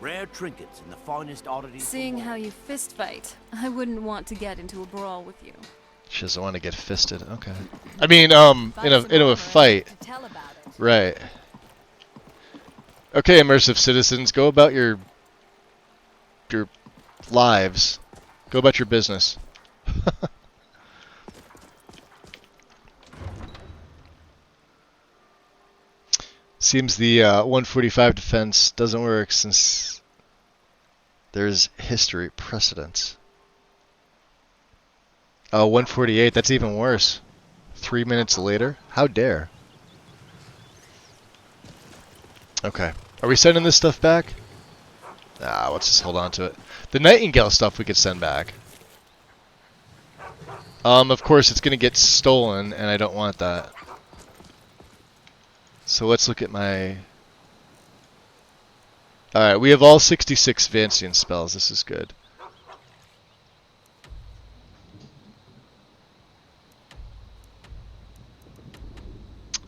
Rare trinkets and the finest oddities. Seeing how you fist fight, I wouldn't want to get into a brawl with you. She doesn't want to get fisted. Okay. I mean, in a fight. Right. Okay, immersive citizens, go about your lives. Go about your business. Seems the 145 defense doesn't work since there's history precedence. 148, that's even worse. 3 minutes later? How dare? Okay. Are we sending this stuff back? Let's just hold on to it. The Nightingale stuff we could send back. Of course it's going to get stolen, and I don't want that. So let's look at my... Alright, we have all 66 Vancian spells. This is good.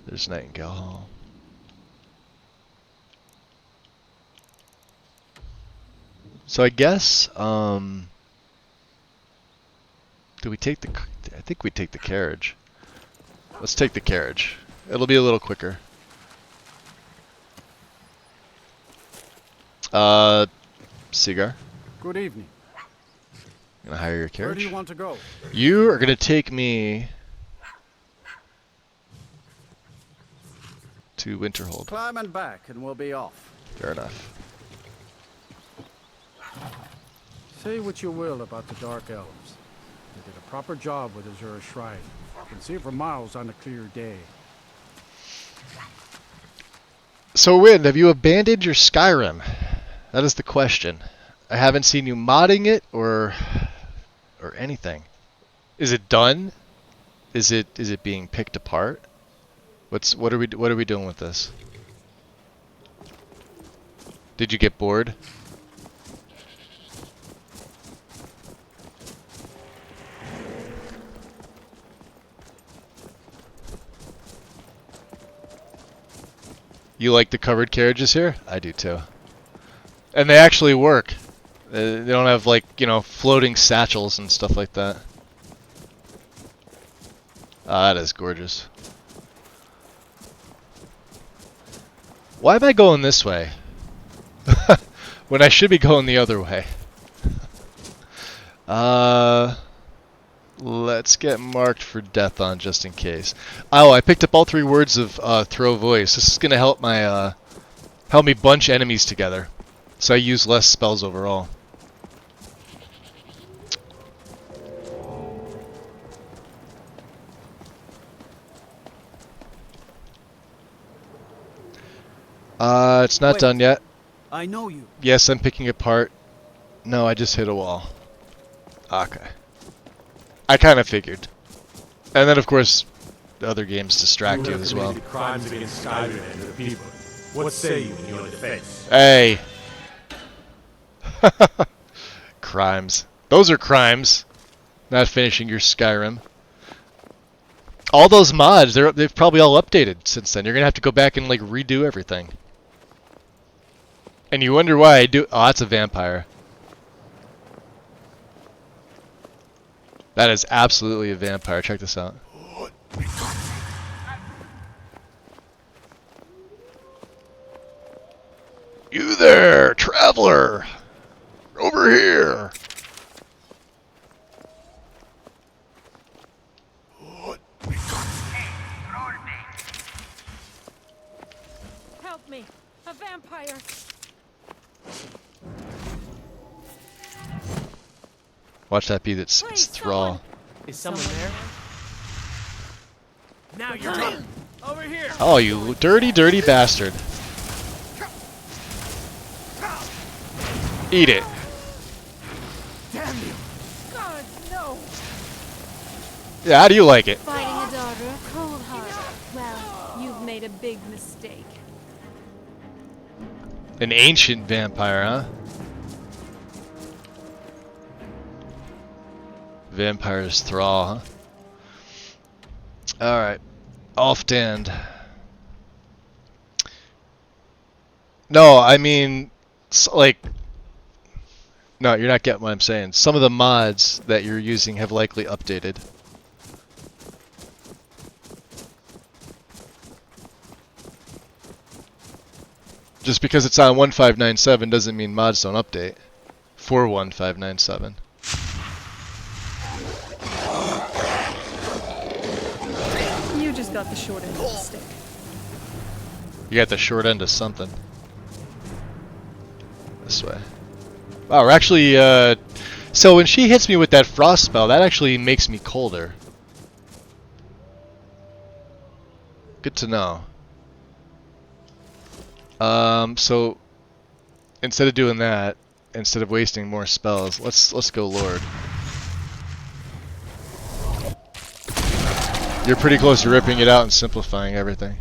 There's Nightingale Hall. So I guess, do we take the... I think we take the carriage. Let's take the carriage. It'll be a little quicker. Cigar? Good evening. Gonna hire your carriage? Where do you want to go? You are gonna take me to Winterhold. Climb and back and we'll be off. Fair enough. Say what you will about the Dark Elves. They did a proper job with Azura's Shrine. You can see it for miles on a clear day. So, Wind, have you abandoned your Skyrim? That is the question. I haven't seen you modding it or anything. Is it done? Is it being picked apart? What are we doing with this? Did you get bored? You like the covered carriages here? I do too. And they actually work. They don't have, like, you know, floating satchels and stuff like that. Ah, that is gorgeous. Why am I going this way? When I should be going the other way. Let's get marked for death on just in case. Oh, I picked up all 3 words of throw voice. This is gonna help my help me bunch enemies together, so I use less spells overall. It's not done yet. I know you. Yes, I'm picking apart. No, I just hit a wall. Okay. I kind of figured. And then, of course, the other games distract you as well. Crimes against Skyrim and the people. What say you in your defense? Hey! Crimes. Those are crimes. Not finishing your Skyrim. All those mods, they've probably all updated since then. You're gonna have to go back and, like, redo everything. And you wonder why I do... Oh, that's a vampire. That is absolutely a vampire. Check this out. You there, traveler! Over here! Help me! A vampire! Watch that be its thrall. Is someone there? Now you're done. Over here. Oh, you dirty, dirty bastard. Eat it. Damn you. God, no! Yeah, how do you like it? Fighting a daughter of Cold Heart. Well, you've made a big mistake. An ancient vampire, huh? Vampire's thrall, huh? Alright. Offhand. No, I mean, like... No, you're not getting what I'm saying. Some of the mods that you're using have likely updated. Just because it's on 1597 doesn't mean mods don't update. For 1597. You just got the short end of the stick. You got the short end of something. This way. Wow, we're actually, so when she hits me with that frost spell, that actually makes me colder. Good to know. So instead of doing that, instead of wasting more spells, let's go Lord. You're pretty close to ripping it out and simplifying everything.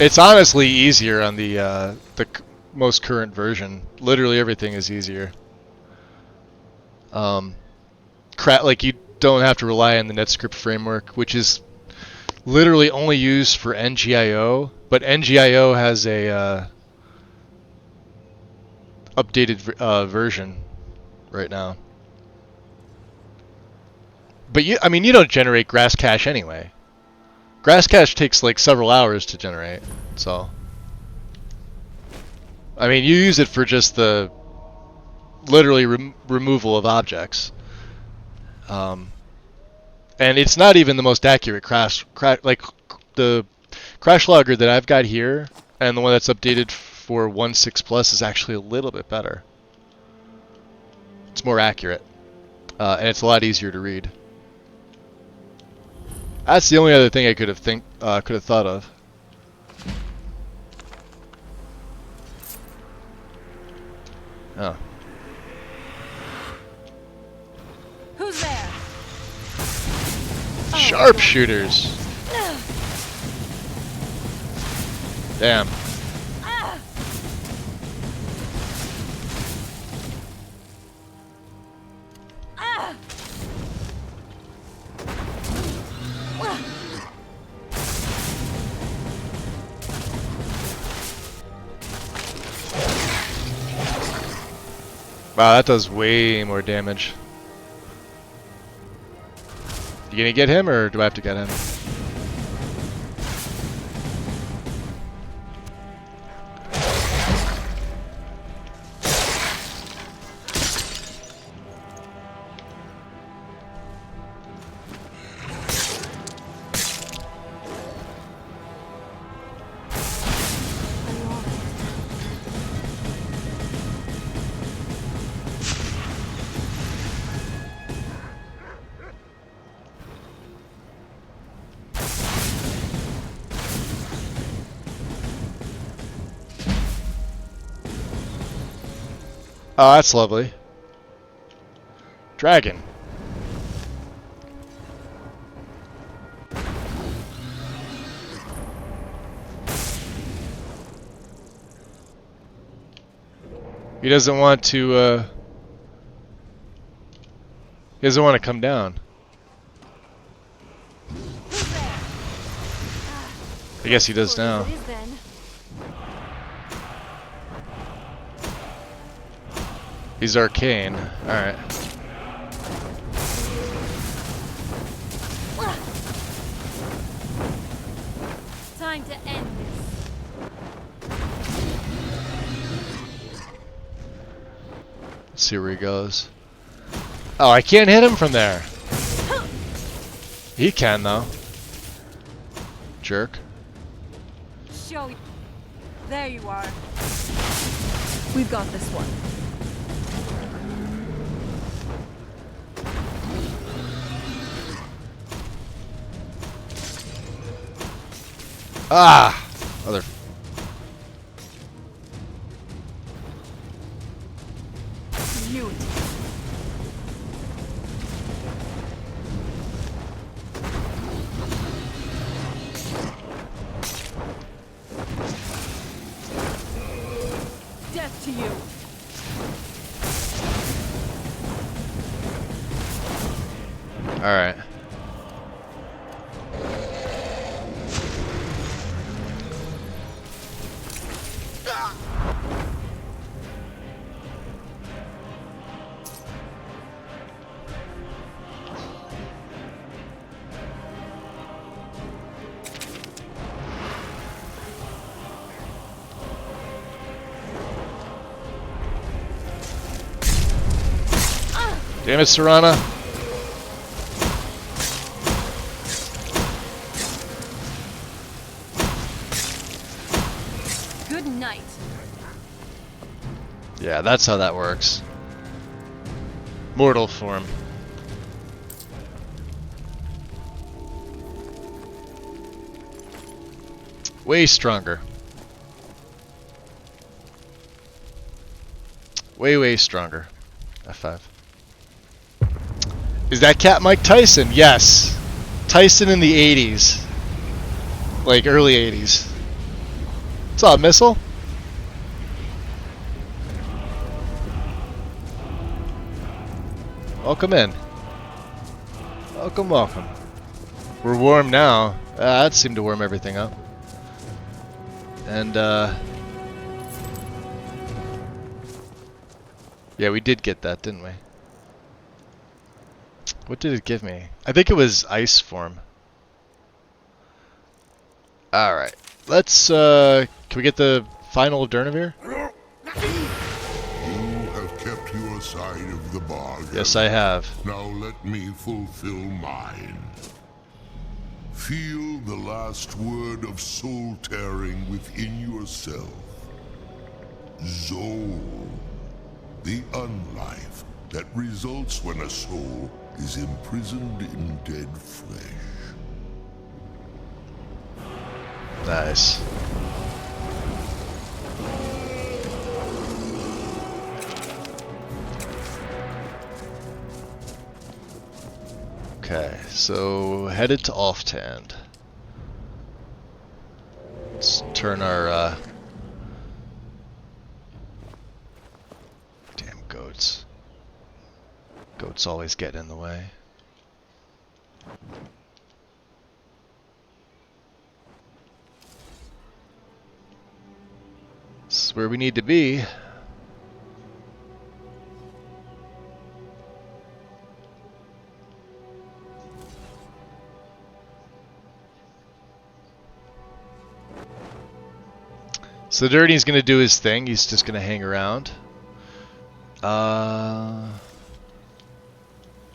It's honestly easier on the most current version. Literally everything is easier. Like you don't have to rely on the NetScript framework, which is literally only used for NGIO, but NGIO has a updated version right now. But I mean, you don't generate grass cache anyway. Grass cache takes like several hours to generate, so I mean, you use it for just the literally removal of objects. And it's not even the most accurate crash like the crash logger that I've got here, and the one that's updated for 1.6 plus is actually a little bit better. It's more accurate, and it's a lot easier to read. That's the only other thing I could have thought of. Oh. Who's there? Sharpshooters. Damn. Wow, that does way more damage. You gonna get him, or do I have to get him? Oh, that's lovely. Dragon. He doesn't want to, he doesn't want to come down. I guess he does now. He's arcane. Alright. Time to end this. Let's see where he goes. Oh, I can't hit him from there. He can, though. Jerk. Show you. There you are. We've got this one. Ah! Other. You. Death to you. All right. Damn it, Serana. Good night. Yeah, that's how that works. Mortal form. Way stronger. Way stronger. F5. Is that Cat Mike Tyson? Yes. Tyson in the 80s. Like early 80s. What's up, Missile? Welcome in. Welcome, welcome. We're warm now. That seemed to warm everything up. And, yeah, we did get that, didn't we? What did it give me? I think it was ice form. Alright. Let's, can we get the final Dar'Zahrim? You have kept your side of the bargain. Yes, I have. Now let me fulfill mine. Feel the last word of soul tearing within yourself. Zol. The unlife that results when a soul is imprisoned in dead flesh. Nice. Okay, so headed to Alftand. Let's turn our damn goats. Goats always get in the way. This is where we need to be. So Dirty's gonna do his thing. He's just gonna hang around.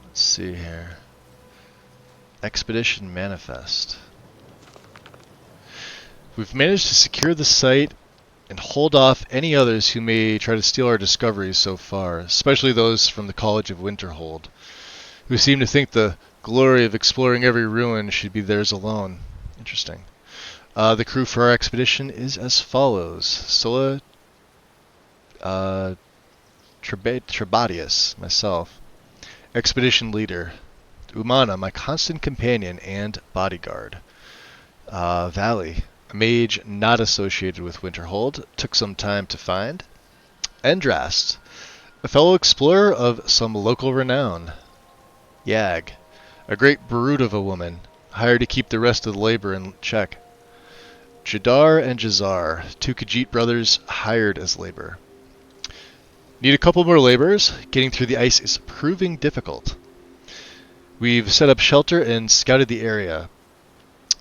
Let's see here. Expedition Manifest. We've managed to secure the site and hold off any others who may try to steal our discoveries so far, especially those from the College of Winterhold, who seem to think the glory of exploring every ruin should be theirs alone. Interesting. The crew for our expedition is as follows. Scylla, Trebatius, myself. Expedition leader. Umana, my constant companion and bodyguard. Valley, a mage not associated with Winterhold, took some time to find. Endrast, a fellow explorer of some local renown. Yag, a great brute of a woman, hired to keep the rest of the labor in check. Jadar and Jazar, two Khajiit brothers hired as labor. Need a couple more laborers. Getting through the ice is proving difficult. We've set up shelter and scouted the area.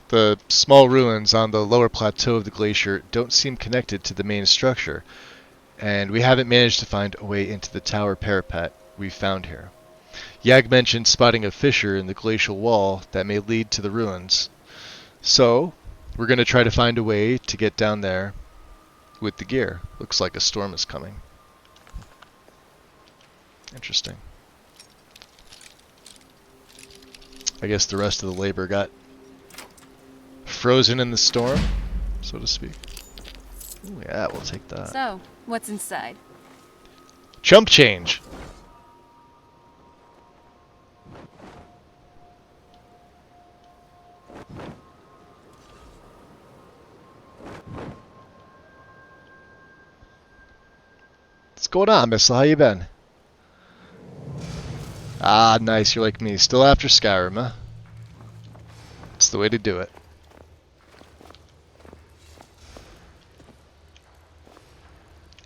The small ruins on the lower plateau of the glacier don't seem connected to the main structure, and we haven't managed to find a way into the tower parapet we found here. Yag mentioned spotting a fissure in the glacial wall that may lead to the ruins. So, we're going to try to find a way to get down there with the gear. Looks like a storm is coming. Interesting. I guess the rest of the labor got frozen in the storm, so to speak. Ooh, yeah, we'll take that. So, what's inside? Chump change. What's going on, Missile? How you been? Ah, nice. You're like me. Still after Skyrim, huh? It's the way to do it.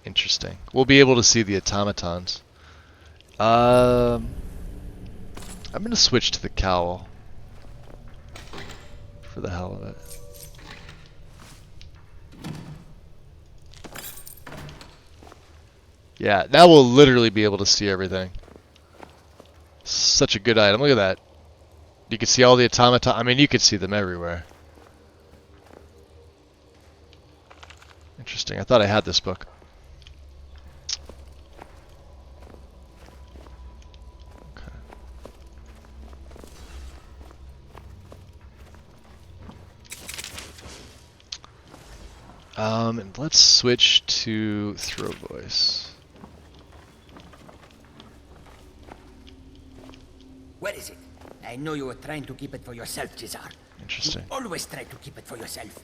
Interesting. We'll be able to see the automatons. I'm going to switch to the cowl. For the hell of it. Yeah, now we'll literally be able to see everything. such a good item. Look at that. You can see all the automata. I mean, you can see them everywhere. Interesting. I thought I had this book. And let's switch to throw voice. Where is it? I know you were trying to keep it for yourself, Cesar. Interesting. You always try to keep it for yourself.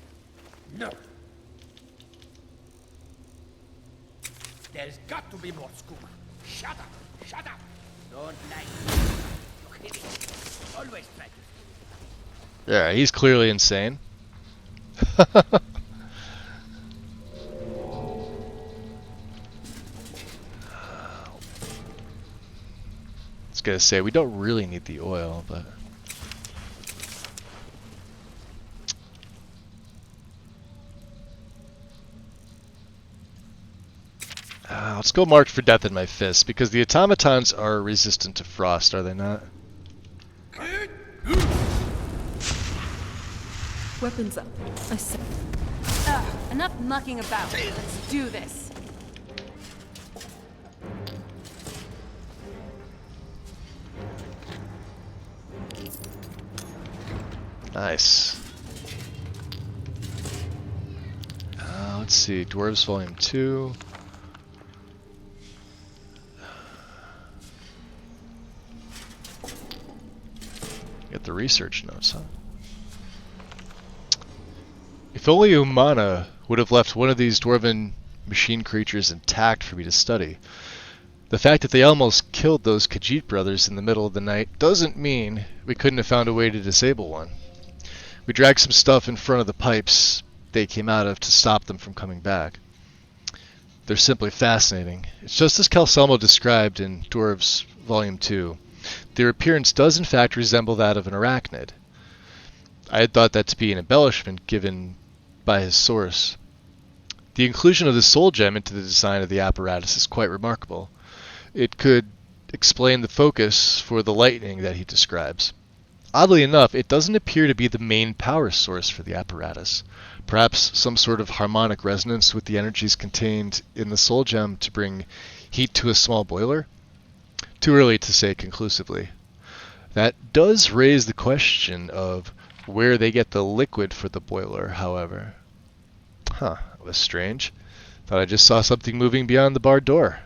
No. There's got to be more scuba. Shut up! Shut up! Don't lie. You're kidding. Always try to. Yeah, he's clearly insane. I was gonna say, we don't really need the oil, but... let's go marked for death in my fist, because the automatons are resistant to frost, are they not? Weapons up. I said. Enough mucking about. Let's do this. Nice. Let's see, Dwarves Volume 2. Get the research notes, huh? If only Umana would have left one of these dwarven machine creatures intact for me to study. The fact that they almost killed those Khajiit brothers in the middle of the night doesn't mean we couldn't have found a way to disable one. We dragged some stuff in front of the pipes they came out of to stop them from coming back. They're simply fascinating. It's just as Calcelmo described in Dwarves Volume 2. Their appearance does in fact resemble that of an arachnid. I had thought that to be an embellishment given by his source. The inclusion of the soul gem into the design of the apparatus is quite remarkable. It could explain the focus for the lightning that he describes. Oddly enough, it doesn't appear to be the main power source for the apparatus. Perhaps some sort of harmonic resonance with the energies contained in the soul gem to bring heat to a small boiler? Too early to say conclusively. That does raise the question of where they get the liquid for the boiler, however. Huh, that was strange. Thought I just saw something moving beyond the barred door.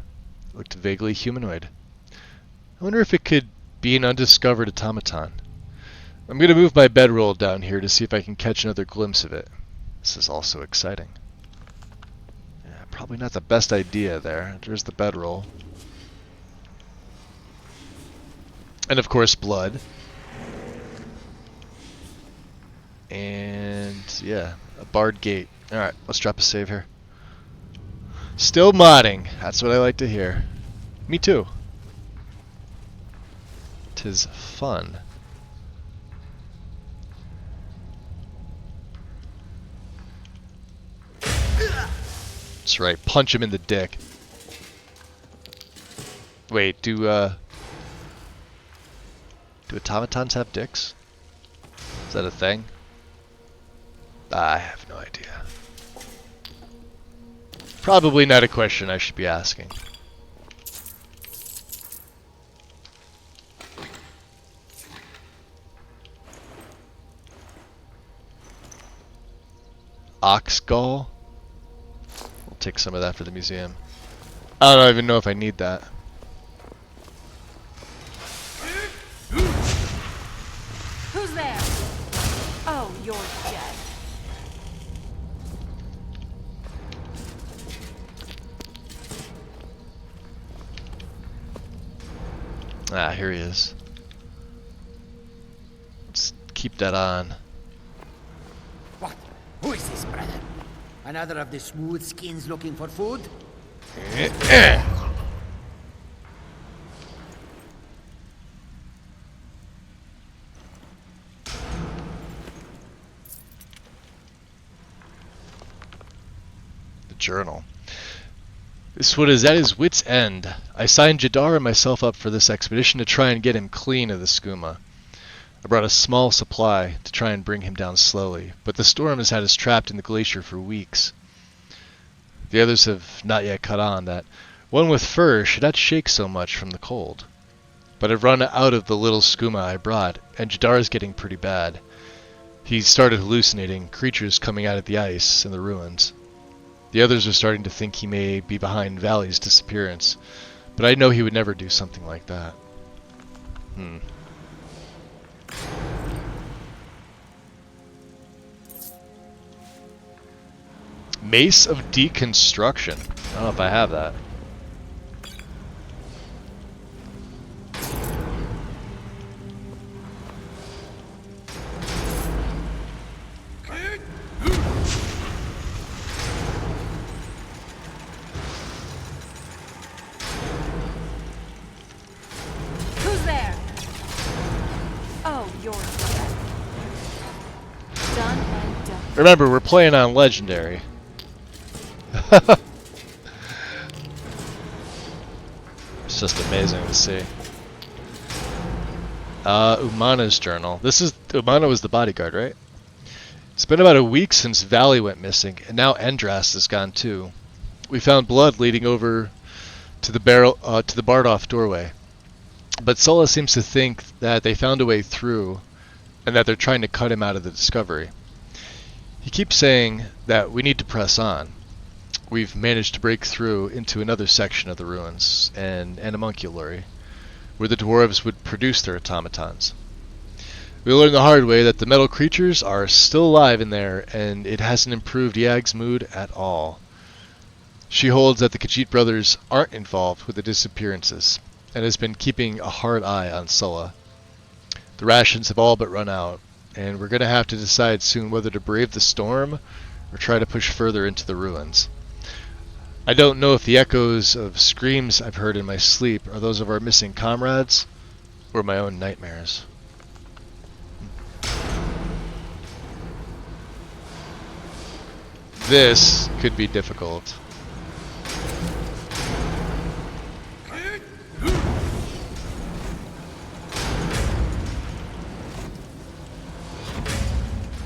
It looked vaguely humanoid. I wonder if it could be an undiscovered automaton. I'm going to move my bedroll down here to see if I can catch another glimpse of it. This is also exciting. Yeah, probably not the best idea there. There's the bedroll. And of course, blood. And yeah, a barred gate. Alright, let's drop a save here. Still modding. That's what I like to hear. Me too. 'Tis fun. That's right, punch him in the dick. Wait, do automatons have dicks? Is that a thing? I have no idea. Probably not a question I should be asking. Ox gall? We'll take some of that for the museum. I don't even know if I need that. Who's there? Oh, you're dead. Ah, here he is. Let's keep that on. What? Who is this, brother? Another of the smooth skins looking for food? The journal. This one is at his wit's end. I signed Jadar and myself up for this expedition to try and get him clean of the skooma. I brought a small supply to try and bring him down slowly, but the storm has had us trapped in the glacier for weeks. The others have not yet caught on that one with fur should not shake so much from the cold. But I've run out of the little skooma I brought, and Jadar is getting pretty bad. He started hallucinating creatures coming out of the ice in the ruins. The others are starting to think he may be behind Valley's disappearance, but I know he would never do something like that. Mace of Deconstruction. I don't know if I have that. Who's there? Oh, you're dead. Done and done. Remember, we're playing on Legendary. It's just amazing to see. Umana's journal. Umana was the bodyguard, right? It's been about a week since Valley went missing, and now Endrast is gone too. We found blood leading over to the barred-off doorway, but Sola seems to think that they found a way through, and that they're trying to cut him out of the discovery. He keeps saying that we need to press on. We've managed to break through into another section of the ruins, an animalculary, where the dwarves would produce their automatons. We learned the hard way that the metal creatures are still alive in there, and it hasn't improved Yag's mood at all. She holds that the Khajiit brothers aren't involved with the disappearances, and has been keeping a hard eye on Sulla. The rations have all but run out, and we're going to have to decide soon whether to brave the storm or try to push further into the ruins. I don't know if the echoes of screams I've heard in my sleep are those of our missing comrades or my own nightmares. This could be difficult.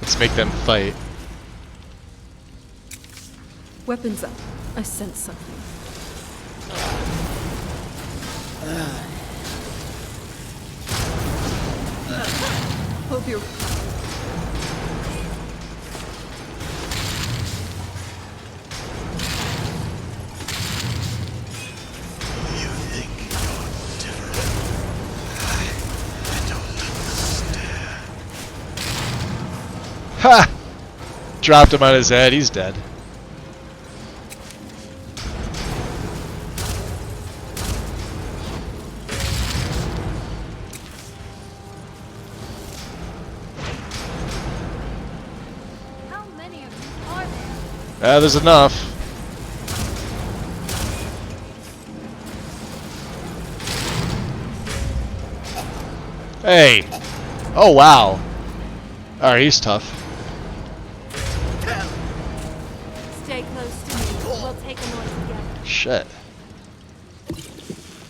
Let's make them fight. Weapons up. I sense something. Hope you're... Ha! Dropped him on his head. He's dead. How many of you are there? There's enough. Hey! Oh, wow. Alright, he's tough. Stay close to me. We'll take a noise together. Shit.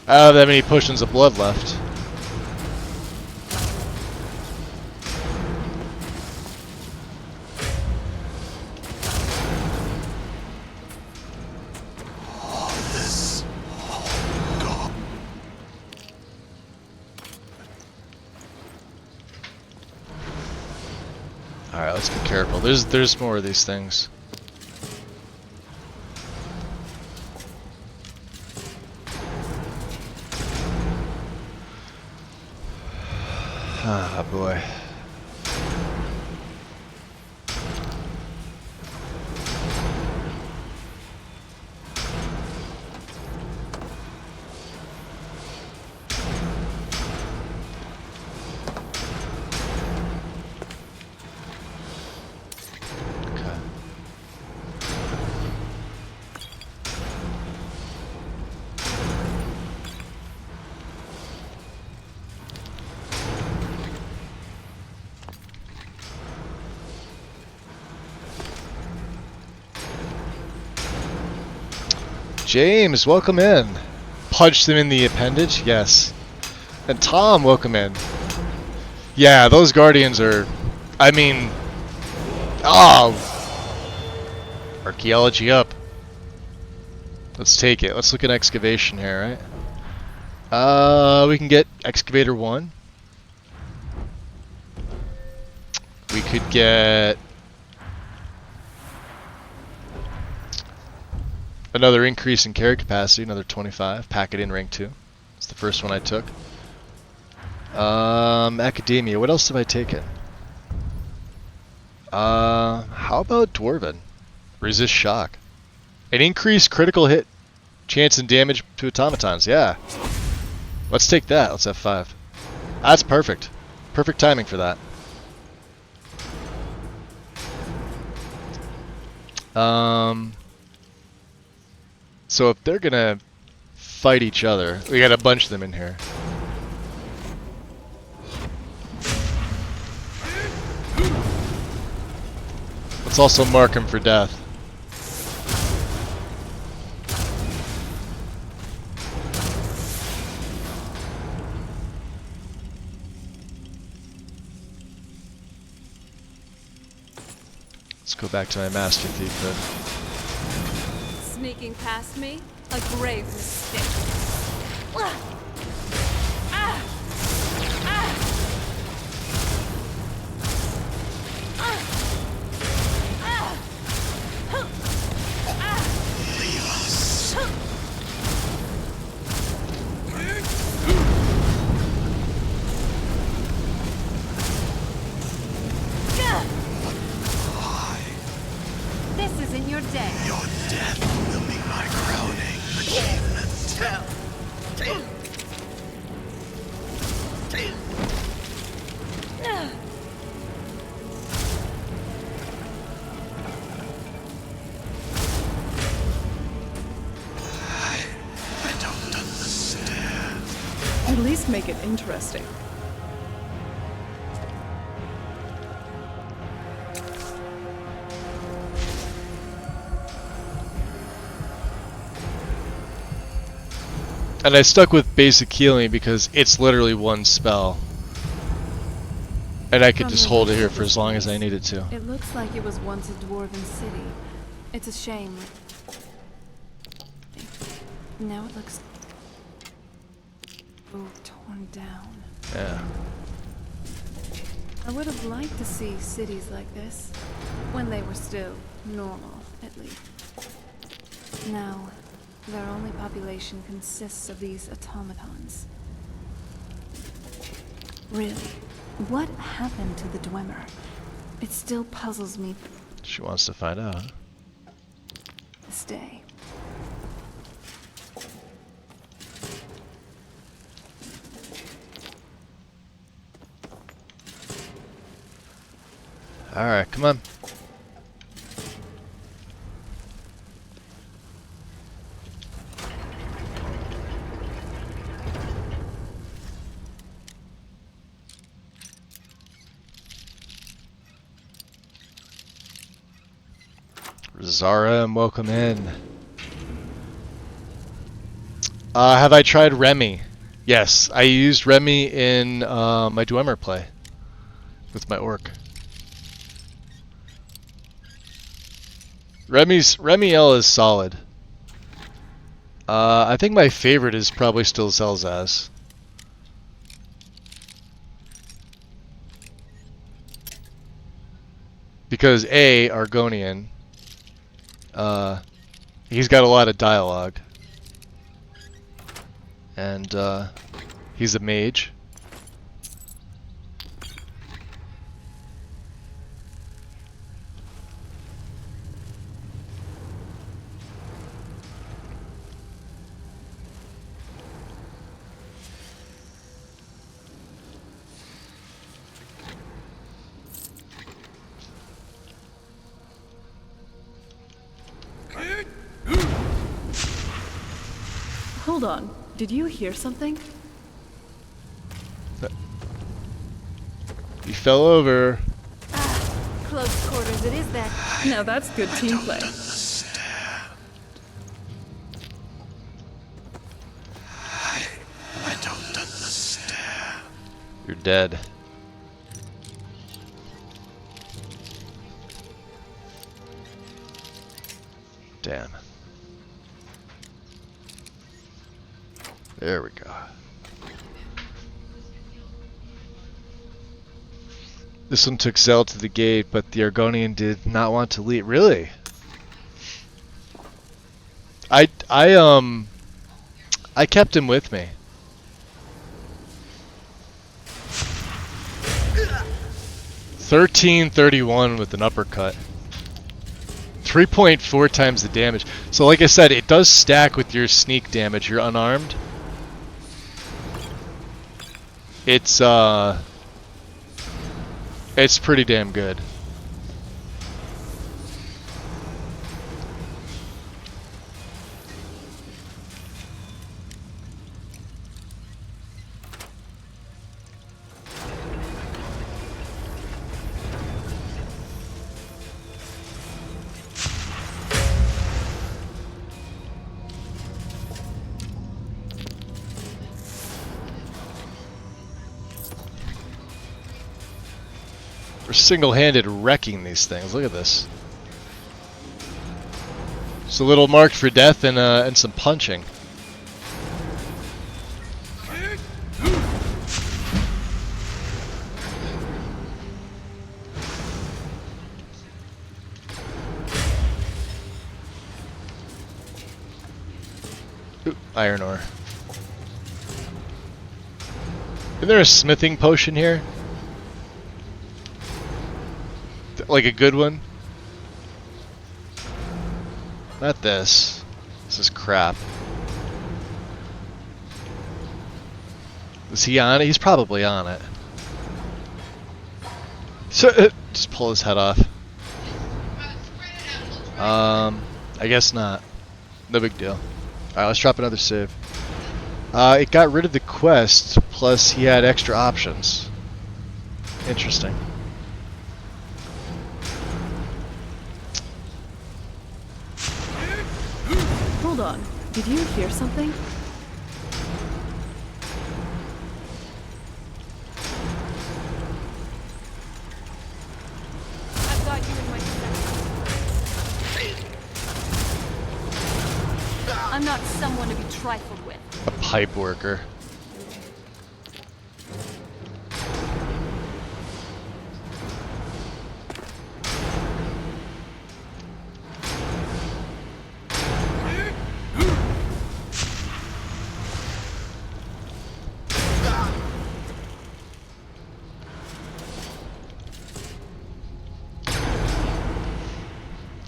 I don't have that many potions of blood left. Alright, let's be careful. There's more of these things. Ah, boy. James, welcome in. Punched him in the appendage, yes. And Tom, welcome in. Yeah, those Guardians are... I mean... Oh! Archaeology up. Let's take it. Let's look at excavation here, right? We can get Excavator 1. We could get... another increase in carry capacity, another 25. Pack it in rank 2. It's the first one I took. Academia. What else have I taken? How about Dwarven? Resist shock. An increased critical hit chance and damage to automatons. Yeah. Let's take that. Let's have 5. That's perfect. Perfect timing for that. So if they're gonna fight each other, we got a bunch of them in here. Let's also mark him for death. Let's go back to my Master Thief then. Sneaking past me? A grave mistake. This isn't your day. Your death will be my crowning achievement. I don't understand. At least make it interesting. And I stuck with basic healing because it's literally one spell. And I could just hold it here for as long as I needed to. It looks like it was once a dwarven city. It's a shame. Now it looks torn down. Yeah. I would have liked to see cities like this when they were still normal, at least. Now, their only population consists of these automatons. Really, what happened to the Dwemer? It still puzzles me She wants to find out. to this day. Alright, come on. Dar'Zahrim, welcome in. Have I tried Remy? Yes, I used Remy in my Dwemer play with my orc. Remy L is solid. I think my favorite is probably still Zelzaz. Because A, Argonian, he's got a lot of dialogue. And he's a mage. Hold on. Did you hear something? He fell over. Close quarters, it is that. Now that's good team play. You're dead. Damn. There we go. This one took Zell to the gate, but the Argonian did not want to leave. Really? I kept him with me. $13.31 with an uppercut. 3.4 times the damage. So like I said, it does stack with your sneak damage. You're unarmed. It's pretty damn good. We're single-handed wrecking these things. Look at this. Just a little marked for death and some punching. Ooh, iron ore. Isn't there a smithing potion here? Like a good one? Not this. This is crap. Is he on it? He's probably on it. So, just pull his head off. I guess not. No big deal. Alright, let's drop another save. It got rid of the quest, plus he had extra options. Interesting. Hold on. Did you hear something? I've got you in my sights. I'm not someone to be trifled with. A pipe worker.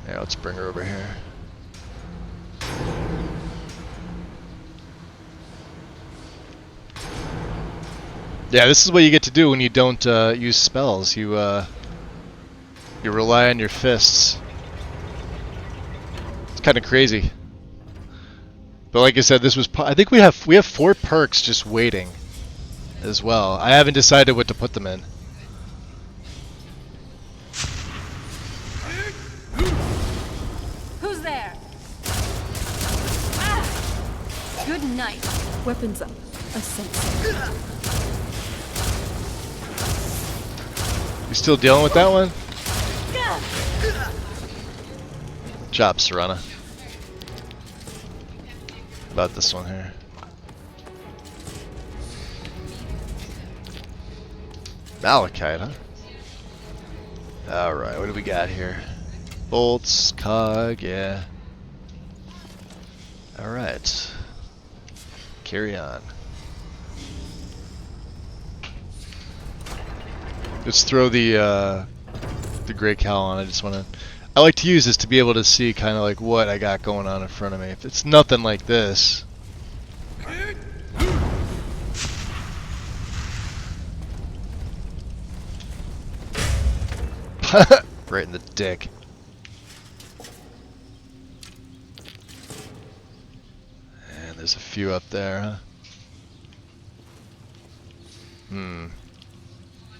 Yeah, let's bring her over here. Yeah, this is what you get to do when you don't use spells. You rely on your fists. It's kind of crazy. But like I said, this was. I think we have 4 perks just waiting, as well. I haven't decided what to put them in. Who's there? Ah! Good night. Weapons up. A sensor. You still dealing with that one? Job, Serana. About this one here. Malachite, huh? Alright, what do we got here? Bolts, cog, yeah. Alright. Carry on. Let's throw the Grey Cowl on. I like to use this to be able to see kind of like what I got going on in front of me. If it's nothing like this. Right in the dick. And there's a few up there, huh?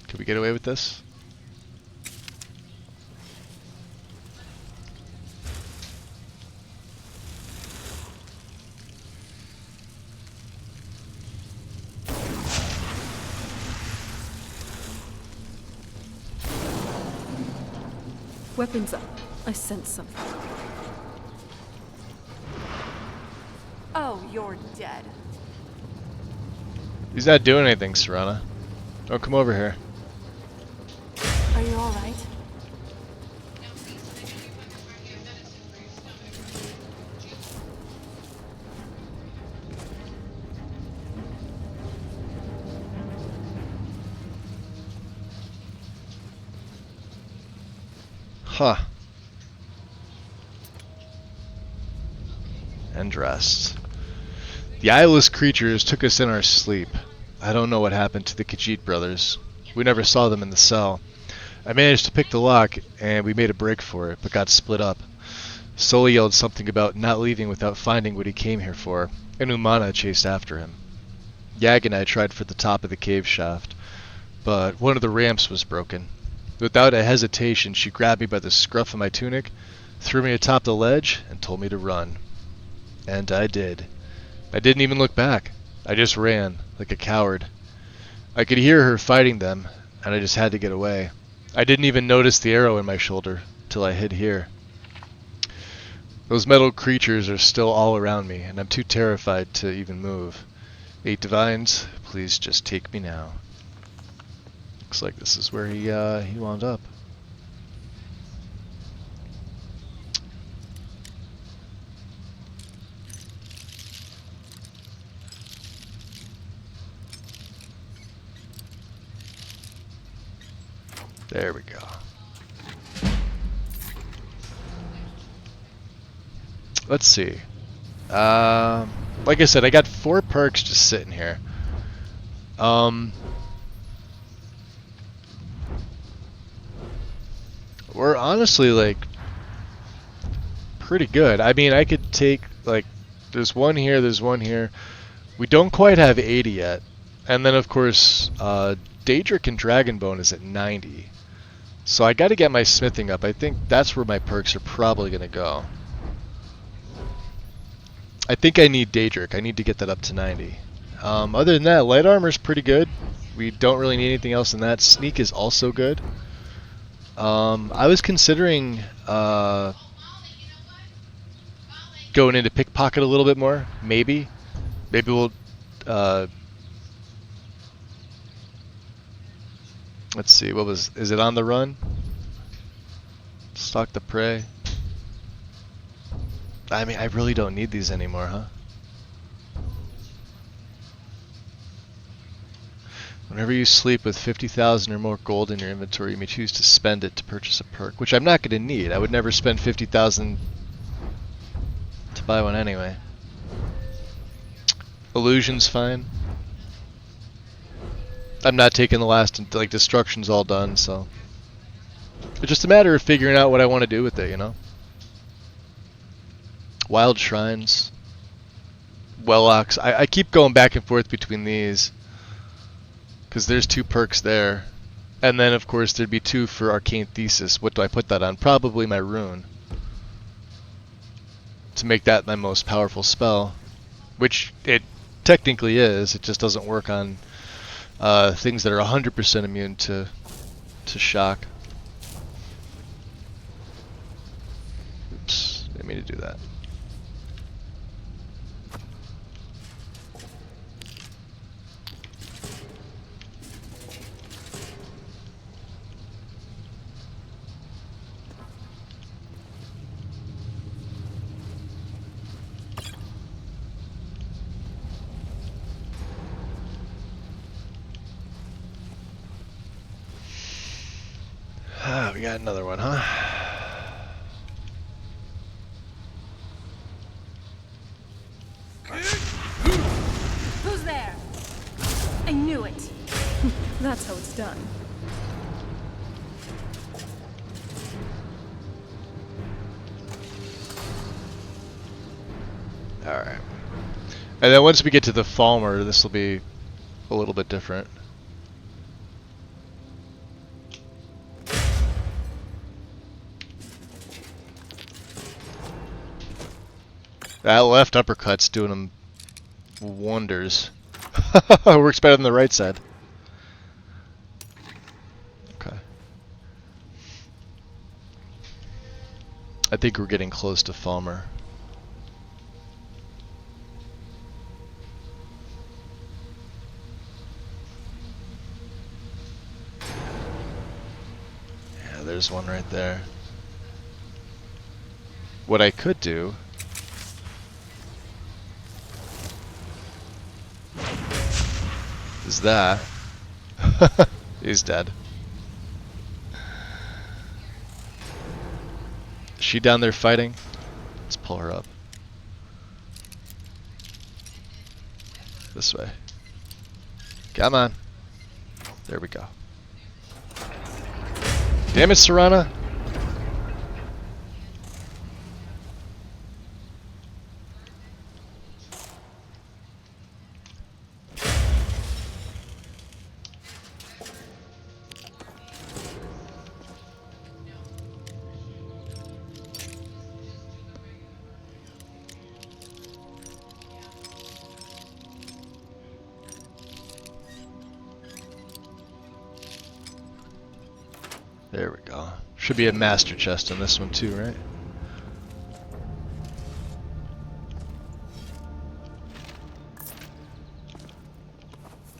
Could we get away with this? Weapons up. I sense something. Oh, you're dead. He's not doing anything, Serana. Don't come over here. Are you alright? Huh. And rest. The eyeless creatures took us in our sleep. I don't know what happened to the Khajiit brothers. We never saw them in the cell. I managed to pick the lock, and we made a break for it, but got split up. Sully yelled something about not leaving without finding what he came here for, and Umana chased after him. Yag and I tried for the top of the cave shaft, but one of the ramps was broken. Without a hesitation, she grabbed me by the scruff of my tunic, threw me atop the ledge, and told me to run. And I did. I didn't even look back. I just ran, like a coward. I could hear her fighting them, and I just had to get away. I didn't even notice the arrow in my shoulder, till I hid here. Those metal creatures are still all around me, and I'm too terrified to even move. 8 Divines, please just take me now. Looks like this is where he wound up. There we go. Let's see. Like I said, I got 4 perks just sitting here. We're honestly like pretty good. I mean, I could take like there's one here, there's one here. We don't quite have 80 yet, and then of course Daedric and Dragonbone is at 90. So I got to get my smithing up. I think that's where my perks are probably gonna go. I think I need Daedric. I need to get that up to 90. Other than that, light armor is pretty good. We don't really need anything else in that. Sneak is also good. I was considering going into pickpocket a little bit more. Maybe we'll. Let's see. Is it on the run? Stalk the prey. I mean, I really don't need these anymore, huh? Whenever you sleep with 50,000 or more gold in your inventory, you may choose to spend it to purchase a perk, which I'm not going to need. I would never spend 50,000 to buy one anyway. Illusion's fine. I'm not taking the last, like, destruction's all done, so. It's just a matter of figuring out what I want to do with it, you know? Wild Shrines. Wellocks. I keep going back and forth between these. Because there's 2 perks there. And then, of course, there'd be 2 for Arcane Thesis. What do I put that on? Probably my rune. To make that my most powerful spell. Which it technically is. It just doesn't work on things that are 100% immune to shock. Oops. Didn't mean to do that. We got another one, huh? Who's there? I knew it. That's how it's done. Alright. And then once we get to the Falmer, this will be a little bit different. That left uppercut's doing him wonders. Works better than the right side. Okay. I think we're getting close to Falmer. Yeah, there's one right there. What I could do is that. He's dead. Is she down there fighting? Let's pull her up. This way. Come on. There we go. Damn it, Serana. There we go. Should be a master chest on this one too, right?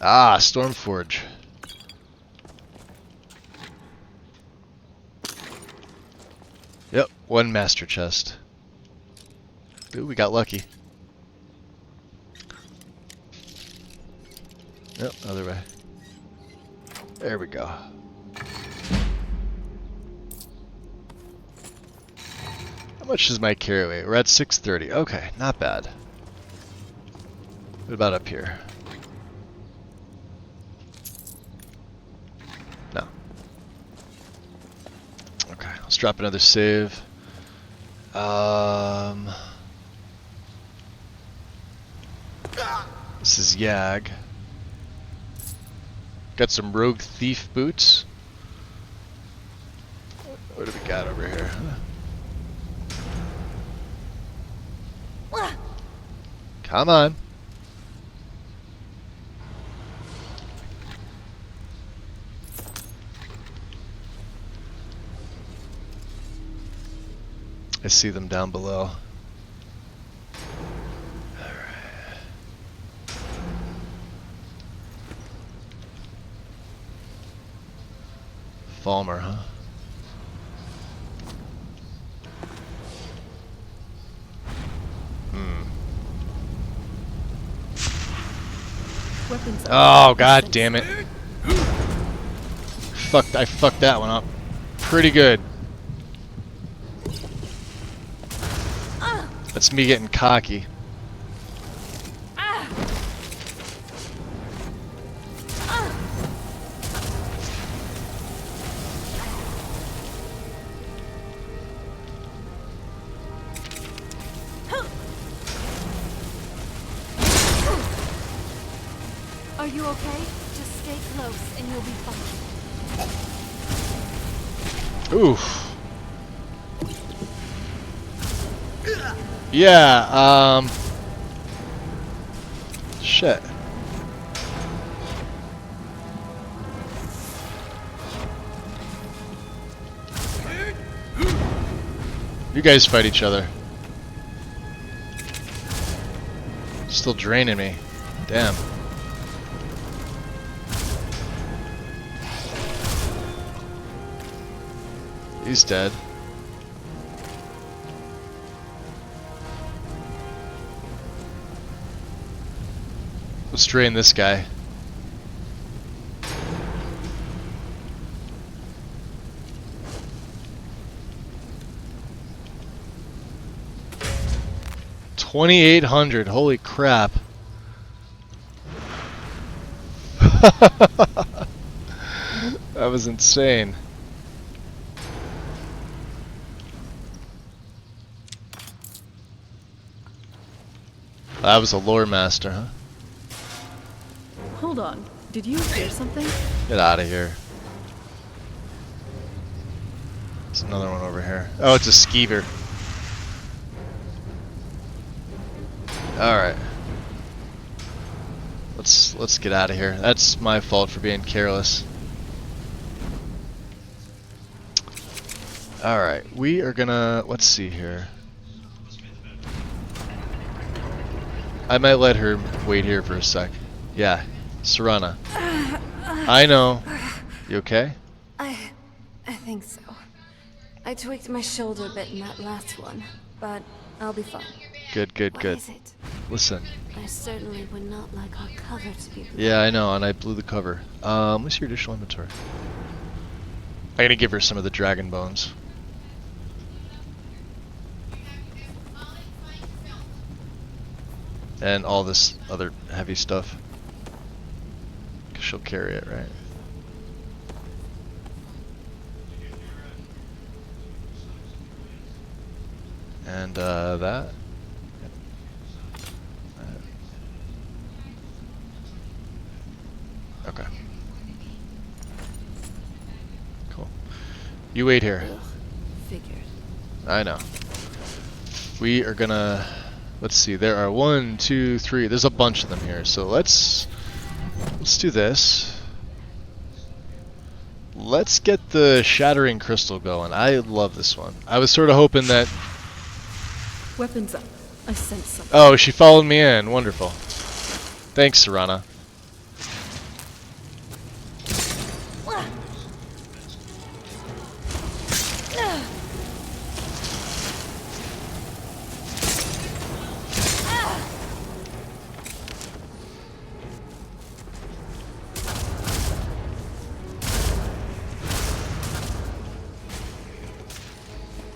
Ah, Stormforge. Yep, one master chest. Ooh, we got lucky. Yep, other way. There we go. How much is my carry weight? We're at 630. Okay, not bad. What about up here? No. Okay, let's drop another save. This is Yag. Got some rogue thief boots. What do we got over here? Come on. I see them down below. Falmer, huh? Oh, god damn it. I fucked that one up. Pretty good. That's me getting cocky. Are you okay? Just stay close and you'll be fine. Oof. Yeah, shit. You guys fight each other. Still draining me. Damn. He's dead. Let's drain this guy. $2,800. Holy crap. That was insane. That was a lore master, huh? Hold on. Did you hear something? Get out of here. There's another one over here. Oh, it's a skeever. Alright. Let's get out of here. That's my fault for being careless. Alright, we are gonna... Let's see here. I might let her wait here for a sec. Yeah, Serana. I know. You okay? I think so. I tweaked my shoulder a bit in that last one, but I'll be fine. Good, good, good. What is it? Listen. I certainly would not like our cover to be blown. Yeah, I know, and I blew the cover. What's your additional inventory? I'm gonna give her some of the dragon bones. And all this other heavy stuff. 'Cause she'll carry it, right? And that. Okay. Cool. You wait here. Figured. I know. We are gonna... Let's see, there are 1, 2, 3, there's a bunch of them here, so let's do this. Let's get the Shattering Crystal going. I love this one. I was sort of hoping that... Weapons up. I sense something. Oh, she followed me in. Wonderful. Thanks, Serana.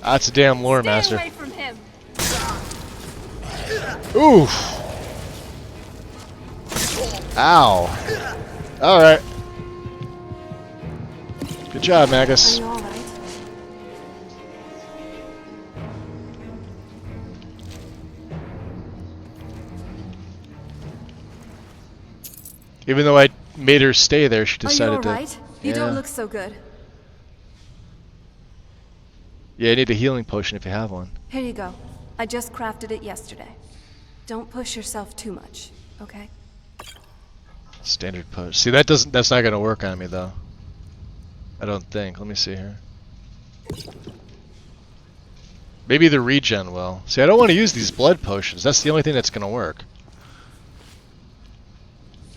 That's a damn lore master. Stay away from him. Oof. Ow. Alright. Good job, Magus. Are you alright? Even though I made her stay there, she Are you decided alright? to... You Yeah. don't look so good. Yeah, I need a healing potion if you have one. Here you go. I just crafted it yesterday. Don't push yourself too much, okay? Standard potion. See, that's not gonna work on me though. I don't think. Let me see here. Maybe the regen will. See, I don't want to use these blood potions. That's the only thing that's gonna work.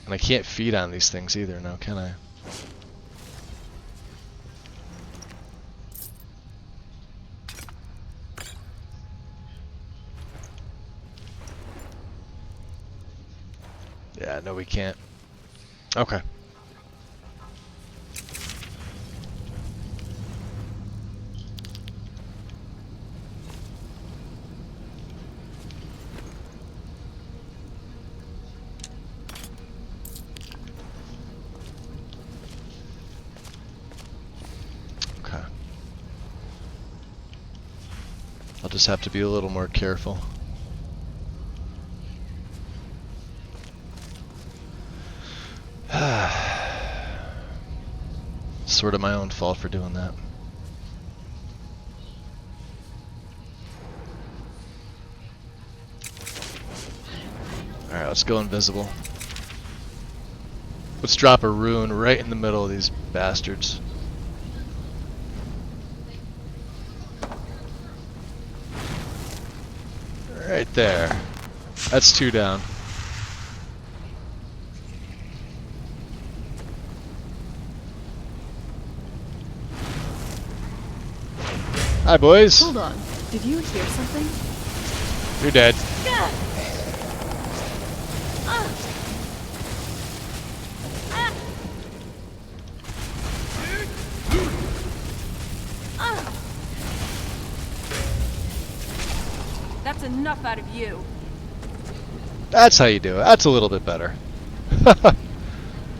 And I can't feed on these things either now, can I? Yeah, no we can't. Okay. Okay. I'll just have to be a little more careful. Sort of my own fault for doing that. Alright, let's go invisible. Let's drop a rune right in the middle of these bastards. Right there. That's 2 down. Hi, boys. Hold on. Did you hear something? You're dead. That's enough out of you. That's how you do it. That's a little bit better.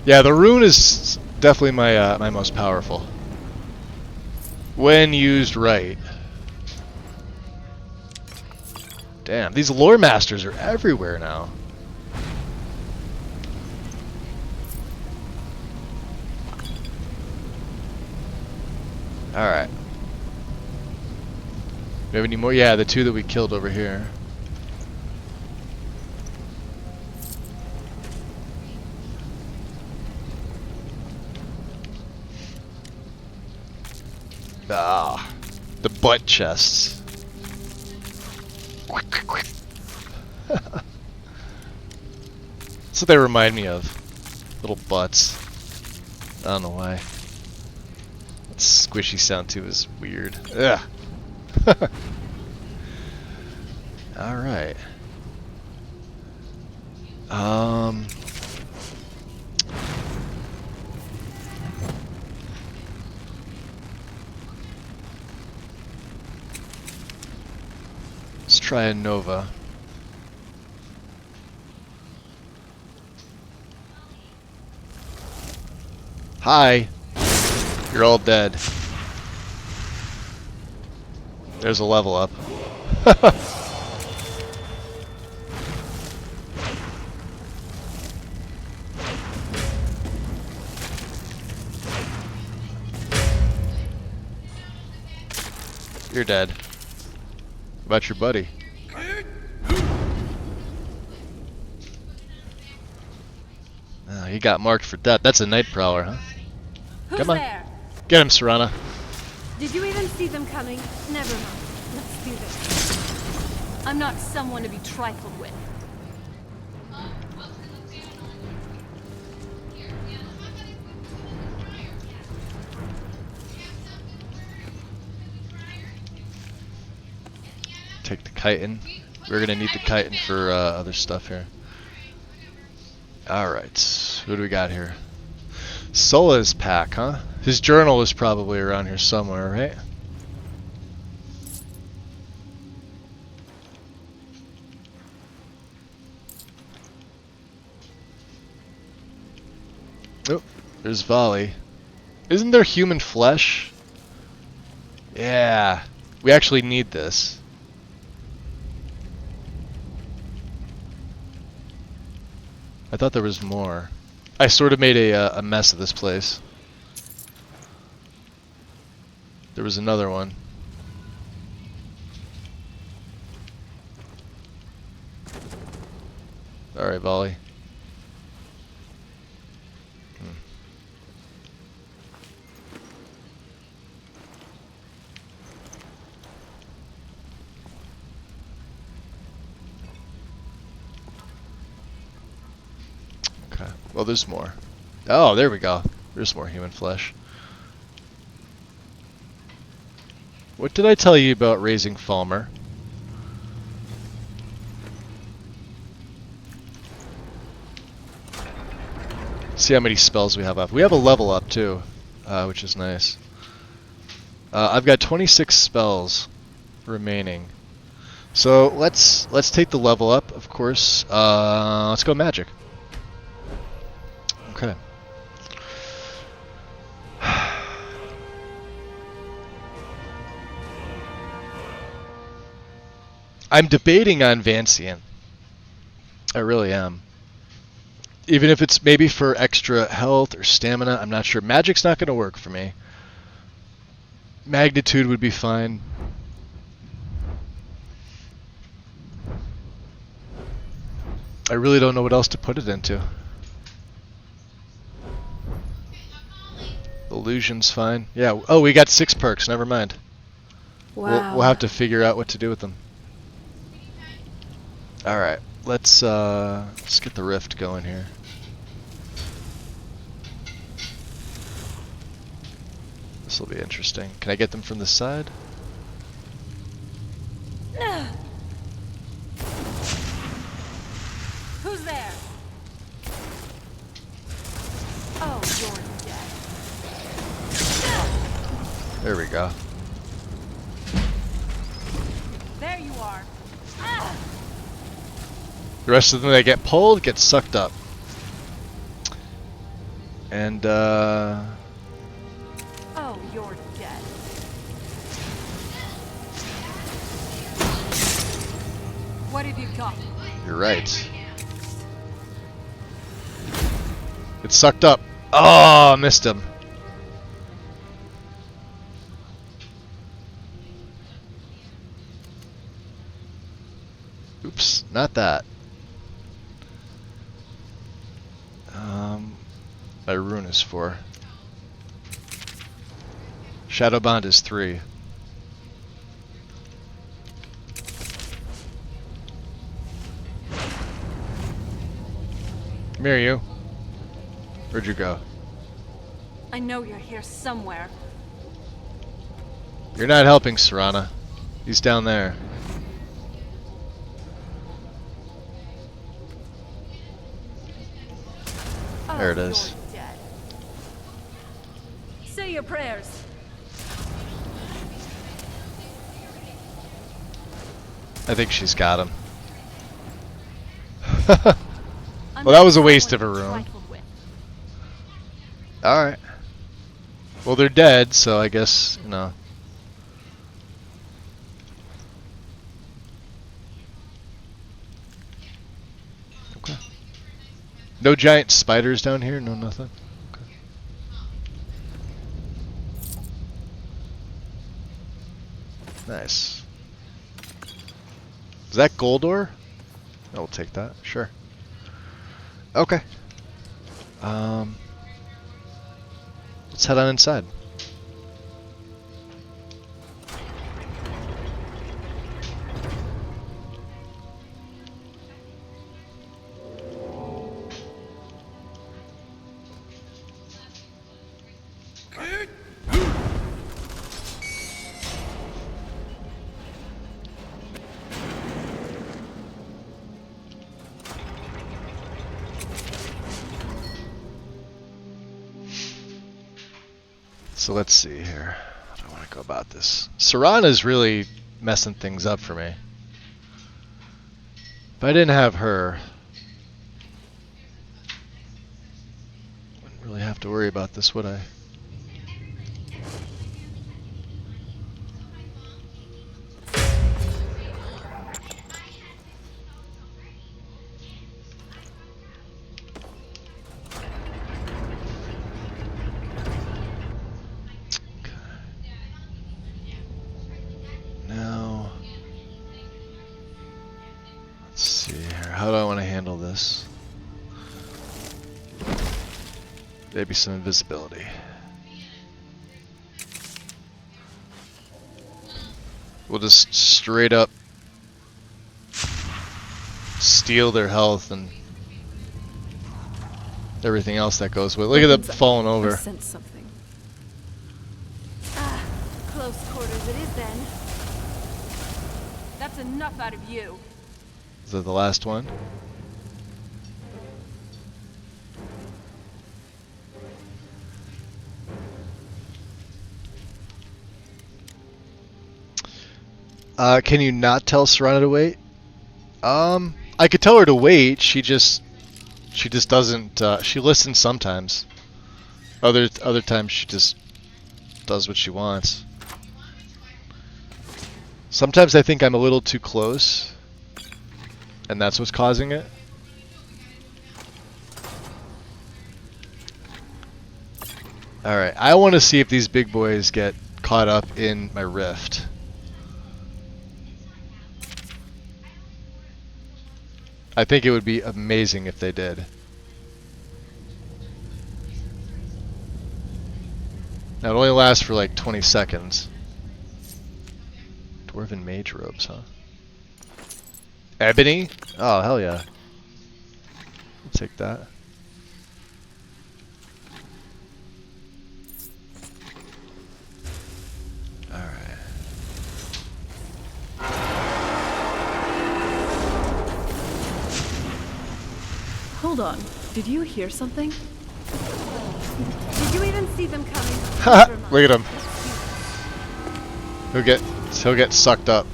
Yeah, the rune is definitely my my most powerful. When used right. Damn, these lore masters are everywhere now. Alright. Do we have any more? Yeah, the 2 that we killed over here. Ah. The butt chests. That's what they remind me of. Little butts. I don't know why. That squishy sound too is weird. Ugh. Alright. Let's try a Nova. Hi. You're all dead. There's a level up. You're dead. What about your buddy? Oh, he got marked for death. That's a night prowler, huh? Who's Come on. there? Get him, Serana. Did you even see them coming? Never mind. Let's do this. I'm not someone to be trifled with. Take the chitin. We're gonna need the chitin for other stuff here. Alright, what do we got here? Sola's pack, huh? His journal is probably around here somewhere, right? Oh, there's Volley. Isn't there human flesh? Yeah, we actually need this. I thought there was more. I sort of made a mess of this place. There was another one. Alright, Volley. Okay, well there's more. Oh, there we go. There's more human flesh. What did I tell you about raising Falmer? See how many spells we have up. We have a level up too, which is nice. I've got 26 spells remaining. So let's take the level up, of course. Let's go magic. Okay. I'm debating on Vancian. I really am. Even if it's maybe for extra health or stamina, I'm not sure. Magic's not going to work for me. Magnitude would be fine. I really don't know what else to put it into. Illusion's fine. Yeah. Oh, we got 6 perks. Never mind. Wow. We'll have to figure out what to do with them. All right. Let's get the rift going here. This will be interesting. Can I get them from the side? Who's there? Oh, you're dead. There we go. There you are. The rest of them, they get pulled, get sucked up. And, Oh, you're dead. What have you got? You're right. It's sucked up. Oh, missed him. Oops, not that. My rune is 4. Shadow Bond is 3. Come here, you. Where'd you go? I know you're here somewhere. You're not helping, Serana. He's down there. There it is. You're dead. Say your prayers. I think she's got him. Well, that was a waste of a rune. Alright. Well, they're dead, so I guess, you know. Okay. No giant spiders down here? No nothing? Okay. Nice. Is that gold ore? I'll take that, sure. Okay. Let's head on inside. So let's see here. How do I want to go about this? Serana's really messing things up for me. If I didn't have her, wouldn't really have to worry about this, would I? Maybe some invisibility. We'll just straight up steal their health and everything else that goes with it. Look at them falling over. I sense something. Ah, close quarters it is then. That's enough out of you. Is that the last one? Can you not tell Serana to wait? I could tell her to wait. She just doesn't. She listens sometimes. Other times she just does what she wants. Sometimes I think I'm a little too close, and that's what's causing it. All right, I want to see if these big boys get caught up in my rift. I think it would be amazing if they did. Now it only lasts for like 20 seconds. Dwarven mage robes, huh? Ebony? Oh, hell yeah. I'll take that. Alright. Hold on. Did you hear something? Did you even see them coming? Look at him. He'll get sucked up.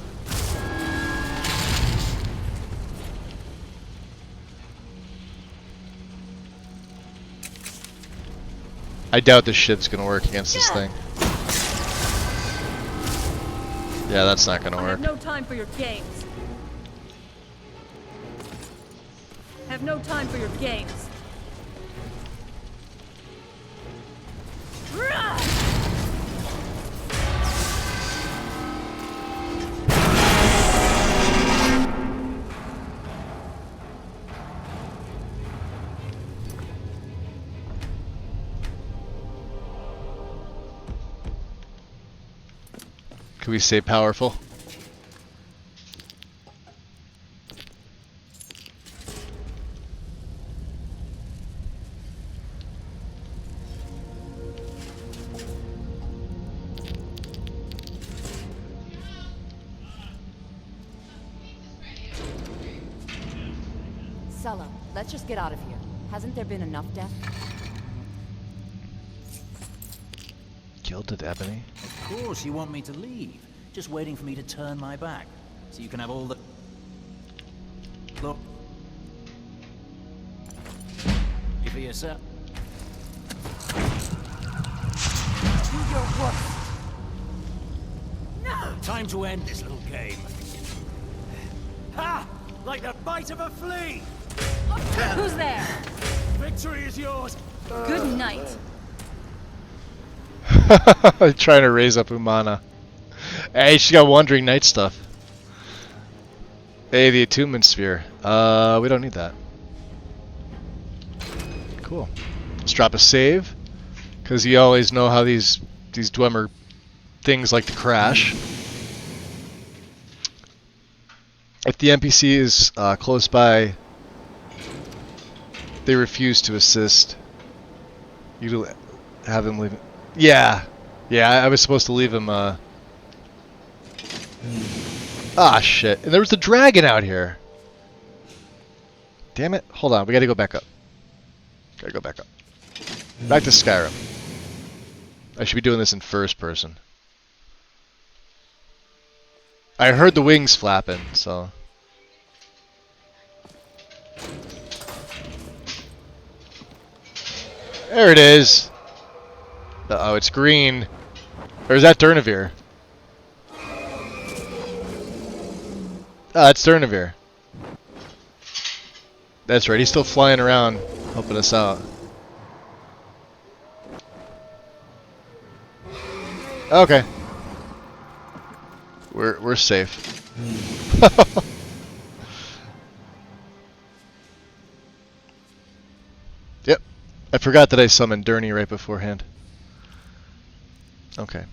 I doubt this shit's gonna work against this thing. Yeah, that's not gonna I work. have no time for your games. Have no time for your games. Can we say powerful? Marcelo, let's just get out of here. Hasn't there been enough death? Gilded ebony. Of course you want me to leave. Just waiting for me to turn my back. So you can have all the... Look. For yourself. Do your worst. No! Time to end this little game. Ha! Like the bite of a flea! Who's there? Victory is yours! Good night. Trying to raise up Umana. Hey, she got Wandering Night stuff. Hey, the Attunement Sphere. We don't need that. Cool. Let's drop a save, because you always know how these Dwemer things like to crash. If the NPC is close by, they refuse to assist. You have them leave. Yeah, I was supposed to leave him. Ah, shit! And there was a dragon out here. Damn it! Hold on, we gotta go back up. Gotta go back up. Back to Skyrim. I should be doing this in first person. I heard the wings flapping, so... There it is! Uh-oh, it's green. Or is that Dar'Zahrim? Ah, it's Dar'Zahrim. That's right, he's still flying around, helping us out. Okay. We're safe. Yep. I forgot that I summoned Durney right beforehand. Okay.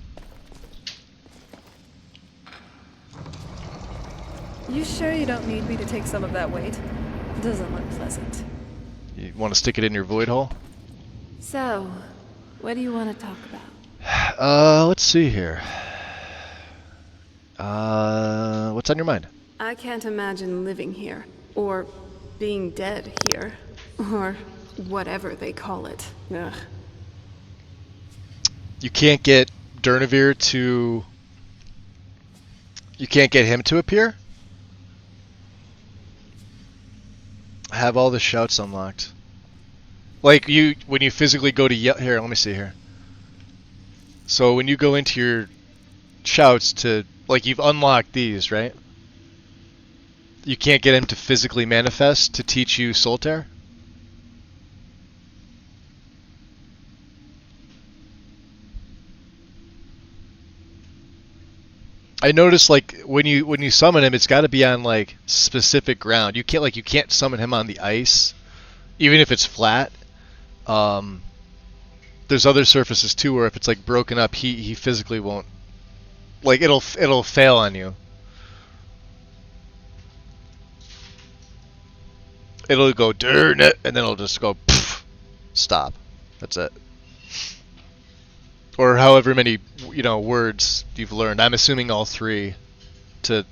You sure you don't need me to take some of that weight? Doesn't look pleasant. You want to stick it in your void hole? So, what do you want to talk about? Let's see here. What's on your mind? I can't imagine living here, or being dead here, or whatever they call it. Ugh. You can't get Dar'Zahrim to... You can't get him to appear? Have all the shouts unlocked. Like, when you physically go to yell... Here, let me see here. So when you go into your shouts to... Like, you've unlocked these, right? You can't get him to physically manifest to teach you Solitaire? I noticed, like, when you summon him, it's got to be on, like, specific ground. You can't summon him on the ice, even if it's flat. There's other surfaces too where if it's like broken up, he physically won't. Like, it'll fail on you. It'll go darn it, and then it'll just go poof, stop. That's it. Or however many words you've learned. I'm assuming all 3 to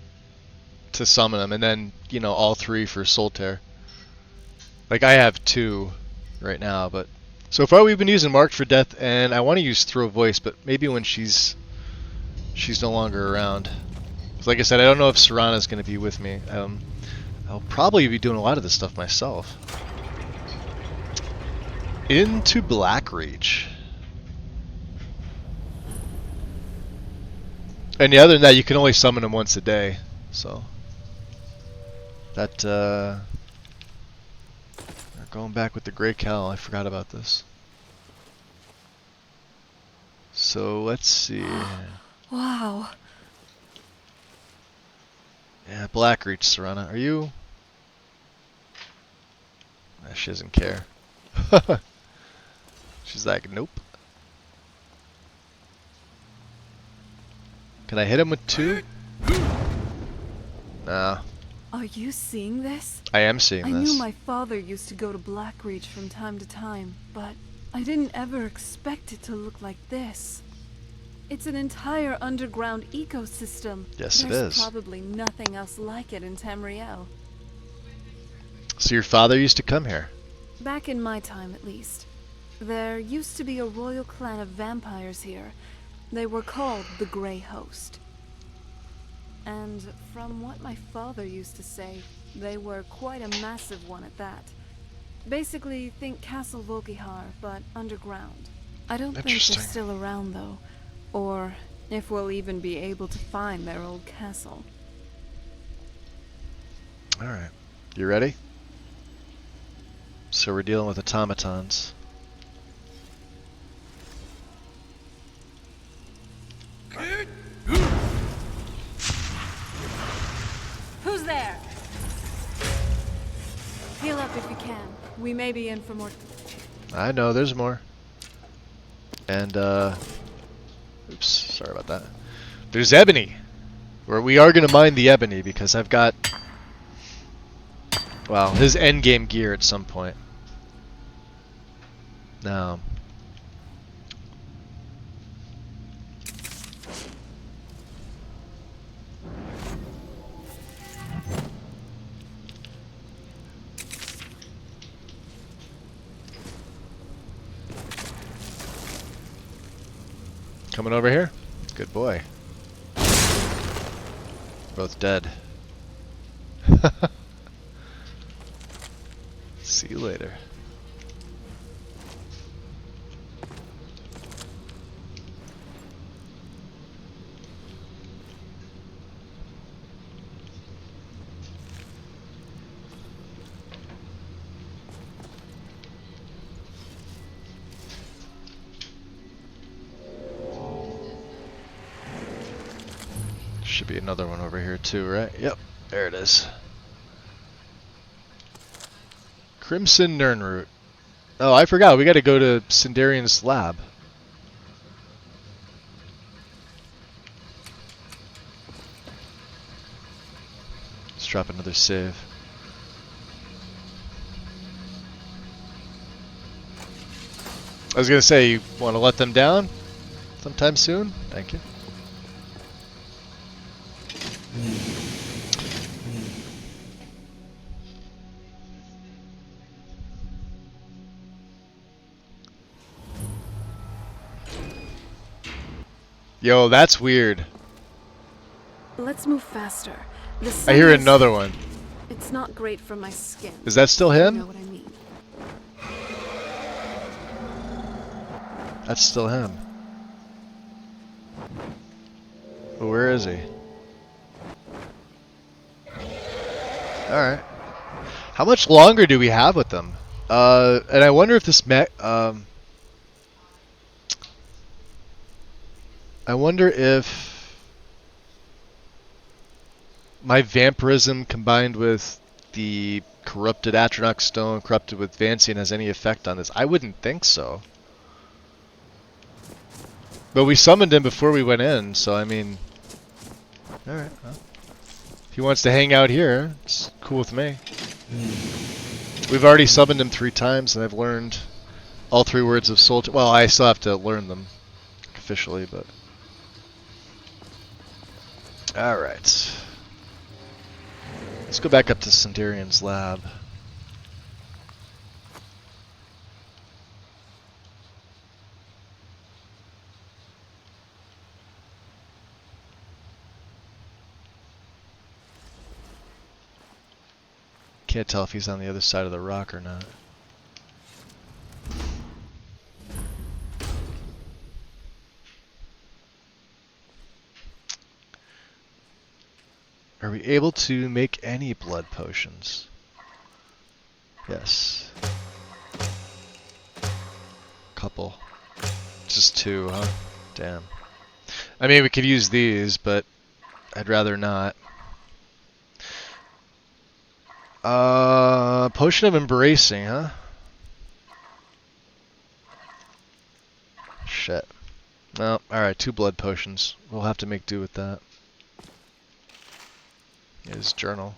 summon them, and then all 3 for Solitaire. Like, I have 2 right now, but so far we've been using Marked for Death, and I want to use Throw Voice, but maybe when she's no longer around. Like I said, I don't know if Serana's going to be with me. I'll probably be doing a lot of this stuff myself. Into Blackreach. And other than that, you can only summon him once a day, so that we're going back with the Grey Cowl. I forgot about this. So let's see. Wow. Yeah, Blackreach, Serana. Are you? Nah, she doesn't care. She's like, nope. Can I hit him with 2? Nah. Are you seeing this? I am seeing I this. knew my father used to go to Blackreach from time to time, but I didn't ever expect it to look like this. It's an entire underground ecosystem. Yes, it There's is. probably nothing else like it in Tamriel. So your father used to come here? Back in my time, at least. There used to be a royal clan of vampires here. They were called the Grey Host. And from what my father used to say, they were quite a massive one at that. Basically, think Castle Volkihar, but underground. I don't think they're still around, though. Or if we'll even be able to find their old castle. Alright. You ready? So we're dealing with automatons. Who's there? Heal up if you can. We may be in for more. I know, there's more. And, oops, sorry about that. There's ebony. We are going to mine the ebony because I've got, well, his endgame gear at some point. Now, coming over here? Good boy. Both dead. See you later. Should be another one over here too, right? Yep, there it is. Crimson Nirnroot. Oh, I forgot. We got to go to Sindarian's lab. Let's drop another save. I was gonna say, you want to let them down sometime soon? Thank you. Yo, that's weird. Let's move faster. I hear another one. It's not great for my skin. Is that still him? You know what I mean. That's still him. Well, where is he? Alright. How much longer do we have with them? And I wonder if this I wonder if my vampirism combined with the corrupted Atronach stone corrupted with Vancian has any effect on this. I wouldn't think so. But we summoned him before we went in, so I mean... Alright, well. If he wants to hang out here, it's cool with me. We've already summoned him 3 times, and I've learned all 3 words of soul... Well, I still have to learn them officially, but... Alright. Let's go back up to Sindarian's lab. Can't tell if he's on the other side of the rock or not. Are we able to make any blood potions? Yes. Couple. Just 2, huh? Damn. I mean, we could use these, but I'd rather not. Potion of Embracing, huh? Shit. No, alright, 2 blood potions. We'll have to make do with that. His journal.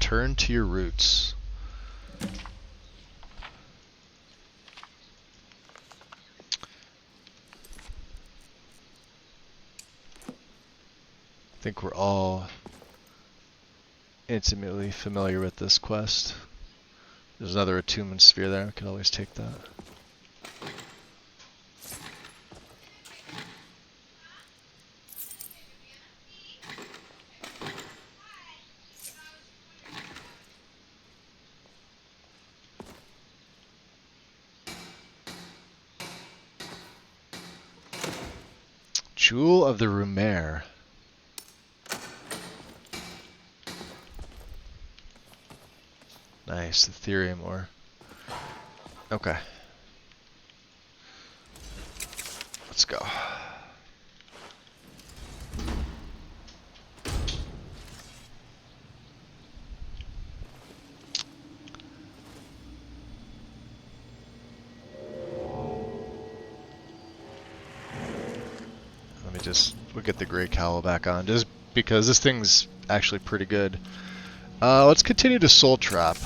Return to your roots. I think we're all intimately familiar with this quest. There's another attunement sphere there. We could always take that. Jewel of the Rumere. Nice, Ethereum ore. Okay. Let's go. We'll get the Grey Cowl back on, just because this thing's actually pretty good. Let's continue to Soul Trap.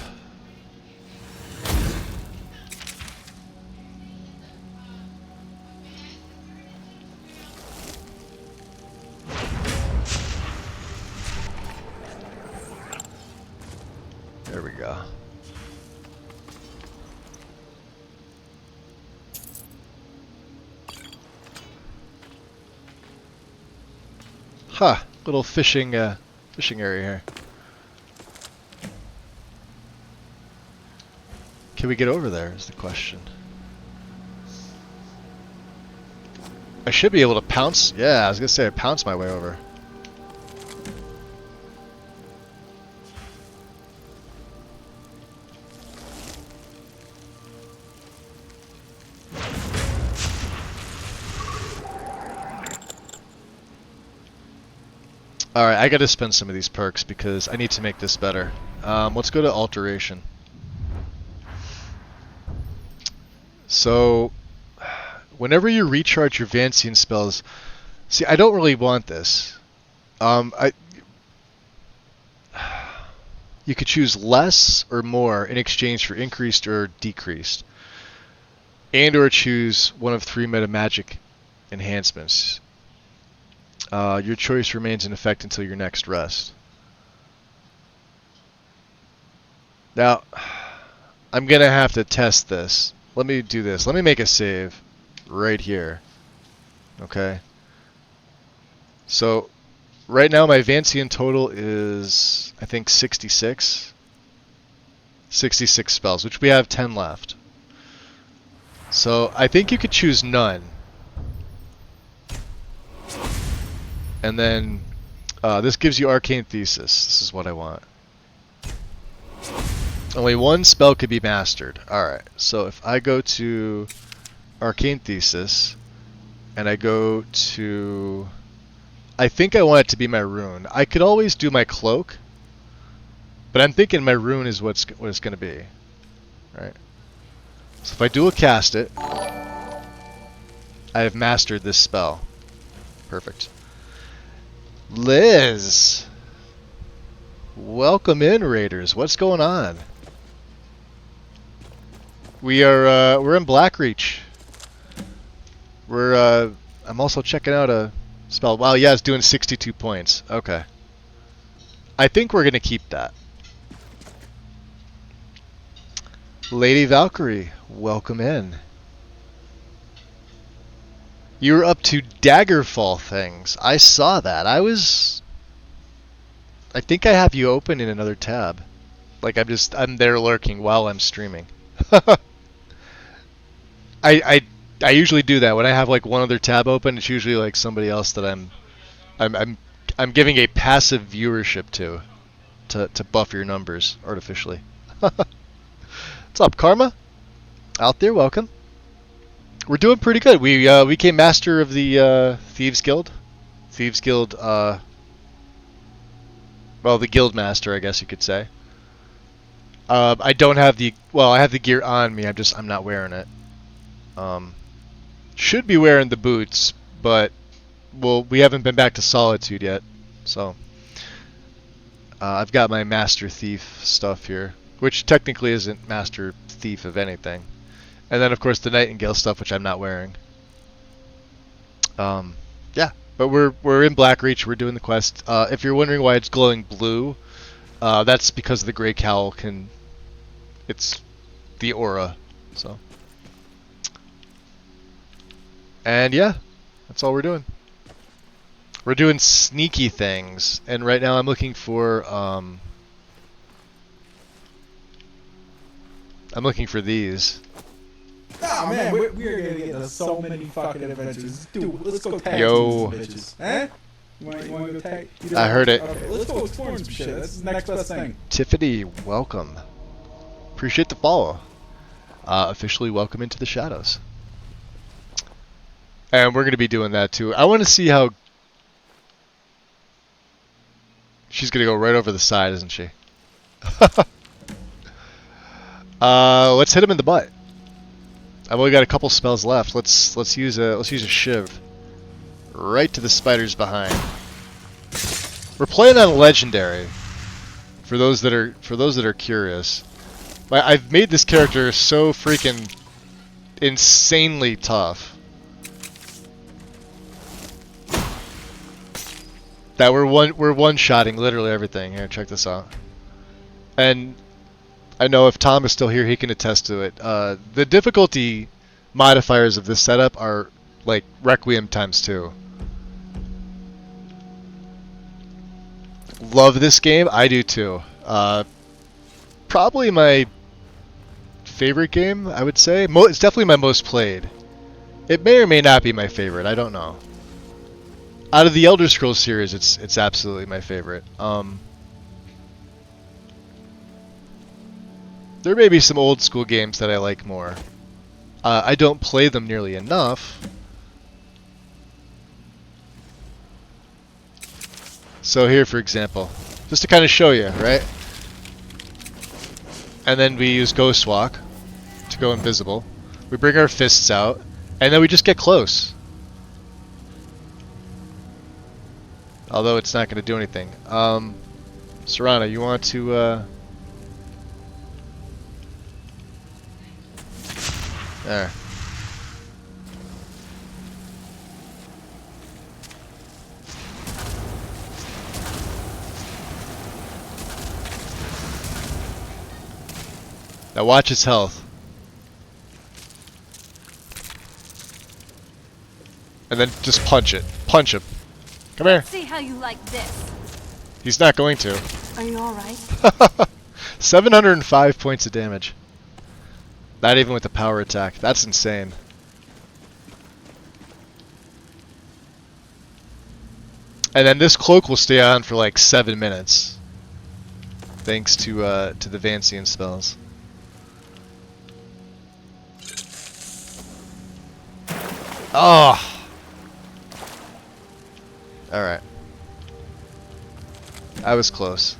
There we go. Huh, little fishing area here. Can we get over there is the question. I should be able to pounce. Yeah, I was gonna say I pounce my way over. Alright, I gotta spend some of these perks because I need to make this better. Let's go to Alteration. So, whenever you recharge your Vancian spells... See, I don't really want this. You could choose less or more in exchange for increased or decreased. And or choose one of 3 meta magic enhancements. Your choice remains in effect until your next rest. Now, I'm gonna have to test this. Let me do this. Let me make a save right here. Okay. So, right now my Vancian total is, I think, 66. 66 spells, which we have 10 left. So, I think you could choose none. And then, this gives you Arcane Thesis. This is what I want. Only one spell could be mastered. Alright, so if I go to Arcane Thesis, and I go to... I think I want it to be my rune. I could always do my cloak, but I'm thinking my rune is what it's going to be. Right? So if I dual cast it, I have mastered this spell. Perfect. Liz! Welcome in, Raiders. What's going on? We're in Blackreach. I'm also checking out a spell. Wow, yeah, it's doing 62 points. Okay. I think we're gonna keep that. Lady Valkyrie, welcome in. You were up to Daggerfall things. I saw that. I think I have you open in another tab. Like I'm there lurking while I'm streaming. I usually do that when I have like one other tab open. It's usually like somebody else that I'm giving a passive viewership to buff your numbers artificially. What's up, Karma? Out there, welcome. We're doing pretty good. We became master of the Thieves Guild. Thieves Guild. Well, the guild master, I guess you could say. I don't have the... Well, I have the gear on me. I'm not wearing it. Should be wearing the boots, but... Well, we haven't been back to Solitude yet, so... I've got my Master Thief stuff here, which technically isn't Master Thief of anything. And then, of course, the Nightingale stuff, which I'm not wearing. Yeah, but we're in Blackreach. We're doing the quest. If you're wondering why it's glowing blue, that's because the Grey Cowl can... It's the aura, so... And yeah, that's all we're doing. We're doing sneaky things, and right now I'm looking for these. Oh man, we're gonna get into so many fucking adventures. Dude, let's go tag Yo. some bitches. Eh? You wanna go tag? I heard it. Okay, let's go explore some shit. That's the next best thing. Tiffany, welcome. Appreciate the follow. Officially welcome into the shadows. And we're going to be doing that too. I want to see how... She's going to go right over the side, isn't she? Let's hit him in the butt. I've only got a couple spells left. Let's use a shiv. Right to the spiders behind. We're playing on legendary. For those that are curious. I've made this character so freaking insanely tough that we're one-shotting literally everything. Here, check this out. And I know if Tom is still here, he can attest to it. The difficulty modifiers of this setup are like Requiem ×2. Love this game. I do too. Probably my favorite game, I would say. It's definitely my most played. It may or may not be my favorite. I don't know. Out of the Elder Scrolls series, it's absolutely my favorite. There may be some old school games that I like more. I don't play them nearly enough. So here, for example, just to kind of show you, right? And then we use Ghost Walk to go invisible. We bring our fists out, and then we just get close. Although it's not going to do anything. Serana, you want to... There. Now watch his health. And then just punch it. Punch him. Come here. See how you like this. He's not going to. Are you alright? 705 points of damage. Not even with the power attack. That's insane. And then this cloak will stay on for like 7 minutes. Thanks to the Vancian spells. Oh! Alright. I was close.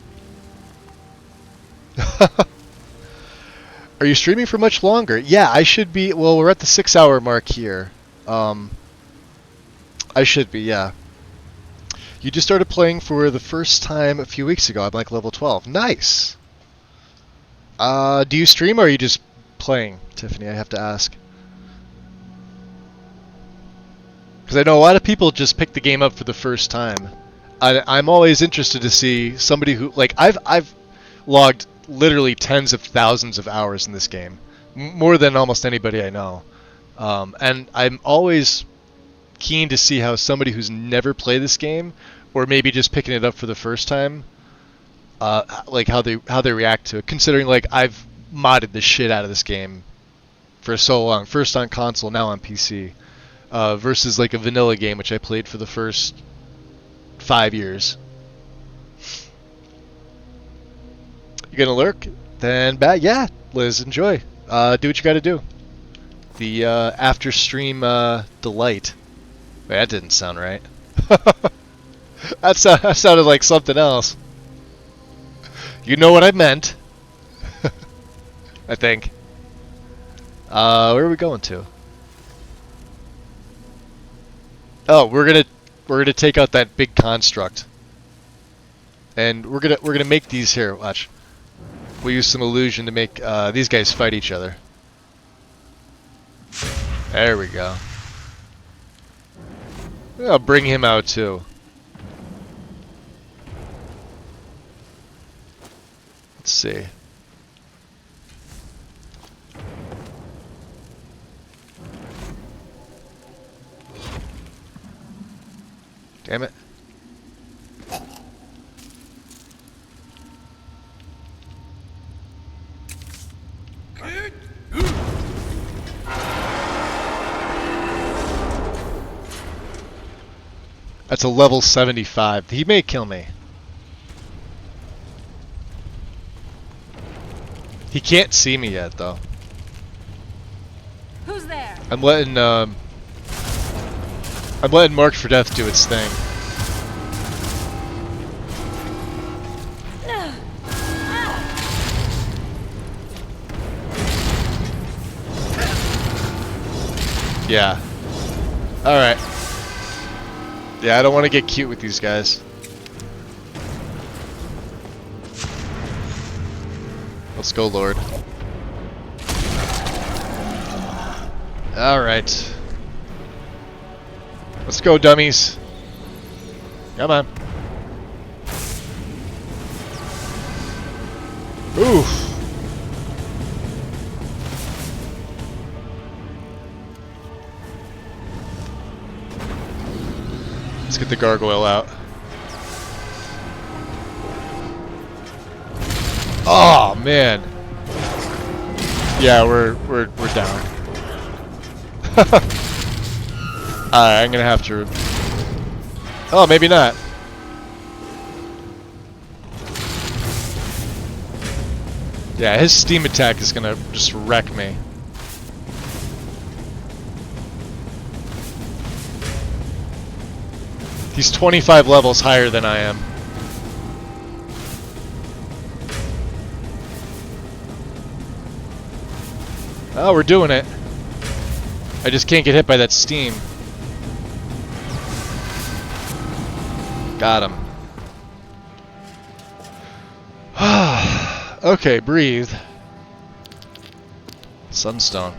Are you streaming for much longer? Yeah, I should be. Well, we're at the 6-hour mark here. I should be, yeah. You just started playing for the first time a few weeks ago. I'm like level 12. Nice! Do you stream or are you just playing, Tiffany? I have to ask. Because I know a lot of people just pick the game up for the first time. I'm always interested to see somebody who... Like, I've logged literally tens of thousands of hours in this game. More than almost anybody I know. And I'm always keen to see how somebody who's never played this game, or maybe just picking it up for the first time, like how they react to it. Considering like I've modded the shit out of this game for so long. First on console, now on PC. Versus like a vanilla game, which I played for the first 5 years. You gonna lurk? Then yeah, Liz, enjoy. Do what you gotta do. The after stream delight. Wait, that didn't sound right. that sounded like something else. You know what I meant. I think. Where are we going to? Oh, we're gonna take out that big construct. And we're gonna make these here. Watch. We'll use some illusion to make these guys fight each other. There we go. I'll bring him out too. Let's see. Damn it. That's a level 75. He may kill me. He can't see me yet, though. Who's there? I'm letting Marked for Death do its thing. Yeah. Alright. Yeah, I don't want to get cute with these guys. Let's go, Lord. Alright. Let's go, dummies. Come on. Oof. Let's get the gargoyle out. Oh man. Yeah, we're down. Alright, I'm gonna have to. Oh, maybe not. Yeah, his steam attack is gonna just wreck me. He's 25 levels higher than I am. Oh, we're doing it. I just can't get hit by that steam. Got him. Okay, breathe. Sunstone.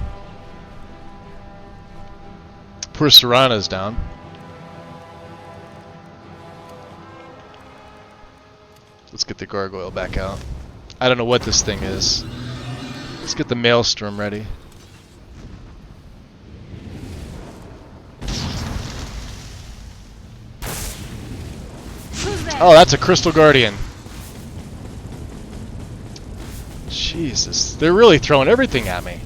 Poor Serana's down. Let's get the gargoyle back out. I don't know what this thing is. Let's get the maelstrom ready. Oh, that's a crystal guardian. Jesus, they're really throwing everything at me.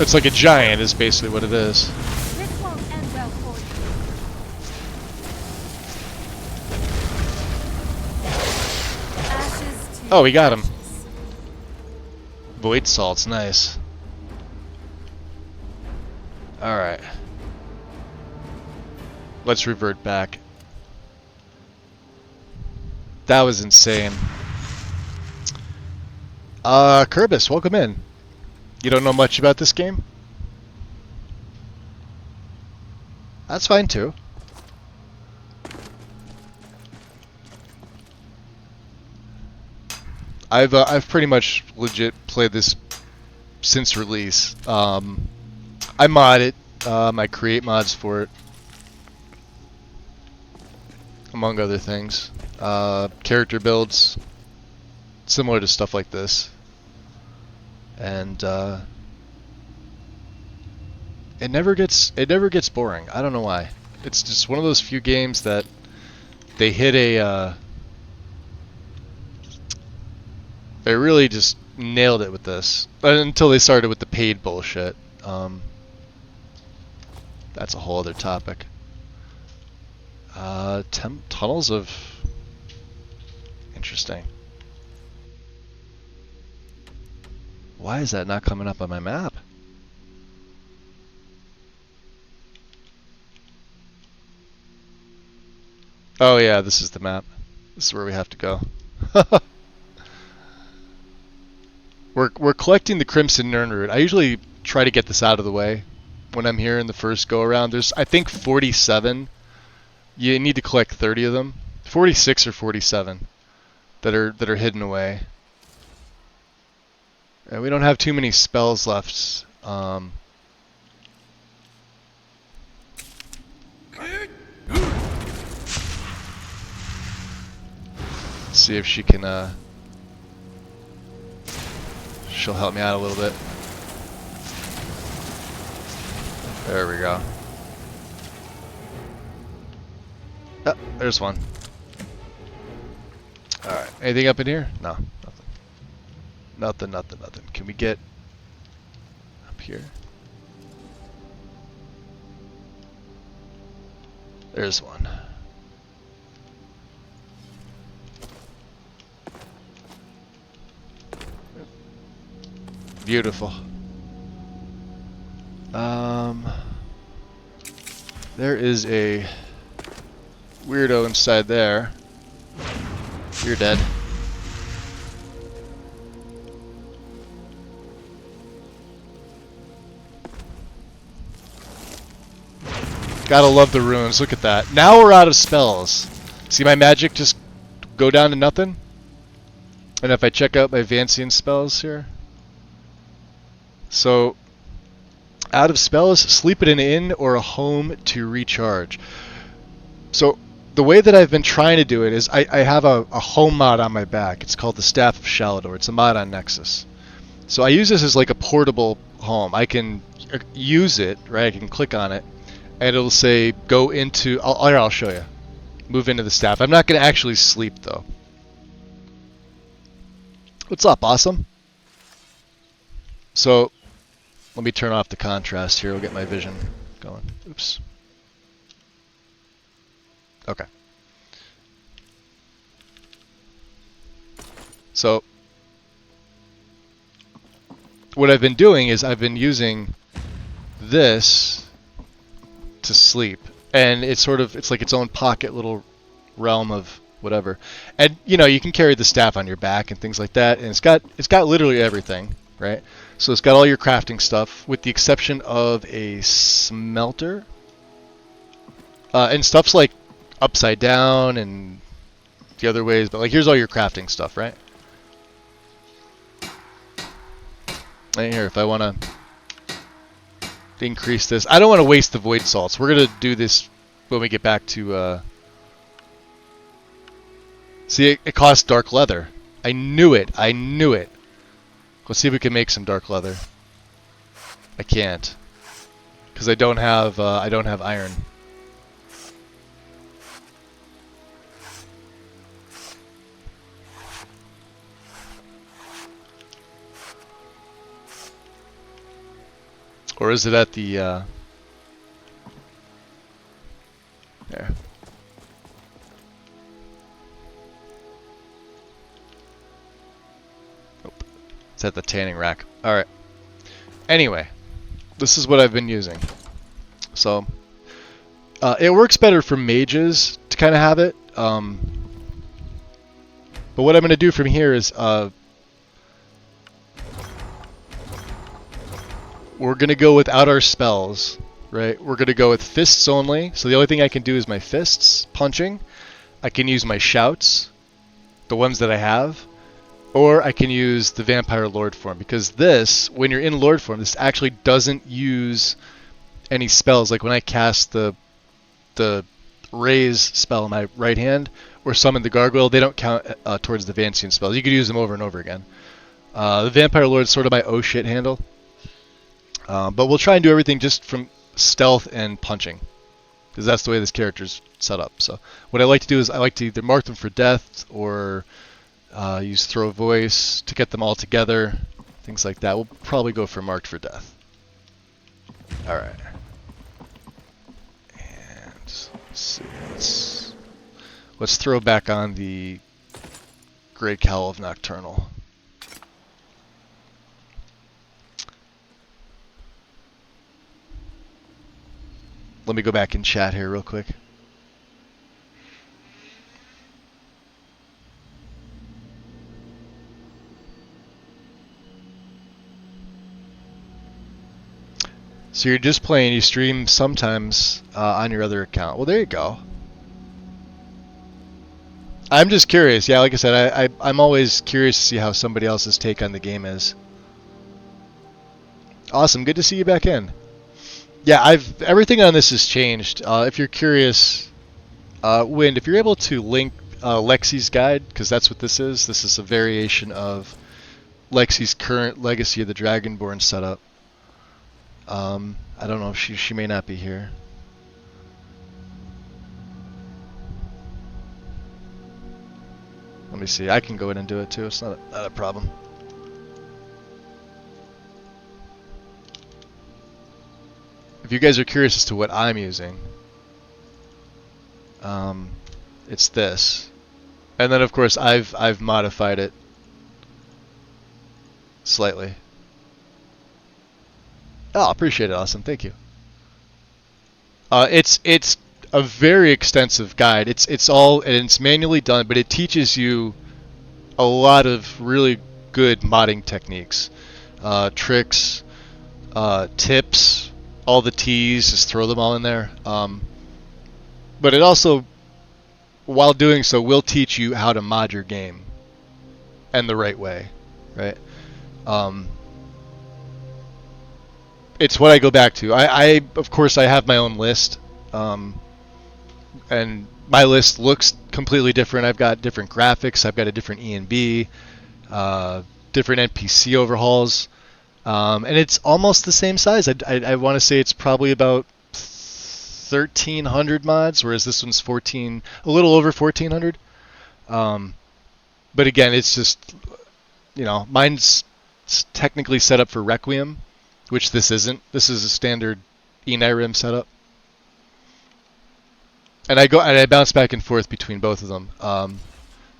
It's like a giant is basically what it is. This won't end well for you. Ashes to Oh, we got him. Void salt's nice. Alright. Let's revert back. That was insane. Kerbis, welcome in. You don't know much about this game? That's fine too. I've pretty much legit played this since release. I mod it. I create mods for it, among other things. Character builds, similar to stuff like this. And it never gets boring. I don't know why. It's just one of those few games that they hit a they really just nailed it with this. Until they started with the paid bullshit. That's a whole other topic. Tunnels of interesting. Why is that not coming up on my map? Oh yeah, this is the map. This is where we have to go. We're collecting the Crimson Nirnroot. I usually try to get this out of the way when I'm here in the first go around. There's I think 47. You need to collect 30 of them. 46 or 47 that are hidden away. And we don't have too many spells left. See if she can she'll help me out a little bit. There we go. Oh, there's one. Alright, anything up in here? No, nothing. Nothing. Can we get up here? There's one. Beautiful. There is a weirdo inside there. You're dead. Gotta love the runes. Look at that. Now we're out of spells. See my magic just go down to nothing? And if I check out my Vancian spells here. So, out of spells, sleep at an inn or a home to recharge. So, the way that I've been trying to do it is I have a home mod on my back. It's called the Staff of Shalador. It's a mod on Nexus. So I use this as like a portable home. I can use it, right? I can click on it, and it'll say go into... I'll show you. Move into the staff. I'm not going to actually sleep, though. What's up, awesome? So... let me turn off the contrast here. We'll get my vision going. Oops. Okay. So, what I've been doing is I've been using this to sleep. And it's sort of, it's like its own pocket little realm of whatever. And, you know, you can carry the staff on your back and things like that. And it's got literally everything, right? So it's got all your crafting stuff, with the exception of a smelter. And stuff's like upside down and the other ways, but like here's all your crafting stuff, right? And here, if I want to increase this, I don't want to waste the void salts. We're going to do this when we get back to... See, it costs dark leather. I knew it. Let's see if we can make some dark leather. I can't, because I don't have iron. Or is it at the there? Nope. It's at the tanning rack. Alright. Anyway, this is what I've been using. So, it works better for mages to kind of have it. But what I'm going to do from here is we're going to go without our spells, right? We're going to go with fists only. So the only thing I can do is my fists, punching. I can use my shouts, the ones that I have. Or I can use the Vampire Lord form, because this, when you're in Lord form, this actually doesn't use any spells. Like when I cast the raise spell in my right hand, or summon the gargoyle, they don't count towards the Vancian spells. You could use them over and over again. The Vampire Lord is sort of my oh shit handle. But we'll try and do everything just from stealth and punching, because that's the way this character's set up. So what I like to do is I like to either mark them for death or use throw voice to get them all together, things like that. We'll probably go for marked for death. All right. And let's see. Let's throw back on the Great Cowl of Nocturnal. Let me go back and chat here real quick. So you're just playing, you stream sometimes on your other account. Well, there you go. I'm just curious. Yeah, like I said, I'm always curious to see how somebody else's take on the game is. Awesome. Good to see you back in. Yeah, everything on this has changed. If you're curious, Wind, if you're able to link Lexi's guide, because that's what this is a variation of Lexi's current Legacy of the Dragonborn setup. I don't know if she may not be here. Let me see. I can go in and do it too. It's not a problem. If you guys are curious as to what I'm using, it's this, and then of course I've modified it slightly. Oh, appreciate it, awesome, thank you. It's a very extensive guide. It's all, and it's manually done, but it teaches you a lot of really good modding techniques, tricks, tips, all the T's. Just throw them all in there. But it also, while doing so, will teach you how to mod your game and the right way, right? It's what I go back to. I of course I have my own list, and my list looks completely different. I've got different graphics. I've got a different E&B, different NPC overhauls, and it's almost the same size. I want to say it's probably about 1,300 mods, whereas this one's a little over 1,400. But again, it's just, mine's technically set up for Requiem, which this isn't. This is a standard Skyrim setup. And I bounce back and forth between both of them,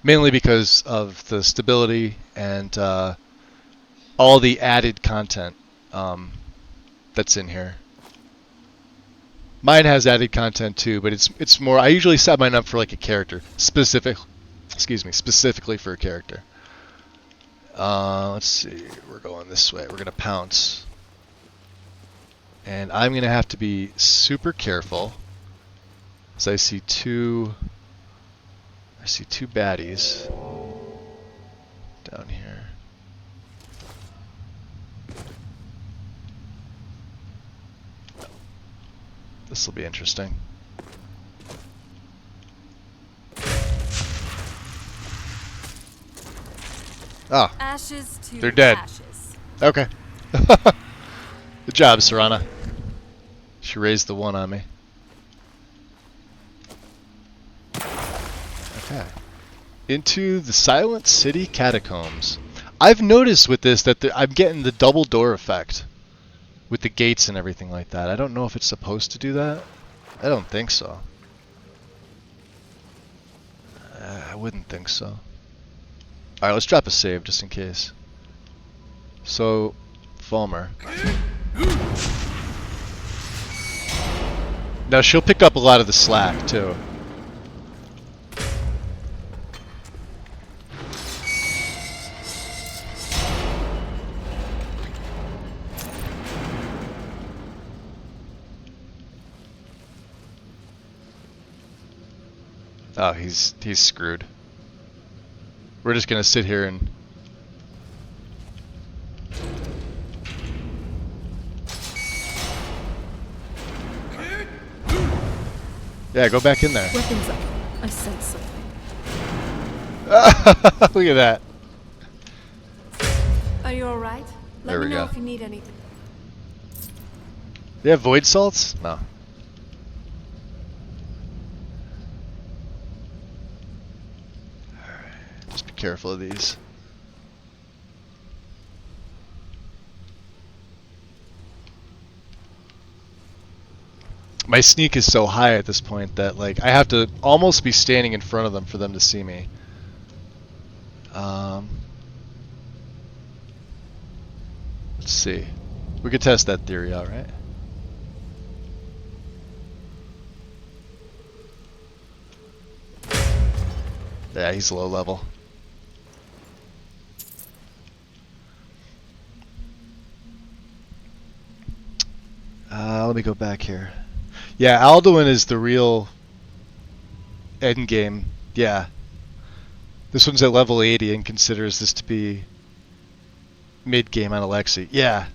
mainly because of the stability and all the added content that's in here. Mine has added content too, but it's more. I usually set mine up for like a character, specifically for a character. Let's see. We're going this way. We're gonna pounce, and I'm gonna have to be super careful. So I see two baddies down here. This will be interesting. Oh, ashes to they're dead. Ashes. Okay. Good job, Serana. She raised the one on me. Okay. Into the Silent City Catacombs. I've noticed with this that I'm getting the double door effect with the gates and everything like that. I don't know if it's supposed to do that. I don't think so. I wouldn't think so. Alright, let's drop a save just in case. So, Fulmer. Now she'll pick up a lot of the slack too. Oh, he's screwed. We're just gonna sit here and yeah, go back in there. Weapons up. I sense something. Look at that. Are you alright? There Let we me know go. if you need anything. They have void salts? No. Just be careful of these. My sneak is so high at this point that like I have to almost be standing in front of them for them to see me. Let's see. We could test that theory out, right? Yeah, he's low level. Let me go back here. Yeah, Alduin is the real end game. Yeah. This one's at level 80 and considers this to be mid game on Alexi. Yeah.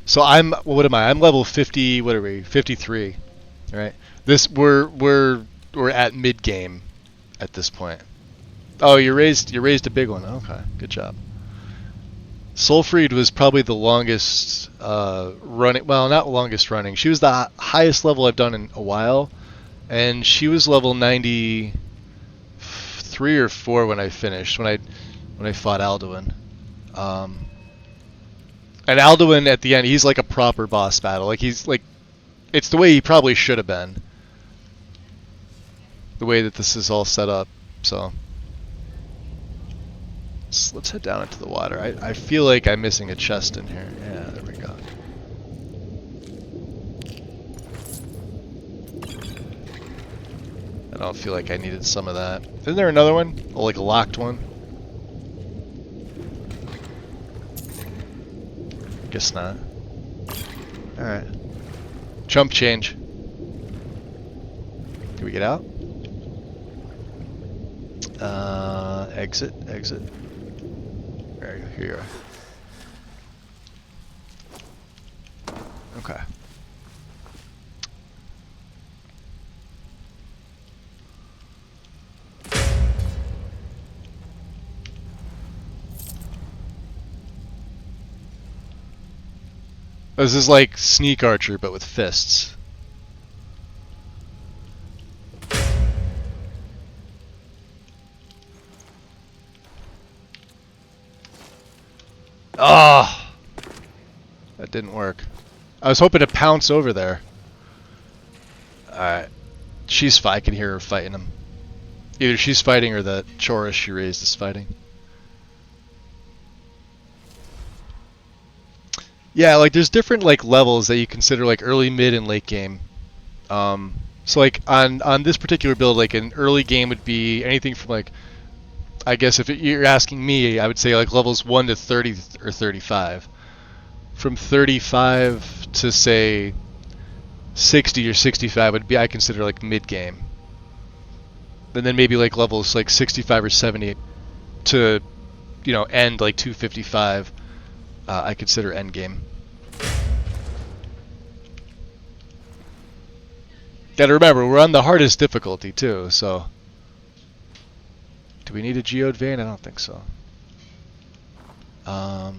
So what am I? I'm level 50, what are we? 53. Right? We're at mid game at this point. Oh, you raised a big one. Okay. Good job. Solfried was probably the longest running, well, not longest running. She was the highest level I've done in a while, and she was level 93 or 4 when I finished, when I fought Alduin. And Alduin at the end, he's like a proper boss battle. Like he's like, it's the way he probably should have been. The way that this is all set up, so. Let's head down into the water. I feel like I'm missing a chest in here. Yeah, there we go. I don't feel like I needed some of that. Isn't there another one? Oh, like a locked one? Guess not. Alright. Chump change. Can we get out? Exit. There you go. Here you are. Okay. This is like Sneak Archer, but with fists. Ah, that didn't work. I was hoping to pounce over there. Alright. She's I can hear her fighting him. Either she's fighting or the Chorus she raised is fighting. Yeah, like there's different like levels that you consider like early, mid, and late game. So like on this particular build, like an early game would be anything from like, I guess if you're asking me, I would say like levels 1 to 30 or 35. From 35 to say 60 or 65 would be I consider like mid game. And then maybe like levels like 65 or 70 to, you know, end like 255. I consider end game. Gotta remember, we're on the hardest difficulty too, so. Do we need a geode vein? I don't think so. I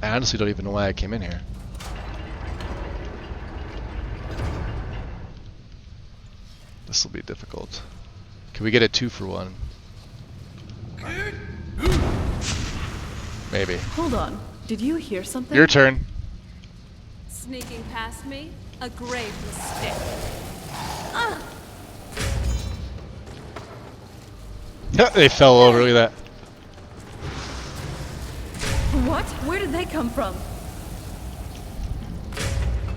honestly don't even know why I came in here. This will be difficult. Can we get a 2-for-1? Maybe. Hold on. Did you hear something? Your turn. Sneaking past me? A grave mistake. They fell over, look at that. What? Where did they come from?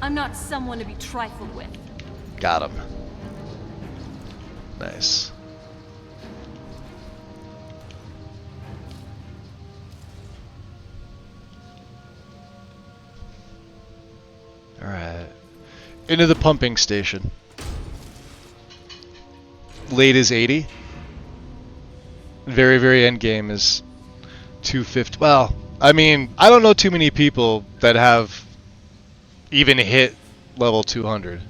I'm not someone to be trifled with. Got him. Nice. Alright. Into the pumping station. Late is 80. Very, very end game is 250. Well, I mean, I don't know too many people that have even hit level 200.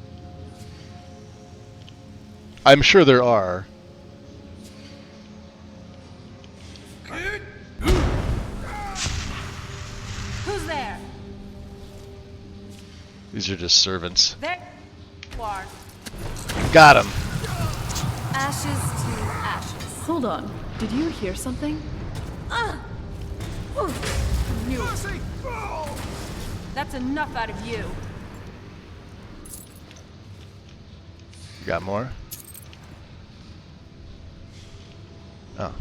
I'm sure there are. Who's there? These are just servants. There you are. Got him. Ashes to ashes. Hold on. Did you hear something? You. That's enough out of you. You got more? Oh.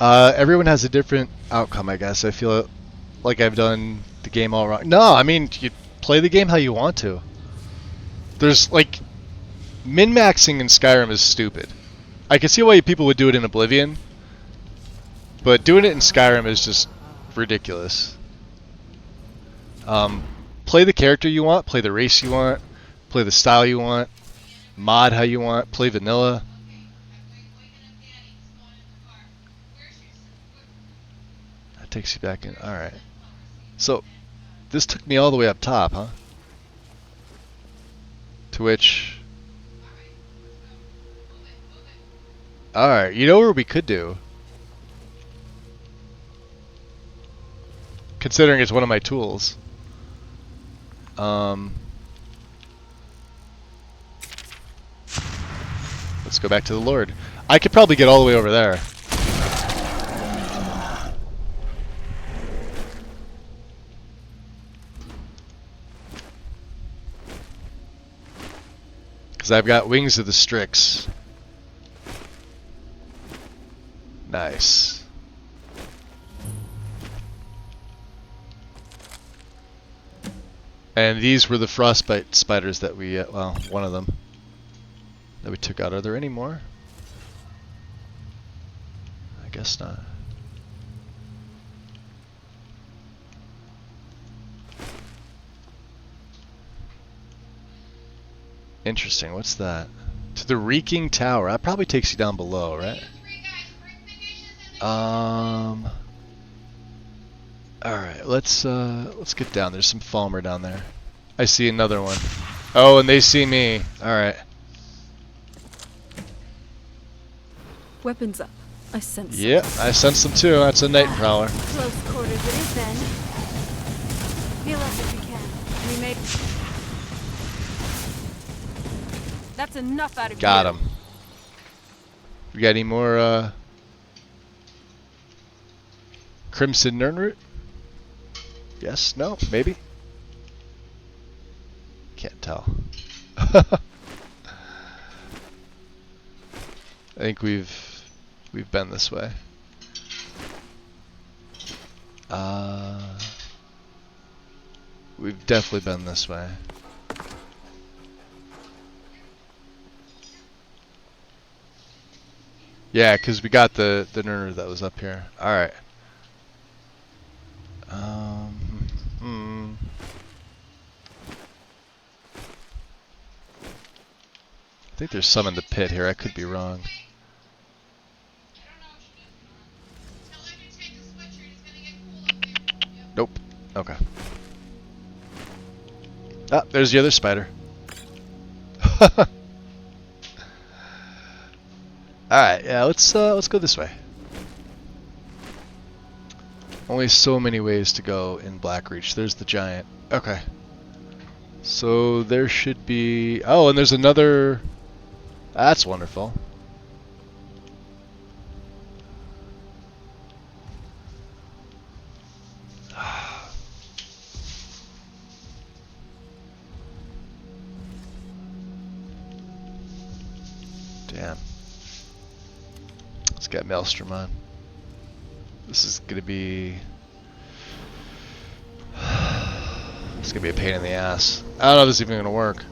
Everyone has a different outcome, I guess. I feel like I've done the game all wrong. No, I mean, you play the game how you want to. There's like min-maxing in Skyrim is stupid. I can see why people would do it in Oblivion, but doing it in Skyrim is just ridiculous. Play the character you want, play the race you want, play the style you want, mod how you want, play vanilla. That takes you back in. Alright. So, this took me all the way up top, huh? To which... Alright, you know where we could do? Considering it's one of my tools. Let's go back to the Lord. I could probably get all the way over there. Because I've got Wings of the Strix. Nice. And these were the frostbite spiders that we, well, one of them that we took out. Are there any more? I guess not. Interesting, what's that? To the Reeking Tower. That probably takes you down below, right? Alright, let's get down. There's some Falmer down there. I see another one. Oh, and they see me. Alright. Weapons up. I sense them. Yep, I sense them too. That's a Night Prowler. Close quarters it is then. Heal us if you can. We made... That's enough out of Got you. him. We got any more, Crimson Nirnroot? Yes? No? Maybe? Can't tell. I think we've been this way. We've definitely been this way. Yeah, because we got the Nirnroot that was up here. Alright. I think there's some in the pit here. I could be wrong. Nope. Okay. Ah, there's the other spider. Alright, yeah, let's go this way. Only so many ways to go in Blackreach. There's the giant. Okay. So there should be... Oh, and there's another... That's wonderful. Damn. Let's get Maelstrom on. This is gonna be... It's gonna be a pain in the ass. I don't know if this is even gonna work.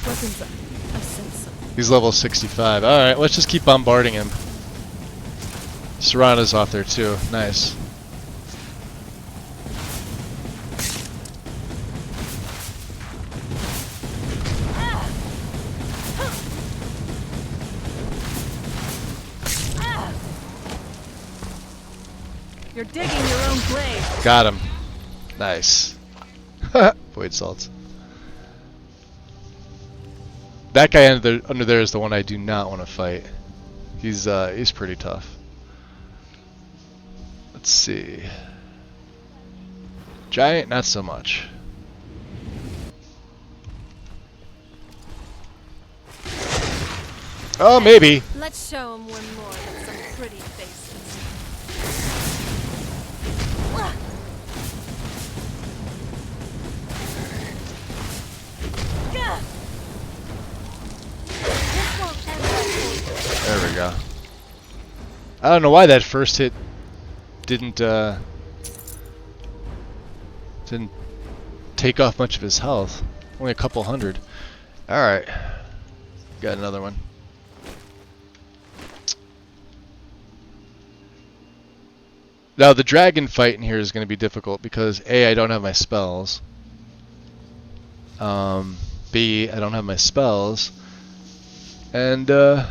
Weapons up. I sense them. He's level 65. Alright, let's just keep bombarding him. Serana's off there too. Nice. You're digging your own grave. Got him. Nice. Void salts. That guy under there is the one I do not want to fight. He's pretty tough. Let's see. Giant, not so much. Oh, maybe. Let's show him one more with some pretty faces. There we go. I don't know why that first hit didn't take off much of his health. Only a couple hundred. Alright. Got another one. Now the dragon fight in here is going to be difficult because A, I don't have my spells. B, I don't have my spells. And, yeah.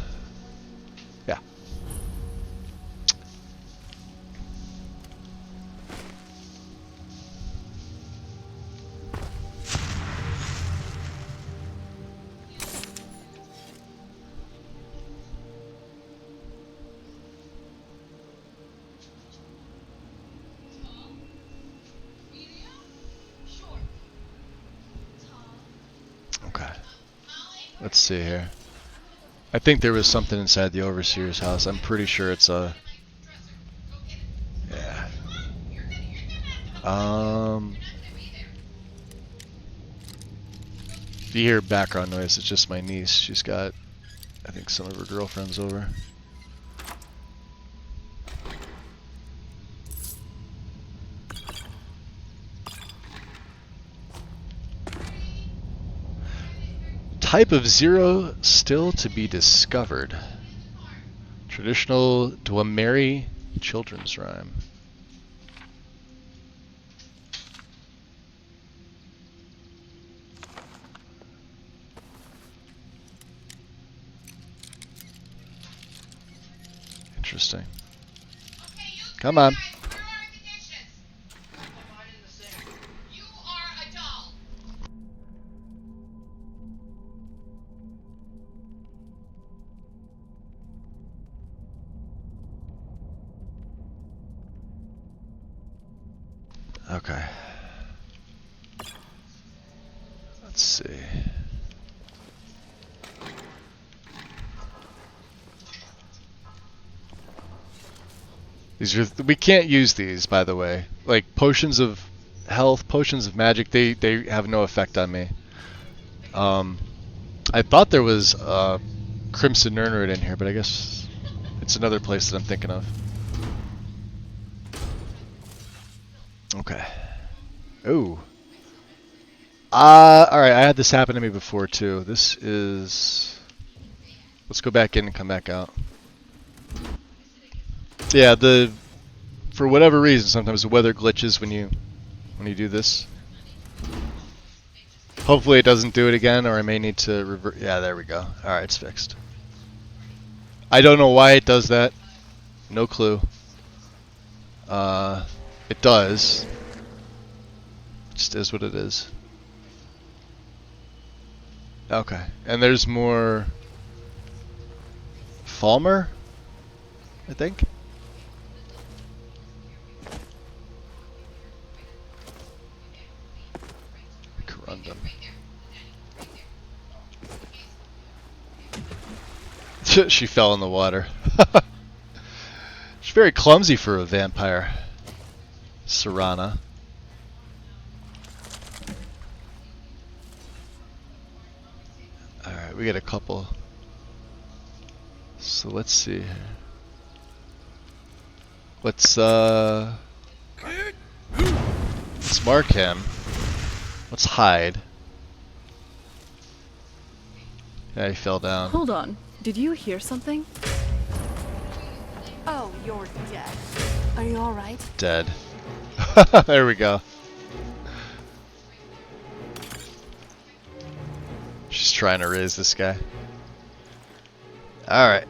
Okay. Let's see here. I think there was something inside the Overseer's house. I'm pretty sure it's a... Yeah. If you hear background noise, it's just my niece. She's got, I think, some of her girlfriends over. Type of zero still to be discovered. Traditional Dwameri children's rhyme. Interesting. Come on. Okay. Let's see. These are we can't use these, by the way. Like potions of health, potions of magic, they have no effect on me. I thought there was Crimson Nernroot in here, but I guess it's another place that I'm thinking of. Okay. Ooh. Alright, I had this happen to me before too. This is... Let's go back in and come back out. Yeah, for whatever reason, sometimes the weather glitches when you do this. Hopefully it doesn't do it again, or I may need to revert. Yeah, there we go. Alright, it's fixed. I don't know why it does that. No clue. It does. It just is what it is. Okay, and there's more Falmer, I think. Corundum. She fell in the water. She's very clumsy for a vampire. Serana. Alright, we got a couple. So let's see here. Let's mark him. Let's hide. Yeah, he fell down. Hold on. Did you hear something? Oh, you're dead. Are you alright? Dead. There we go. She's trying to raise this guy. Alright.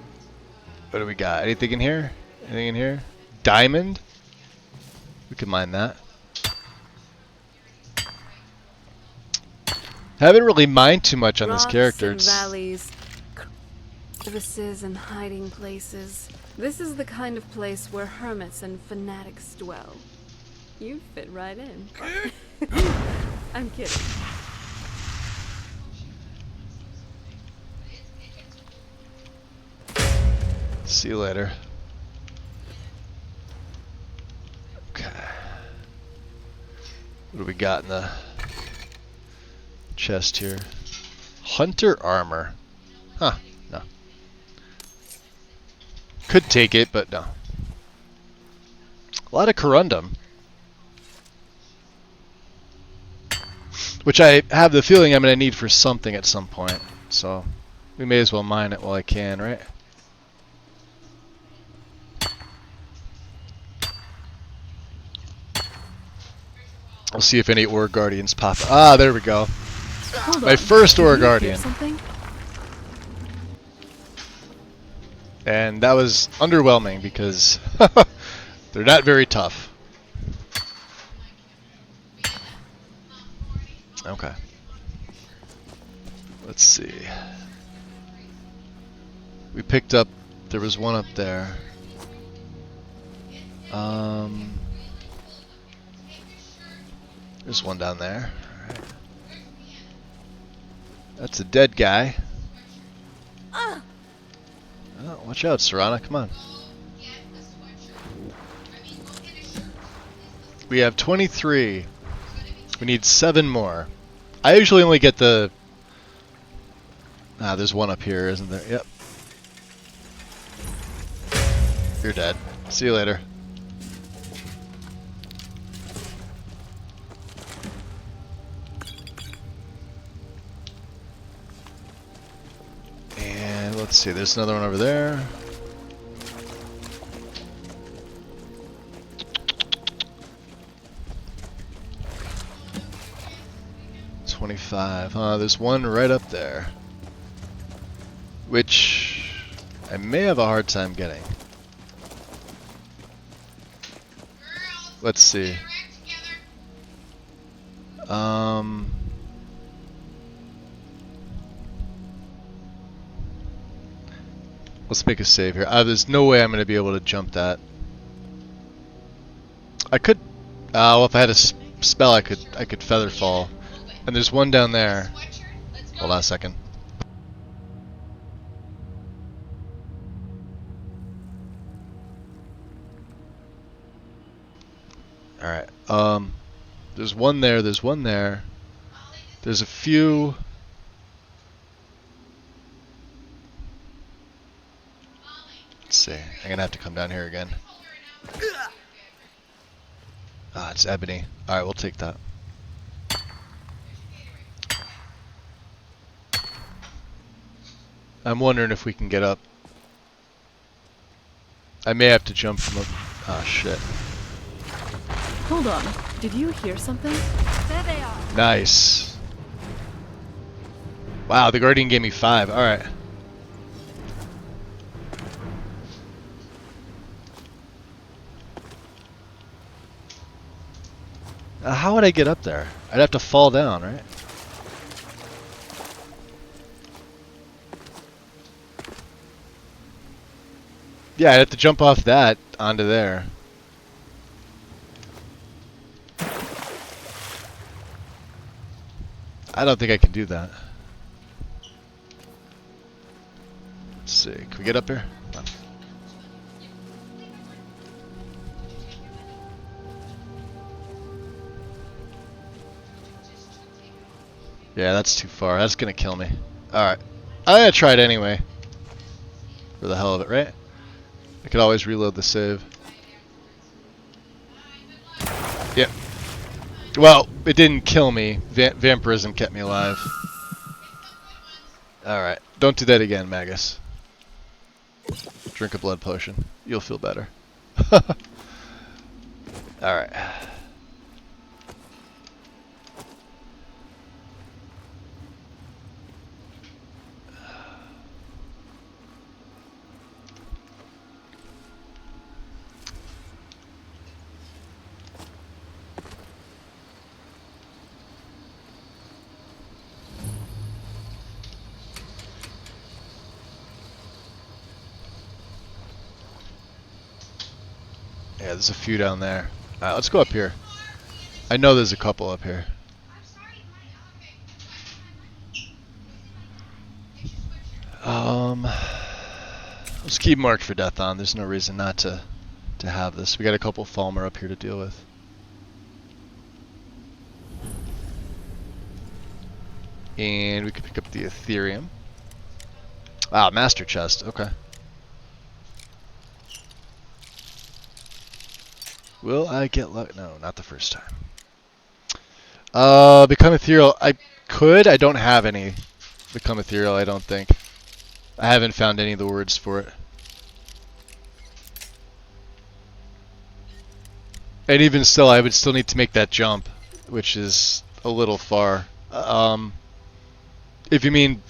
What do we got? Anything in here? Anything in here? Diamond? We can mine that. Haven't really mined too much on this character. Rocks and valleys, crevices and hiding places. This is the kind of place where hermits and fanatics dwell. You fit right in. I'm kidding. See you later. Okay. What do we got in the chest here? Hunter armor. Huh, no. Could take it, but no. A lot of corundum. Which I have the feeling I'm going to need for something at some point. So we may as well mine it while I can, right? We'll see if any Ore Guardians pop. Ah, there we go. My first Ore Guardian. And that was underwhelming because they're not very tough. Okay. Let's see. We picked up, there was one up there. There's one down there. All right. That's a dead guy. Oh, watch out, Serana, come on. We have 23. We need 7 more. I usually only get the... Ah, there's one up here, isn't there? Yep. You're dead. See you later. And let's see, there's another one over there. There's one right up there, which I may have a hard time getting. Let's see. Let's make a save here. There's no way I'm going to be able to jump that. I could. Well, if I had a spell, I could feather fall. And there's one down there. Hold on a second. Alright. There's one there, there's one there. There's a few. Let's see. I'm gonna have to come down here again. Ah, it's ebony. Alright, we'll take that. I'm wondering if we can get up. I may have to jump from up. Ah, shit. Hold on. Did you hear something? There they are. Nice. Wow, the Guardian gave me 5. Alright. How would I get up there? I'd have to fall down, right? Yeah, I'd have to jump off that onto there. I don't think I can do that. Let's see. Can we get up here? No. Yeah, that's too far. That's gonna kill me. Alright. I'm gonna try it anyway. For the hell of it, right? I could always reload the save. Yep. Well, it didn't kill me. Vampirism kept me alive. Alright. Don't do that again, Magus. Drink a blood potion. You'll feel better. Alright. Yeah, there's a few down there. Alright, let's go up here. I know there's a couple up here. Let's keep Marked for Death on. There's no reason not to have this. We got a couple Falmer up here to deal with. And we can pick up the Ethereum. Ah, Master Chest. Okay. Will I get luck? No, not the first time. Become ethereal. I could. I don't have any. Become ethereal. I don't think. I haven't found any of the words for it. And even still, I would still need to make that jump, which is a little far. If you mean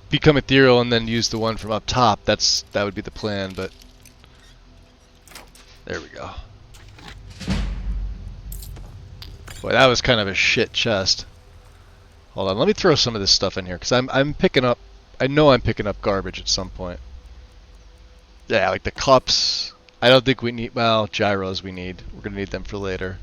become ethereal and then use the one from up top, that would be the plan, but there we go. Boy, that was kind of a shit chest. Hold on, let me throw some of this stuff in here, because I'm picking up, I know I'm picking up garbage at some point. Yeah, like the cups. I don't think we need, well, gyros we need. We're going to need them for later.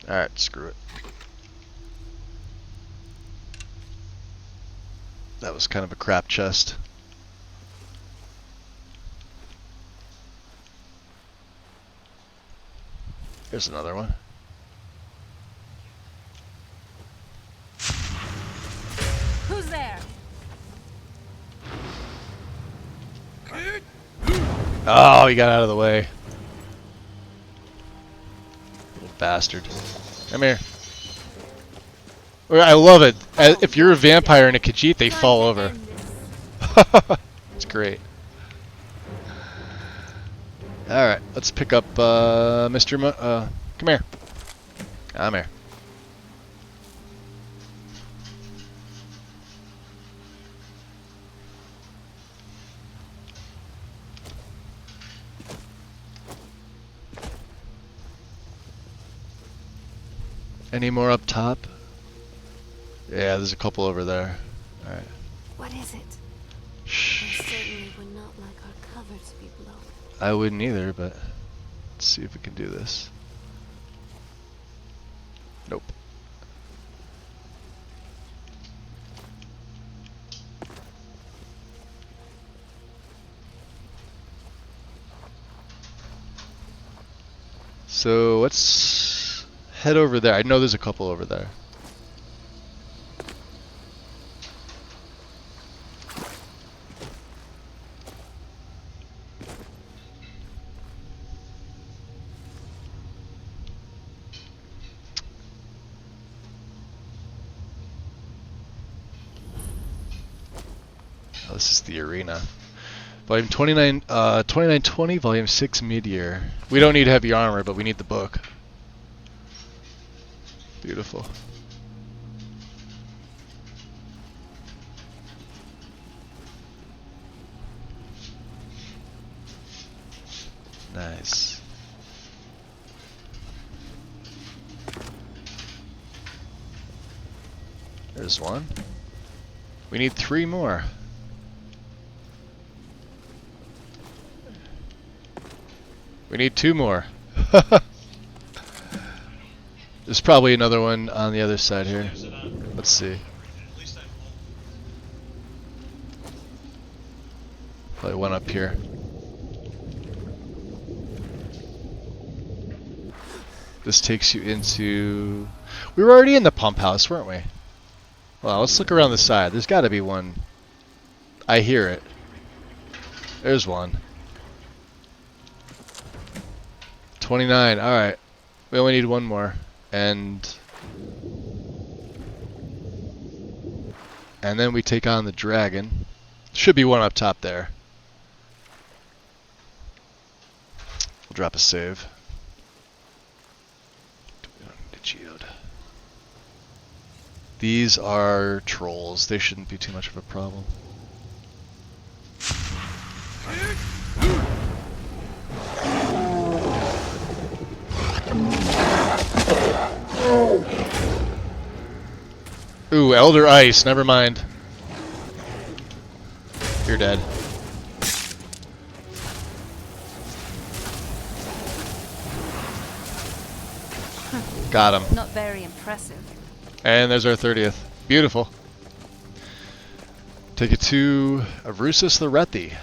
Alright, screw it. That was kind of a crap chest. Here's another one. Who's there? Oh, he got out of the way. Little bastard. Come here. I love it. If you're a vampire and a Khajiit, they fall over. It's great. Alright, let's pick up Mr. Come here. Come here. Any more up top? Yeah, there's a couple over there. Alright. What is it? Shh. I certainly would not like our cover to be blown. I wouldn't either, but let's see if we can do this. Nope. So let's head over there. I know there's a couple over there. Oh, this is the arena. Volume 29, 2920, Volume 6, Meteor. We don't need heavy armor, but we need the book. Beautiful. Nice. There's one. We need 3 more. We need 2 more. There's probably another one on the other side here. Let's see. Probably one up here. This takes you into... We were already in the pump house, weren't we? Well, let's look around the side. There's got to be one. I hear it. There's one. 29. Alright. We only need 1 more. And then we take on the dragon. Should be one up top there. We'll drop a save. Geode. These are trolls. They shouldn't be too much of a problem. Ooh, Elder Ice. Never mind. You're dead. Got him. Not very impressive. And there's our 30th. Beautiful. Take it to Arusus the Rethi.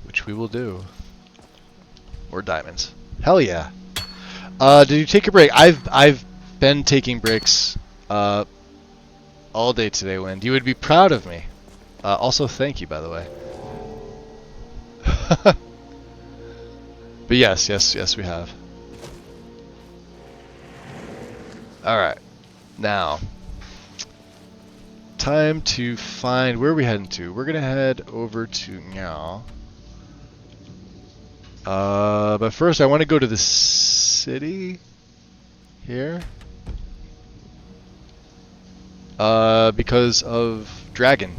Which we will do. Or diamonds. Hell yeah. Did you take a break? I've been taking breaks all day today, Wind. You would be proud of me. Also, thank you, by the way. But yes, we have. Alright. Now, time to find... Where are we heading to? We're going to head over to Meow. But first I want to go to the city here. Because of dragon.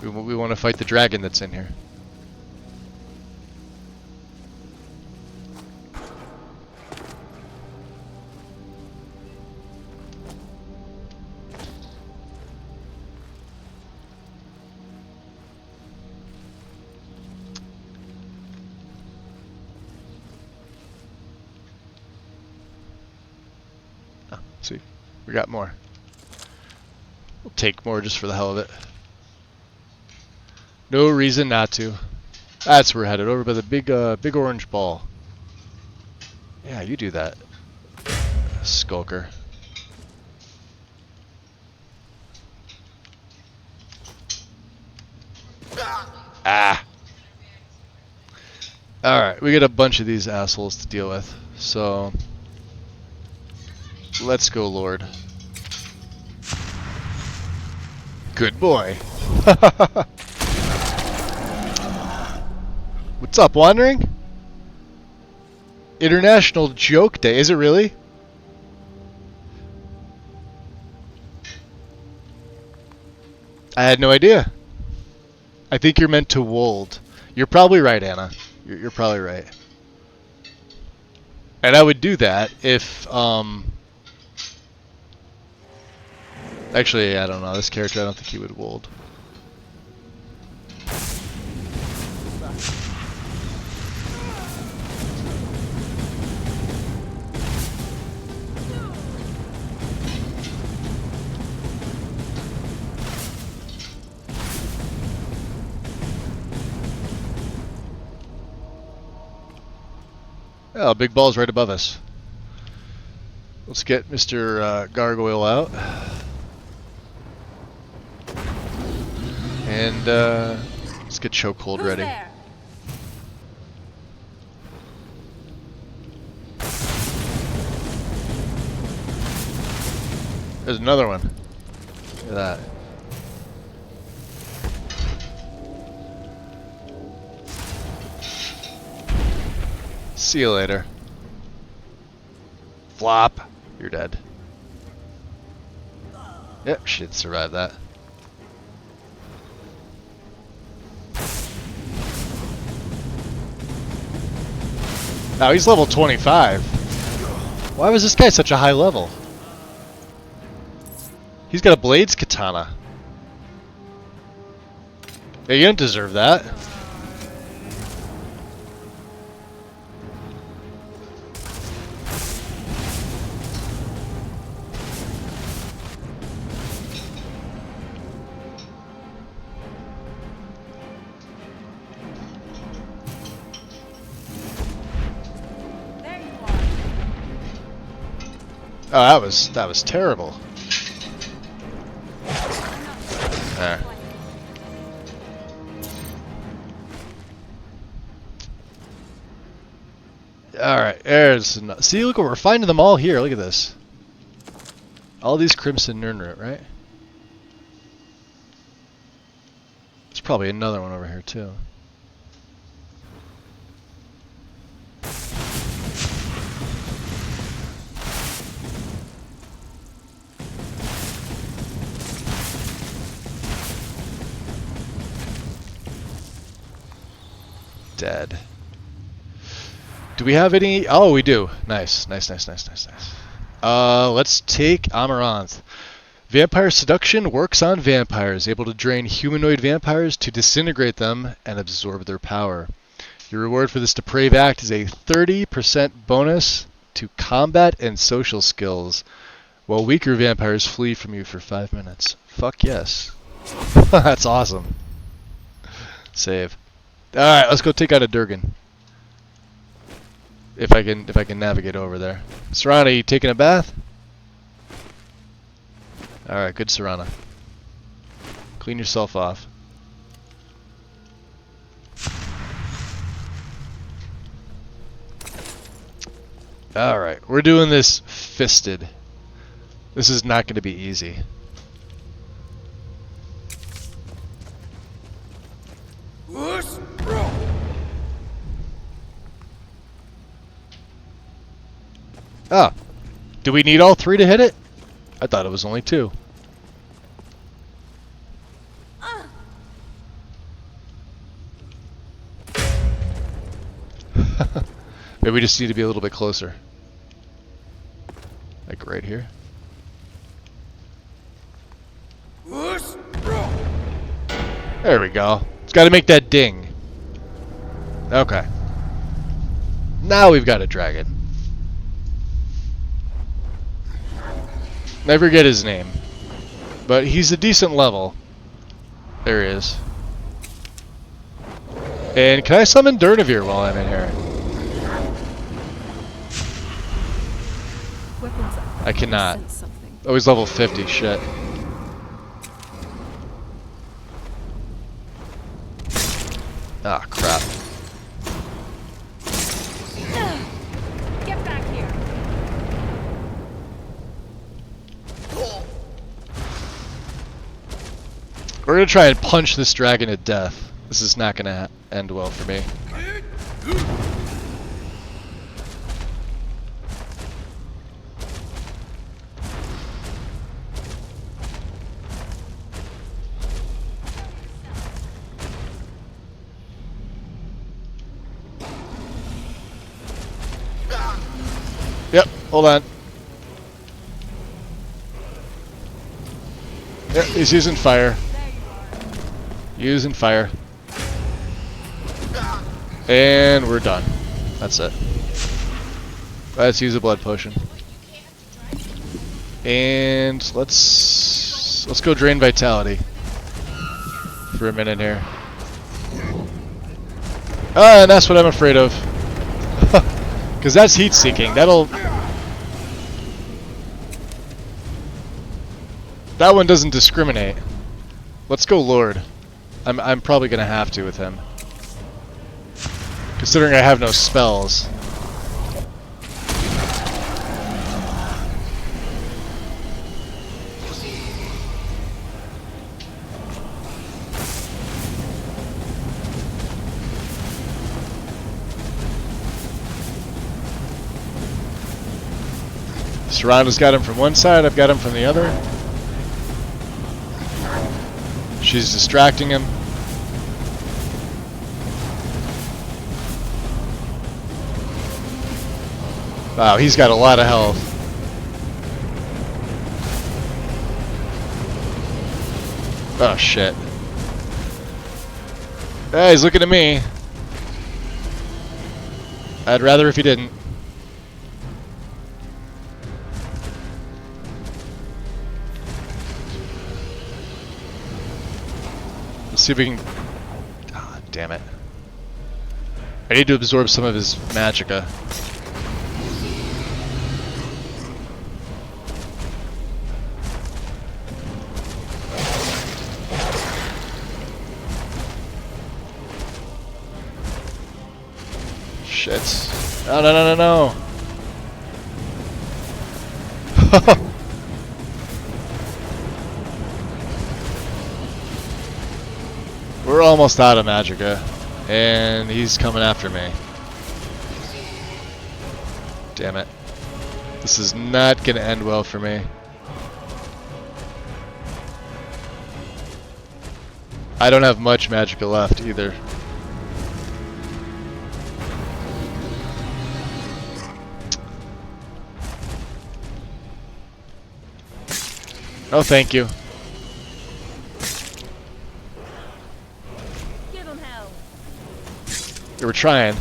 We want to fight the dragon that's in here. See, we got more. We'll take more just for the hell of it. No reason not to. That's where we're headed, over by the big orange ball. Yeah, you do that, skulker. Ah. All right, we got a bunch of these assholes to deal with, so. Let's go, Lord. Good boy. What's up, Wandering? International Joke Day. Is it really? I had no idea. I think you're meant to wold. You're probably right, Anna. You're probably right. And I would do that if, Actually, I don't know. This character, I don't think he would wold. Oh, big ball's right above us. Let's get Mr. Gargoyle out. And let's get Chokehold ready. There? There's another one. Look at that. See you later. Flop. You're dead. Yep, shit, survived that. Now he's level 25. Why was this guy such a high level? He's got a Blades Katana. Yeah, you don't deserve that. Oh, that was terrible. There. Alright, there's see, look, we're finding them all here. Look at this. All these Crimson Nirnroot, right? There's probably another one over here too. Dead. Do we have any? Oh, we do. Nice. Let's take Amaranth. Vampire Seduction works on vampires, able to drain humanoid vampires to disintegrate them and absorb their power. Your reward for this depraved act is a 30% bonus to combat and social skills, while weaker vampires flee from you for 5 minutes. Fuck yes. That's awesome. Save. Alright, let's go take out a Durgan. If I can navigate over there. Serana, you taking a bath? Alright, good Serana. Clean yourself off. Alright, we're doing this fisted. This is not going to be easy. Ah, do we need all three to hit it? I thought it was only two. Maybe we just need to be a little bit closer. Like right here. There we go. It's got to make that ding. Okay. Now we've got a dragon. Never get his name. But he's a decent level. There he is. And can I summon Dar'Zahrim while I'm in here? I cannot. Oh, he's level 50. Shit. Ah, crap. Get back here. We're gonna try and punch this dragon to death. This is not gonna end well for me. Yep, hold on. Yep, he's using fire. Using fire. And we're done. That's it. Let's use a blood potion. And let's go drain vitality for a minute here. Ah, and that's what I'm afraid of. Because that's heat seeking. That one doesn't discriminate. Let's go Lord. I'm probably gonna have to with him. Considering I have no spells. Serrano's got him from one side, I've got him from the other. She's distracting him. Wow, he's got a lot of health. Oh shit. Hey, he's looking at me. I'd rather if he didn't. Let's see if we can... Ah, damn it. I need to absorb some of his magicka. Shit. Oh, no, no, no, no. We're almost out of magicka, and he's coming after me. Damn it. This is not gonna end well for me. I don't have much magicka left either. Oh, thank you. Give him hell. They were trying.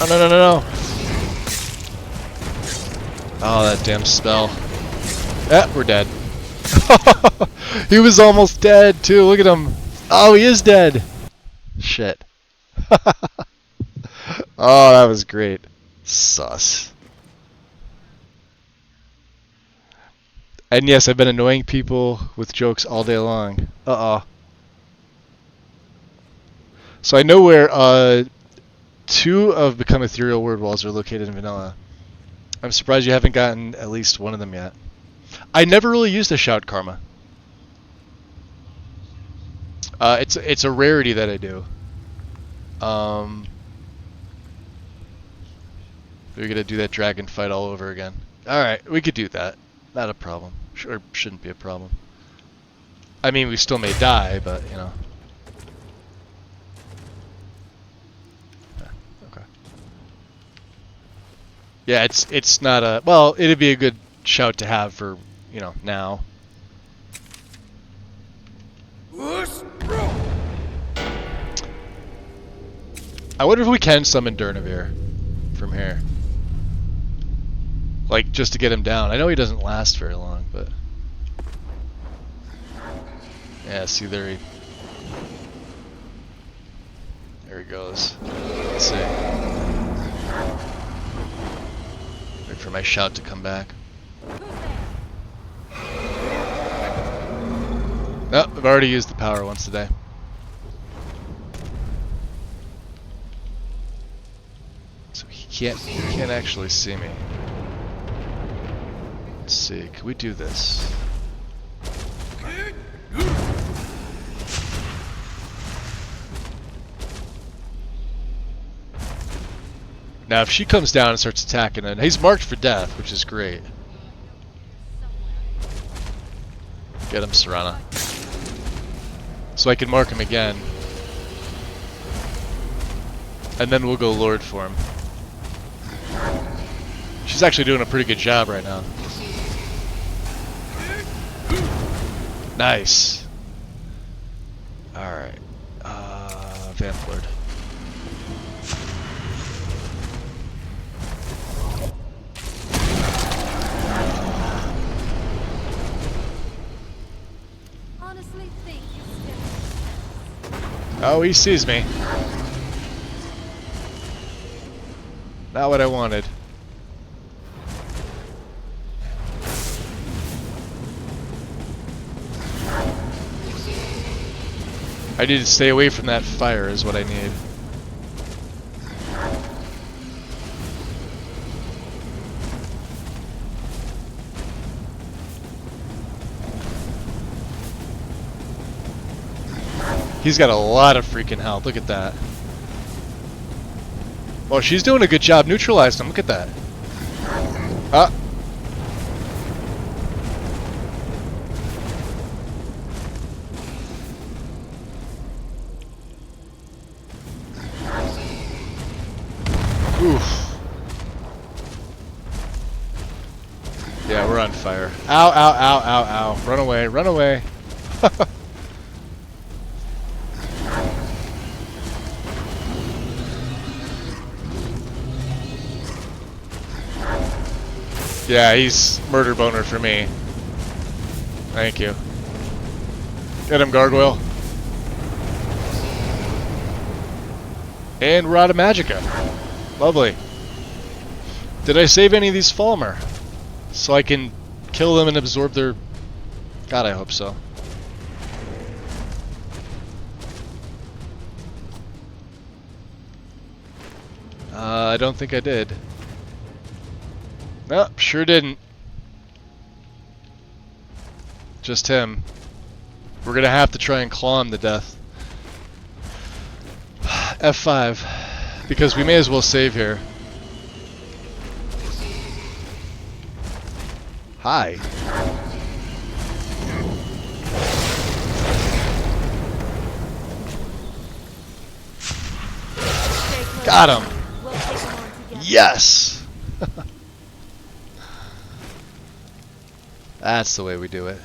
Oh, no, no, no, no. Oh, that damn spell. Ah, we're dead. He was almost dead, too. Look at him. Oh, he is dead. Shit. Oh, that was great. Sus. And yes, I've been annoying people with jokes all day long. Uh-oh. So I know where 2 of Become Ethereal word walls are located in vanilla. I'm surprised you haven't gotten at least one of them yet. I never really used a shout karma. It's a rarity that I do. We're gonna do that dragon fight all over again. All right, we could do that. Not a problem. Sure, shouldn't be a problem. I mean, we still may die, but you know. Okay. Yeah, it's not a well. It'd be a good shout to have for now. I wonder if we can summon Dar'Zahrim from here. Like, just to get him down. I know he doesn't last very long, but... Yeah, see, there he goes. Let's see. Wait for my shout to come back. Oh, I've already used the power once today. So he can't actually see me. Let's see, can we do this? Now if she comes down and starts attacking him, he's marked for death, which is great. Get him, Serana. So I can mark him again. And then we'll go Lord for him. She's actually doing a pretty good job right now. Nice. Alright. Vamp Lord. Oh, he sees me. Not what I wanted. I need to stay away from that fire is what I need. He's got a lot of freaking health. Look at that. Well, she's doing a good job neutralizing him. Look at that. Ah. Oof. Yeah, we're on fire. Ow, ow, ow, ow, ow. Run away, run away. Yeah, he's murder boner for me. Thank you. Get him, Gargoyle. And we're out of Magicka. Lovely. Did I save any of these Falmer? So I can kill them and absorb their... God, I hope so. I don't think I did. Nope, sure didn't. Just him. We're gonna have to try and claw him to death. F5. Because we may as well save here. Hi. Got him! Yes! That's the way we do it.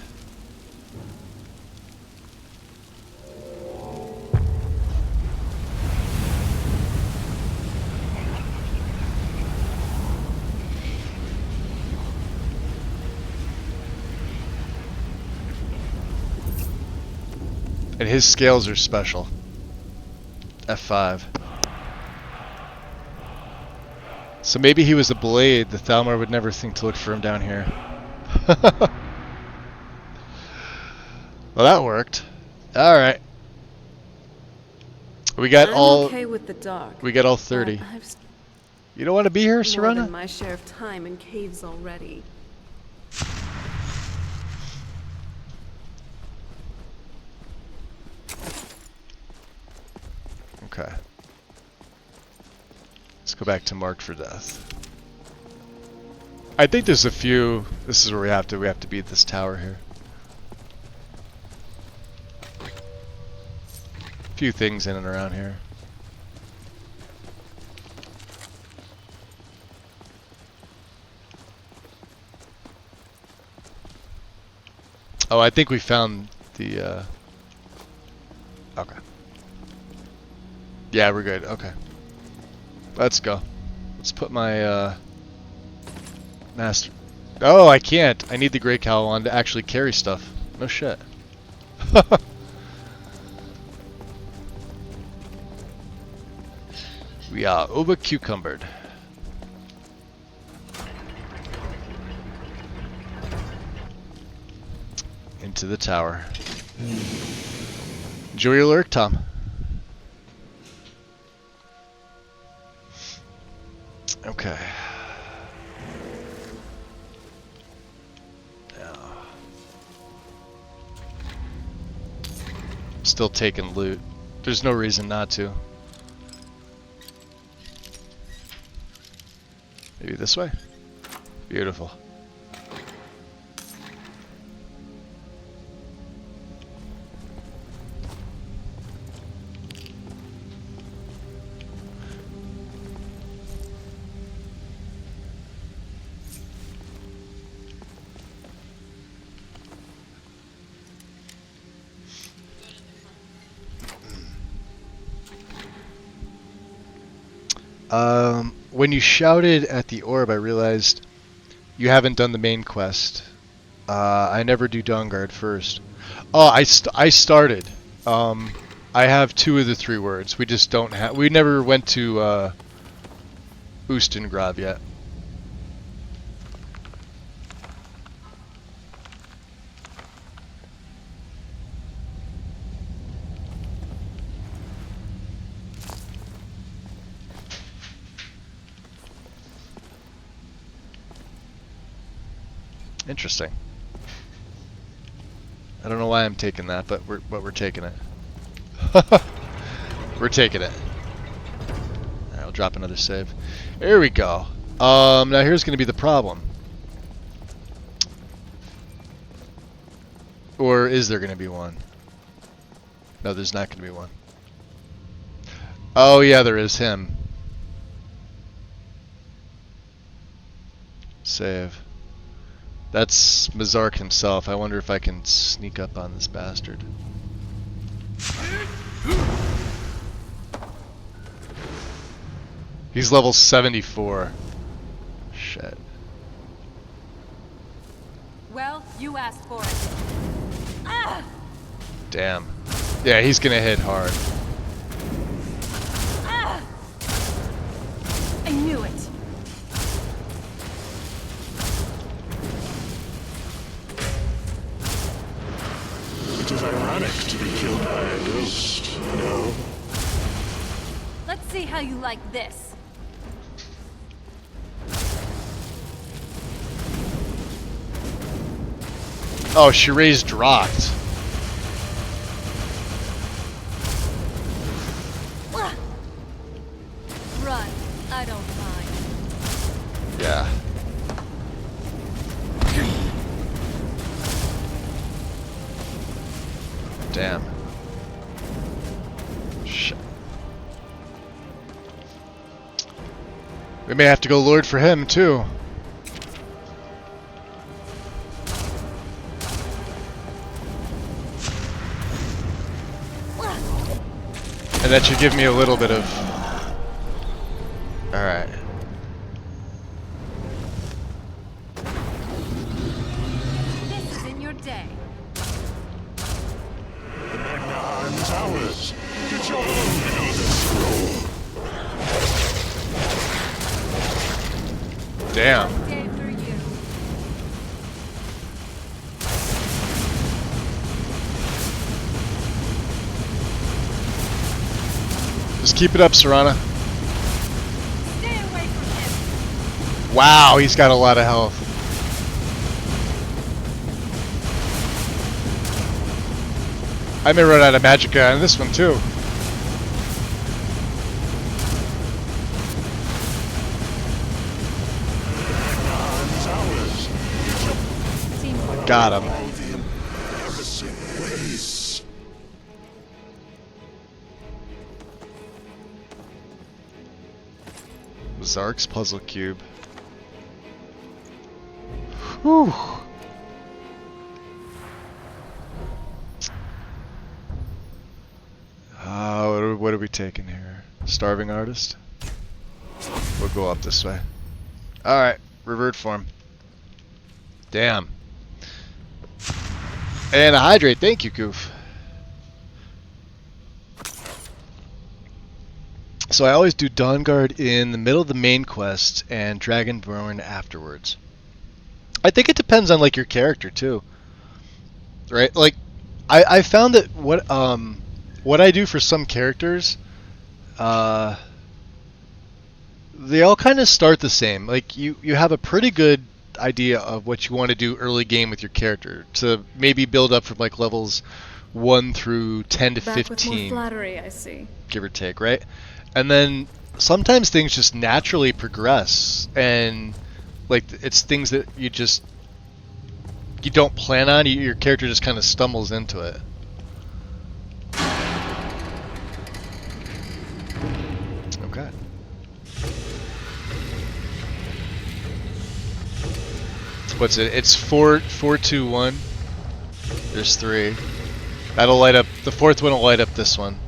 And his scales are special. F5. So maybe he was a blade. The Thalmor would never think to look for him down here. Well, that worked. All right. We got I'm all. okay with the dark. We got all 30. You don't want to be here, more Serena? than my share of time in caves already. Okay. Let's go back to Marked for Death. I think there's a few. This is where we have to beat this tower here. A few things in and around here. Oh, I think we found the. Okay. Yeah, we're good. Okay. Let's go. Let's put my master. Oh, I can't. I need the Grey Cowl on to actually carry stuff. No shit. We are over cucumbered. Into the tower. Enjoy your lurk, Tom. Okay. Now. Still taking loot. There's no reason not to. Maybe this way? Beautiful. When you shouted at the orb, I realized you haven't done the main quest. I never do Dawnguard first. Oh, I started. I have 2 of the 3 words. We just don't have. We never went to Ustengrav yet. Interesting. I don't know why I'm taking that, but we're taking it. We're taking it. Alright, I'll drop another save. There we go. Now here's going to be the problem. Or is there going to be one? No, there's not going to be one. Oh yeah, there is him. Save. That's Mazark himself. I wonder if I can sneak up on this bastard. He's level 74. Shit. Well, you asked for it. Ah! Damn. Yeah, he's gonna hit hard. Ah! I knew it. It is ironic to be killed by a ghost, no? Let's see how you like this. Oh, Sheree's dropped. Run. I don't mind. Yeah. Damn. Shit. We may have to go Lord for him, too. And that should give me a little bit of... Alright. This isn't your day. The Magna is ours. Get your own into the scroll. Damn. Just keep it up, Serana. Wow, he's got a lot of health. I may run out of magicka on this one too. Got him. Zark's puzzle cube. Whew. What are we taking here? Starving artist? We'll go up this way. Alright, revert form. Damn. And a hydrate, thank you, Goof. So I always do Dawnguard in the middle of the main quest and Dragonborn afterwards. I think it depends on like your character too. Right? Like I found that what I do for some characters, they all kind of start the same. Like you have a pretty good idea of what you want to do early game with your character to maybe build up from like levels 1 through 10 to Back 15. with more flattery, I see. Give or take, right? And then sometimes things just naturally progress, and like it's things that you don't plan on. Your character just kind of stumbles into it. Okay. What's it? It's 4, 4, 2, 1. There's 3. That'll light up. The 4th one will light up this one.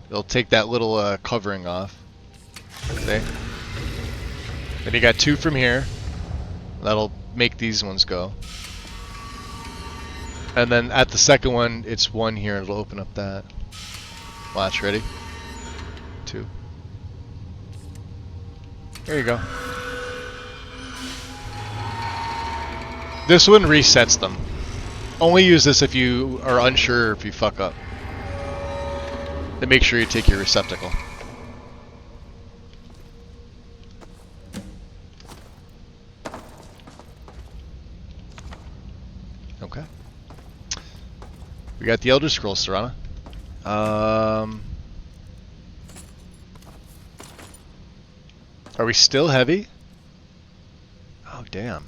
It'll take that little covering off. See? Then you got 2 from here. That'll make these ones go. And then at the second one, it's 1 here. It'll open up that. Watch, ready? 2. There you go. This one resets them. Only use this if you are unsure if you fuck up. Then make sure you take your receptacle. Okay. We got the Elder Scrolls, Serana. Are we still heavy? Oh, damn.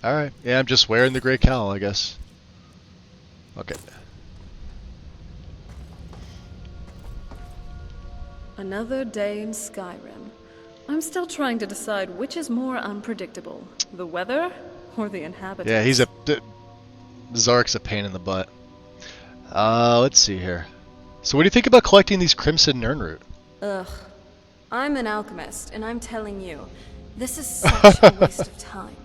Alright, yeah, I'm just wearing the gray cowl, I guess. Okay. Another day in Skyrim. I'm still trying to decide which is more unpredictable, the weather or the inhabitants. Yeah, he's Zark's a pain in the butt. Let's see here. So what do you think about collecting these Crimson Nirnroot? Ugh. I'm an alchemist, and I'm telling you, this is such a waste of time.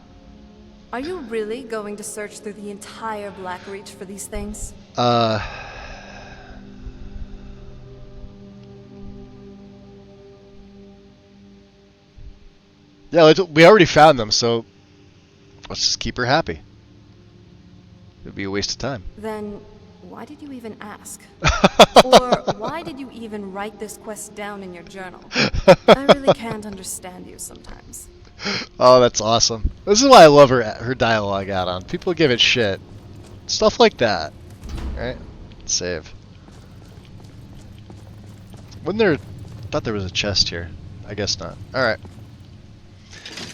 Are you really going to search through the entire Black Reach for these things? Yeah, we already found them, so let's just keep her happy. It'd be a waste of time. Then why did you even ask? Or why did you even write this quest down in your journal? I really can't understand you sometimes. Oh, that's awesome. This is why I love her dialogue add-on. People give it shit. Stuff like that. Right? Save. Wasn't there... thought there was a chest here. I guess not. Alright.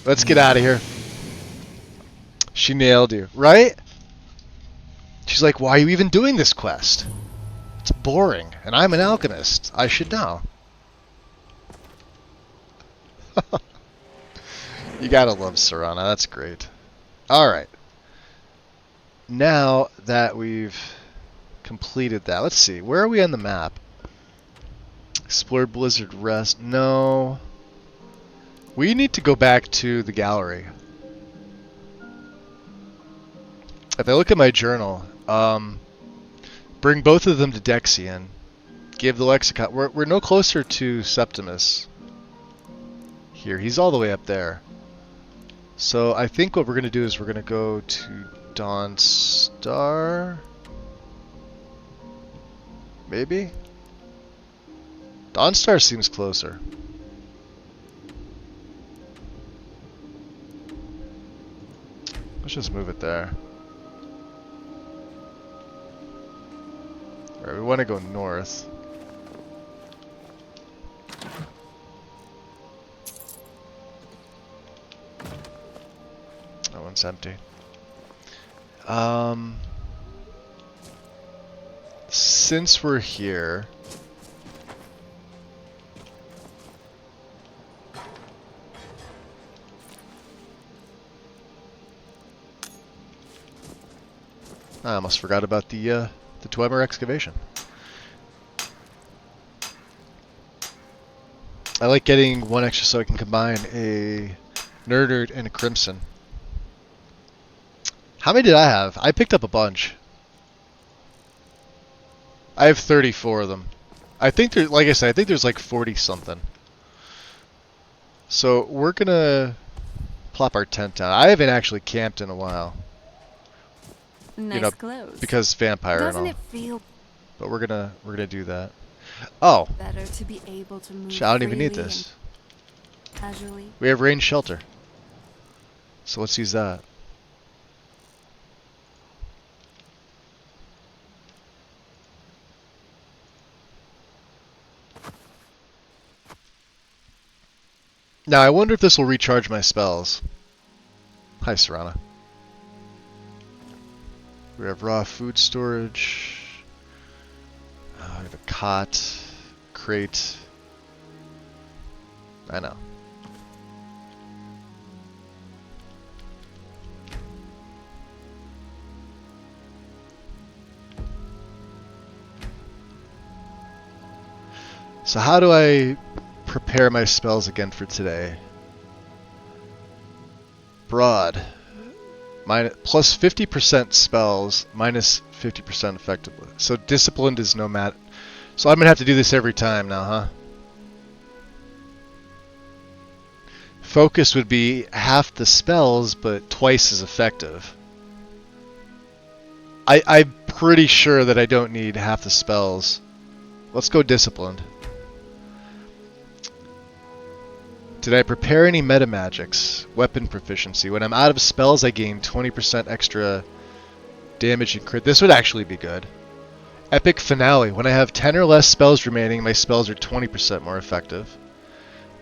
Let's get out of here. She nailed you. Right? She's like, why are you even doing this quest? It's boring. And I'm an alchemist. I should know. You gotta love Serana, that's great. Alright. Now that we've completed that, let's see, where are we on the map? Explore Blizzard Rest, no. We need to go back to the gallery. If I look at my journal, bring both of them to Dexian. Give the lexicon. We're no closer to Septimus. Here, he's all the way up there. So I think what we're gonna do is we're gonna go to Dawnstar. Maybe? Dawnstar seems closer. Let's just move it there. Alright, we want to go north. That one's empty. Since we're here, I almost forgot about the Dwemer excavation. I like getting one extra so I can combine a Nerd and a Crimson. How many did I have? I picked up a bunch. I have 34 of them. I think there, like I said, I think there's like 40 something. So we're gonna plop our tent down. I haven't actually camped in a while. Nice clothes. Because vampire Doesn't and all. it feel But we're gonna do that. Oh. better to be able to move I don't even need freely this. and casually? We have range shelter. So let's use that. Now I wonder if this will recharge my spells. Hi, Serana. We have raw food storage. We have a cot, crate. I know. So how do I prepare my spells again for today? Broad. Plus 50% spells, minus 50% effectively. So disciplined is no matter. So I'm going to have to do this every time now, huh? Focus would be half the spells, but twice as effective. I'm pretty sure that I don't need half the spells. Let's go disciplined. Did I prepare any meta magics? Weapon proficiency. When I'm out of spells, I gain 20% extra damage and crit. This would actually be good. Epic finale. When I have 10 or less spells remaining, my spells are 20% more effective.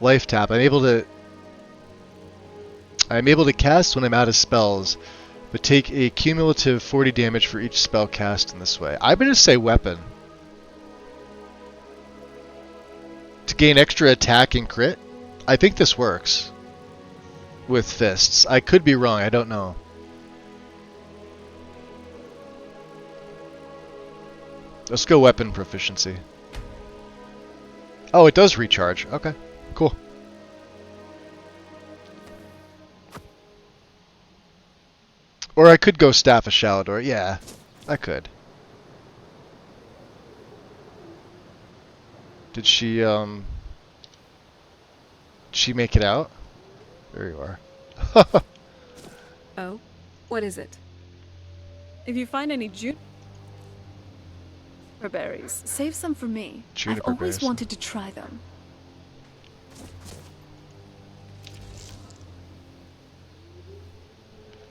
Life tap. I'm able to cast when I'm out of spells, but take a cumulative 40 damage for each spell cast in this way. I'm going to say weapon. To gain extra attack and crit? I think this works with fists. I could be wrong. I don't know. Let's go weapon proficiency. Oh, it does recharge. Okay, cool. Or I could go Staff of Shalador. Yeah, I could. Did she make it out? There you are. Oh? What is it? If you find any juniper berries, Save some for me. Juniper I've always berries. wanted to try them.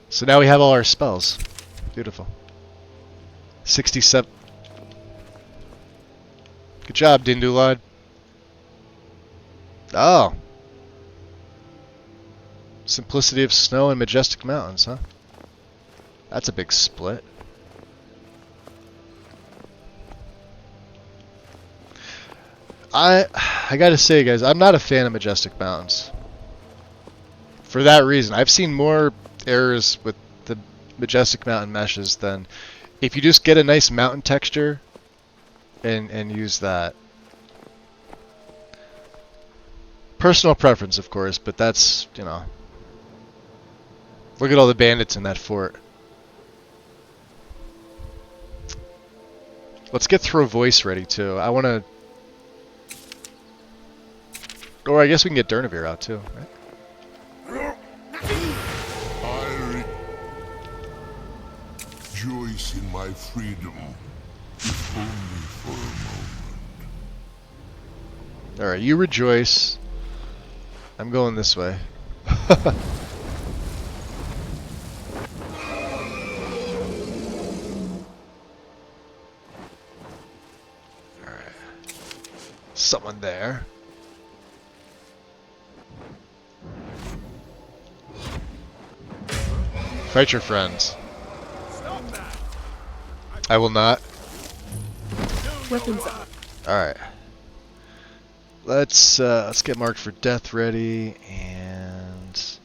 So now we have all our spells. Beautiful. 67. Good job, Dindulad. Oh. Simplicity of Snow and Majestic Mountains, huh? That's a big split. I gotta say, guys, I'm not a fan of Majestic Mountains. For that reason, I've seen more errors with the Majestic Mountain meshes than if you just get a nice mountain texture and use that. Personal preference, of course, but that's, you know. Look at all the bandits in that fort. Let's get Throw Voice ready, too. I want to... Or I guess we can get Dar'Zahrim out, too, right? I rejoice in my freedom, if only for a moment. Alright, you rejoice. I'm going this way. Alright. Someone there. Fight your friends. I will not. Weapons up. Alright. Let's get marked for death ready, and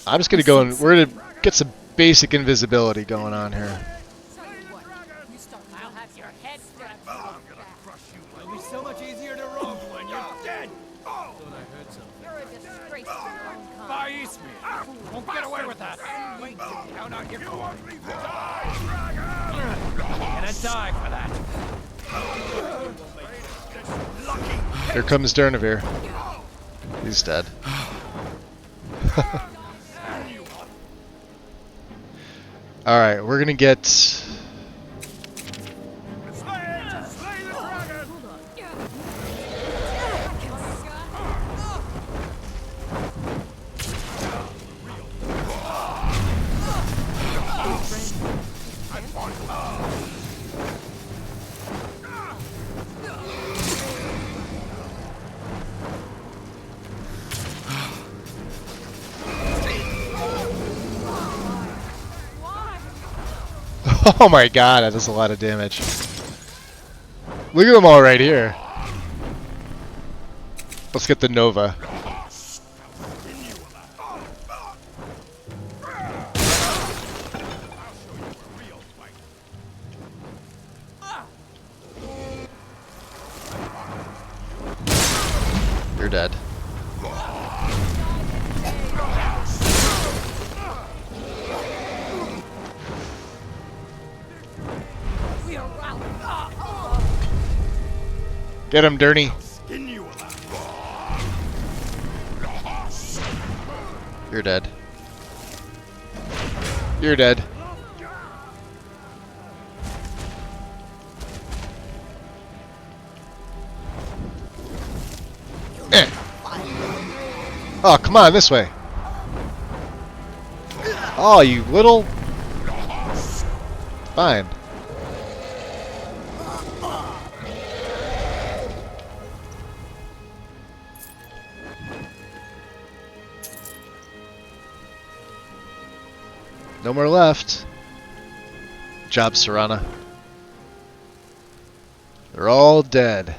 I'm just gonna go and we're gonna get some basic invisibility going on here. It'll be so much easier to rob when you're dead. Thought I heard something. You're a disgrace to your own kind. Bye, Eastman. Won't get away with that. Wait, count on your coin. Gonna die for that. Here comes Dar'Zahrim. He's dead. Alright, we're gonna get... Oh my god, that does a lot of damage. Look at them all right here. Let's get the Nova. You're dead. Get him, Dirty. You're dead. You're dead. Eh. Oh, come on, this way. Oh, you little... Fine. No more left. Job, Serana. They're all dead.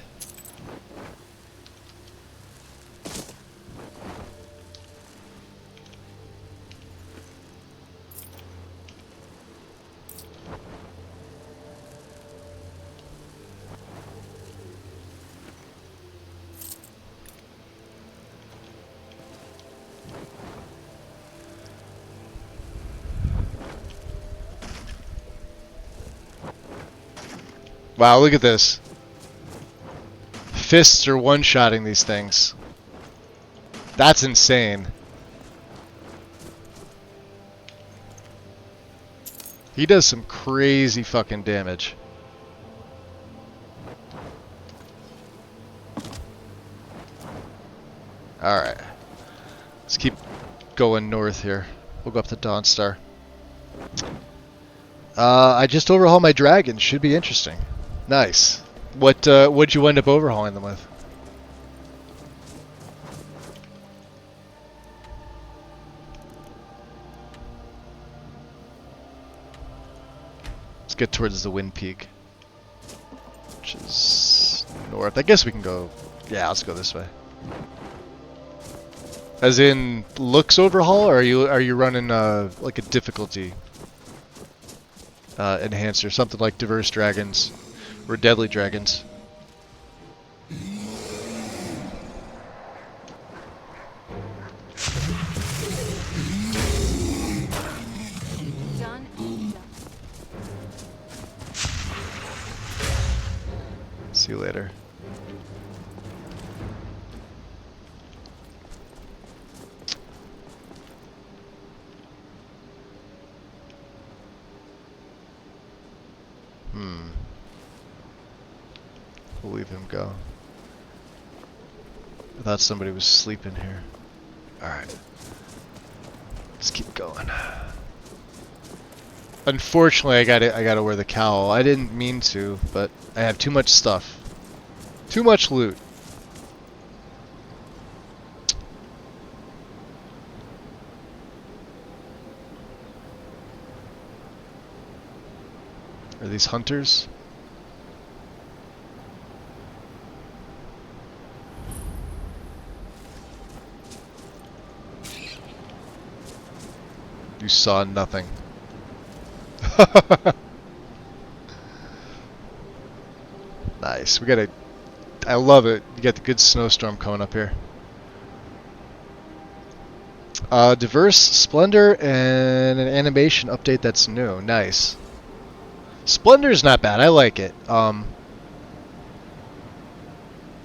Wow, look at this. Fists are one-shotting these things. That's insane. He does some crazy fucking damage. Alright. Let's keep going north here. We'll go up to Dawnstar. I just overhauled my dragons. Should be interesting. Nice. What'd you end up overhauling them with? Let's get towards the Wind Peak, which is north. I guess we can go. Yeah, let's go this way. As in looks overhaul, or are you running like a difficulty enhancer, something like diverse dragons or deadly dragons? him go. I thought somebody was sleeping here. Alright. Let's keep going. Unfortunately, I gotta wear the cowl. I didn't mean to, but I have too much stuff. Too much loot. Are these hunters? You saw nothing. Nice. We got a... I love it. You got the good snowstorm coming up here. Diverse Splendor and an animation update that's new. Nice. Splendor's not bad. I like it.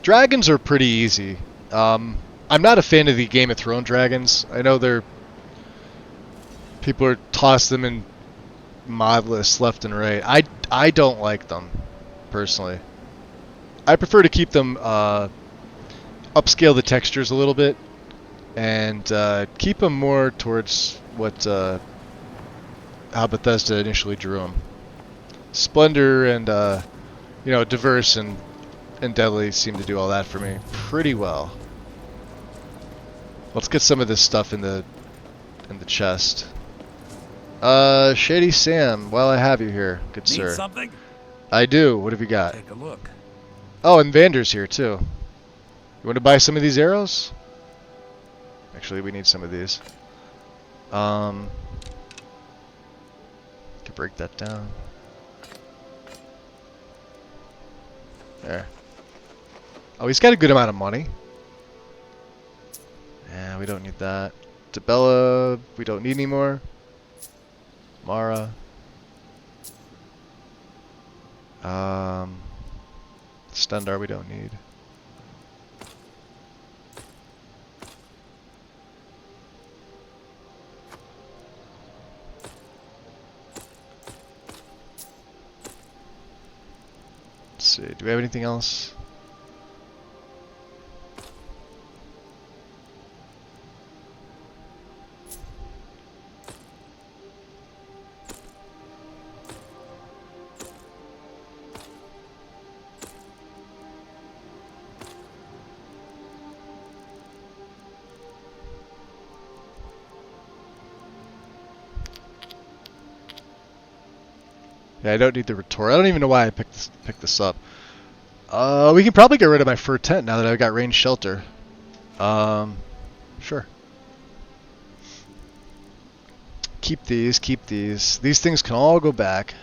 Dragons are pretty easy. I'm not a fan of the Game of Thrones dragons. I know they're... People are toss them in mod lists left and right. I don't like them, personally. I prefer to keep them, upscale the textures a little bit, and keep them more towards what, how Bethesda initially drew them. Splendor and, you know, Diverse and Deadly seem to do all that for me pretty well. Let's get some of this stuff in the chest. Shady Sam, while I have you here, good sir. Need something? I do. What have you got? Take a look. Oh, and Vander's here too. You want to buy some of these arrows? Actually, we need some of these. To break that down. There. Oh, he's got a good amount of money. Yeah, we don't need that. Tabella, we don't need any more. Mara. Stundar, we don't need. Let's see, do we have anything else? Yeah, I don't need the retort. I don't even know why I picked this up. We can probably get rid of my fur tent now that I've got ranged shelter. Sure. Keep these, keep these. These things can all go back.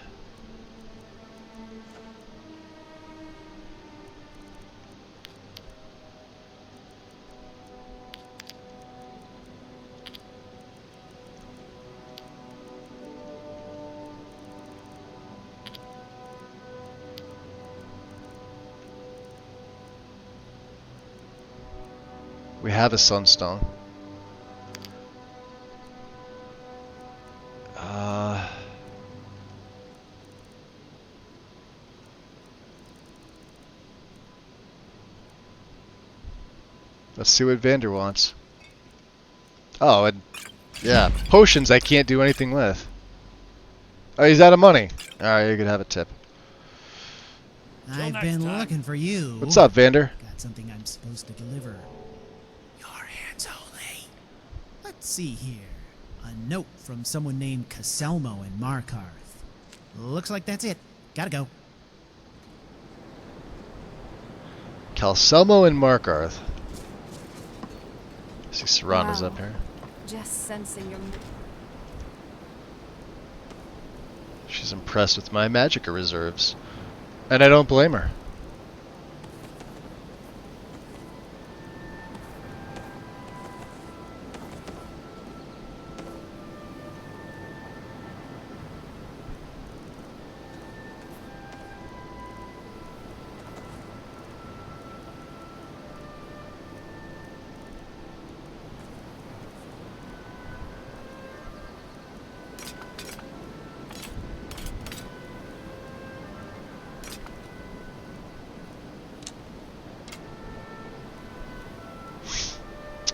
We have a sunstone. Let's see what Vander wants. Oh, and yeah, potions I can't do anything with. Oh, he's out of money. Alright, you can have a tip. I've been looking for you. What's up, Vander? Got something I'm supposed to deliver. Your hands only. Let's see here. A note from someone named Caselmo in Markarth. Looks like that's it. Gotta go. Calselmo and Markarth. I see Serrano's Wow. up here. Just sensing your... She's impressed with my magicka reserves. And I don't blame her.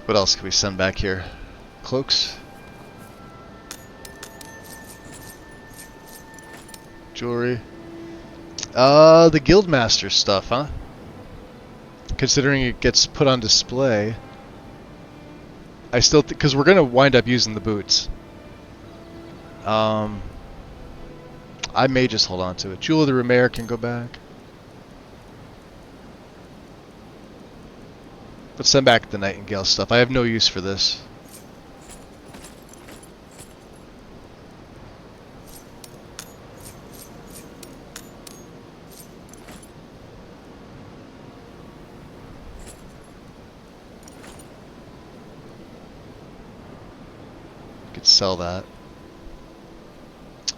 What else can we send back here? Cloaks? Jewelry? The Guildmaster stuff, huh? Considering it gets put on display, I still because we're gonna wind up using the boots. I may just hold on to it. Jewel of the Remare can go back. Let's send back the Nightingale stuff. I have no use for this. Could sell that.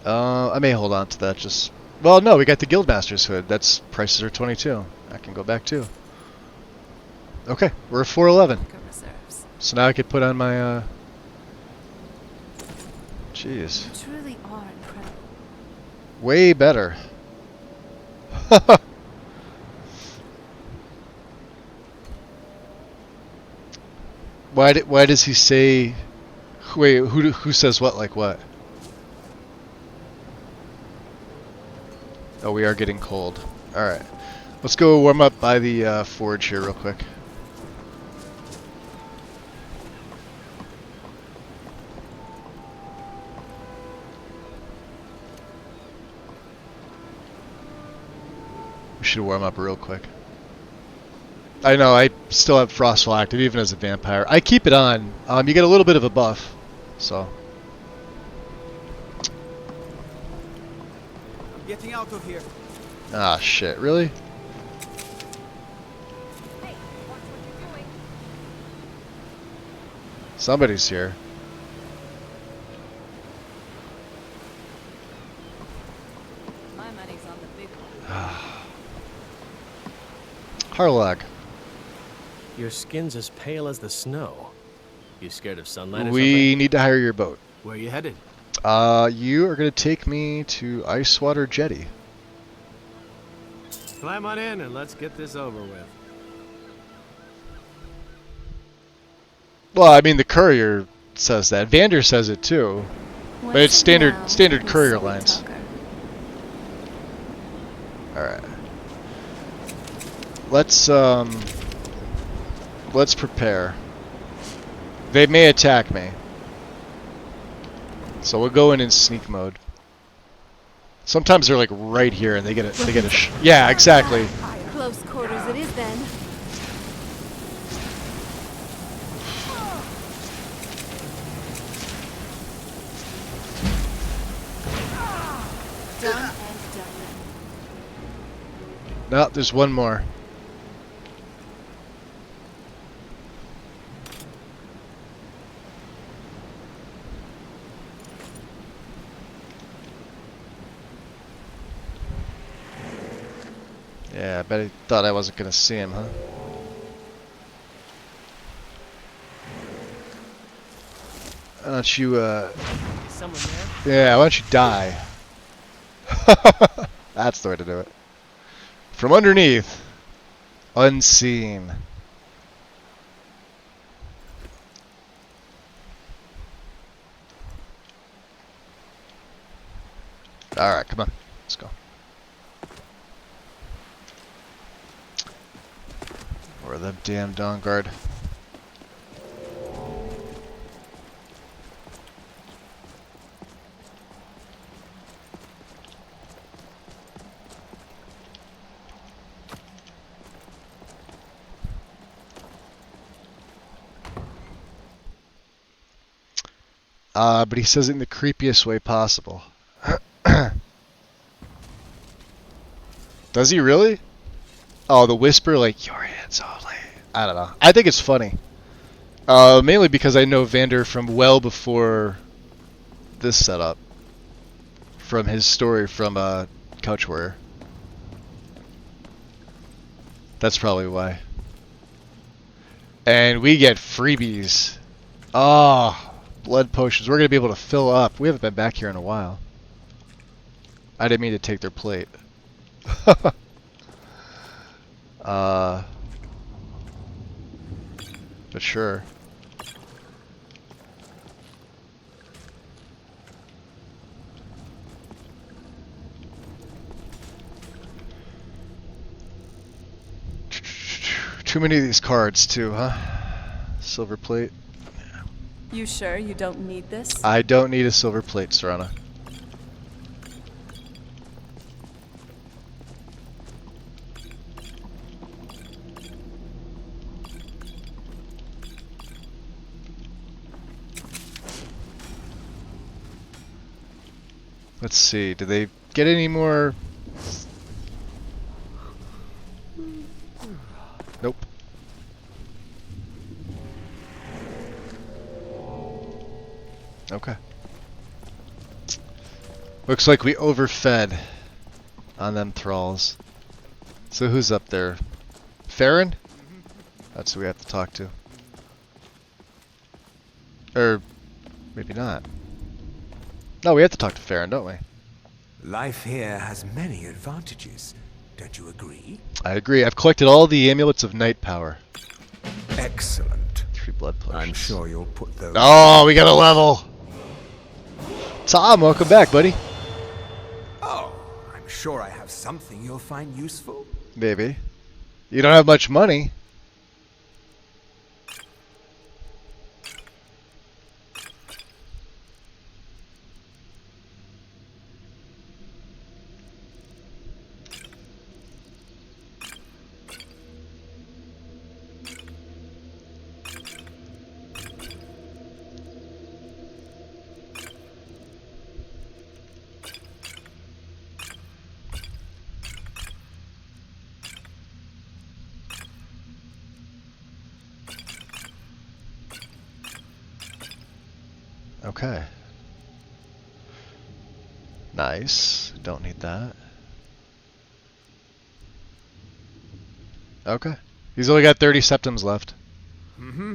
I may hold on to that. Just well, no, we got the Guildmaster's hood. That's prices are 22. I can go back too. Okay, we're at 411. So now I could put on my. Jeez. You truly are incredible. Way better. Why does he say? Wait, who says what? Like what? Oh, we are getting cold. All right, let's go warm up by the forge here real quick. We should warm up real quick. I know, I still have Frostfall active even as a vampire. I keep it on. You get a little bit of a buff, so. Getting out of here. Ah, shit, really? Hey, watch what you're doing. Somebody's here. My money's on the big one. Harlag. Your skin's as pale as the snow. You scared of sunlight or something? We need to hire your boat. Where you headed? You are going to take me to Icewater Jetty. Climb on in and let's get this over with. Well, I mean, the courier says that. Vander says it too. But it's standard courier lines. Alright. Let's prepare. They may attack me. So we'll go in sneak mode. Sometimes they're like right here and they get a yeah, exactly. Close quarters it is then. Done and done. No, there's one more. Yeah, I bet he thought I wasn't gonna see him, huh? Why don't you, Someone there? yeah, why don't you die? That's the way to do it. From underneath. Unseen. Alright, come on. Let's go. Or the damn Dawn Guard. But he says it in the creepiest way possible. Does he really? Oh, the whisper, like, your hands only. I don't know. I think it's funny. Mainly because I know Vander from well before this setup. From his story from Couch Warrior. That's probably why. And we get freebies. Oh, blood potions. We're going to be able to fill up. We haven't been back here in a while. I didn't mean to take their plate. But sure. Too many of these cards, too, huh? Silver plate. You sure you don't need this? I don't need a silver plate, Serana. Let's see, do they get any more? Nope. Okay. Looks like we overfed on them thralls. So who's up there? Farron? That's who we have to talk to. Or maybe not. No, we have to talk to Farron, don't we? Life here has many advantages. Don't you agree? I agree. I've collected all the amulets of night power. Excellent. 3 blood potions. I'm sure you'll put those... Oh, we got a level! Tom, welcome back, buddy. Oh, I'm sure I have something you'll find useful. Maybe. You don't have much money. Okay. Nice. Don't need that. Okay. He's only got 30 septims left. Mm-hmm.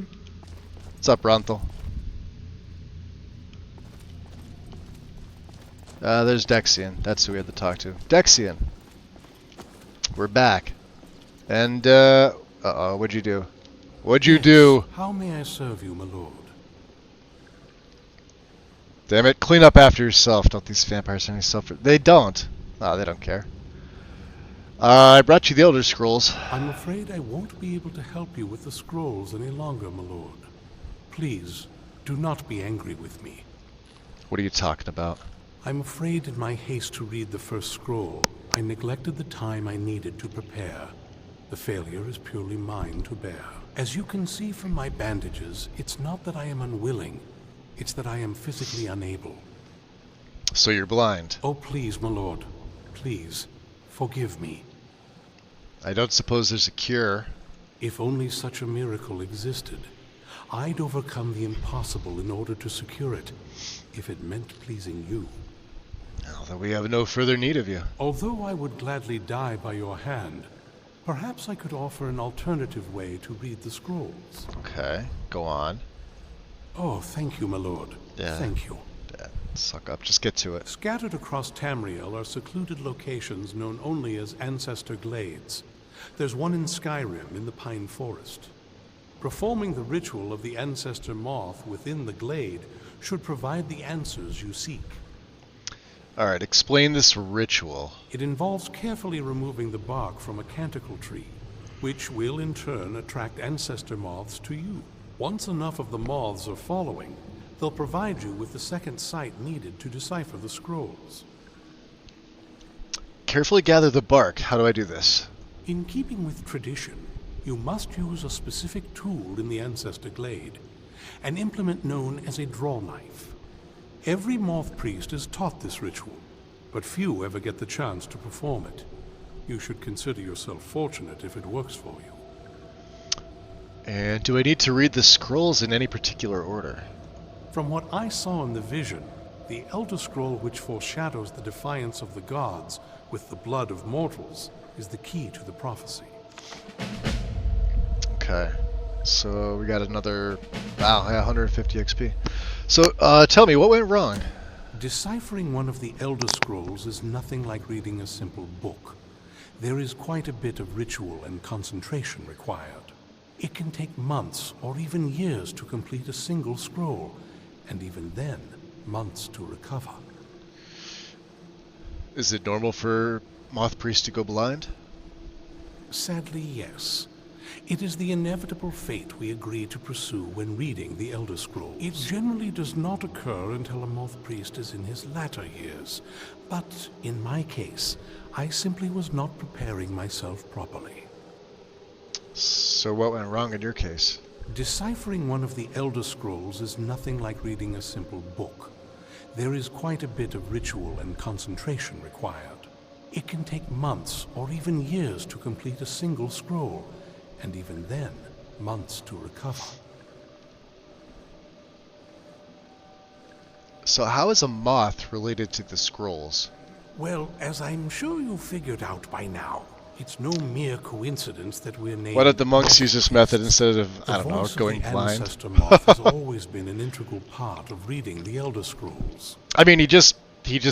What's up, Ronthal? There's Dexian. That's who we had to talk to. Dexian! We're back. And, uh-oh, what'd you do? What'd you do? How may I serve you, my lord? Damn it, clean up after yourself. Don't these vampires have any self... They don't. Oh, they don't care. I brought you the Elder Scrolls. I'm afraid I won't be able to help you with the scrolls any longer, my lord. Please, do not be angry with me. What are you talking about? I'm afraid in my haste to read the first scroll, I neglected the time I needed to prepare. The failure is purely mine to bear. As you can see from my bandages, it's not that I am unwilling. It's that I am physically unable. So you're blind? Oh, please, my lord. Please, forgive me. I don't suppose there's a cure. If only such a miracle existed, I'd overcome the impossible in order to secure it, if it meant pleasing you. Now that we have no further need of you. Although I would gladly die by your hand, perhaps I could offer an alternative way to read the scrolls. Okay, go on. Oh, thank you, my lord. Yeah. Thank you. Yeah, suck up. Just get to it. Scattered across Tamriel are secluded locations known only as Ancestor Glades. There's one in Skyrim in the Pine Forest. Performing the ritual of the Ancestor Moth within the glade should provide the answers you seek. Alright, explain this ritual. It involves carefully removing the bark from a canticle tree, which will in turn attract Ancestor Moths to you. Once enough of the moths are following, they'll provide you with the second sight needed to decipher the scrolls. Carefully gather the bark. How do I do this? In keeping with tradition, you must use a specific tool in the Ancestor Glade, an implement known as a draw knife. Every moth priest is taught this ritual, but few ever get the chance to perform it. You should consider yourself fortunate if it works for you. And do I need to read the scrolls in any particular order? From what I saw in the vision, the Elder Scroll which foreshadows the defiance of the gods with the blood of mortals is the key to the prophecy. Okay. So we got another... Wow, yeah, 150 XP. So, tell me, what went wrong? Deciphering one of the Elder Scrolls is nothing like reading a simple book. There is quite a bit of ritual and concentration required. It can take months or even years to complete a single scroll, and even then, months to recover. Is it normal for moth priests to go blind? Sadly, yes. It is the inevitable fate we agree to pursue when reading the Elder Scrolls. It generally does not occur until a moth priest is in his latter years. But in my case, I simply was not preparing myself properly. So what went wrong in your case? Deciphering one of the Elder Scrolls is nothing like reading a simple book. There is quite a bit of ritual and concentration required. It can take months or even years to complete a single scroll, and even then, months to recover. So how is a moth related to the scrolls? Well, as I'm sure you figured out by now, it's no mere coincidence that we're named... Why don't the monks use this method instead of, I don't know, going blind? The voice of the ancestor moth has always been an integral part of reading the Elder Scrolls. I mean, he just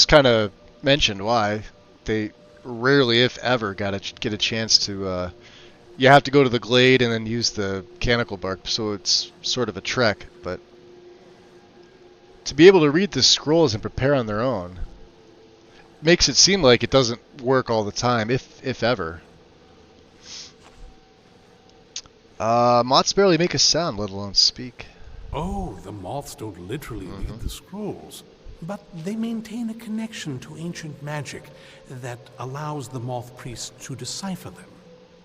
kind of mentioned why. They rarely, if ever, get a chance to... you have to go to the glade and then use the canicle bark, so it's sort of a trek, but... to be able to read the scrolls and prepare on their own makes it seem like it doesn't work all the time, if ever. Moths barely make a sound, let alone speak. Oh, the moths don't literally read the scrolls, but they maintain a connection to ancient magic that allows the moth priests to decipher them.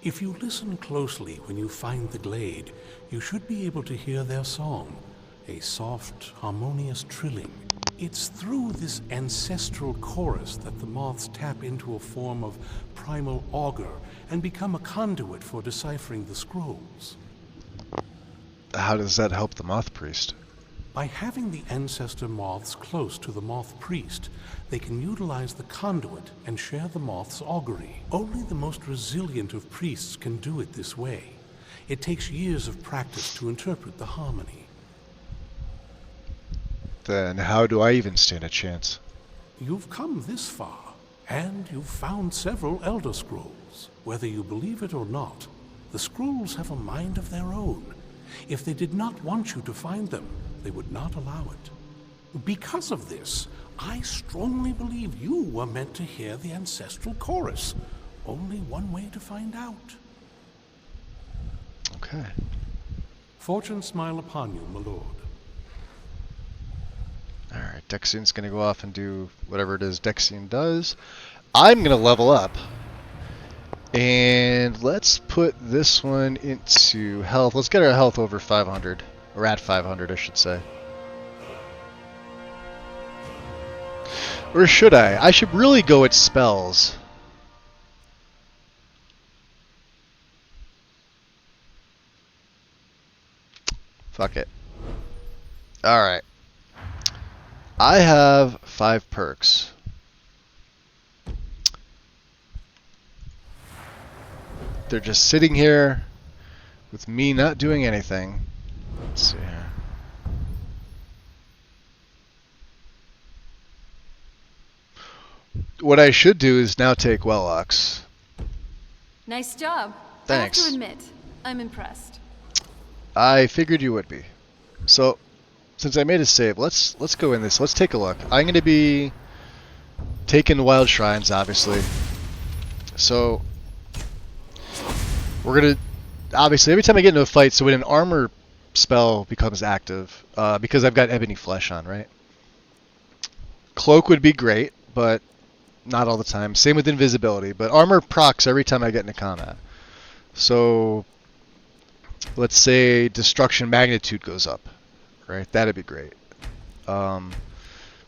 If you listen closely when you find the glade, you should be able to hear their song, a soft, harmonious trilling. It's through this ancestral chorus that the moths tap into a form of primal augur and become a conduit for deciphering the scrolls. How does that help the moth priest? By having the ancestor moths close to the moth priest, they can utilize the conduit and share the moth's augury. Only the most resilient of priests can do it this way. It takes years of practice to interpret the harmony. Then how do I even stand a chance? You've come this far, and you've found several Elder Scrolls. Whether you believe it or not, the scrolls have a mind of their own. If they did not want you to find them, they would not allow it. Because of this, I strongly believe you were meant to hear the ancestral chorus. Only one way to find out. Okay. Fortune smile upon you, my lord. Alright, Dexian's gonna go off and do whatever it is Dexian does. I'm gonna level up. And let's put this one into health. Let's get our health over 500. Or at 500, I should say. Or should I? I should really go at spells. Fuck it. Alright. I have 5 perks. They're just sitting here with me not doing anything. Let's see here. What I should do is now take Wellocks. Nice job. Thanks. I have to admit, I'm impressed. I figured you would be. So, since I made a save, let's go in this. Let's take a look. I'm going to be taking Wild Shrines, obviously. So, we're going to... Obviously, every time I get into a fight, so when an armor spell becomes active, because I've got Ebony Flesh on, right? Cloak would be great, but not all the time. Same with Invisibility, but armor procs every time I get into combat. So, let's say Destruction Magnitude goes up, right? That'd be great.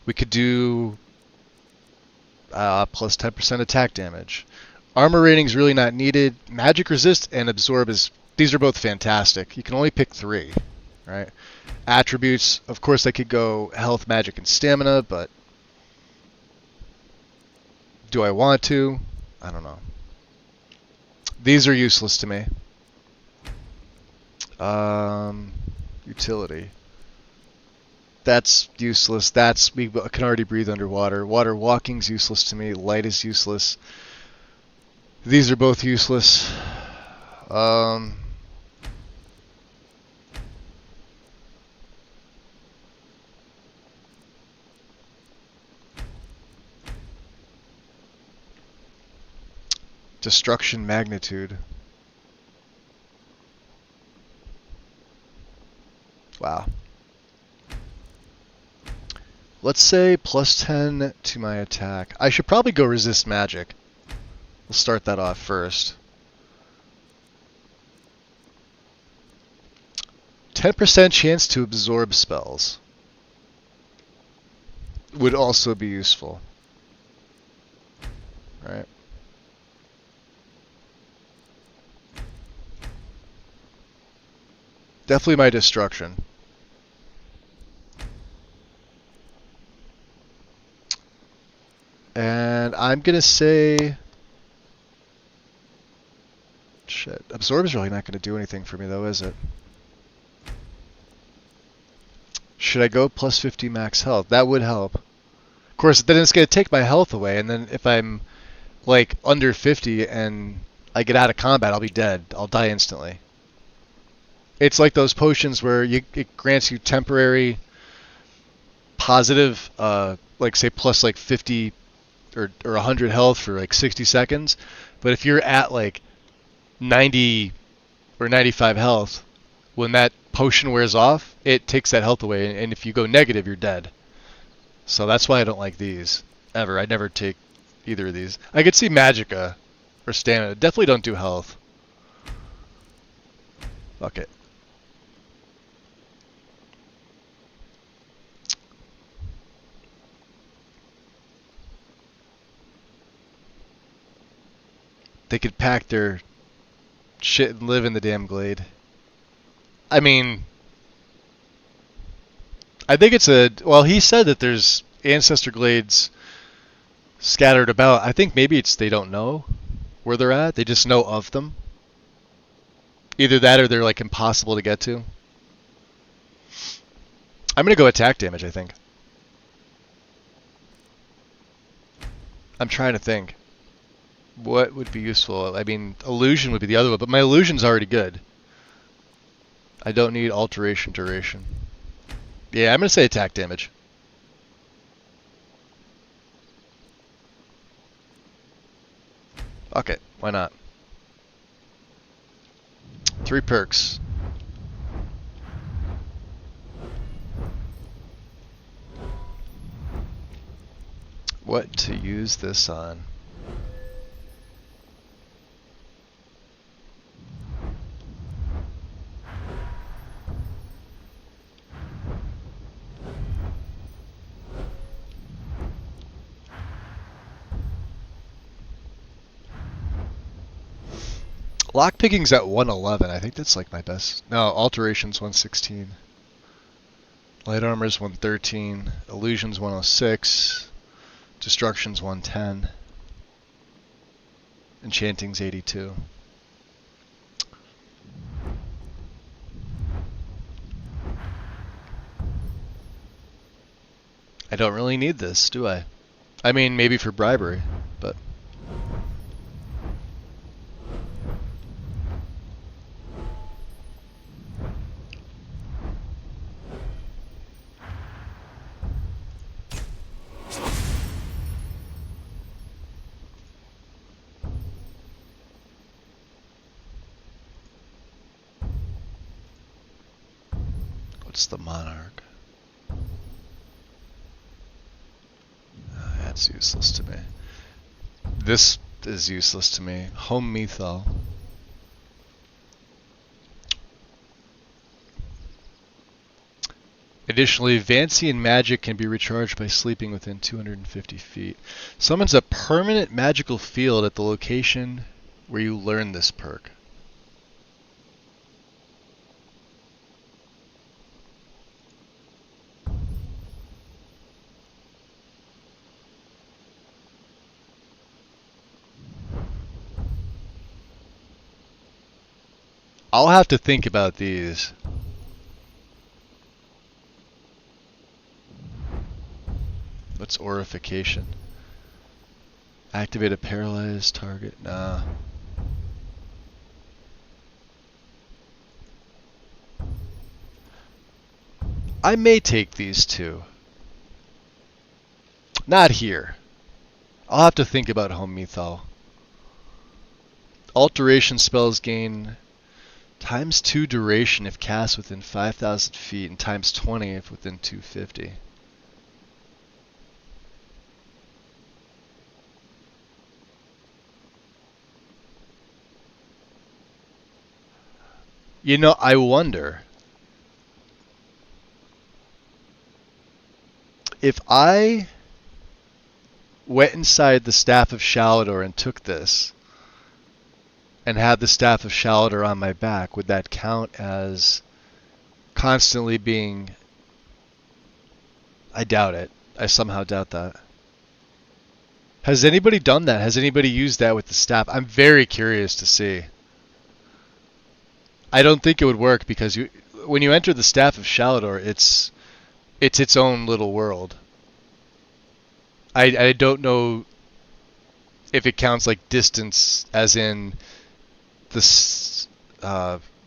We could do plus 10% attack damage. Armor rating's really not needed. Magic Resist and Absorb these are both fantastic. You can only pick 3, right? Attributes, of course I could go Health, Magic, and Stamina, but do I want to? I don't know. These are useless to me. Utility. That's useless. We can already breathe underwater. Water walking's useless to me. Light is useless. These are both useless. Destruction Magnitude. Wow. Let's say plus 10 to my attack. I should probably go resist magic. We'll start that off first. 10% chance to absorb spells would also be useful. Right. Definitely my destruction. And I'm going to say... Shit. Absorb is really not going to do anything for me, though, is it? Should I go plus 50 max health? That would help. Of course, then it's going to take my health away, and then if I'm, like, under 50 and I get out of combat, I'll be dead. I'll die instantly. It's like those potions where it grants you temporary positive, like, say, plus, like, 50 or 100 health for, like, 60 seconds. But if you're at, like, 90 or 95 health, when that potion wears off, it takes that health away, and if you go negative, you're dead. So that's why I don't like these, ever. I never take either of these. I could see Magicka or Stamina. Definitely don't do health. Fuck it. They could pack their shit and live in the damn glade. I mean, I think it's a... Well, he said that there's ancestor glades scattered about. I think maybe it's they don't know where they're at. They just know of them. Either that or they're, like, impossible to get to. I'm going to go attack damage, I think. I'm trying to think. What would be useful? I mean, illusion would be the other one, but my illusion's already good. I don't need alteration duration. Yeah, I'm going to say attack damage. Okay, why not? 3 perks. What to use this on? Lockpicking's at 111. I think that's like my best. No, alteration's 116. Light armor's 113. Illusion's 106. Destruction's 110. Enchanting's 82. I don't really need this, do I? I mean, maybe for bribery, but... What's the monarch? That's useless to me. This is useless to me. Home Mythal. Additionally, Vancian magic can be recharged by sleeping within 250 feet. Summons a permanent magical field at the location where you learn this perk. I'll have to think about these. What's Aurification? Activate a paralyzed target? Nah. I may take these two. Not here. I'll have to think about Home Mythal. Alteration spells gain Times 2 duration if cast within 5,000 feet, and times 20 if within 250. You know, I wonder if I went inside the Staff of Shalador and took this and had the Staff of Shalador on my back, would that count as constantly being... I doubt it. I somehow doubt that. Has anybody done that? Has anybody used that with the staff? I'm very curious to see. I don't think it would work because when you enter the Staff of Shalador, it's its own little world. I don't know if it counts like distance, as in the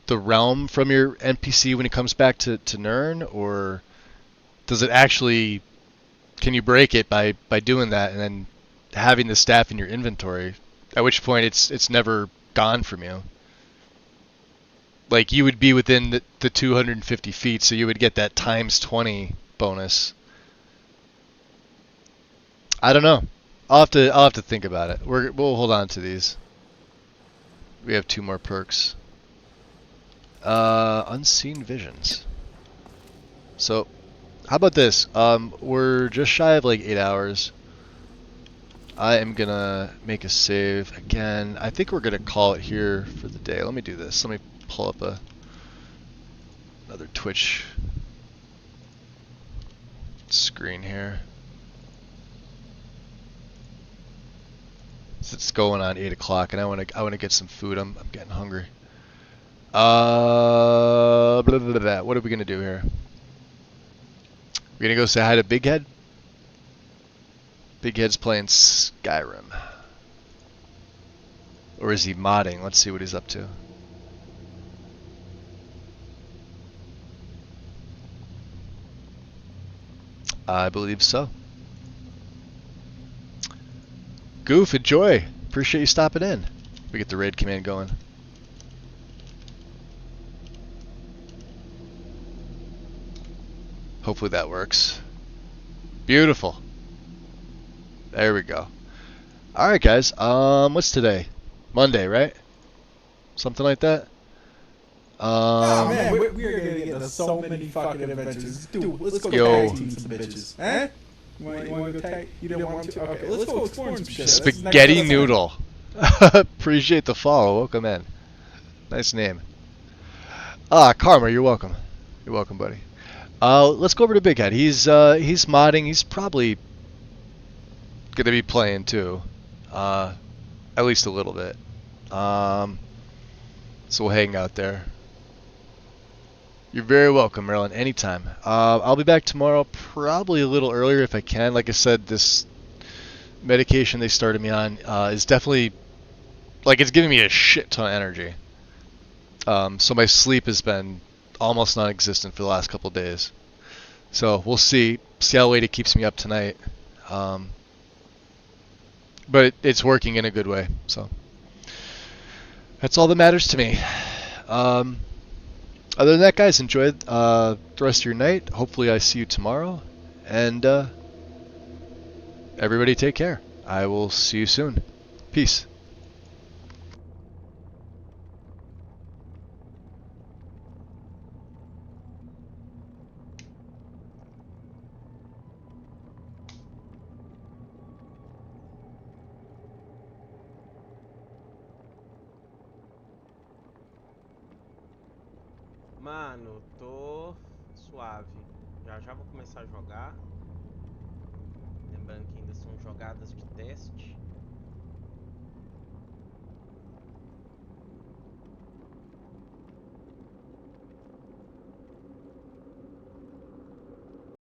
realm from your NPC when it comes back to Nirn, or does it actually, can you break it by doing that and then having the staff in your inventory, at which point it's never gone from you? Like, you would be within the 250 feet, so you would get that times 20 bonus. I don't know. I'll have to think about it. We'll hold on to these. We have 2 more perks. Unseen visions. So, how about this? We're just shy of like 8 hours. I am gonna make a save again. I think we're gonna call it here for the day. Let me do this. Let me pull up another Twitch screen here. It's going on 8 o'clock, and I wanna get some food. I'm getting hungry. Blah, blah, blah. What are we gonna do here? We're gonna go say hi to Big Head. Big Head's playing Skyrim, or is he modding? Let's see what he's up to. I believe so. Goof, enjoy. Appreciate you stopping in. We get the raid command going. Hopefully that works. Beautiful. There we go. Alright guys, what's today? Monday, right? Something like that? Oh man, we're gonna get so many fucking adventures. Dude, let's go tag team some bitches. Eh? You wanna go tag? You don't want to? Okay, let's go explore some shit. Spaghetti Noodle. Appreciate the follow. Welcome in. Nice name. Karma, you're welcome. You're welcome, buddy. Let's go over to Big Head. He's modding. He's probably gonna be playing too, at least a little bit. So we'll hang out there. You're very welcome, Merlin. Anytime. I'll be back tomorrow, probably a little earlier if I can. Like I said, this medication they started me on is definitely, like, it's giving me a shit ton of energy. So my sleep has been almost non-existent for the last couple of days. So we'll see how late it keeps me up tonight. But it's working in a good way. So that's all that matters to me. Other than that, guys, enjoy the rest of your night. Hopefully I see you tomorrow. And everybody take care. I will see you soon. Peace. Mano, tô suave. Já já vou começar a jogar. Lembrando que ainda são jogadas de teste.